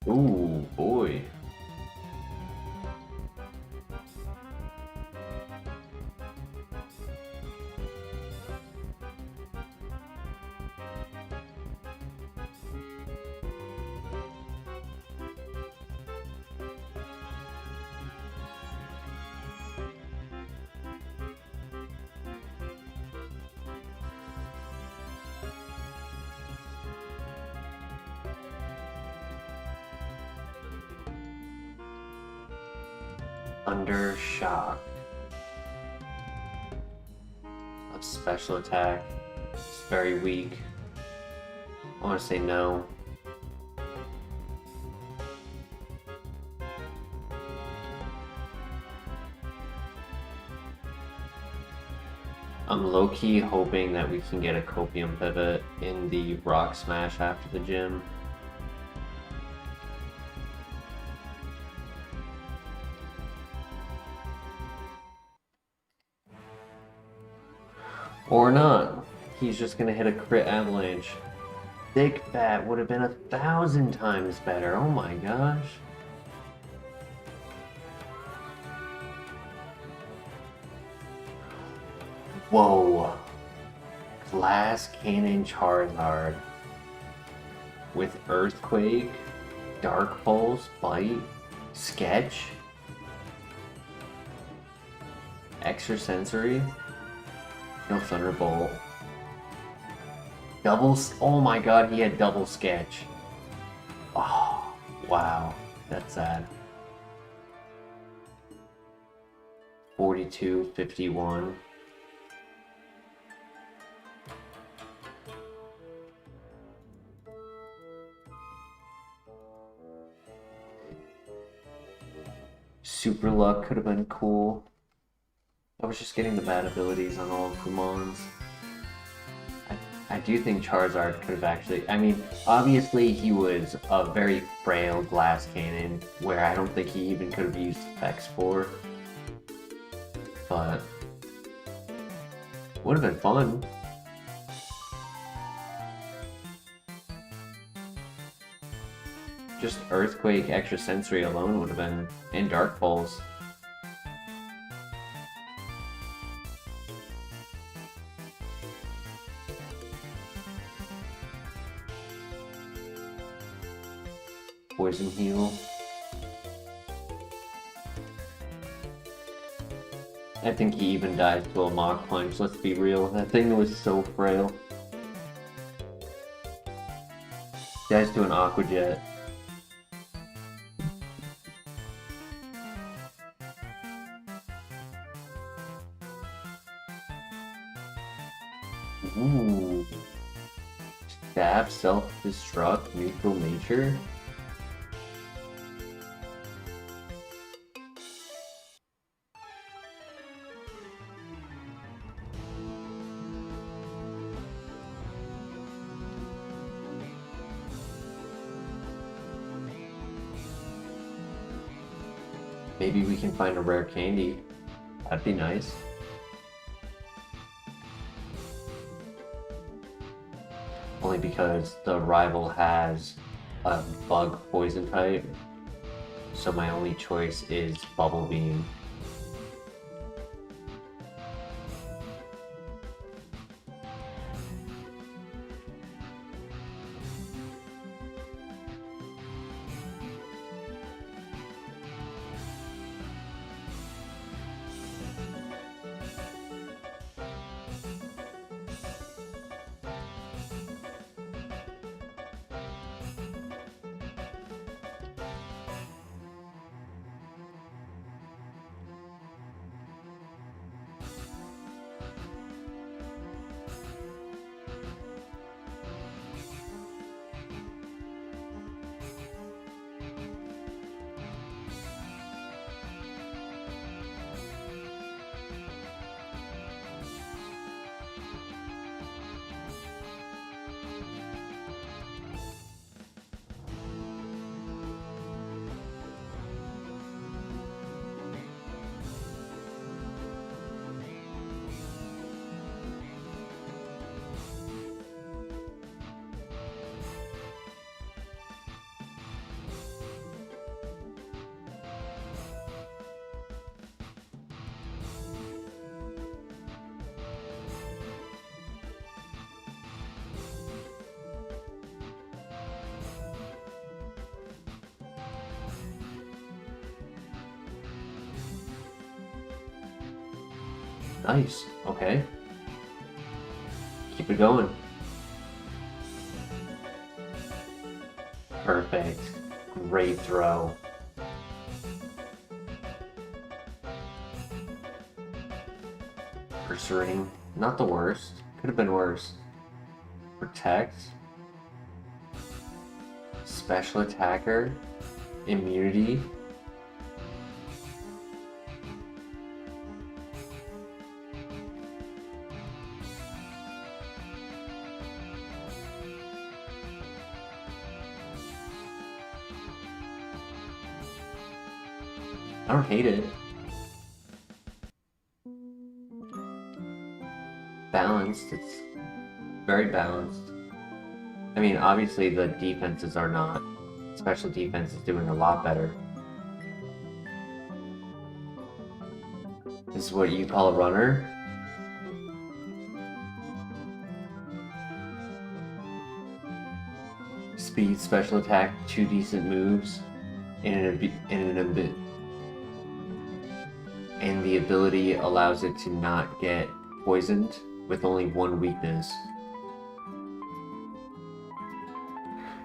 Ooh, boy. Under shock. A special attack. It's very weak. I want to say no. I'm low-key hoping that we can get a Copium pivot in the Rock Smash after the gym. Or not. He's just gonna hit a crit avalanche. Thick Bat would have been 1,000 times better. Oh my gosh. Whoa. Glass Cannon Charizard. With Earthquake, Dark Pulse, Bite, Sketch, Extrasensory. No Thunderbolt. Oh my god, he had double sketch. Oh, wow. That's sad. 42, 51. Super Luck could have been cool. I was just getting the bad abilities on all of Kumon's. I do think Charizard could have actually... I mean, obviously he was a very frail glass cannon, where I don't think he even could have used effects for. But... would have been fun. Just Earthquake Extrasensory alone would have been... and Dark Pulse. poison heal. I think he even dies to a Mach Punch, let's be real. That thing was so frail. Dies to an Aqua Jet. Ooh. Stab, self-destruct, neutral nature. Maybe we can find a rare candy. That'd be nice. Only because the rival has a bug poison type. So my only choice is Bubble Beam. Nice, okay. Keep it going. Perfect. Great throw. Pursuing, not the worst. Could have been worse. Protect. Special attacker. Immunity. I don't hate it. Balanced, it's very balanced. I mean, obviously the defenses are not. Special defense is doing a lot better. This is what you call a runner? Speed, special attack, 2 decent moves, and the ability allows it to not get poisoned with only 1 weakness.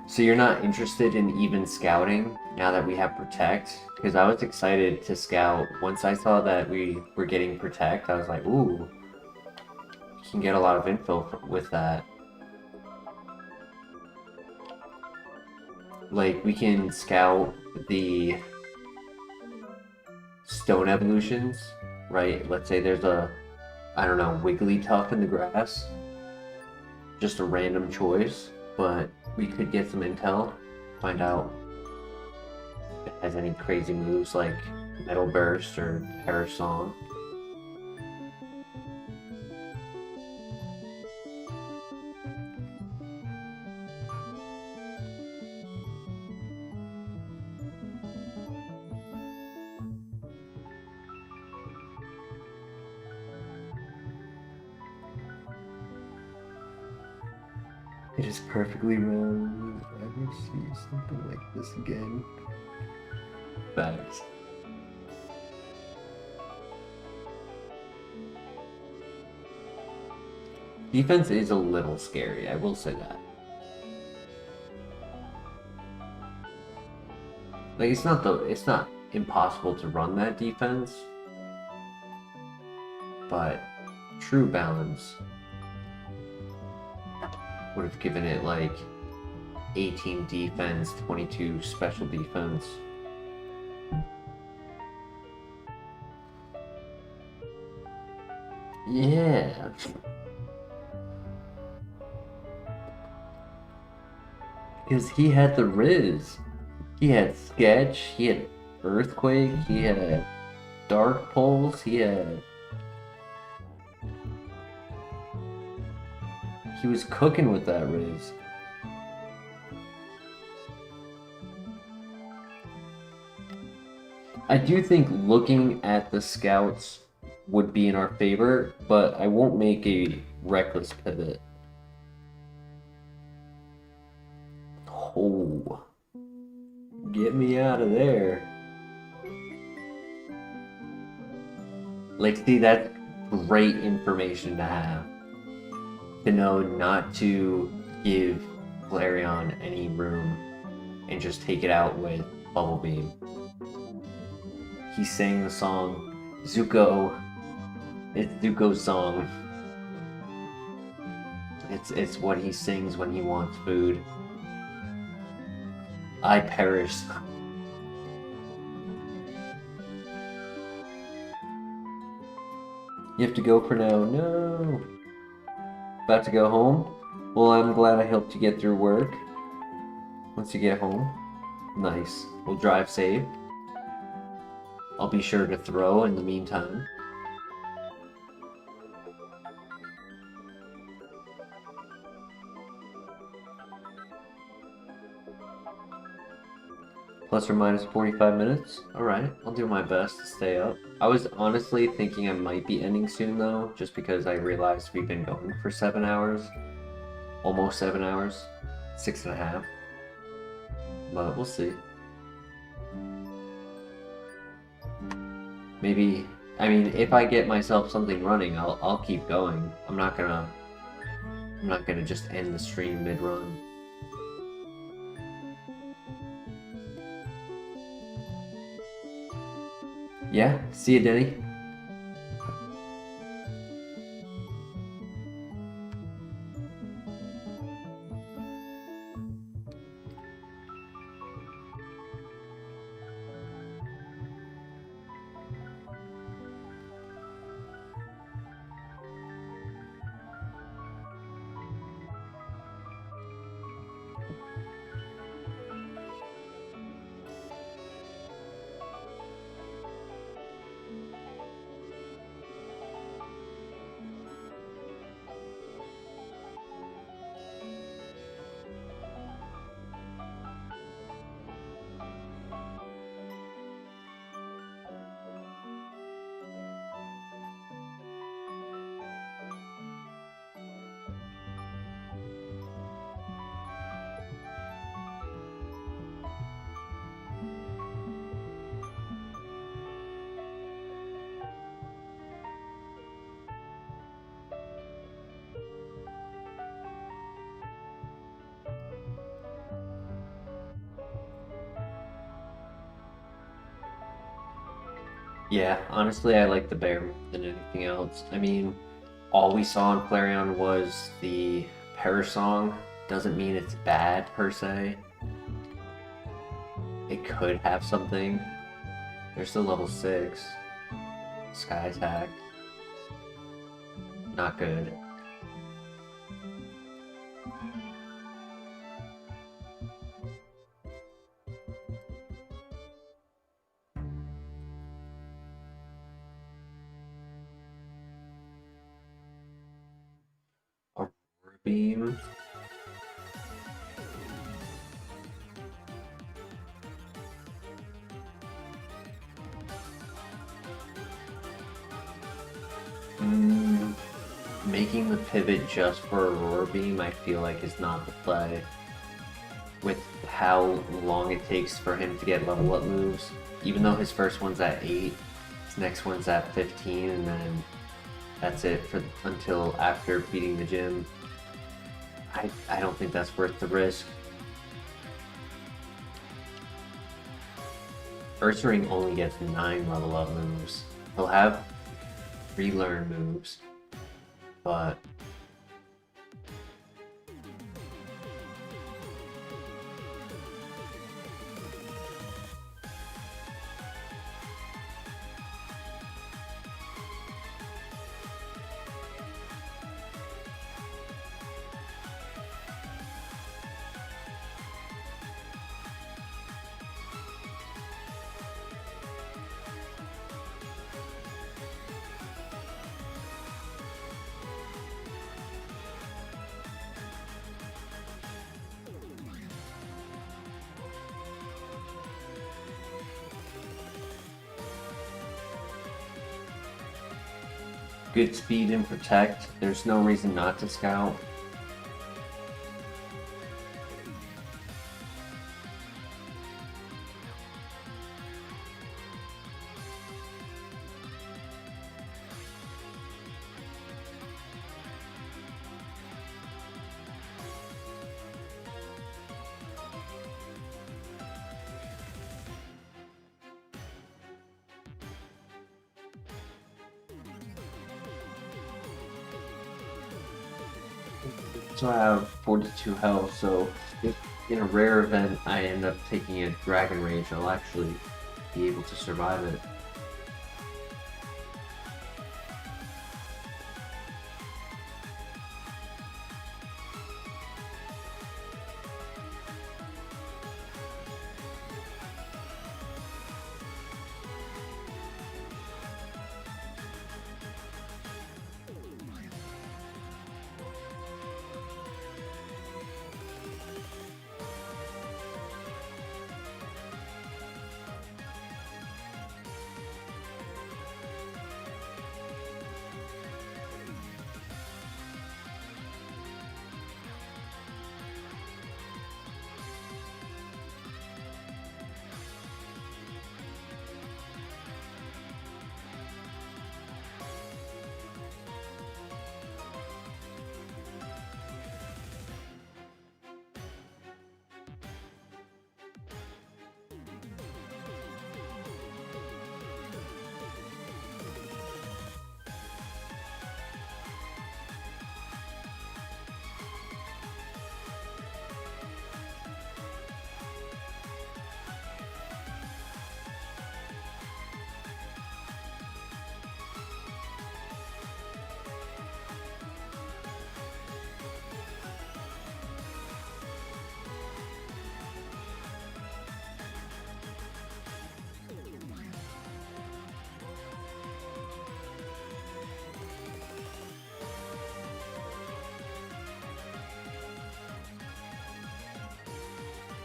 So you're not interested in even scouting now that we have Protect? Because I was excited to scout. Once I saw that we were getting Protect, I was like, ooh, you can get a lot of info with that. Like, we can scout the stone evolutions, right? Let's say there's a, I don't know, Wigglytuff in the grass. Just a random choice, but we could get some intel, find out if it has any crazy moves like Metal Burst or Parasong. It is perfectly round. Ever see something like this again? Facts. Defense is a little scary, I will say that. Like it's not impossible to run that defense, but true balance would have given it like 18 defense, 22 special defense. Yeah. Because he had the Riz. He had Sketch, he had Earthquake, he had Dark Pulse, he was cooking with that Riz. I do think looking at the scouts would be in our favor, but I won't make a reckless pivot. Oh, get me out of there. Like, see, that's great information to have. To know not to give Flareon any room and just take it out with Bubble Beam. He sang the song Zuko. It's Zuko's song. It's what he sings when he wants food. I perish. You have to go for now. No. About to go home? Well, I'm glad I helped you get through work. Once you get home. Nice. We'll drive safe. I'll be sure to throw in the meantime. Plus or minus 45 minutes? Alright, I'll do my best to stay up. I was honestly thinking I might be ending soon though, just because I realized we've been going for 7 hours. Almost 7 hours. 6.5. But we'll see. Maybe, I mean, if I get myself something running, I'll keep going. I'm not gonna just end the stream mid-run. Yeah, see you, Denny. Yeah, honestly, I like the bear more than anything else. I mean, all we saw in Flareon was the Perish song. Doesn't mean it's bad per se. It could have something. There's still level 6. Sky attack. Not good. Aurora Beam. making the pivot just for Aurora Beam, I feel like is not the play. With how long it takes for him to get level up moves, even though his first one's at 8, his next one's at 15, and then that's it for until after beating the gym. I don't think that's worth the risk. Ursaring only gets 9 level up moves. He'll have relearn moves, but good speed and protect. There's no reason not to scout. So I have 42 health, so if in a rare event I end up taking a Dragon Rage, I'll actually be able to survive it.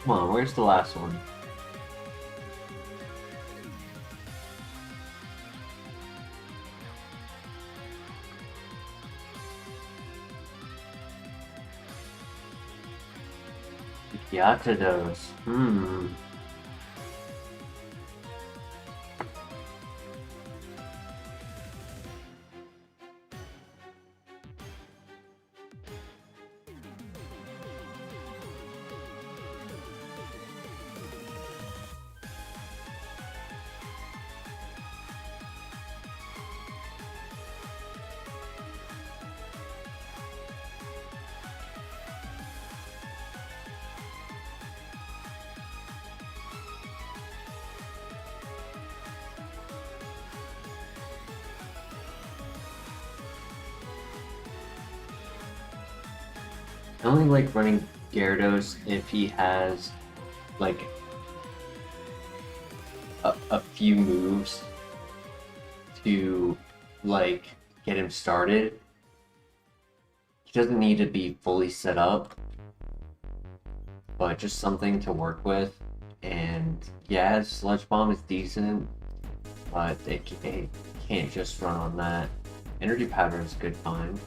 Come on, where's the last one? Gyarados. I only like running Gyarados if he has like a few moves to like get him started. He doesn't need to be fully set up, but just something to work with. And yeah, Sludge Bomb is decent, but it can't just run on that. Energy Powder is a good find.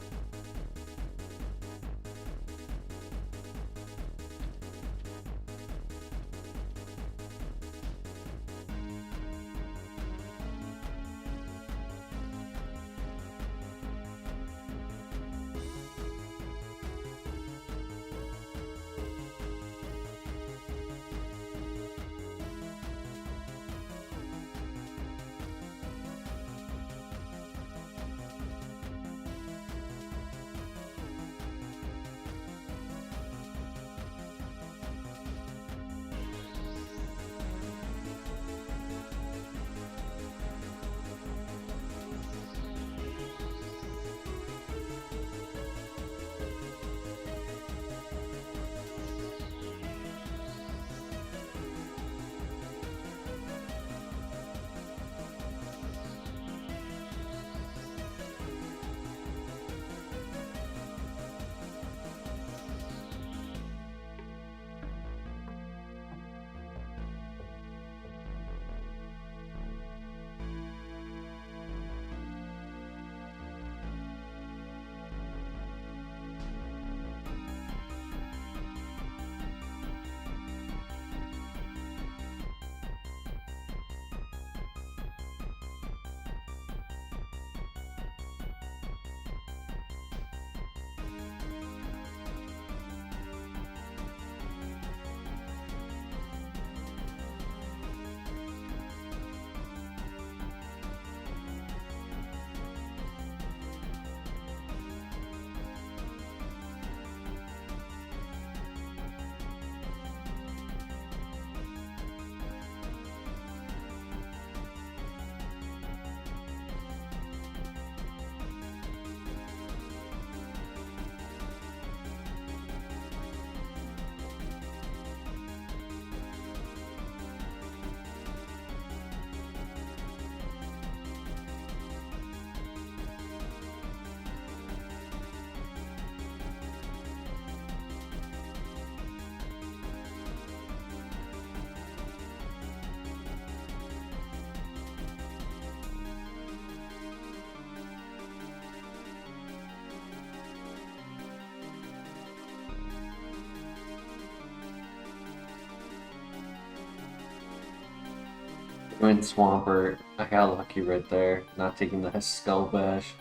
Went Swampert. I got lucky right there, not taking the Skull Bash.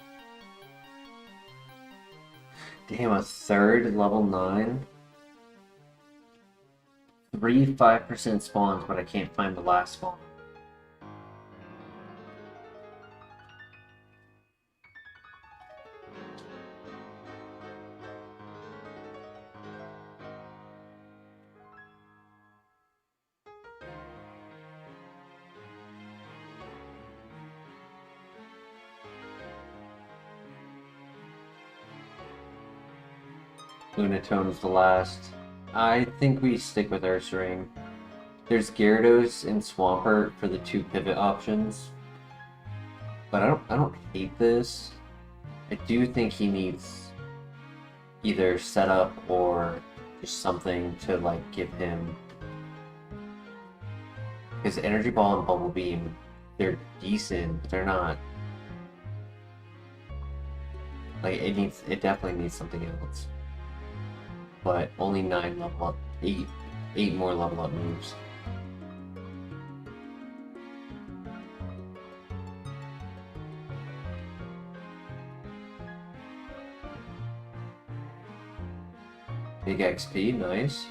Damn, a third level 9? 3 5% spawns, but I can't find the last spawn. Lunatone is the last. I think we stick with Ursaring. There's Gyarados and Swampert for the 2 pivot options. But I don't hate this. I do think he needs either setup or just something to like give him. His Energy Ball and Bubble Beam, they're decent, but they're not. Like it definitely needs something else. But only 9 level up, 8 more level up moves. Big XP, nice.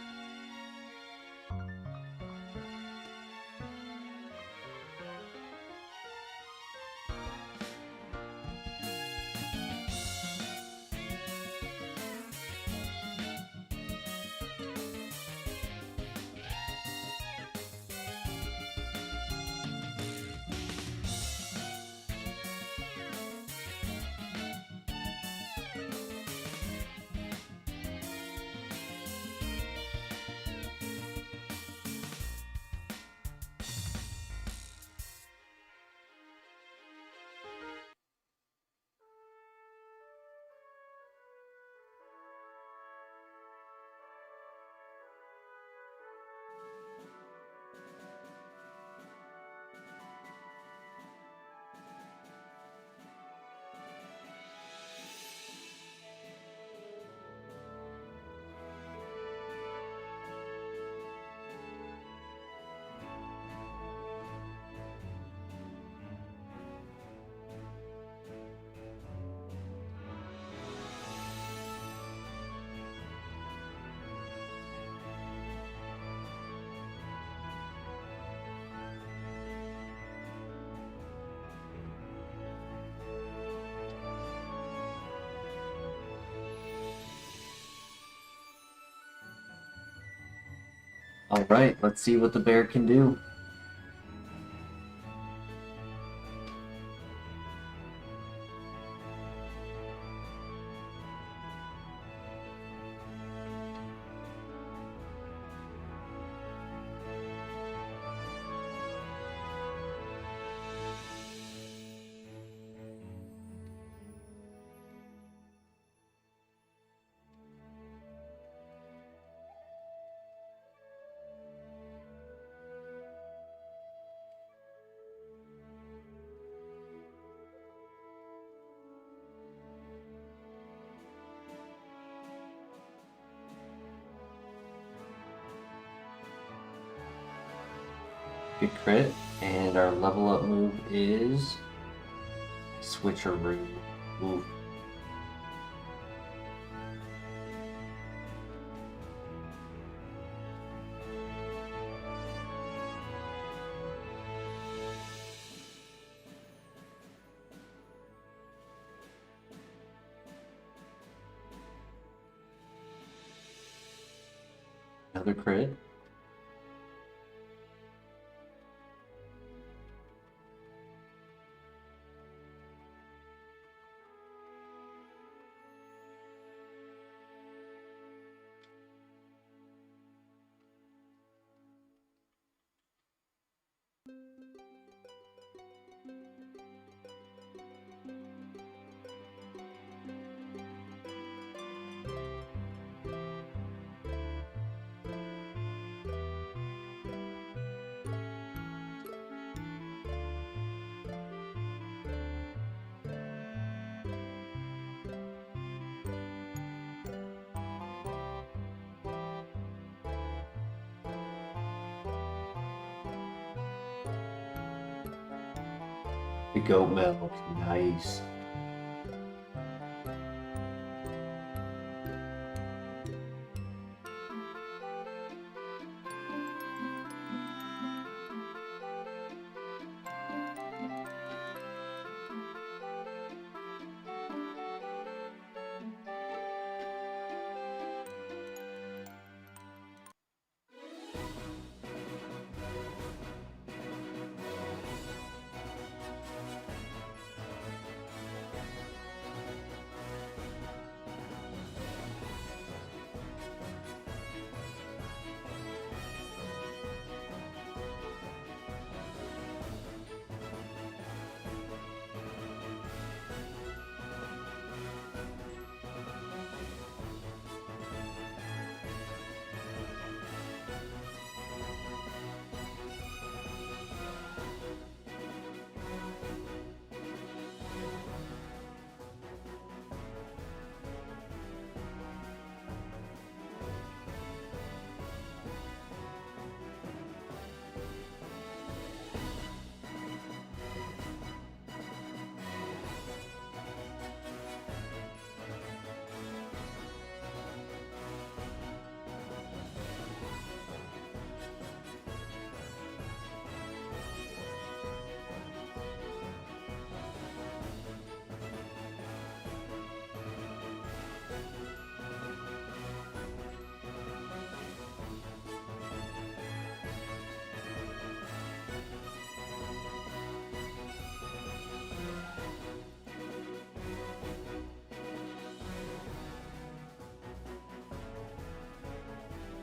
Alright, let's see what the bear can do. Good crit, and our level up move is Switcheroo. Ooh. Another crit. The goat milk, nice.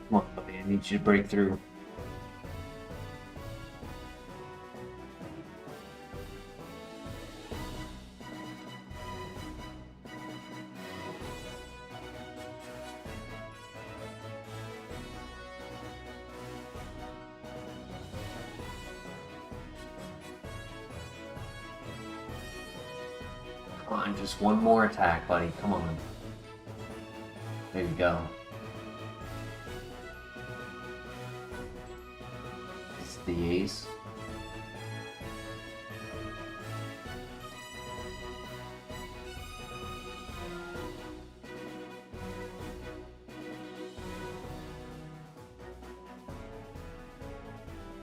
Come on, puppy, I need you to break through. Come on, just one more attack, buddy. Come on. There you go. It's the ace.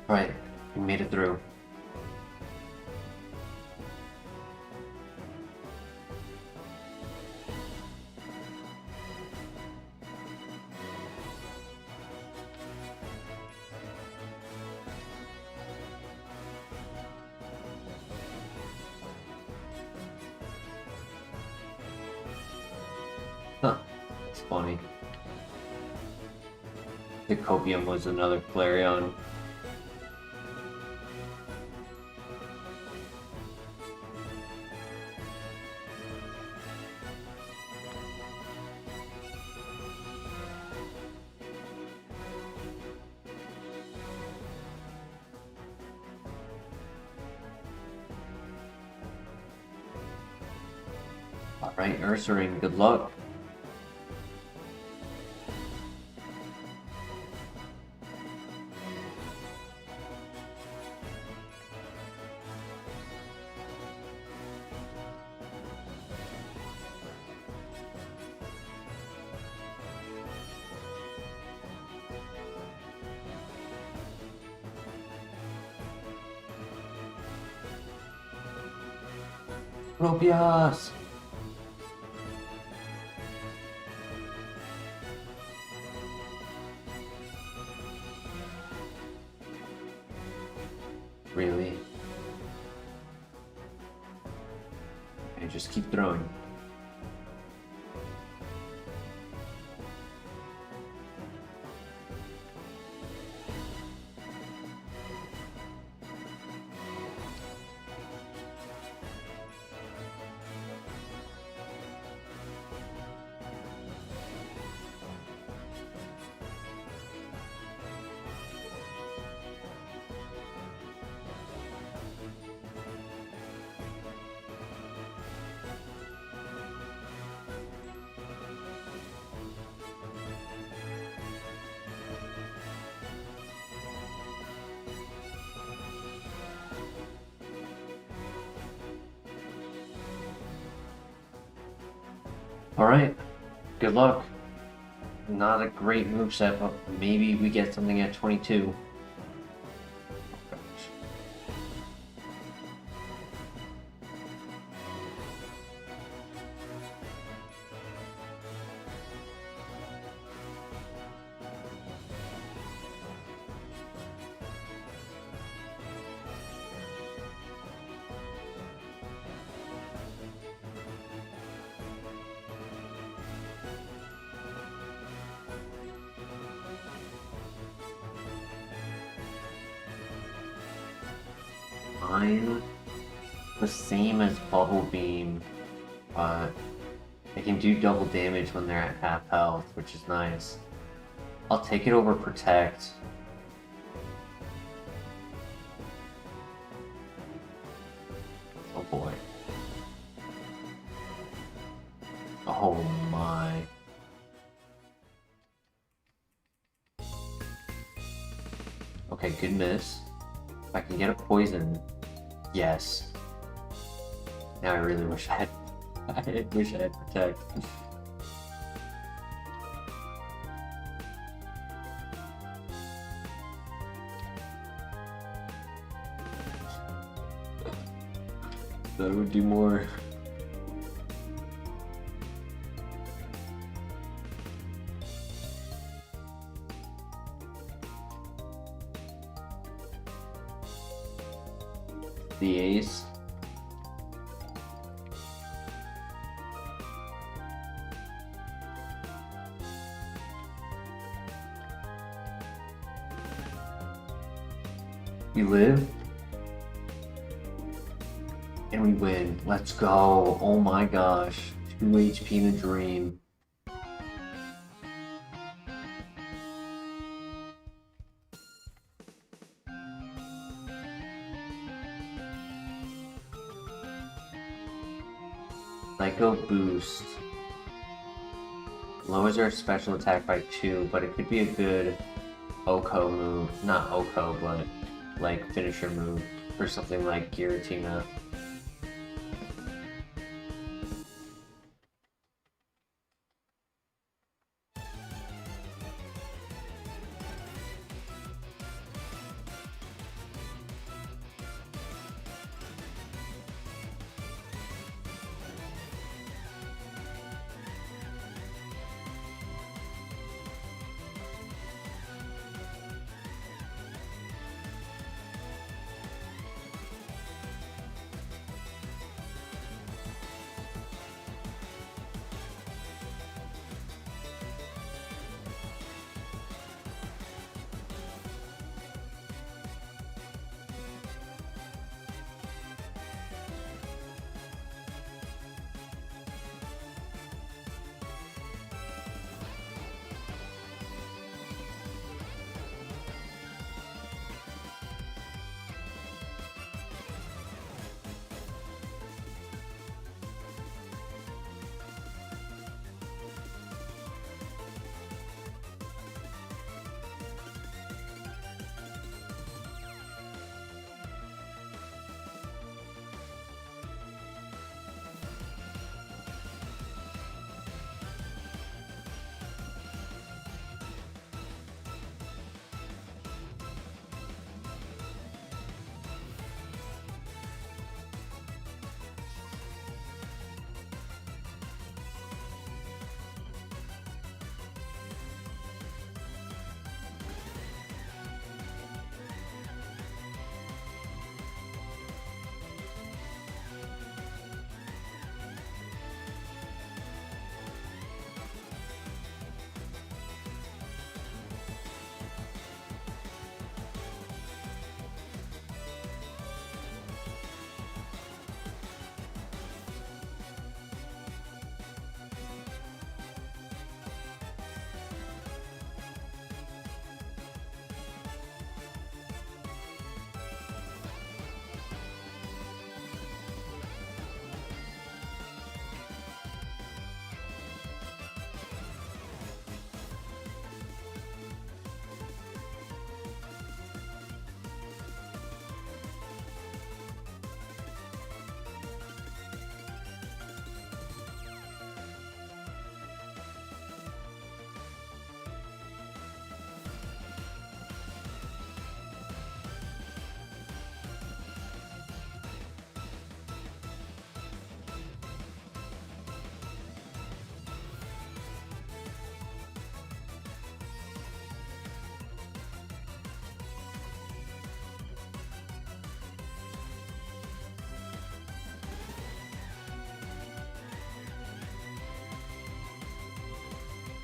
Alright, we made it through. Huh, that's funny. The Copium was another Flareon. Alright, Ursaring, good luck. Tropius! Really? Okay, just keep throwing. Alright, good luck. Not a great moveset, but maybe we get something at 22. Mine, the same as Bubble Beam, but they can do double damage when they're at half health, which is nice. I'll take it over Protect. Oh boy. Oh my. Okay, good miss. If I can get a poison, yes. Now I really wish I had. I wish I had Protect. That would do more. The ace. We live. And we win. Let's go. Oh my gosh. 2 HP in a dream. Psycho Boost. Lowers our special attack by 2, but it could be a good Oko move. Not Oko, but like finisher move for something like Giratina.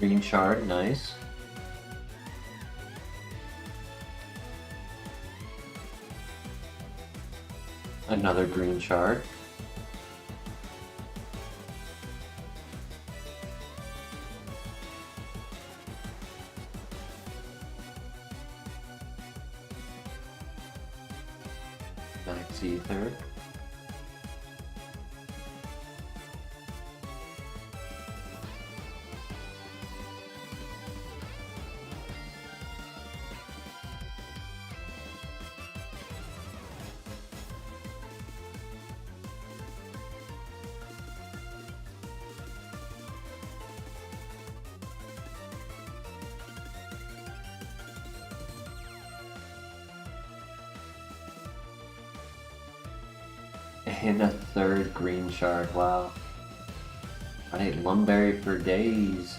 Green shard, nice. Another green shard. Max ether. And a third green shard, wow. I ate Lumberry for days.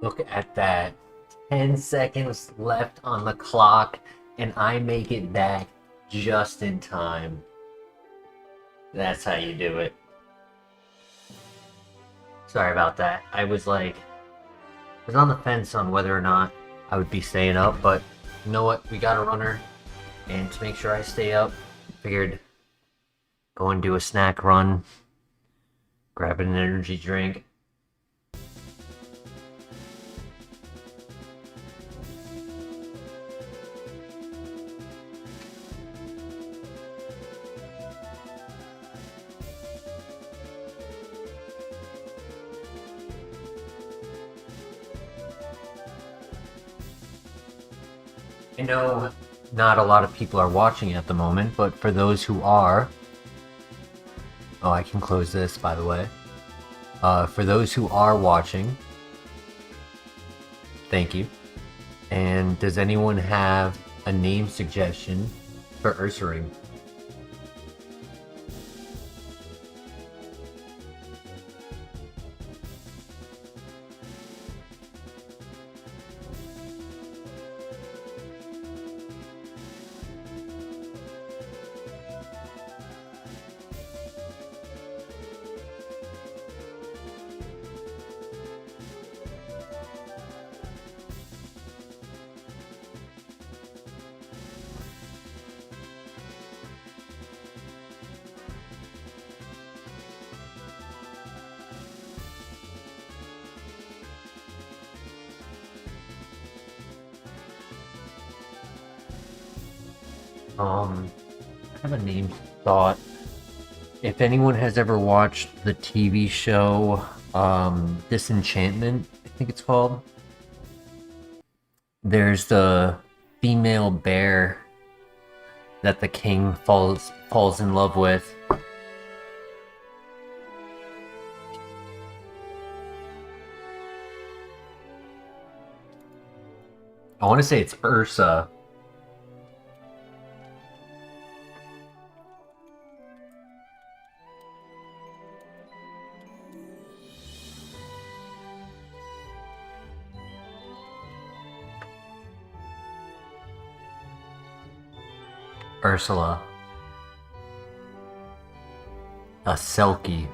Look at that. 10 seconds left on the clock, and I make it back just in time. That's how you do it. Sorry about that. I was on the fence on whether or not I would be staying up, but you know what? We got a runner, and to make sure I stay up, figured go and do a snack run, grab an energy drink. I know not a lot of people are watching at the moment, but for those who are... Oh, I can close this, by the way. For those who are watching, thank you. And does anyone have a name suggestion for Ursaring? I have a name thought. If anyone has ever watched the TV show, Disenchantment, I think it's called. There's the female bear that the king falls in love with. I want to say it's Ursa. Ursula. A Selkie.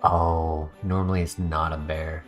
Oh, normally it's not a bear.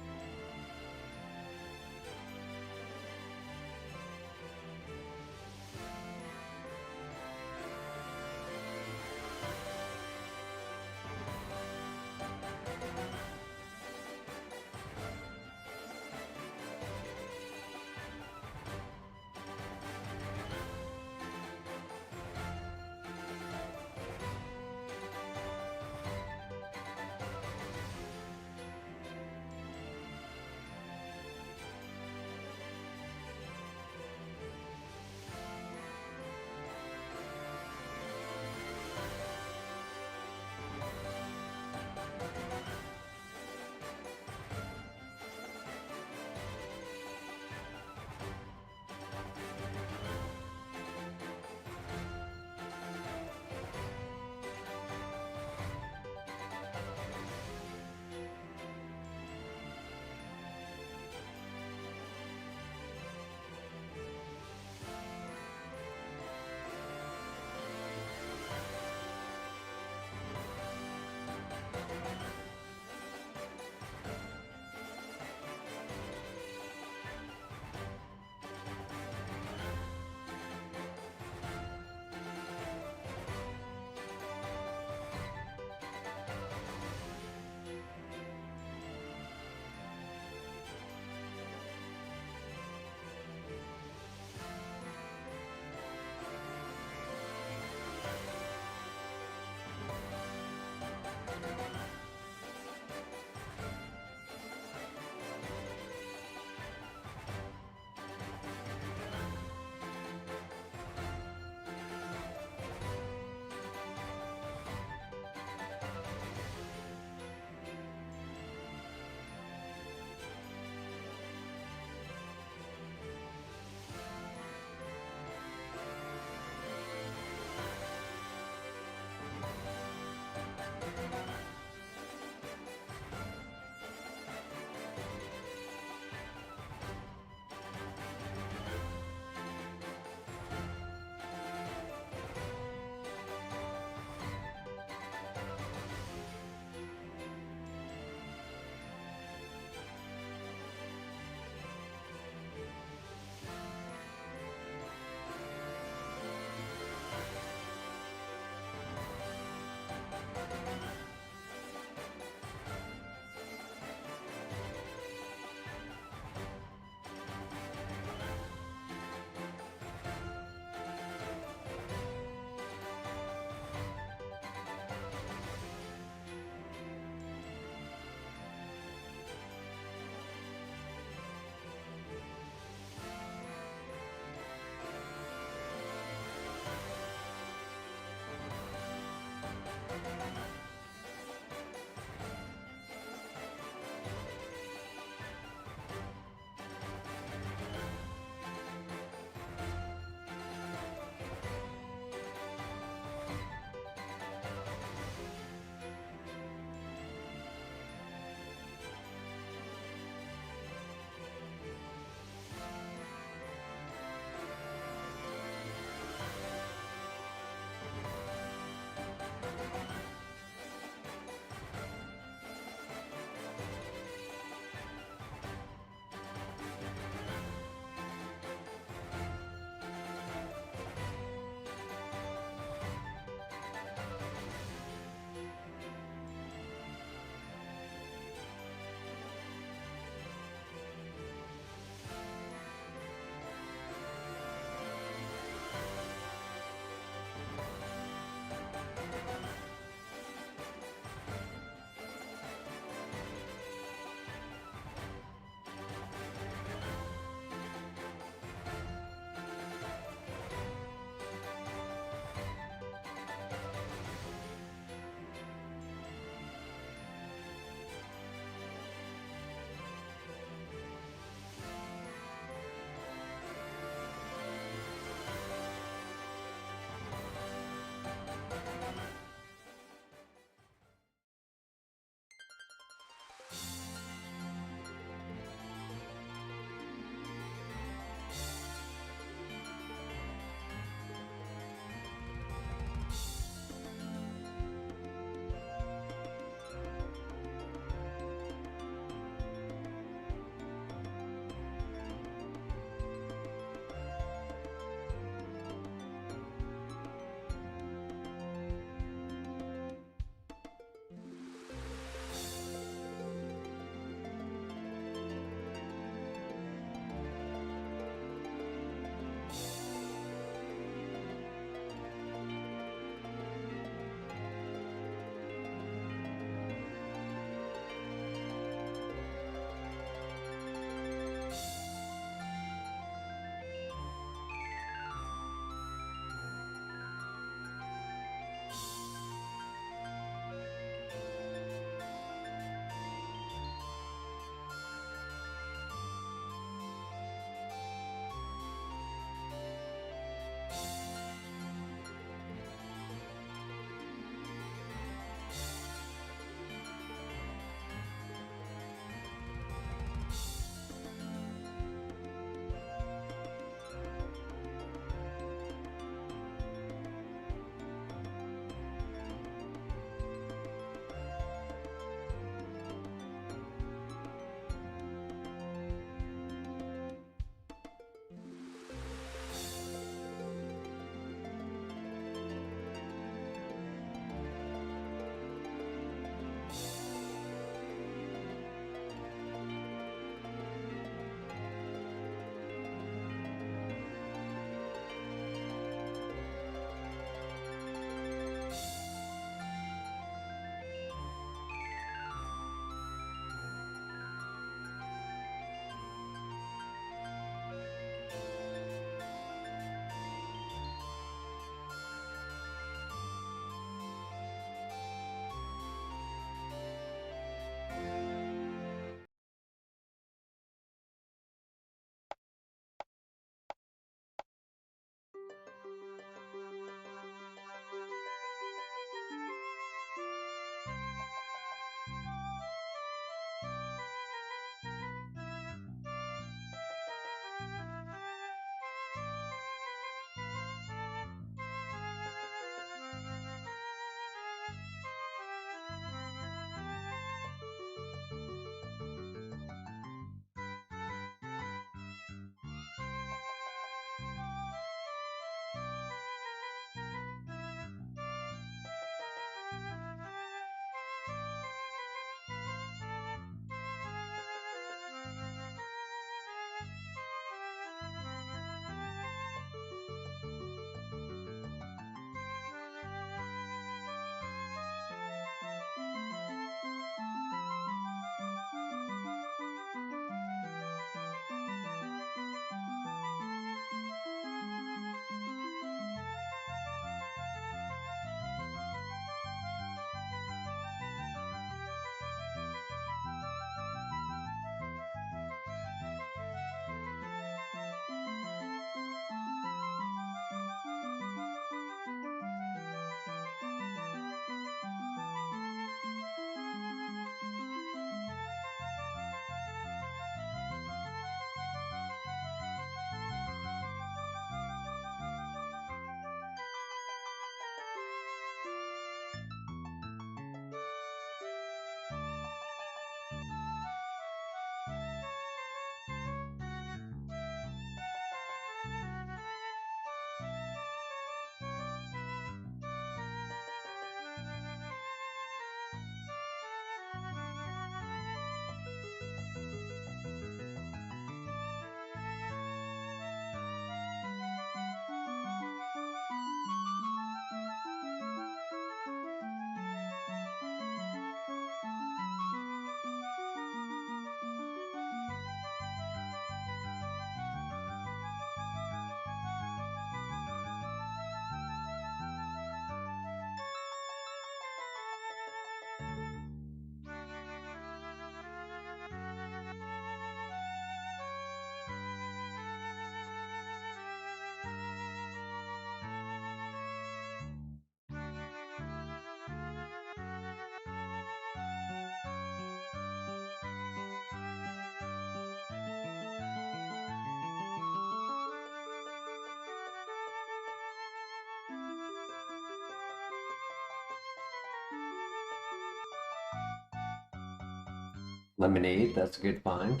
Lemonade, that's a good find.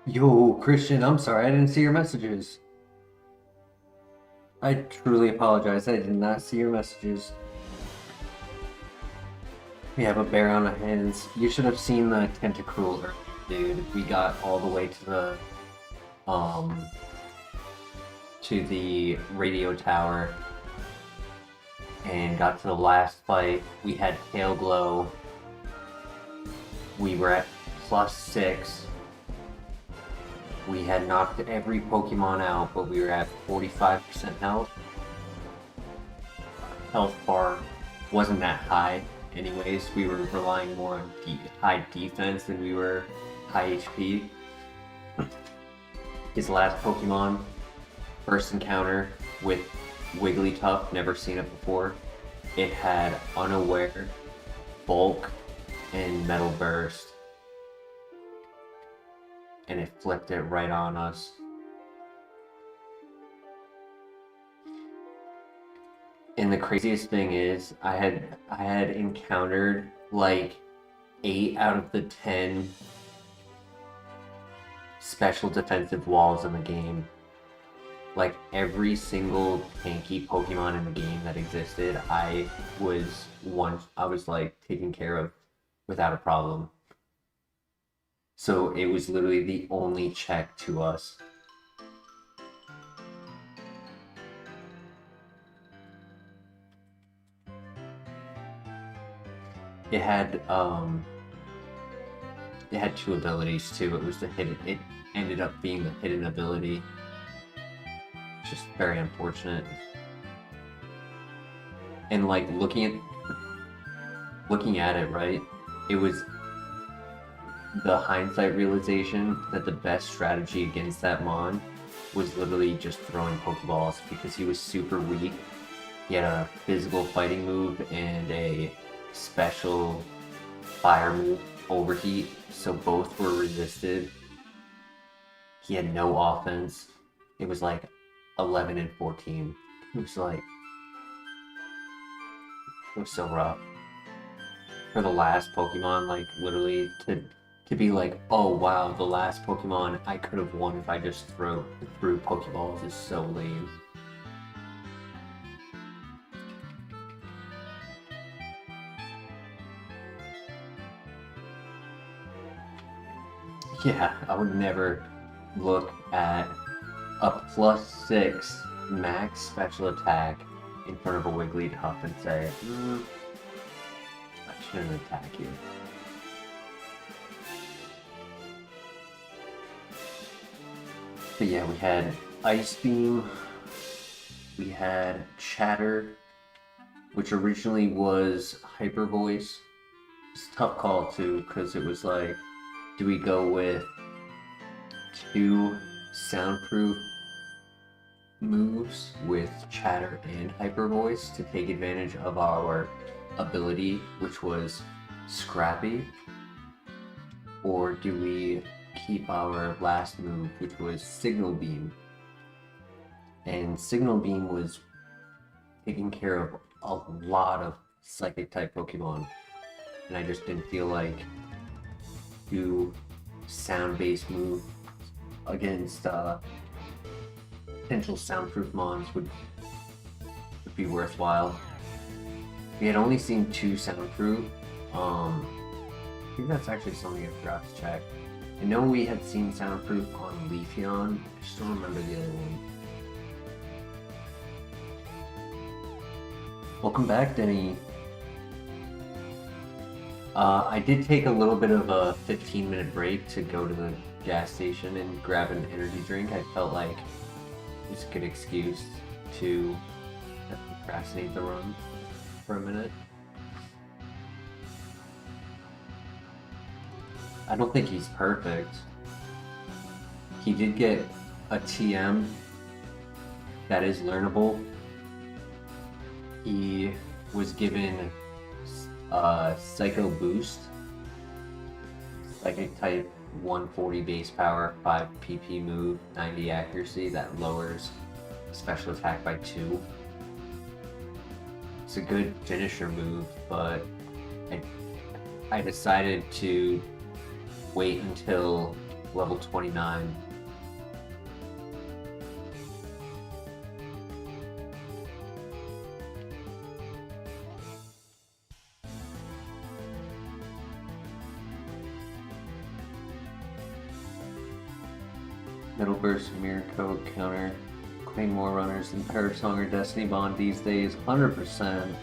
Yo, Christian, I'm sorry, I didn't see your messages. I truly apologize, I did not see your messages. We have a bear on our hands. You should have seen the Tentacruel earlier, dude. We got all the way to the radio tower and got to the last fight. We had Tail Glow. We were at +6. We had knocked every Pokemon out, but we were at 45% health. Health bar wasn't that high anyways. We were relying more on high defense than we were high HP. His last Pokemon, first encounter with Wigglytuff, never seen it before. It had Unaware, Bulk, and Metal Burst. And it flipped it right on us. And the craziest thing is, I had encountered like 8 out of the 10 special defensive walls in the game. Like every single tanky Pokemon in the game that existed, I was like taken care of without a problem. So it was literally the only check to us. It had 2 abilities too. It was the hidden. It ended up being the hidden ability. Just very unfortunate. And like looking at it, right? It was the hindsight realization that the best strategy against that Mon was literally just throwing Pokeballs because he was super weak. He had a physical fighting move and a special fire move, Overheat, so both were resisted. He had no offense. It was like 11 and 14. It was so rough. For the last Pokemon, like literally to be like, oh wow, the last Pokemon I could have won if I just threw Pokeballs is so lame. Yeah, I would never look at a +6 max special attack in front of a Wigglytuff and say, I shouldn't attack you. But yeah, we had Ice Beam, we had Chatter, which originally was Hyper Voice. It's a tough call too, because it was like, do we go with 2 soundproof moves with Chatter and Hyper Voice to take advantage of our ability, which was Scrappy? Or do we keep our last move, which was Signal Beam? And Signal Beam was taking care of a lot of Psychic type Pokemon, and I just didn't feel like 2 sound-based moves against potential soundproof Mons would be worthwhile. We had only seen 2 soundproof. I think that's actually something I forgot to check. I know we had seen soundproof on Leafeon. I just don't remember the other one. Welcome back, Denny. I did take a little bit of a 15-minute break to go to the gas station and grab an energy drink. I felt like it was a good excuse to procrastinate the run for a minute. I don't think he's perfect. He did get a TM that is learnable. He was given Psycho Boost, Psychic type 140 base power, 5 PP move, 90 accuracy that lowers special attack by 2. It's a good finisher move, but I decided to wait until level 29. Metal Burst, Mirror Coat, counter, claim more runners than Perish Song or Destiny Bond these days. 100%.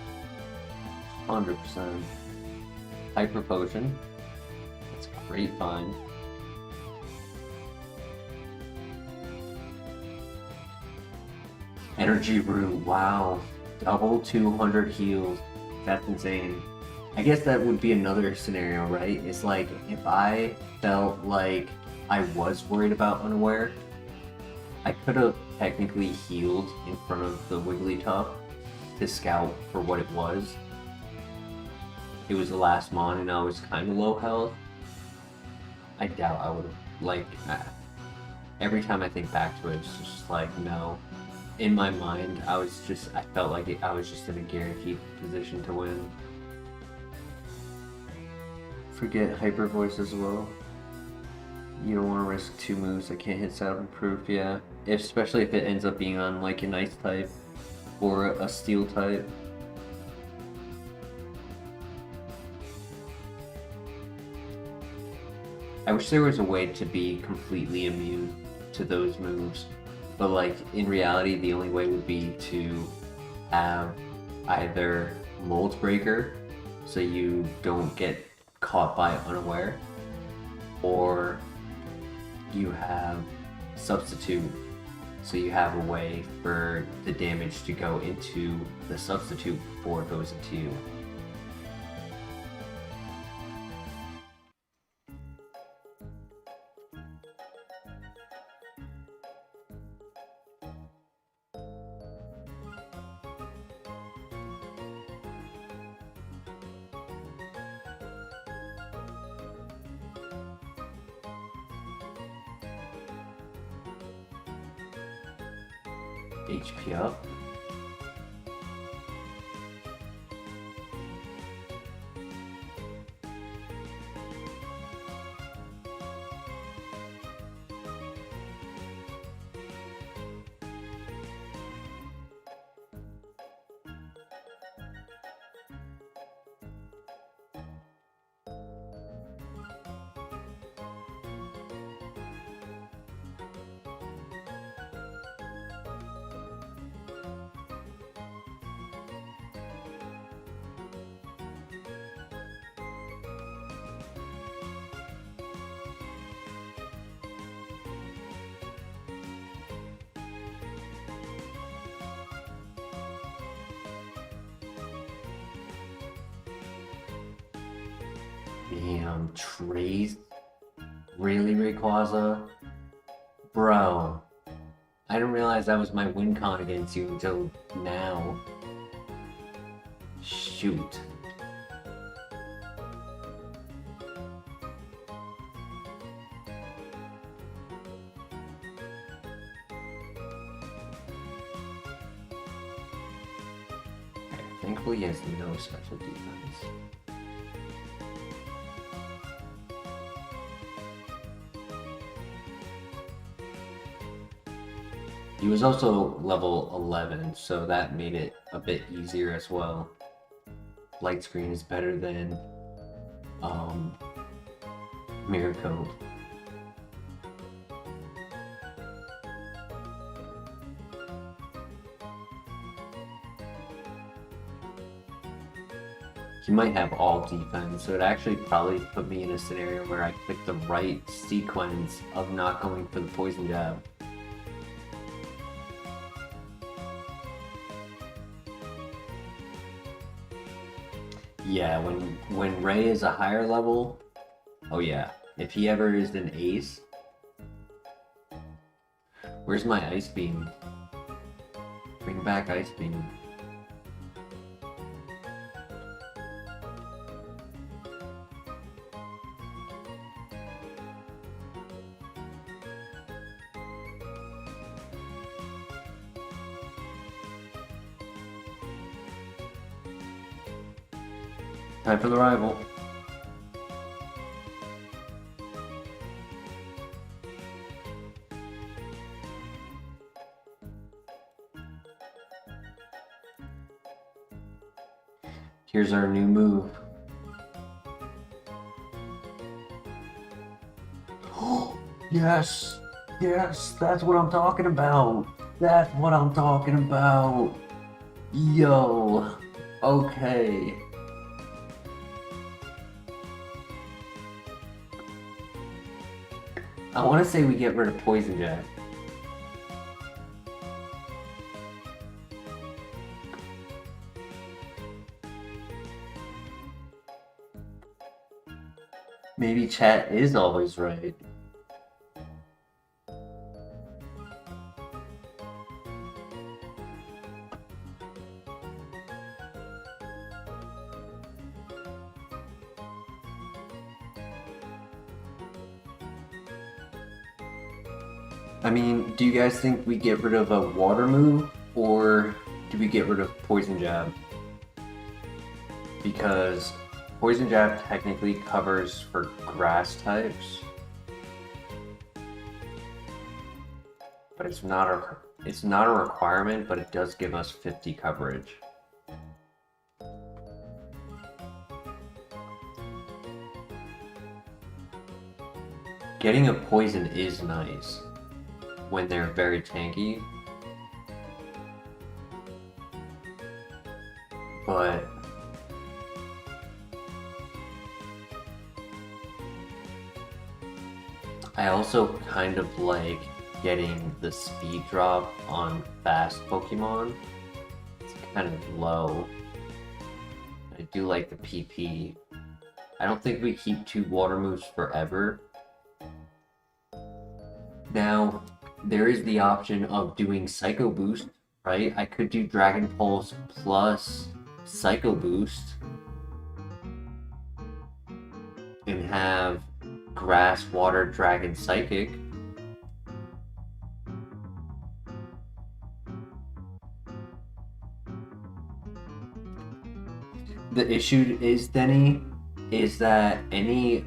100%. Hyper Potion. That's a great find. Energy Root, wow. Double 200 heals. That's insane. I guess that would be another scenario, right? It's like, if I felt like I was worried about Unaware, I could have technically healed in front of the Wigglytuff to scout for what it was. It was the last mon and I was kind of low health. I doubt I would have, like, every time I think back to it, it's just like, no. In my mind, I felt like I was just in a guaranteed position to win. Forget Hyper Voice as well. You don't want to risk 2 moves that can't hit setup proof, yeah. Especially if it ends up being on like an ice type or a steel type. I wish there was a way to be completely immune to those moves, but like in reality the only way would be to have either Mold Breaker so you don't get caught by Unaware, or you have Substitute so you have a way for the damage to go into the Substitute before it goes into you. HP up. Damn, Trace? Really, Rayquaza? Bro. I didn't realize that was my win con against you until now. Shoot. Thankfully he has no special defense. He was also level 11, so that made it a bit easier as well. Light Screen is better than Mirror Coat. He might have all defense, so it actually probably put me in a scenario where I picked the right sequence of not going for the Poison Jab. Yeah, when Ray is a higher level, oh yeah, if he ever is an ace. Where's my Ice Beam? Bring back Ice Beam. Time for the rival. Here's our new move. Yes! Yes! That's what I'm talking about! That's what I'm talking about! Yo! Okay. I want to say we get rid of Poison Jab. Maybe chat is always right. I mean, do you guys think we get rid of a water move, or do we get rid of Poison Jab? Because Poison Jab technically covers for grass types, but it's not a requirement, but it does give us 50 coverage. Getting a poison is nice when they're very tanky, but I also kind of like getting the speed drop on fast Pokemon. It's kind of low. I do like the PP. I don't think we keep 2 water moves forever. Now, there is the option of doing Psycho Boost, right? I could do Dragon Pulse plus Psycho Boost and have Grass, Water, Dragon, Psychic. The issue is, Denny, is that any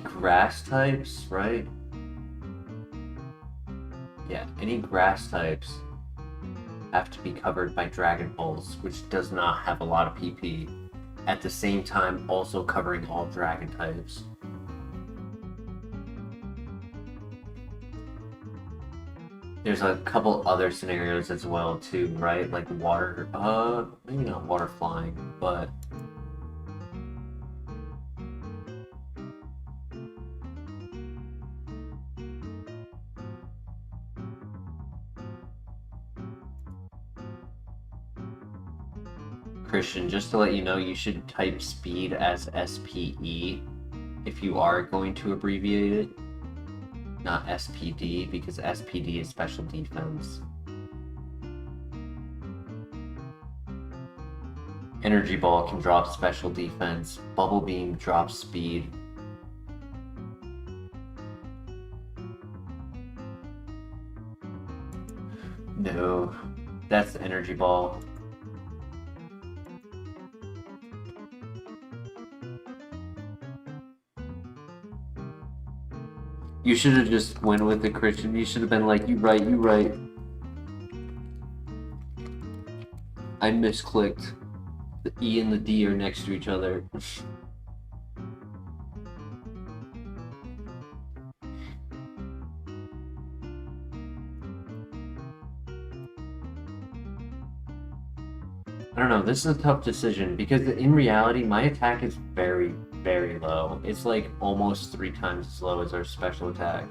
grass types, right? Yeah, any grass types have to be covered by Dragon Pulse, which does not have a lot of PP. At the same time, also covering all dragon types. There's a couple other scenarios as well too, right? Like water, maybe not water flying, but Christian, just to let you know, you should type speed as SPE if you are going to abbreviate it, not SPD, because SPD is special defense. Energy Ball can drop special defense. Bubble Beam drops speed. No, that's the Energy Ball. You should have just went with it, Christian. You should have been like, you right, you right. I misclicked. The E and the D are next to each other. I don't know, this is a tough decision because in reality, my attack is very, very low. It's like almost 3 times as low as our special attack.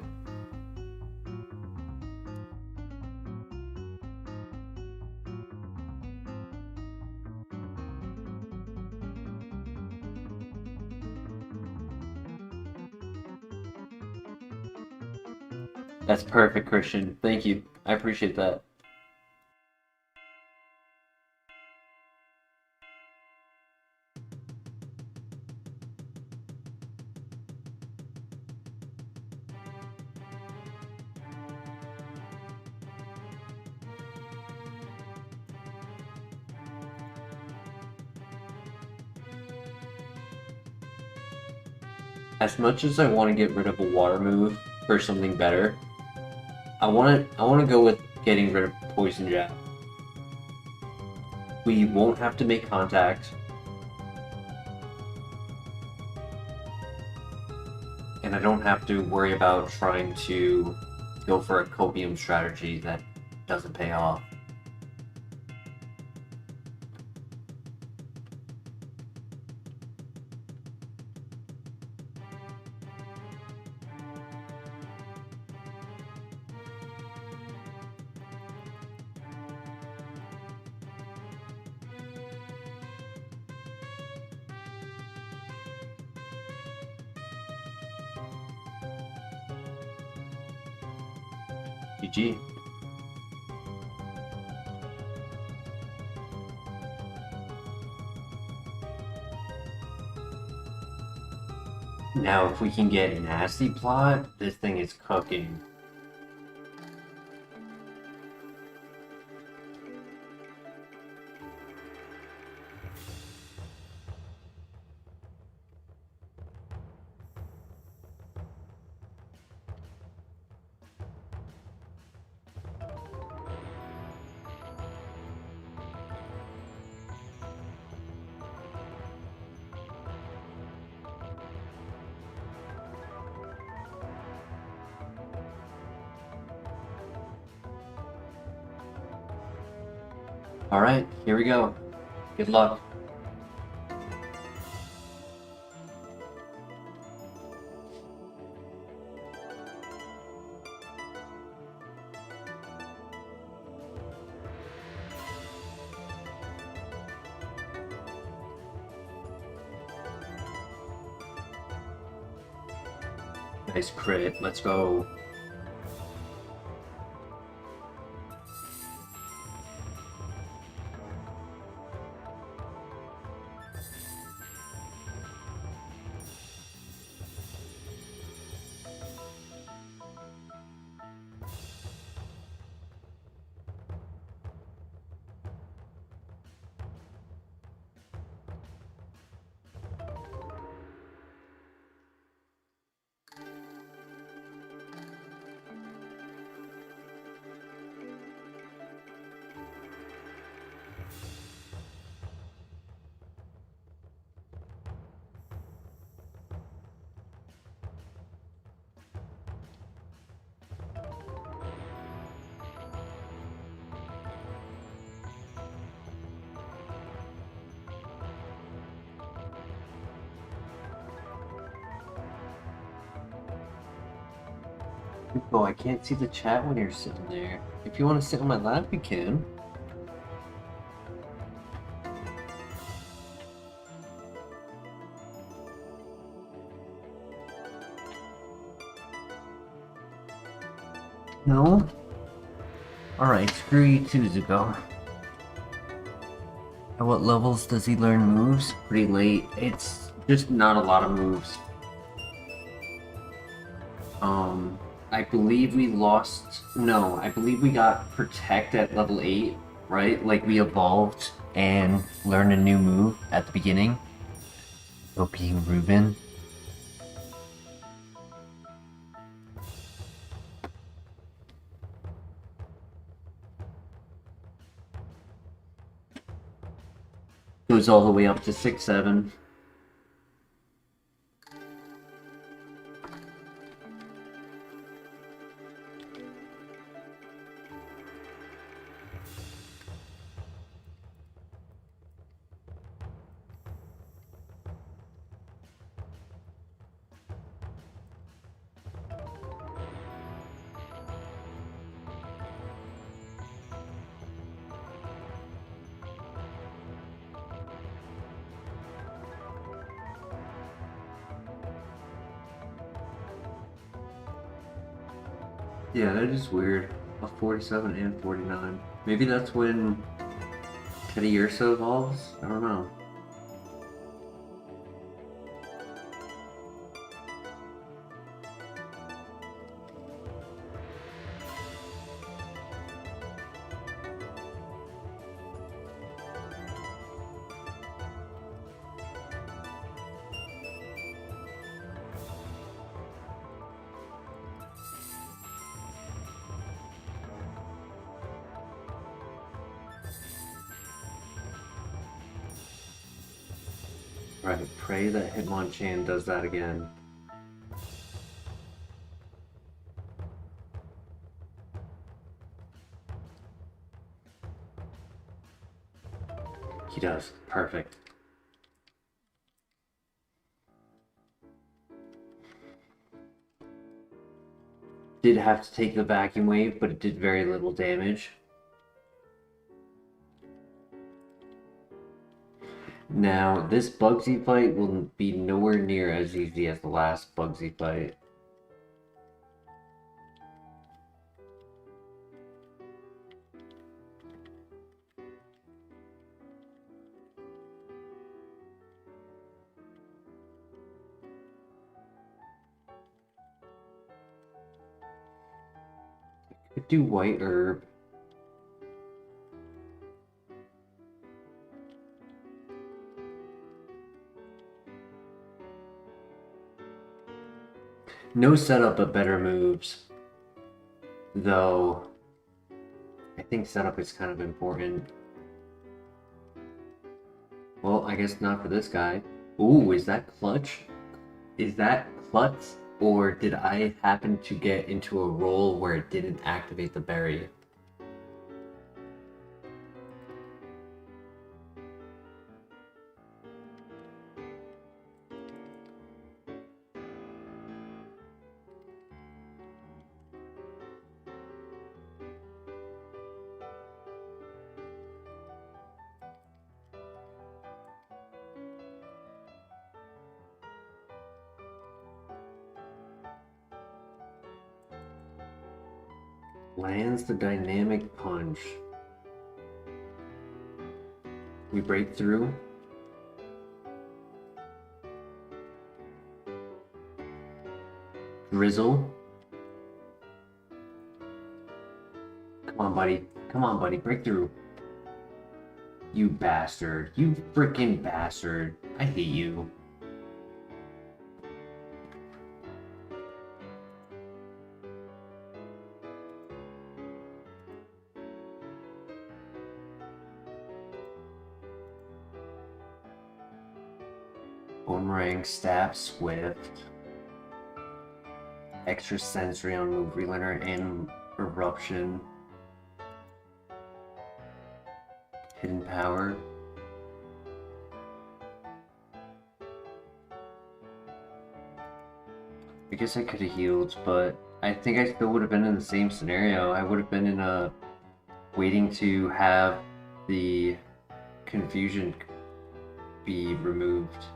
That's perfect, Christian. Thank you. I appreciate that. as much as I want to get rid of a water move for something better, I want to go with getting rid of Poison Jab. We won't have to make contact. And I don't have to worry about trying to go for a copium strategy that doesn't pay off. GG. Now, if we can get Nasty Plot, this thing is cooking. Alright, here we go. Good luck. Nice crit, let's go. Oh, I can't see the chat when you're sitting there. If you want to sit on my lap, you can. No? Alright, screw you too, Zuko. At what levels does he learn moves? Pretty late. It's just not a lot of moves. I believe we lost... No, I believe we got Protect at level 8, right? Like, we evolved and learned a new move at the beginning. OP Ruben. Goes all the way up to 6-7. Yeah, that is weird. A 47 and 49. Maybe that's when Teddy Ursa evolves? I don't know. Right, pray that Hitmonchan does that again. He does. Perfect. Did have to take the vacuum wave, but it did very little damage. Now, this Bugsy fight will be nowhere near as easy as the last Bugsy fight. Could do White Herb. No setup, but better moves. Though, I think setup is kind of important. Well, I guess not for this guy. Ooh, is that clutch? Is that clutch? Or did I happen to get into a roll where it didn't activate the berry? Lands the dynamic punch. We break through. Drizzle. Come on, buddy. Come on, buddy. Break through. You bastard. You freaking bastard. I hate you. Boomerang, Stab, Swift. Extra sensory on move relearner and eruption. Hidden power. I guess I could have healed, but I think I still would have been in the same scenario. I would have been in a waiting to have the confusion be removed.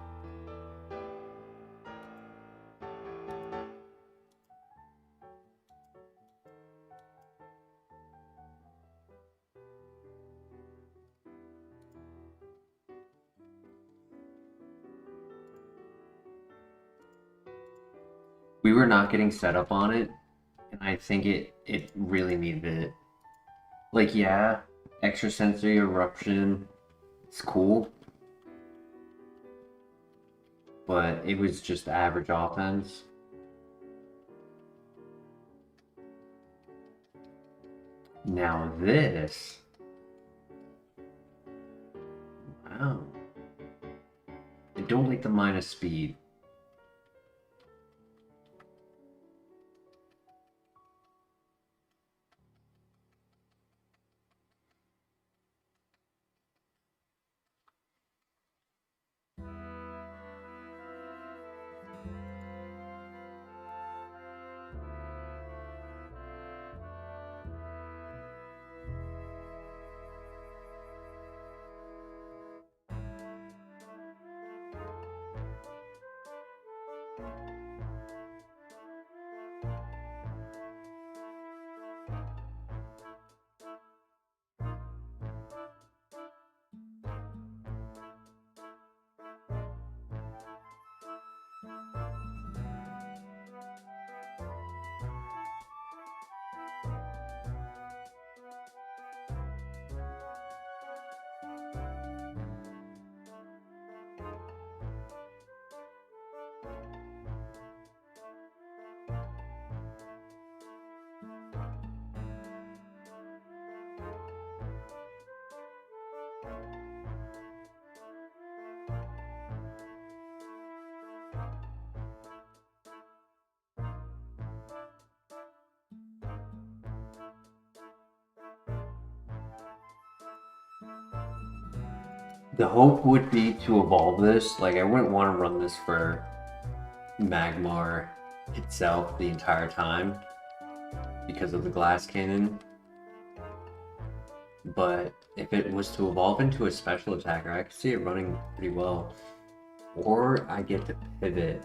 We were not getting set up on it, and I think it really needed it. Like, yeah, extra sensory eruption, it's cool, but it was just average offense. Now this, wow, I don't like the minus speed. The hope would be to evolve this. Like, I wouldn't want to run this for Magmar itself the entire time because of the glass cannon. But if it was to evolve into a special attacker, I could see it running pretty well. Or I get to pivot.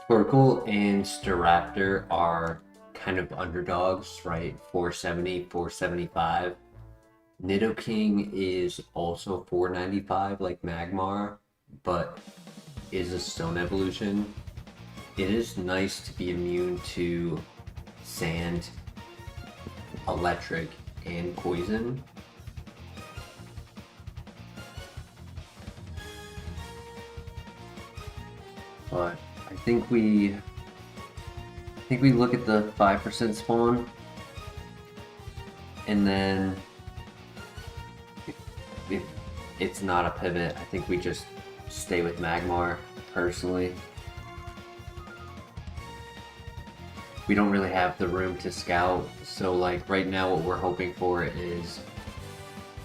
Torkoal and Staraptor are kind of underdogs, right? 470, 475. Nidoking is also 495 like Magmar, but is a stone evolution. It is nice to be immune to sand, electric, and poison. But I think we look at the 5% spawn, and then if it's not a pivot, I think we just stay with Magmar, personally. We don't really have the room to scout, so like right now what we're hoping for is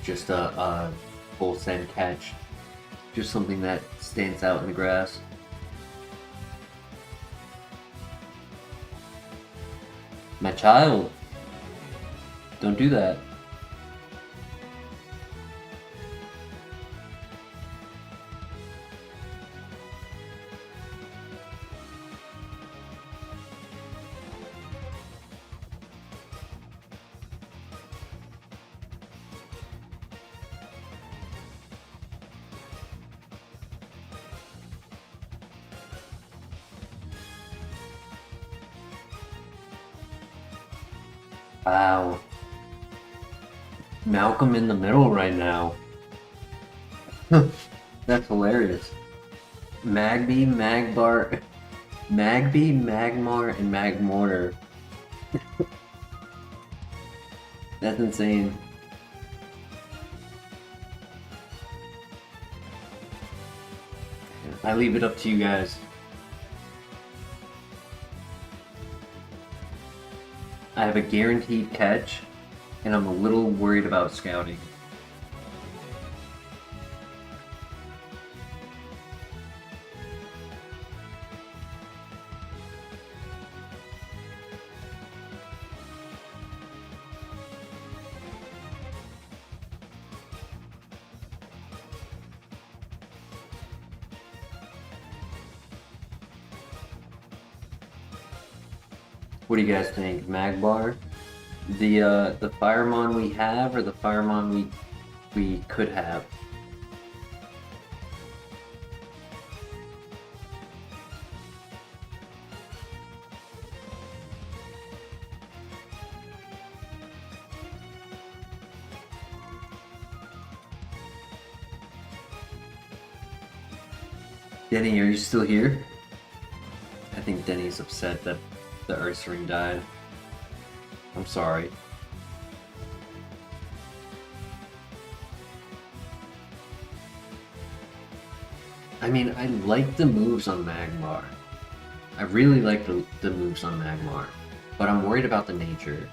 just a full send catch, just something that stands out in the grass. My child, don't do that. Wow. Malcolm in the middle right now. That's hilarious. Magby, Magmar, and Magmortar. That's insane. I leave it up to you guys. I have a guaranteed catch, and I'm a little worried about scouting. What do you guys think? Magbar? The Firemon we have, or the Firemon we could have? Denny, are you still here? I think Denny's upset that the Ursaring died. I'm sorry. I mean, I like the moves on Magmar. I really like the moves on Magmar, but I'm worried about the nature.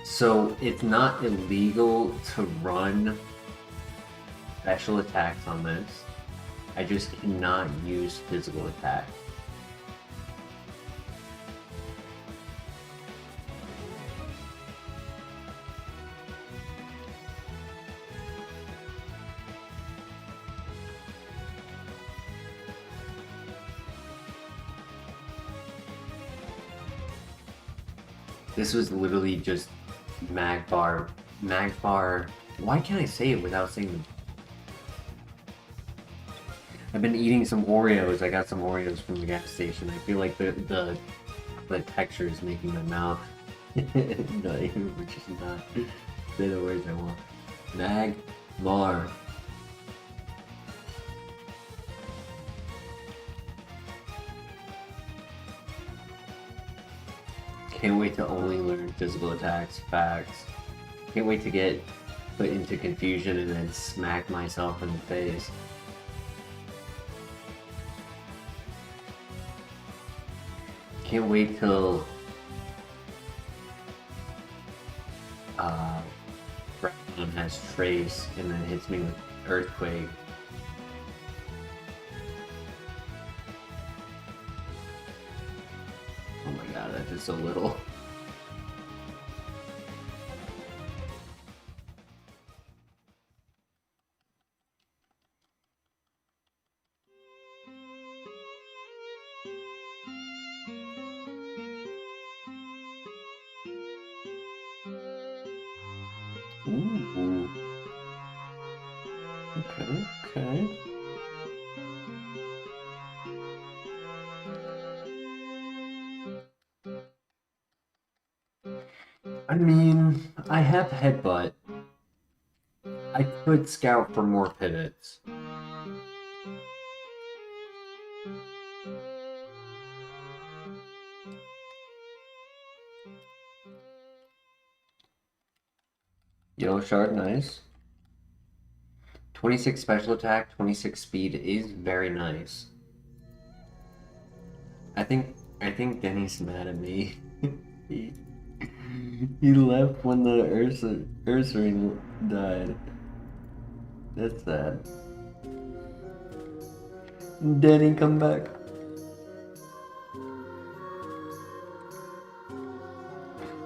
So it's not illegal to run special attacks on this. I just cannot use physical attack. This was literally just Magbar. Why can't I say it without saying them? I've been eating some Oreos. I got some Oreos from the gas station. I feel like the texture is making my mouth which is not say the words I want. Magmar. Can't wait to only learn physical attacks. Facts. Can't wait to get put into confusion and then smack myself in the face. Can't wait till Brown has Trace and then hits me with Earthquake. Oh my god, that did so little. Ooh. Okay. I mean, I have Headbutt. I could scout for more pivots. Yellow Shard, nice. 26 special attack, 26 speed is very nice. I think Denny's mad at me. He left when the Ursaring died. That's sad. Denny, come back.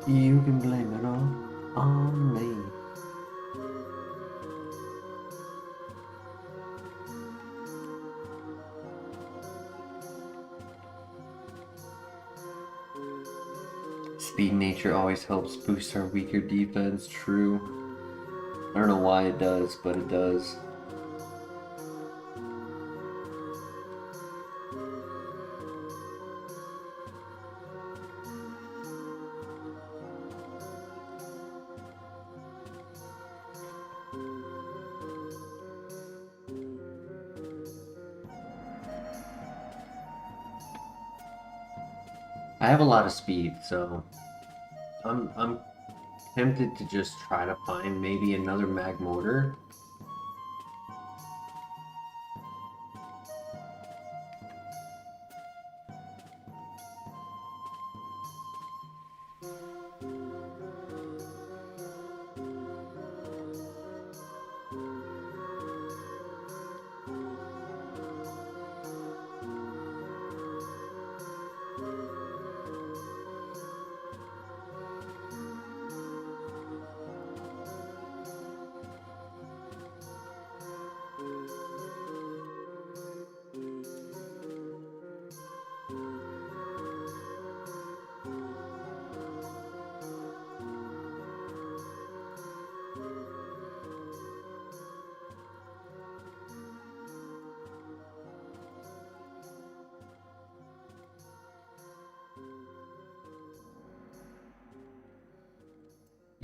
You can blame it all on me. Speed nature always helps boost our weaker defense, true. I don't know why it does, but it does. I have a lot of speed, so I'm tempted to just try to find maybe another Magmortar.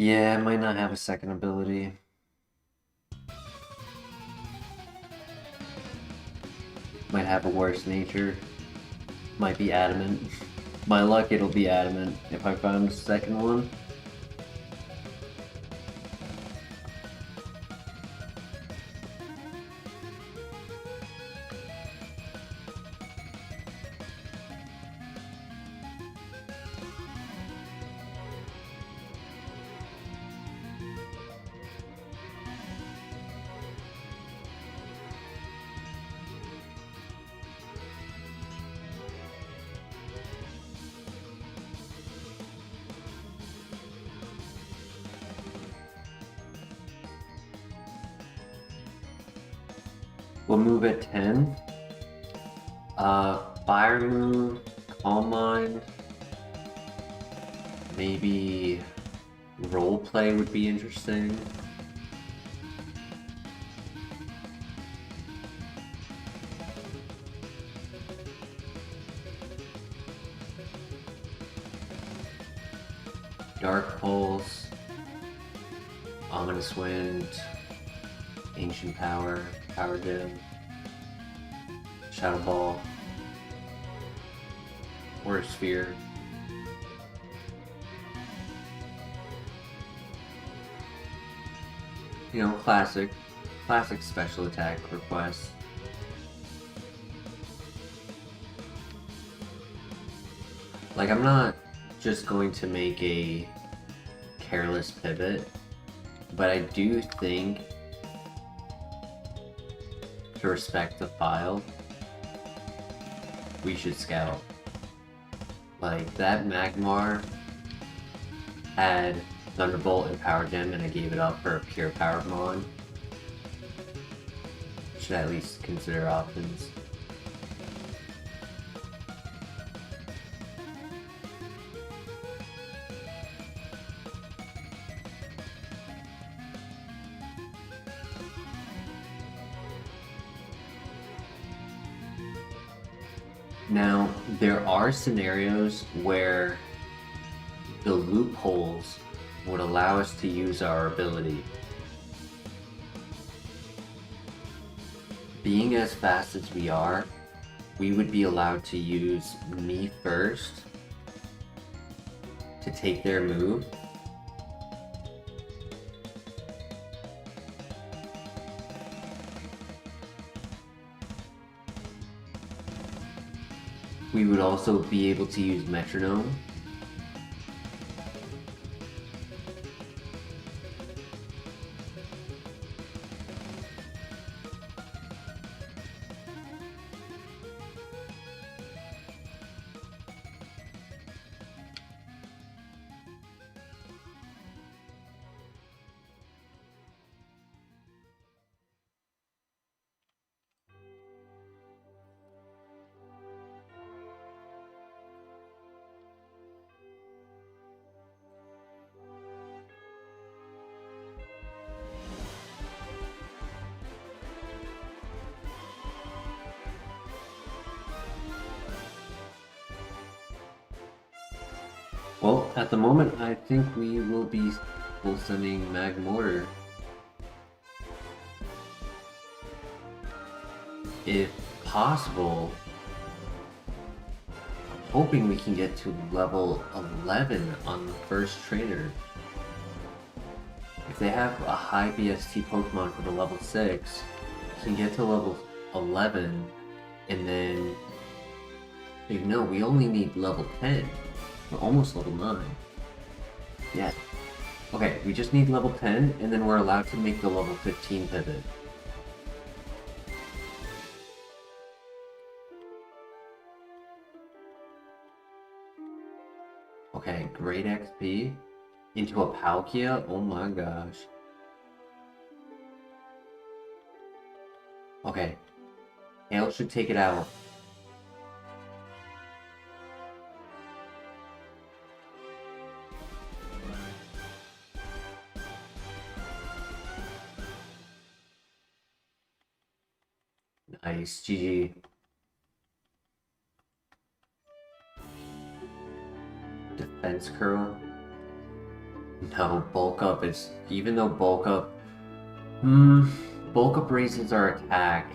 Yeah, it might not have a second ability. Might have a worse nature. Might be adamant. My luck, it'll be adamant if I found a second one. We'll move at 10. Fire move, Calm Mind. Maybe role play would be interesting. Dark Pulse, Ominous Wind, Ancient Power, Power Gem, Shadow Ball, or a Sphere. You know, classic special attack requests. Like, I'm not just going to make a careless pivot, but I do think, to respect the file, we should scout. Like, that Magmar had Thunderbolt and Power Gem, and I gave it up for a pure Power Mon. Should at least consider options. Now, there are scenarios where the loopholes would allow us to use our ability. Being as fast as we are, we would be allowed to use me first to take their move. We would also be able to use Metronome. Well, at the moment, I think we will be full sending Magmortar. If possible, I'm hoping we can get to level 11 on the first trainer. If they have a high BST Pokemon for the level 6, we can get to level 11, and then, you know, we only need level 10. We're almost level 9. Yeah. Okay, we just need level 10, and then we're allowed to make the level 15 pivot. Okay, great XP. Into a Palkia? Oh my gosh. Okay. Hail should take it out. Nice, GG. Defense curl. No, bulk up is, even though bulk up raises our attack,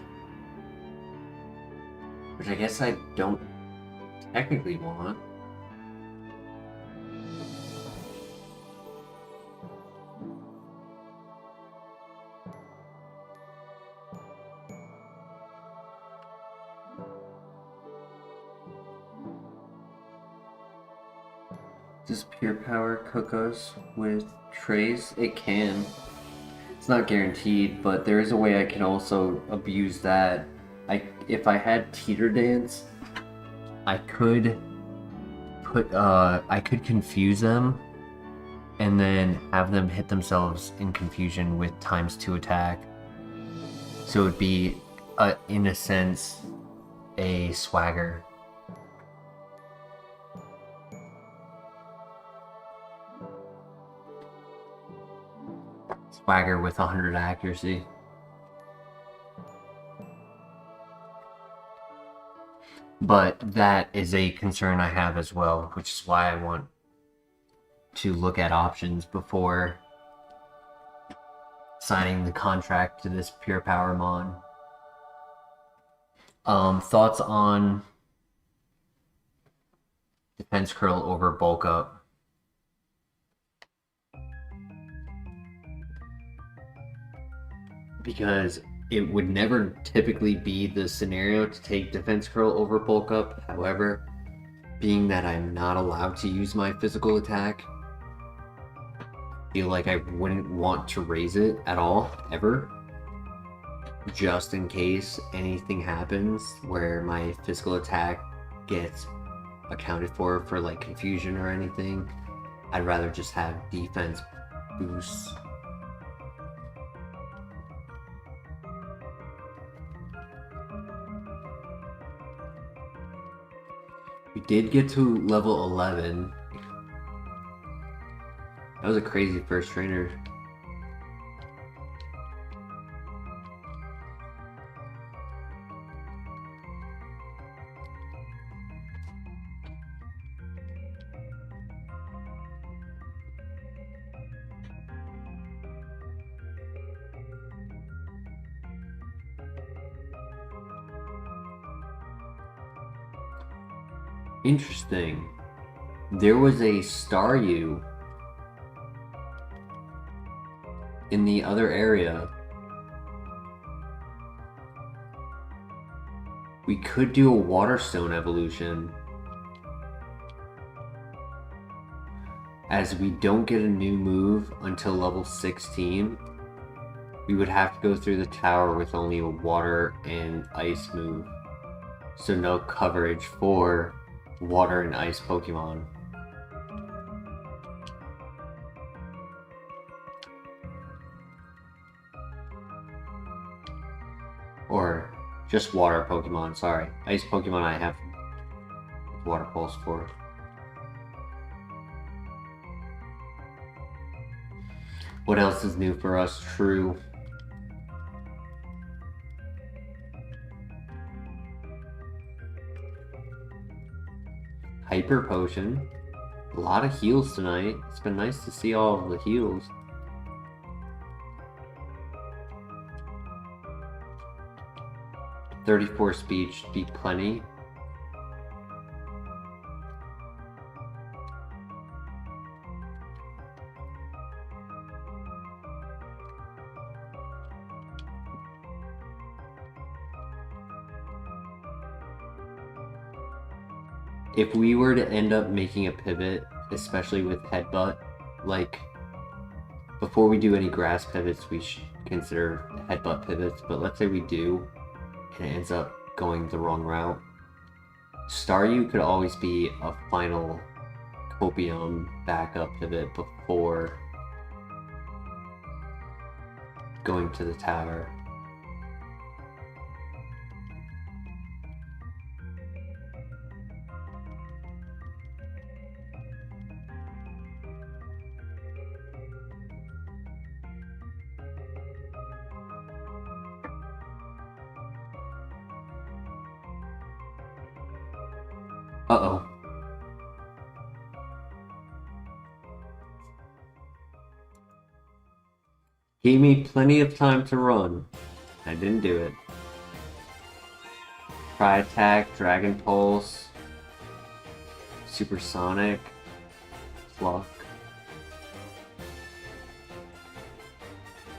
which I guess I don't technically want. Does Pure Power cook us with trays? It can. It's not guaranteed, but there is a way I can also abuse that. If I had Teeter Dance, I could confuse them and then have them hit themselves in confusion with ×2 attack. So it would be, in a sense, a swagger. Swagger with 100 accuracy. But that is a concern I have as well, which is why I want to look at options before signing the contract to this Pure Power Mon. Thoughts on defense curl over bulk up? Because it would never typically be the scenario to take defense curl over bulk up. However, being that I'm not allowed to use my physical attack, I feel like I wouldn't want to raise it at all, ever. Just in case anything happens where my physical attack gets accounted for like confusion or anything. I'd rather just have defense boosts. We did get to level 11. That was a crazy first trainer. Interesting. There was a Staryu in the other area. We could do a Waterstone evolution, as we don't get a new move until level 16. We would have to go through the tower with only a water and ice move, so no coverage for water and ice Pokemon. Or just water Pokemon, sorry. Ice Pokemon I have Water Pulse for. What else is new for us? True. Hyper Potion. A lot of heals tonight. It's been nice to see all of the heals. .34 speed should be plenty. If we were to end up making a pivot, especially with Headbutt, like, before we do any grass pivots, we should consider Headbutt pivots, but let's say we do, and it ends up going the wrong route. Staryu could always be a final Copium backup pivot before going to the tower. Uh-oh. Gave me plenty of time to run. I didn't do it. Try attack, Dragon Pulse, Supersonic, Pluck,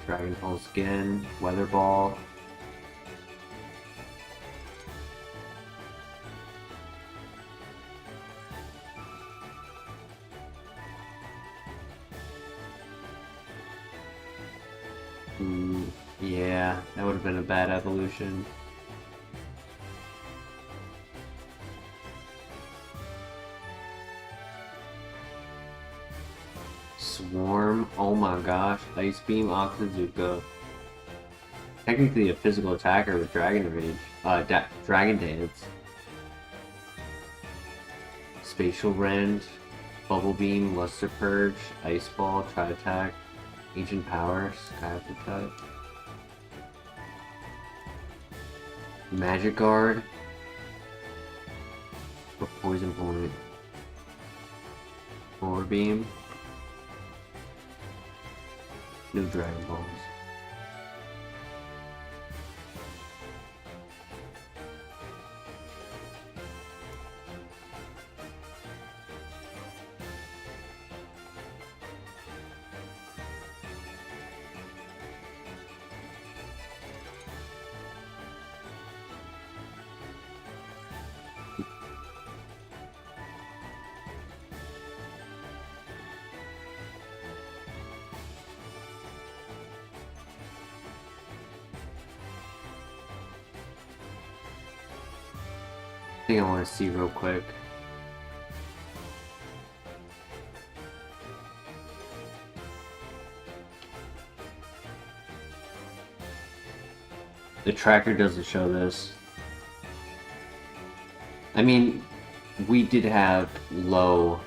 Dragon Pulse again, Weather Ball. Yeah, that would have been a bad evolution. Swarm, oh my gosh, Ice Beam, Oxazuka. Technically a physical attacker with Dragon Rage, Dragon Dance. Spatial Rend, Bubble Beam, Luster Purge, Ice Ball, Tri Attack, Ancient Power, Sky Uppercut. Magic Guard, or Poison Point. Roar Beam. No Dragon Balls. I think I want to see real quick. The tracker doesn't show this. I mean, we did have low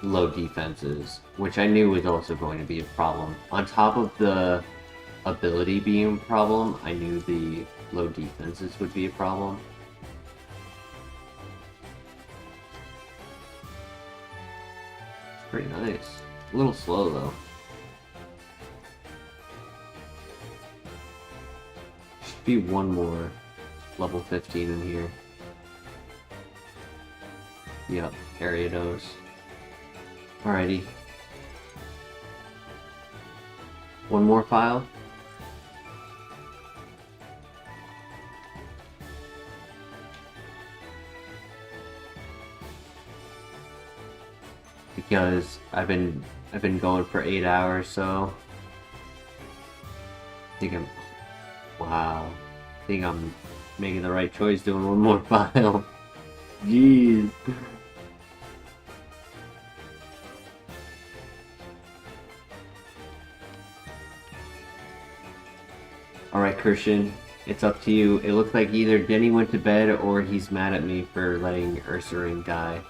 defenses, which I knew was also going to be a problem. On top of the ability being a problem, I knew the low defenses would be a problem. It's pretty nice. A little slow though. Should be one more level 15 in here. Yep, Ariados. Alrighty. One more file. Because I've been going for 8 hours, so I think I'm making the right choice doing one more file. Jeez. Alright, Christian, it's up to you. It looks like either Denny went to bed or he's mad at me for letting Ursaring die.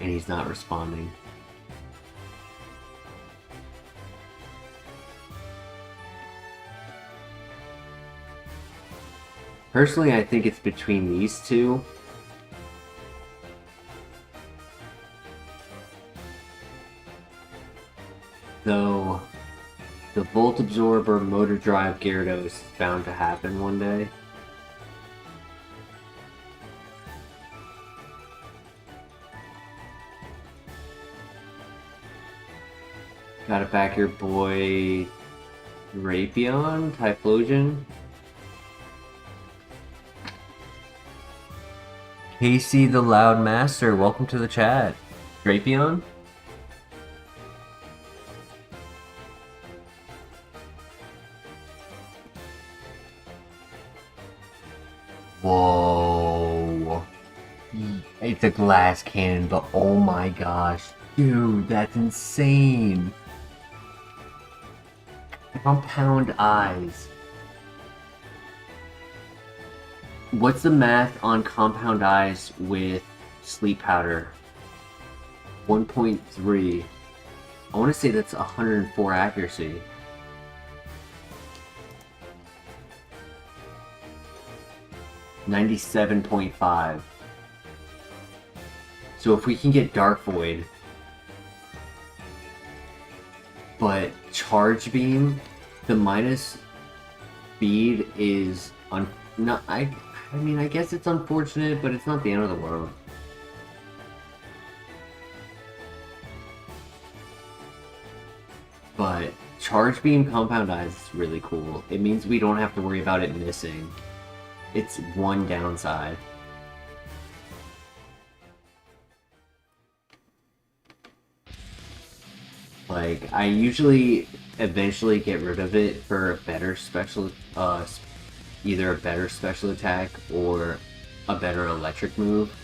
And he's not responding. Personally, I think it's between these two. Though the Volt Absorber Motor Drive Gyarados is bound to happen one day. Gotta back your boy Rapion, Typhlosion. Casey the Loud Master, welcome to the chat. Rapion? Whoa. It's a glass cannon, but oh my gosh. Dude, that's insane. Compound Eyes. What's the math on Compound Eyes with Sleep Powder? 1.3. I want to say that's 104 accuracy. 97.5. So if we can get Dark Void, but Charge Beam, the minus speed is not. I mean, I guess it's unfortunate, but it's not the end of the world. But Charge Beam Compound Eyes is really cool. It means we don't have to worry about it missing. It's one downside. Like, I usually eventually get rid of it for a better special, either a better special attack or a better electric move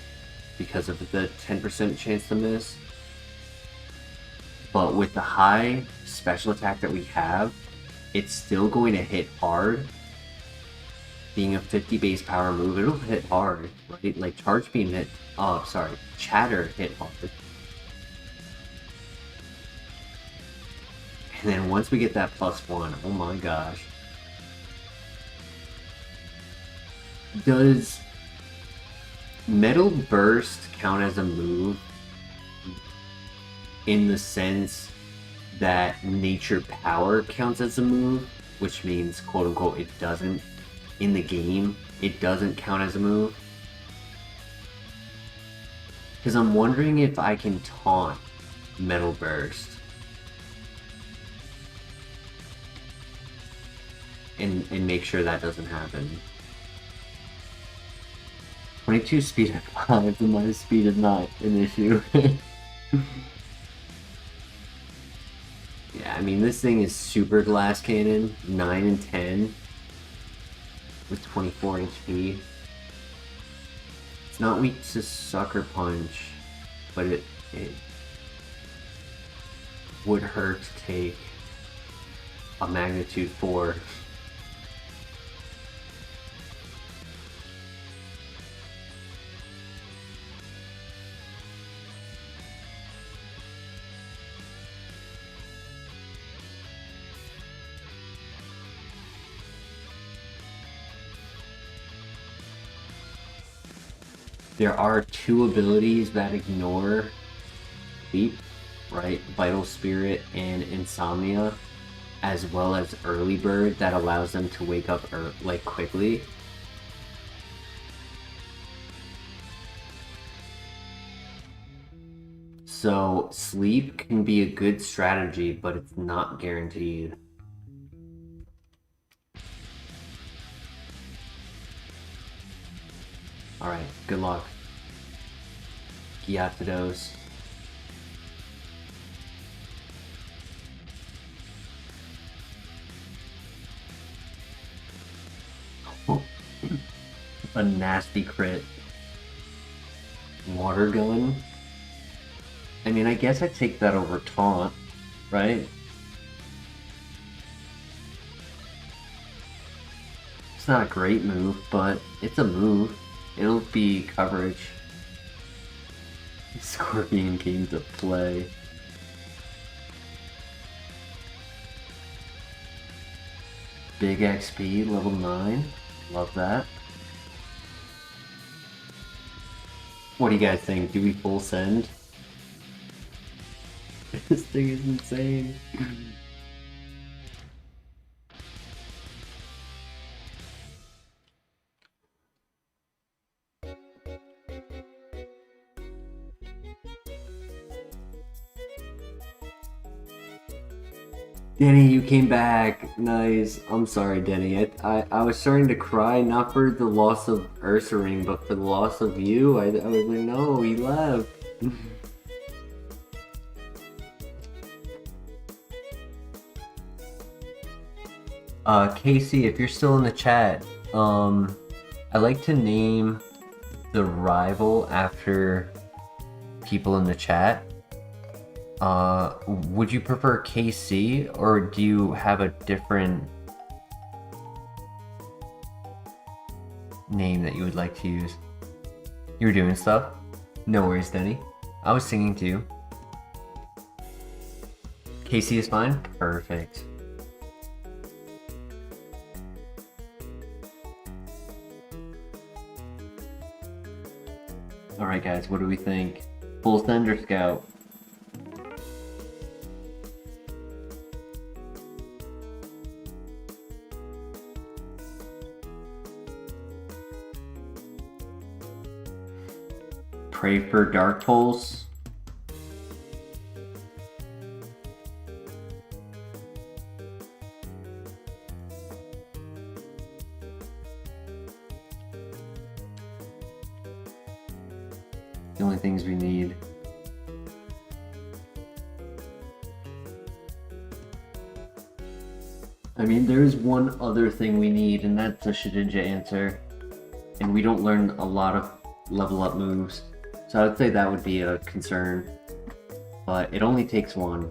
because of the 10% chance to miss. But with the high special attack that we have, it's still going to hit hard. Being a 50 base power move, it'll hit hard, right? Like Charge Beam hit, Chatter hit hard. And then once we get that +1, oh my gosh. Does Metal Burst count as a move in the sense that Nature Power counts as a move? Which means, quote unquote, it doesn't. In the game, it doesn't count as a move. Because I'm wondering if I can taunt Metal Burst. And make sure that doesn't happen. 22 speed at 5, and my speed is not an issue. Yeah, I mean, this thing is super glass cannon, 9 and 10, with 24 HP. It's not weak to Sucker Punch, but it would hurt to take a magnitude 4. There are 2 abilities that ignore Leap, right? Vital Spirit and Insomnia, as well as Early Bird that allows them to wake up like quickly. So Sleep can be a good strategy, but it's not guaranteed. Alright, good luck. Gyarados. A nasty crit. Water Gun. I mean, I guess I take that over Taunt, right? It's not a great move, but it's a move. It'll be coverage. Scorpion came to play. Big XP, level 9. Love that. What do you guys think? Do we full send? This thing is insane. Denny, you came back. Nice. I'm sorry, Denny. I was starting to cry, not for the loss of Ursaring, but for the loss of you. I was like, no, he left. Casey, if you're still in the chat, I like to name the rival after people in the chat. Would you prefer KC, or do you have a different name that you would like to use? You were doing stuff? No worries, Denny. I was singing to you. KC is fine? Perfect. Alright guys, what do we think? Full send or scout? Pray for Dark Pulse. The only things we need. I mean, there is one other thing we need, and that's a Shedinja answer. And we don't learn a lot of level up moves. So I would say that would be a concern. But it only takes one.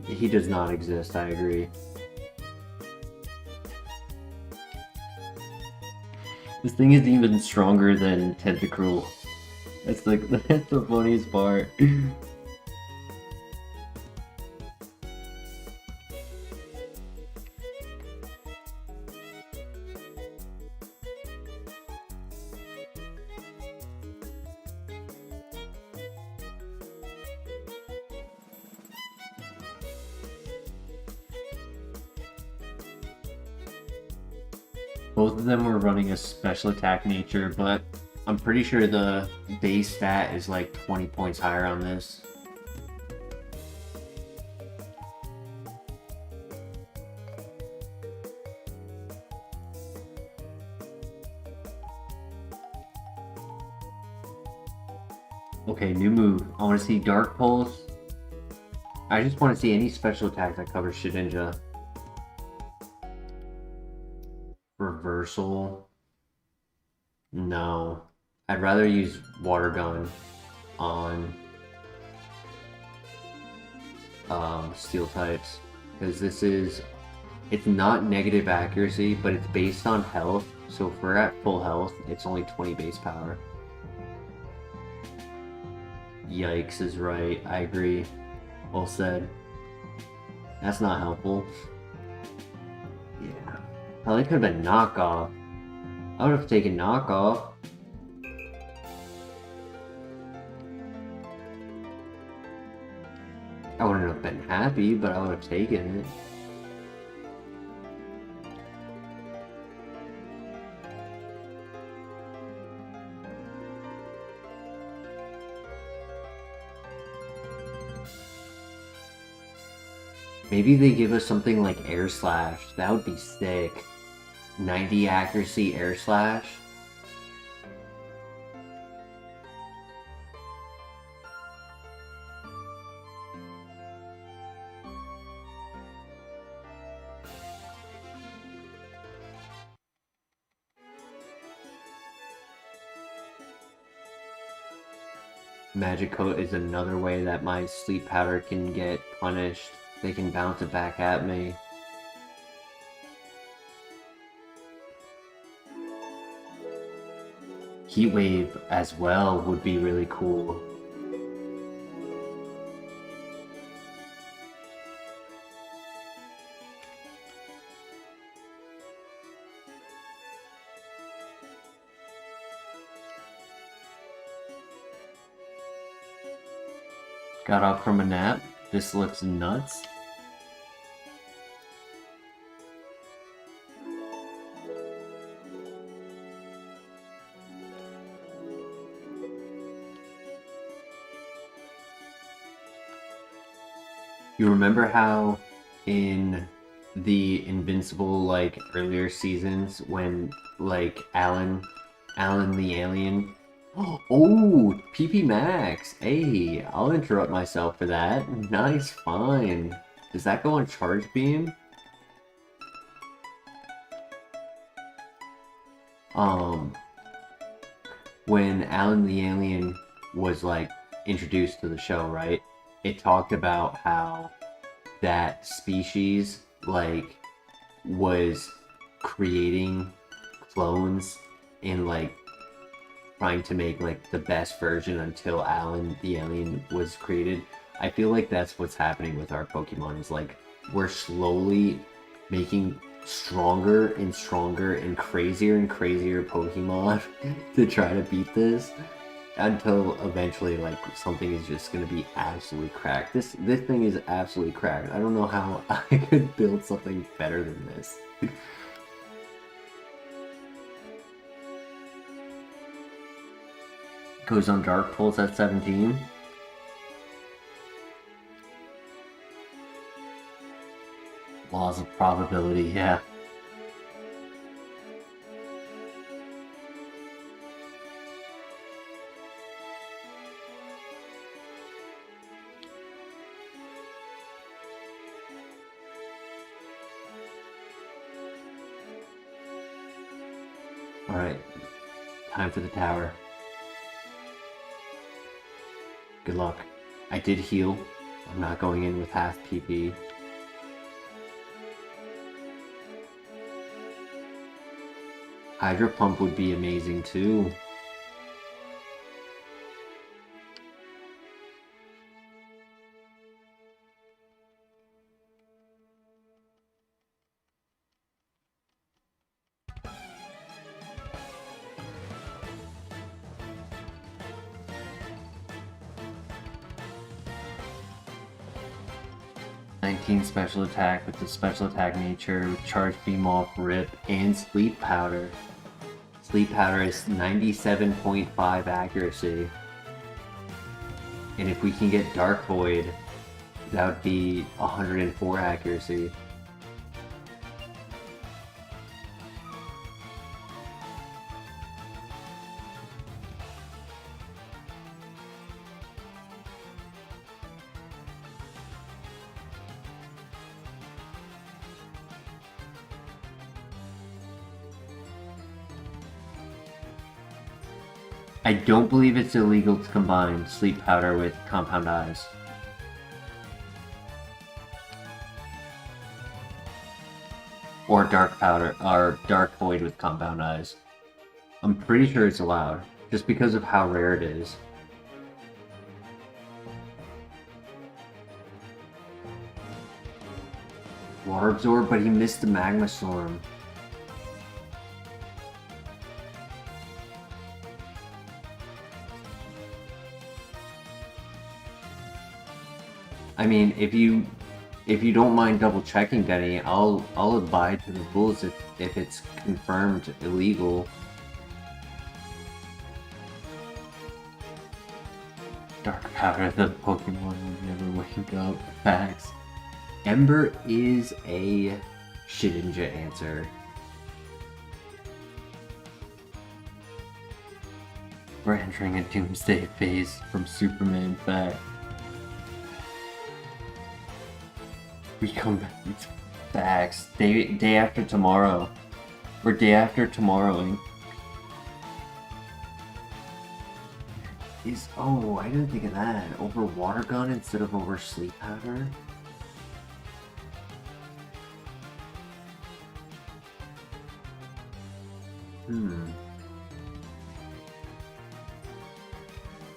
He does not exist, I agree. This thing is even stronger than Tentacruel. That's like that's the funniest part. Both of them were running a special attack nature, but I'm pretty sure the base stat is like 20 points higher on this. Okay, new move. I want to see Dark Pulse. I just want to see any special attack that covers Shedinja. Reversal. No. I'd rather use Water Gun on steel types. Because it's not negative accuracy, but it's based on health. So if we're at full health, it's only 20 base power. Yikes is right. I agree. Well said. That's not helpful. Yeah. Probably could have been knockoff. I would have taken knockoff. I wouldn't have been happy, but I would have taken it. Maybe they give us something like Air Slash. That would be sick. 90 accuracy Air Slash. Magic Coat is another way that my Sleep Powder can get punished. They can bounce it back at me. Heat Wave as well would be really cool. Got up from a nap. This looks nuts. You remember how in the Invincible, like, earlier seasons when, like, Alan the alien... Oh, PP Max! Hey, I'll interrupt myself for that. Nice find. Does that go on Charge Beam? When Alan the alien was, like, introduced to the show, right? It talked about how that species, like, was creating clones and like trying to make like the best version until Alan the alien was created. I feel like that's what's happening with our Pokemon, is like we're slowly making stronger and stronger and crazier Pokemon to try to beat this, until eventually like something is just gonna be absolutely cracked. This thing is absolutely cracked. I don't know how I could build something better than this. Goes on Dark Pulse at 17. Laws of probability, yeah. Alright, time for the tower. Good luck. I did heal. I'm not going in with half PP. Hydro Pump would be amazing too. Special attack with the special attack nature with charge beam off, rip, and sleep powder. Sleep powder is 97.5 accuracy. And if we can get Dark Void, that would be 104 accuracy. I don't believe it's illegal to combine Sleep Powder with Compound Eyes. Or Dark Powder, or Dark Void with Compound Eyes. I'm pretty sure it's allowed, just because of how rare it is. Water Absorb, but he missed the Magma Storm. I mean, if you don't mind double checking, Denny, I'll abide to the rules if it's confirmed illegal. Dark Powder, the Pokemon would never wake up. Facts. Ember is a Shedinja answer. We're entering a doomsday phase from Superman. Fact. We come back. It's facts. Day after tomorrow. Or day after tomorrowing. Oh, I didn't think of that. Over Water Gun instead of over Sleep Powder?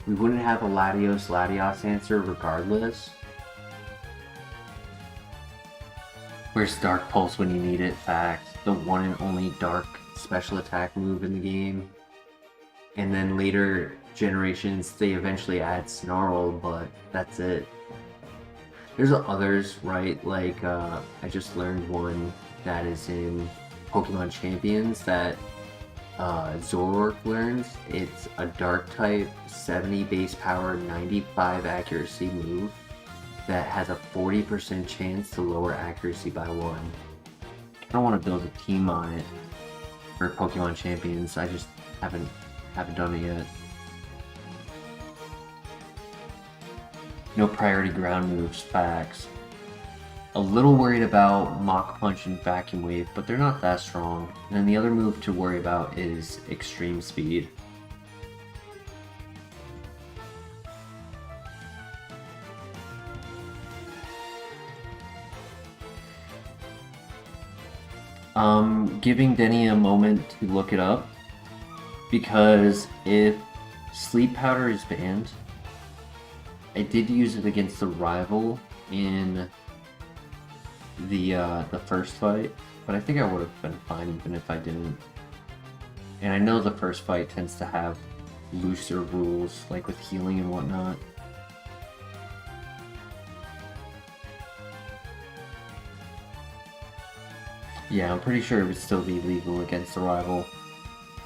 We wouldn't have a Latios answer regardless. Where's Dark Pulse when you need it? Fact. The one and only dark special attack move in the game. And then later generations, they eventually add Snarl, but that's it. There's others, right? Like, I just learned one that is in Pokemon Champions that Zoroark learns. It's a Dark type, 70 base power, 95 accuracy move that has a 40% chance to lower accuracy by 1. I don't want to build a team on it for Pokemon Champions. I just haven't done it yet. No priority ground moves. Facts. A little worried about Mach Punch and Vacuum Wave, but they're not that strong. And then the other move to worry about is Extreme Speed. Giving Denny a moment to look it up, because if sleep powder is banned, I did use it against the rival in the first fight, but I think I would have been fine even if I didn't. And I know the first fight tends to have looser rules, like with healing and whatnot. Yeah, I'm pretty sure it would still be legal against the rival,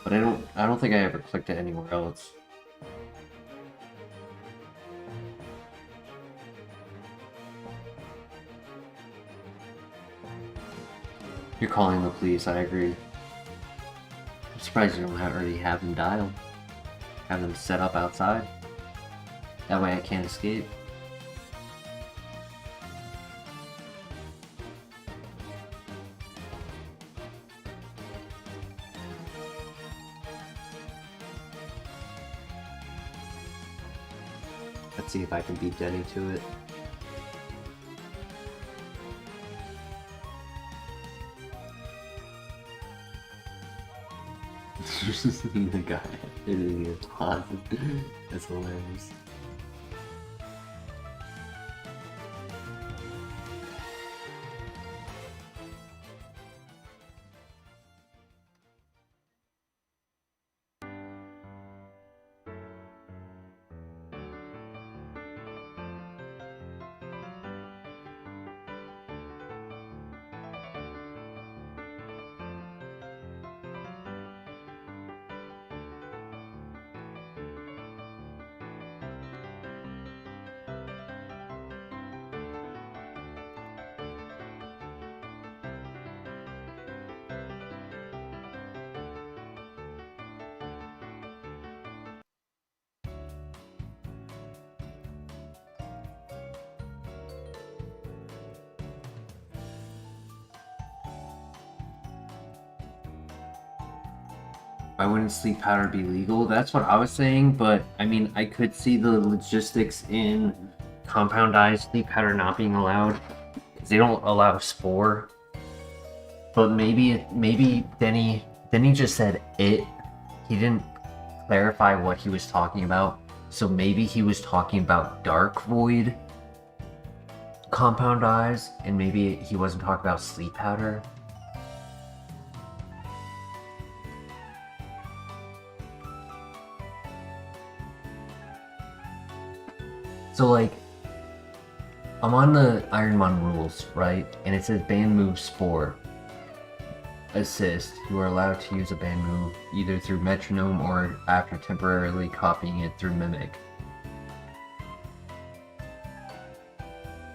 but I don't think I ever clicked it anywhere else. You're calling the police, I agree. I'm surprised you don't already have them dialed. Have them set up outside. That way I can't escape. Let's see if I can beat Denny to it. The guy hitting his closet. That's hilarious. Why wouldn't sleep powder be legal? That's what I was saying, but I mean, I could see the logistics in compound-ized sleep powder not being allowed, because they don't allow spore. But maybe Denny just said it. He didn't clarify what he was talking about, so maybe he was talking about dark void compound-ized, and maybe he wasn't talking about sleep powder. So like, I'm on the Ironmon rules, right? And it says ban move spore. Assist. You are allowed to use a ban move either through metronome or after temporarily copying it through mimic.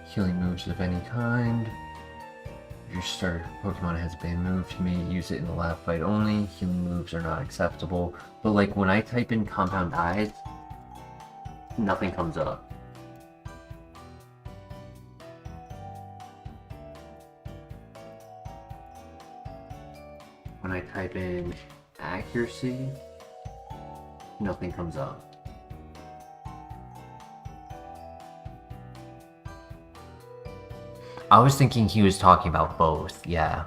Healing moves of any kind. If your starter Pokemon has a ban move, you may use it in the lab fight only. Healing moves are not acceptable. But like when I type in compound eyes, nothing comes up. When I type in accuracy, nothing comes up. I was thinking he was talking about both, yeah.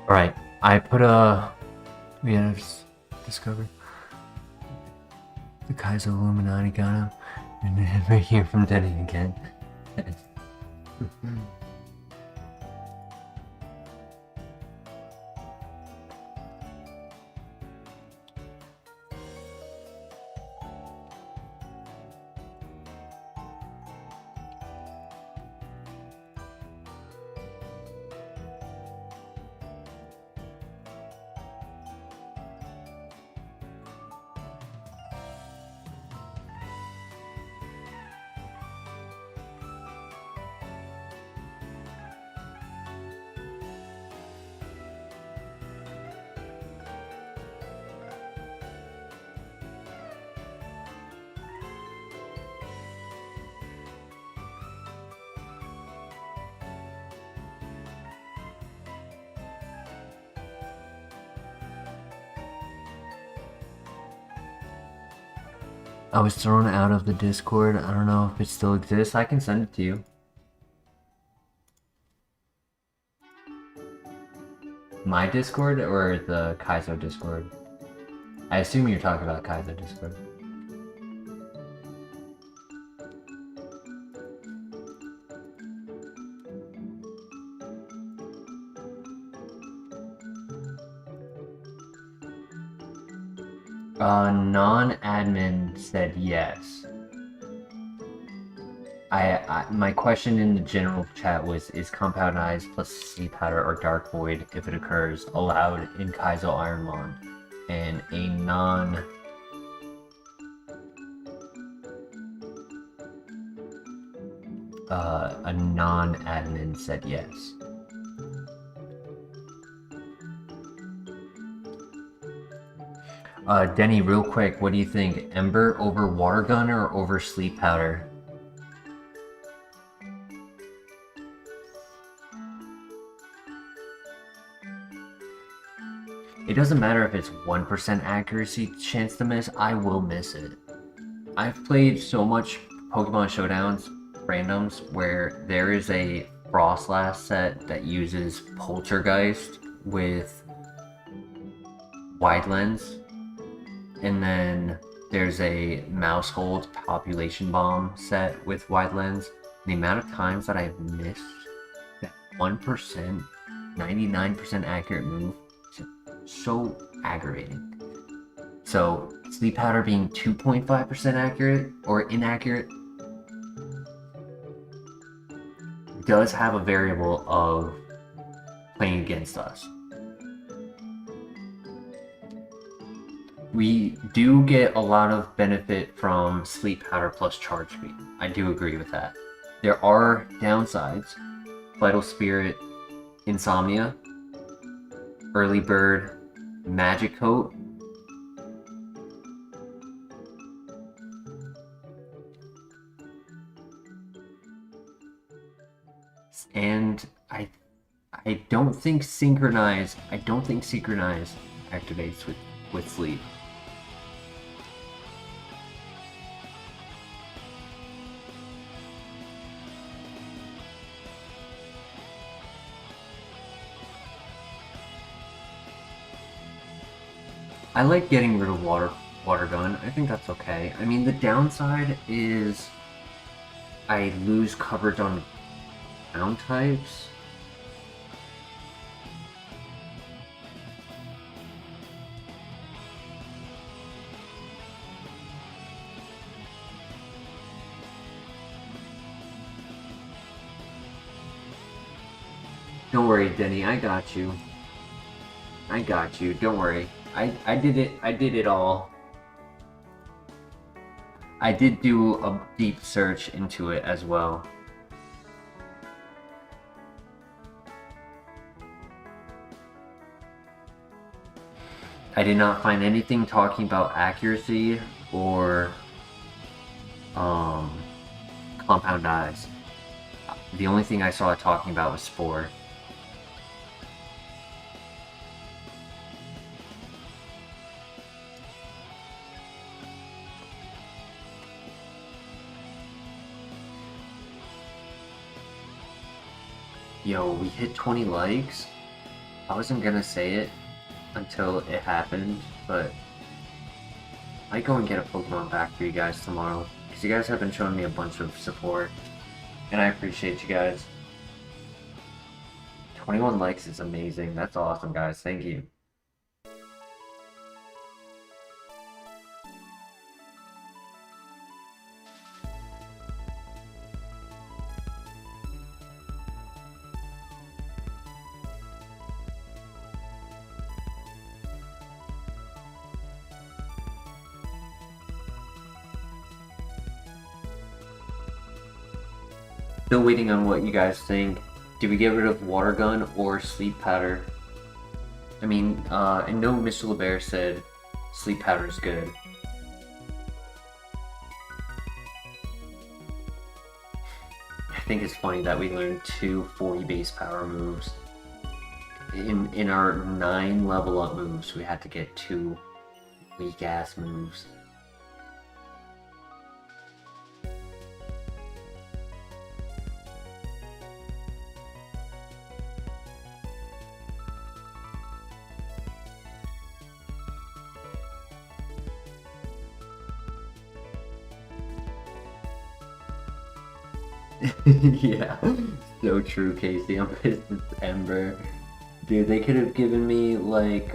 Alright, I put a... We had just discovered the Kaizo Illuminati got him, and then right here from Denny again. I was thrown out of the Discord. I don't know if it still exists. I can send it to you. My Discord or the Kaizo Discord? I assume you're talking about Kaizo Discord. Non-admin said yes. My question in the general chat was, is Compound Eyes plus Sea Powder or Dark Void, if it occurs, allowed in Kaizo Ironmon? And a non-admin said yes. Denny, real quick, what do you think? Ember over Water Gun or over Sleep Powder? It doesn't matter if it's 1% accuracy chance to miss, I will miss it. I've played so much Pokemon Showdowns randoms where there is a Frostlass set that uses Poltergeist with Wide Lens. And then there's a Mousehold Population Bomb set with Wide Lens. The amount of times that I've missed that 1%, 99% accurate move is so aggravating. So, Sleep Powder being 2.5% accurate or inaccurate does have a variable of playing against us. We do get a lot of benefit from Sleep Powder plus Charge Speed. I do agree with that. There are downsides. Vital Spirit, Insomnia, Early Bird, Magic Coat. And I don't think Synchronize activates with Sleep. I like getting rid of Water Gun. I think that's okay. I mean, the downside is I lose coverage on ground types. Don't worry, Denny. I got you. Don't worry. I did it all. I did do a deep search into it as well. I did not find anything talking about accuracy or Compound Eyes. The only thing I saw it talking about was Spore. Yo, we hit 20 likes. I wasn't gonna say it until it happened, but I might go and get a Pokemon pack for you guys tomorrow, because you guys have been showing me a bunch of support, and I appreciate you guys. 21 likes is amazing. That's awesome, guys. Thank you. Still waiting on what you guys think. Do we get rid of Water Gun or Sleep Powder? I mean, I know Mr. LeBear said Sleep Powder is good. I think it's funny that we learned 2 40 base power moves. In our 9 level up moves, we had to get 2 weak ass moves. Yeah, so true, Casey. I'm pissed at Ember. Dude, they could have given me, like,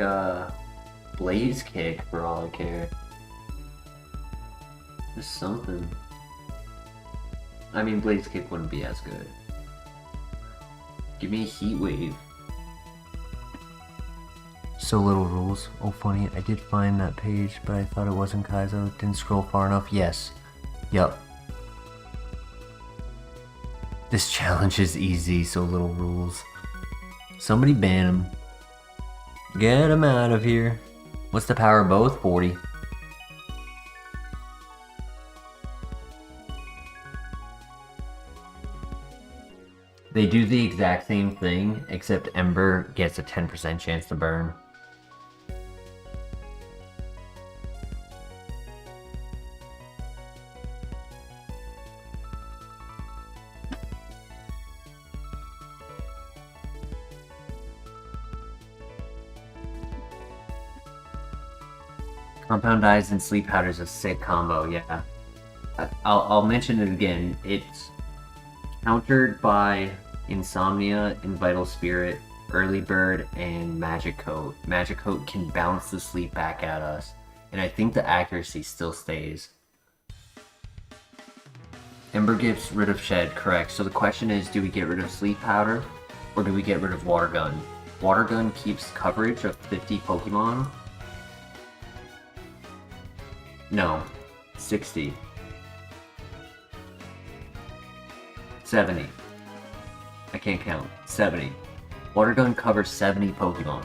Blaze Kick for all I care. Just something. I mean, Blaze Kick wouldn't be as good. Give me a Heat Wave. So little rules. Oh, funny. I did find that page, but I thought it wasn't Kaizo. Didn't scroll far enough. Yes. Yup. This challenge is easy, so little rules. Somebody ban him. Get him out of here. What's the power of both? 40. They do the exact same thing, except Ember gets a 10% chance to burn. Compound Eyes and Sleep Powder is a sick combo, yeah. I'll mention it again. It's countered by Insomnia and Vital Spirit, Early Bird, and Magic Coat. Magic Coat can bounce the sleep back at us, and I think the accuracy still stays. Ember gets rid of Shed, correct. So the question is, do we get rid of Sleep Powder, or do we get rid of Water Gun? Water Gun keeps coverage of 50 Pokemon. No, 60. 70. I can't count. 70. Water Gun covers 70 Pokemon.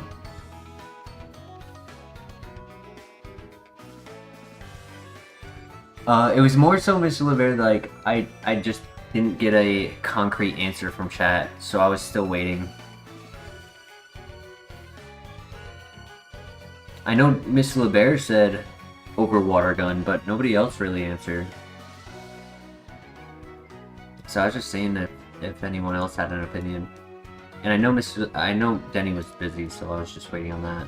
It was more so, Mr. LeBear, like, I just didn't get a concrete answer from chat, so I was still waiting. I know Mr. LeBear said over Water Gun, but nobody else really answered. So I was just saying that if anyone else had an opinion. And I know Denny was busy, so I was just waiting on that.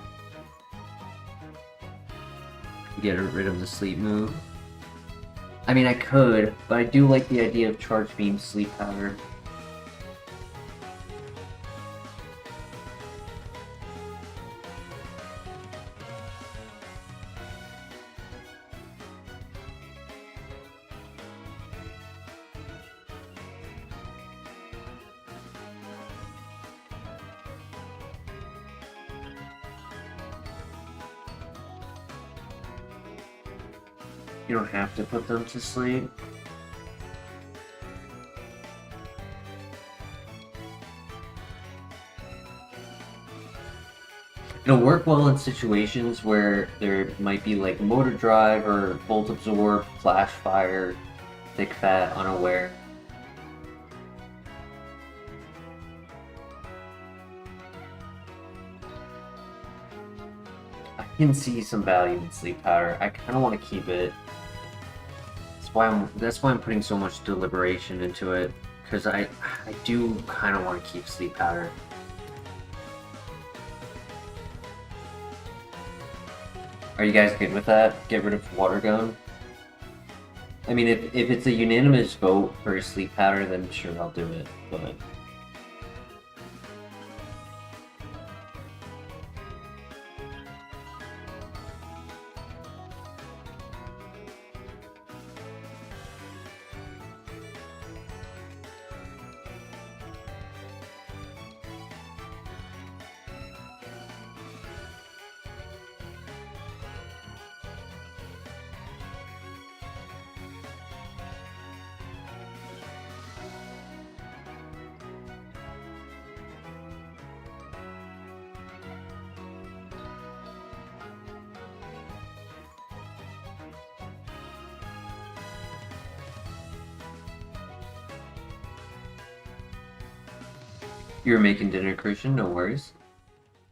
Get rid of the sleep move. I mean, I could, but I do like the idea of Charge Beam Sleep Powder. You don't have to put them to sleep. It'll work well in situations where there might be like Motor Drive or Bolt Absorb, Flash Fire, Thick Fat, Unaware. I can see some value in Sleep Powder. I kind of want to keep it. That's why I'm putting so much deliberation into it, because I do kind of want to keep Sleep Powder. Are you guys good with that? Get rid of water gun? I mean, if it's a unanimous vote for a sleep powder, then sure, I'll do it, but... You were making dinner, Christian, no worries.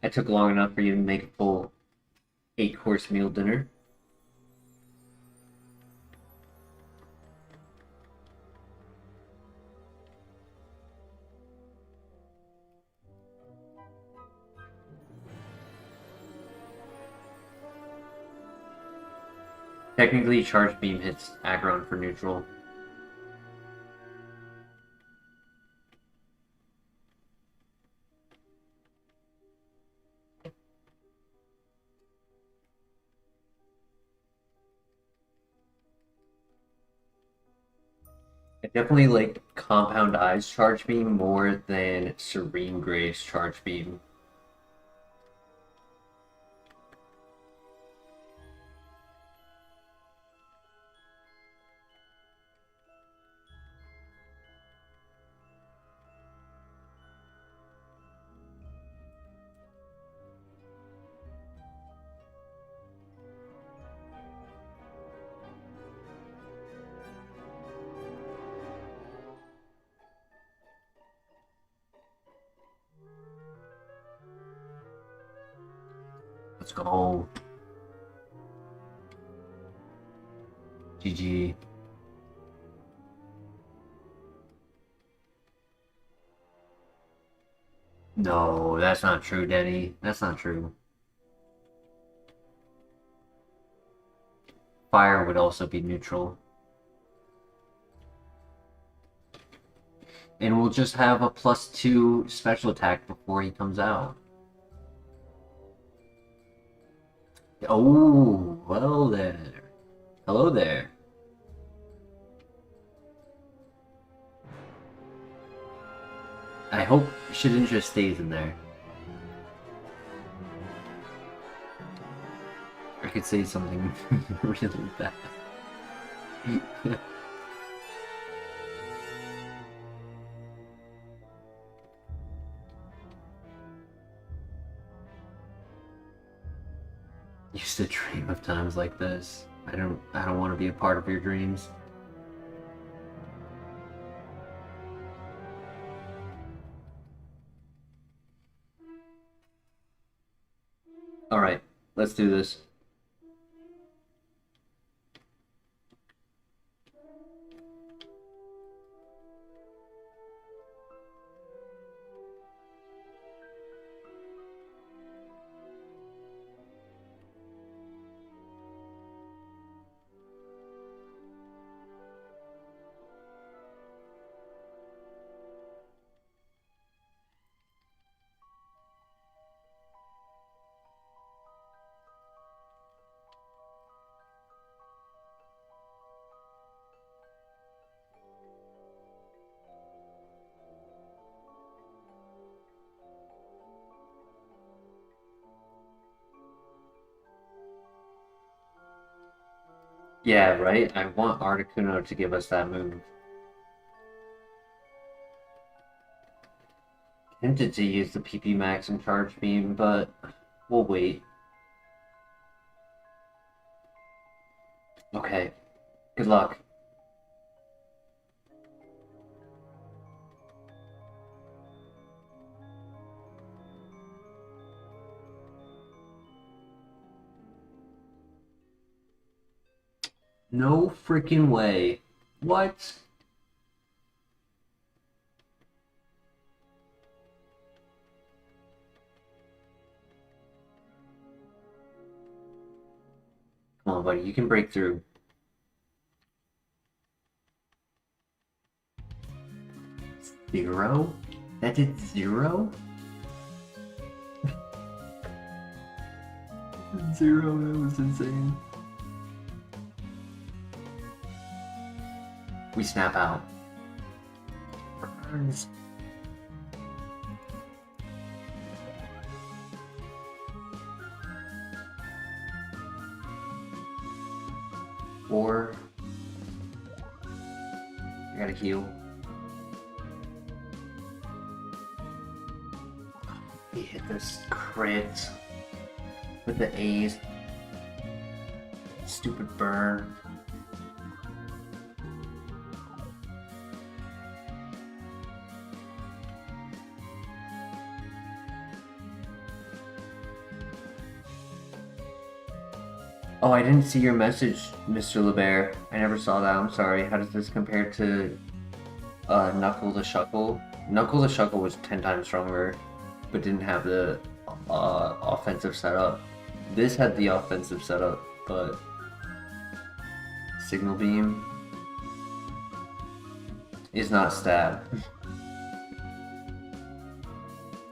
I took long enough for you to make a full 8-course meal dinner. Technically, Charge Beam hits Aggron for neutral. I definitely like Compound Eyes Charge Beam more than Serene Grace Charge Beam. Let's go. GG. No, that's not true, Denny. That's not true. Fire would also be neutral. And we'll just have a +2 special attack before he comes out. Oh, well there. Hello there. I hope Shedinja stays in there. I could say something really bad. Used to dream of times like this. I don't want to be a part of your dreams. All right, let's do this. Yeah, right? I want Articuno to give us that move. Tempted to use the PP Max and Charge Beam, but we'll wait. Okay. Good luck. No freaking way. What? Come on, buddy, you can break through. Zero? That did 0? 0, that was insane. We snap out. Burns. Or I gotta heal. We hit this crit with the A's. Stupid burn. Oh, I didn't see your message, Mr. LeBear. I never saw that. I'm sorry. How does this compare to Knuckle the Shuckle? Knuckle the Shuckle was 10 times stronger, but didn't have the offensive setup. This had the offensive setup, but Signal Beam is not stab.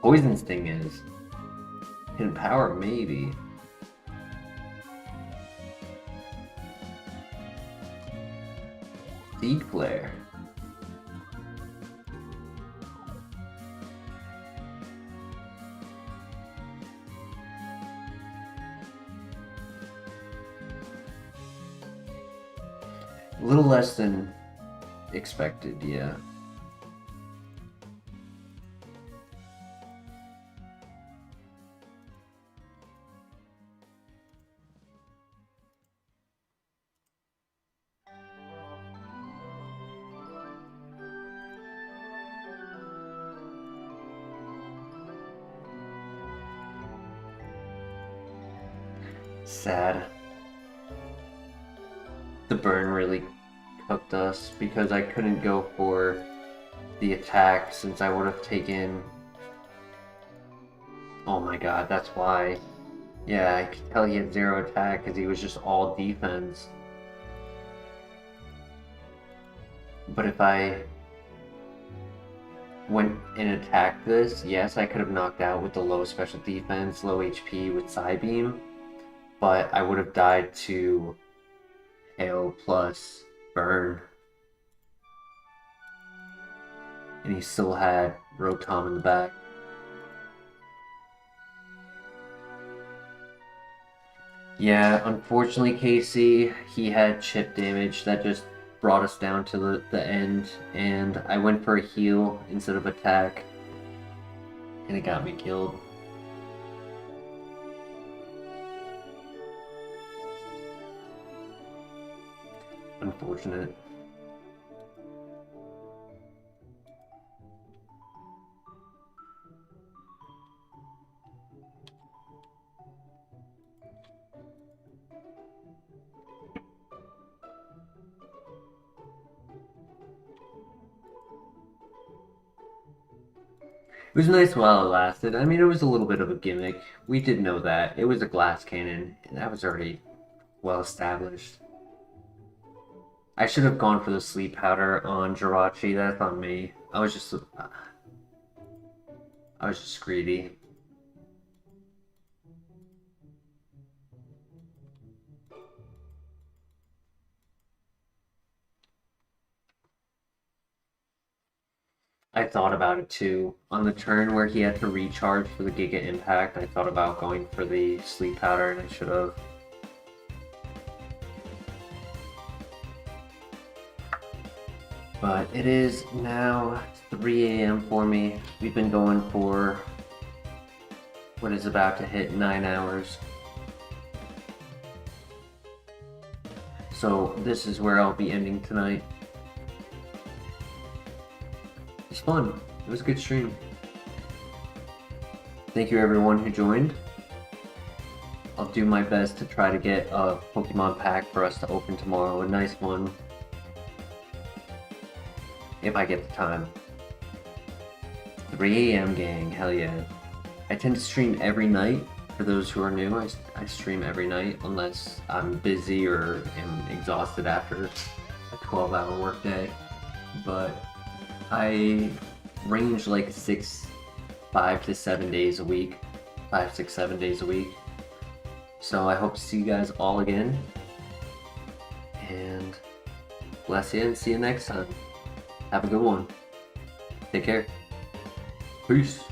Poison Sting is. Hidden Power, maybe. Seed Flare. A little less than expected, yeah. Sad. The burn really cooked us because I couldn't go for the attack since I would have taken... Oh my god, that's why. Yeah, I could tell he had 0 attack because he was just all defense. But if I went and attacked this, yes, I could have knocked out with the low special defense, low HP with Psybeam. But I would have died to Hail plus Burn. And he still had Rotom in the back. Yeah, unfortunately, Casey, he had chip damage that just brought us down to the end. And I went for a heal instead of attack. And it got me killed. Unfortunate. It was nice while it lasted. I mean, it was a little bit of a gimmick. We did know that. It was a glass cannon, and that was already well established. I should have gone for the sleep powder on Jirachi. That's on me. I was just greedy. I thought about it too. On the turn where he had to recharge for the Giga Impact, I thought about going for the sleep powder, and I should have. But it is now 3 a.m. for me. We've been going for what is about to hit 9 hours. So this is where I'll be ending tonight. It was fun. It was a good stream. Thank you everyone who joined. I'll do my best to try to get a Pokemon pack for us to open tomorrow. A nice one. If I get the time. 3 a.m. gang, hell yeah. I tend to stream every night, For those who are new, I stream every night unless I'm busy or am exhausted after a 12-hour workday. But I range like 5 to 7 days a week. 5, 6, 7 days a week. So I hope to see you guys all again. And bless you and see you next time. Have a good one. Take care. Peace.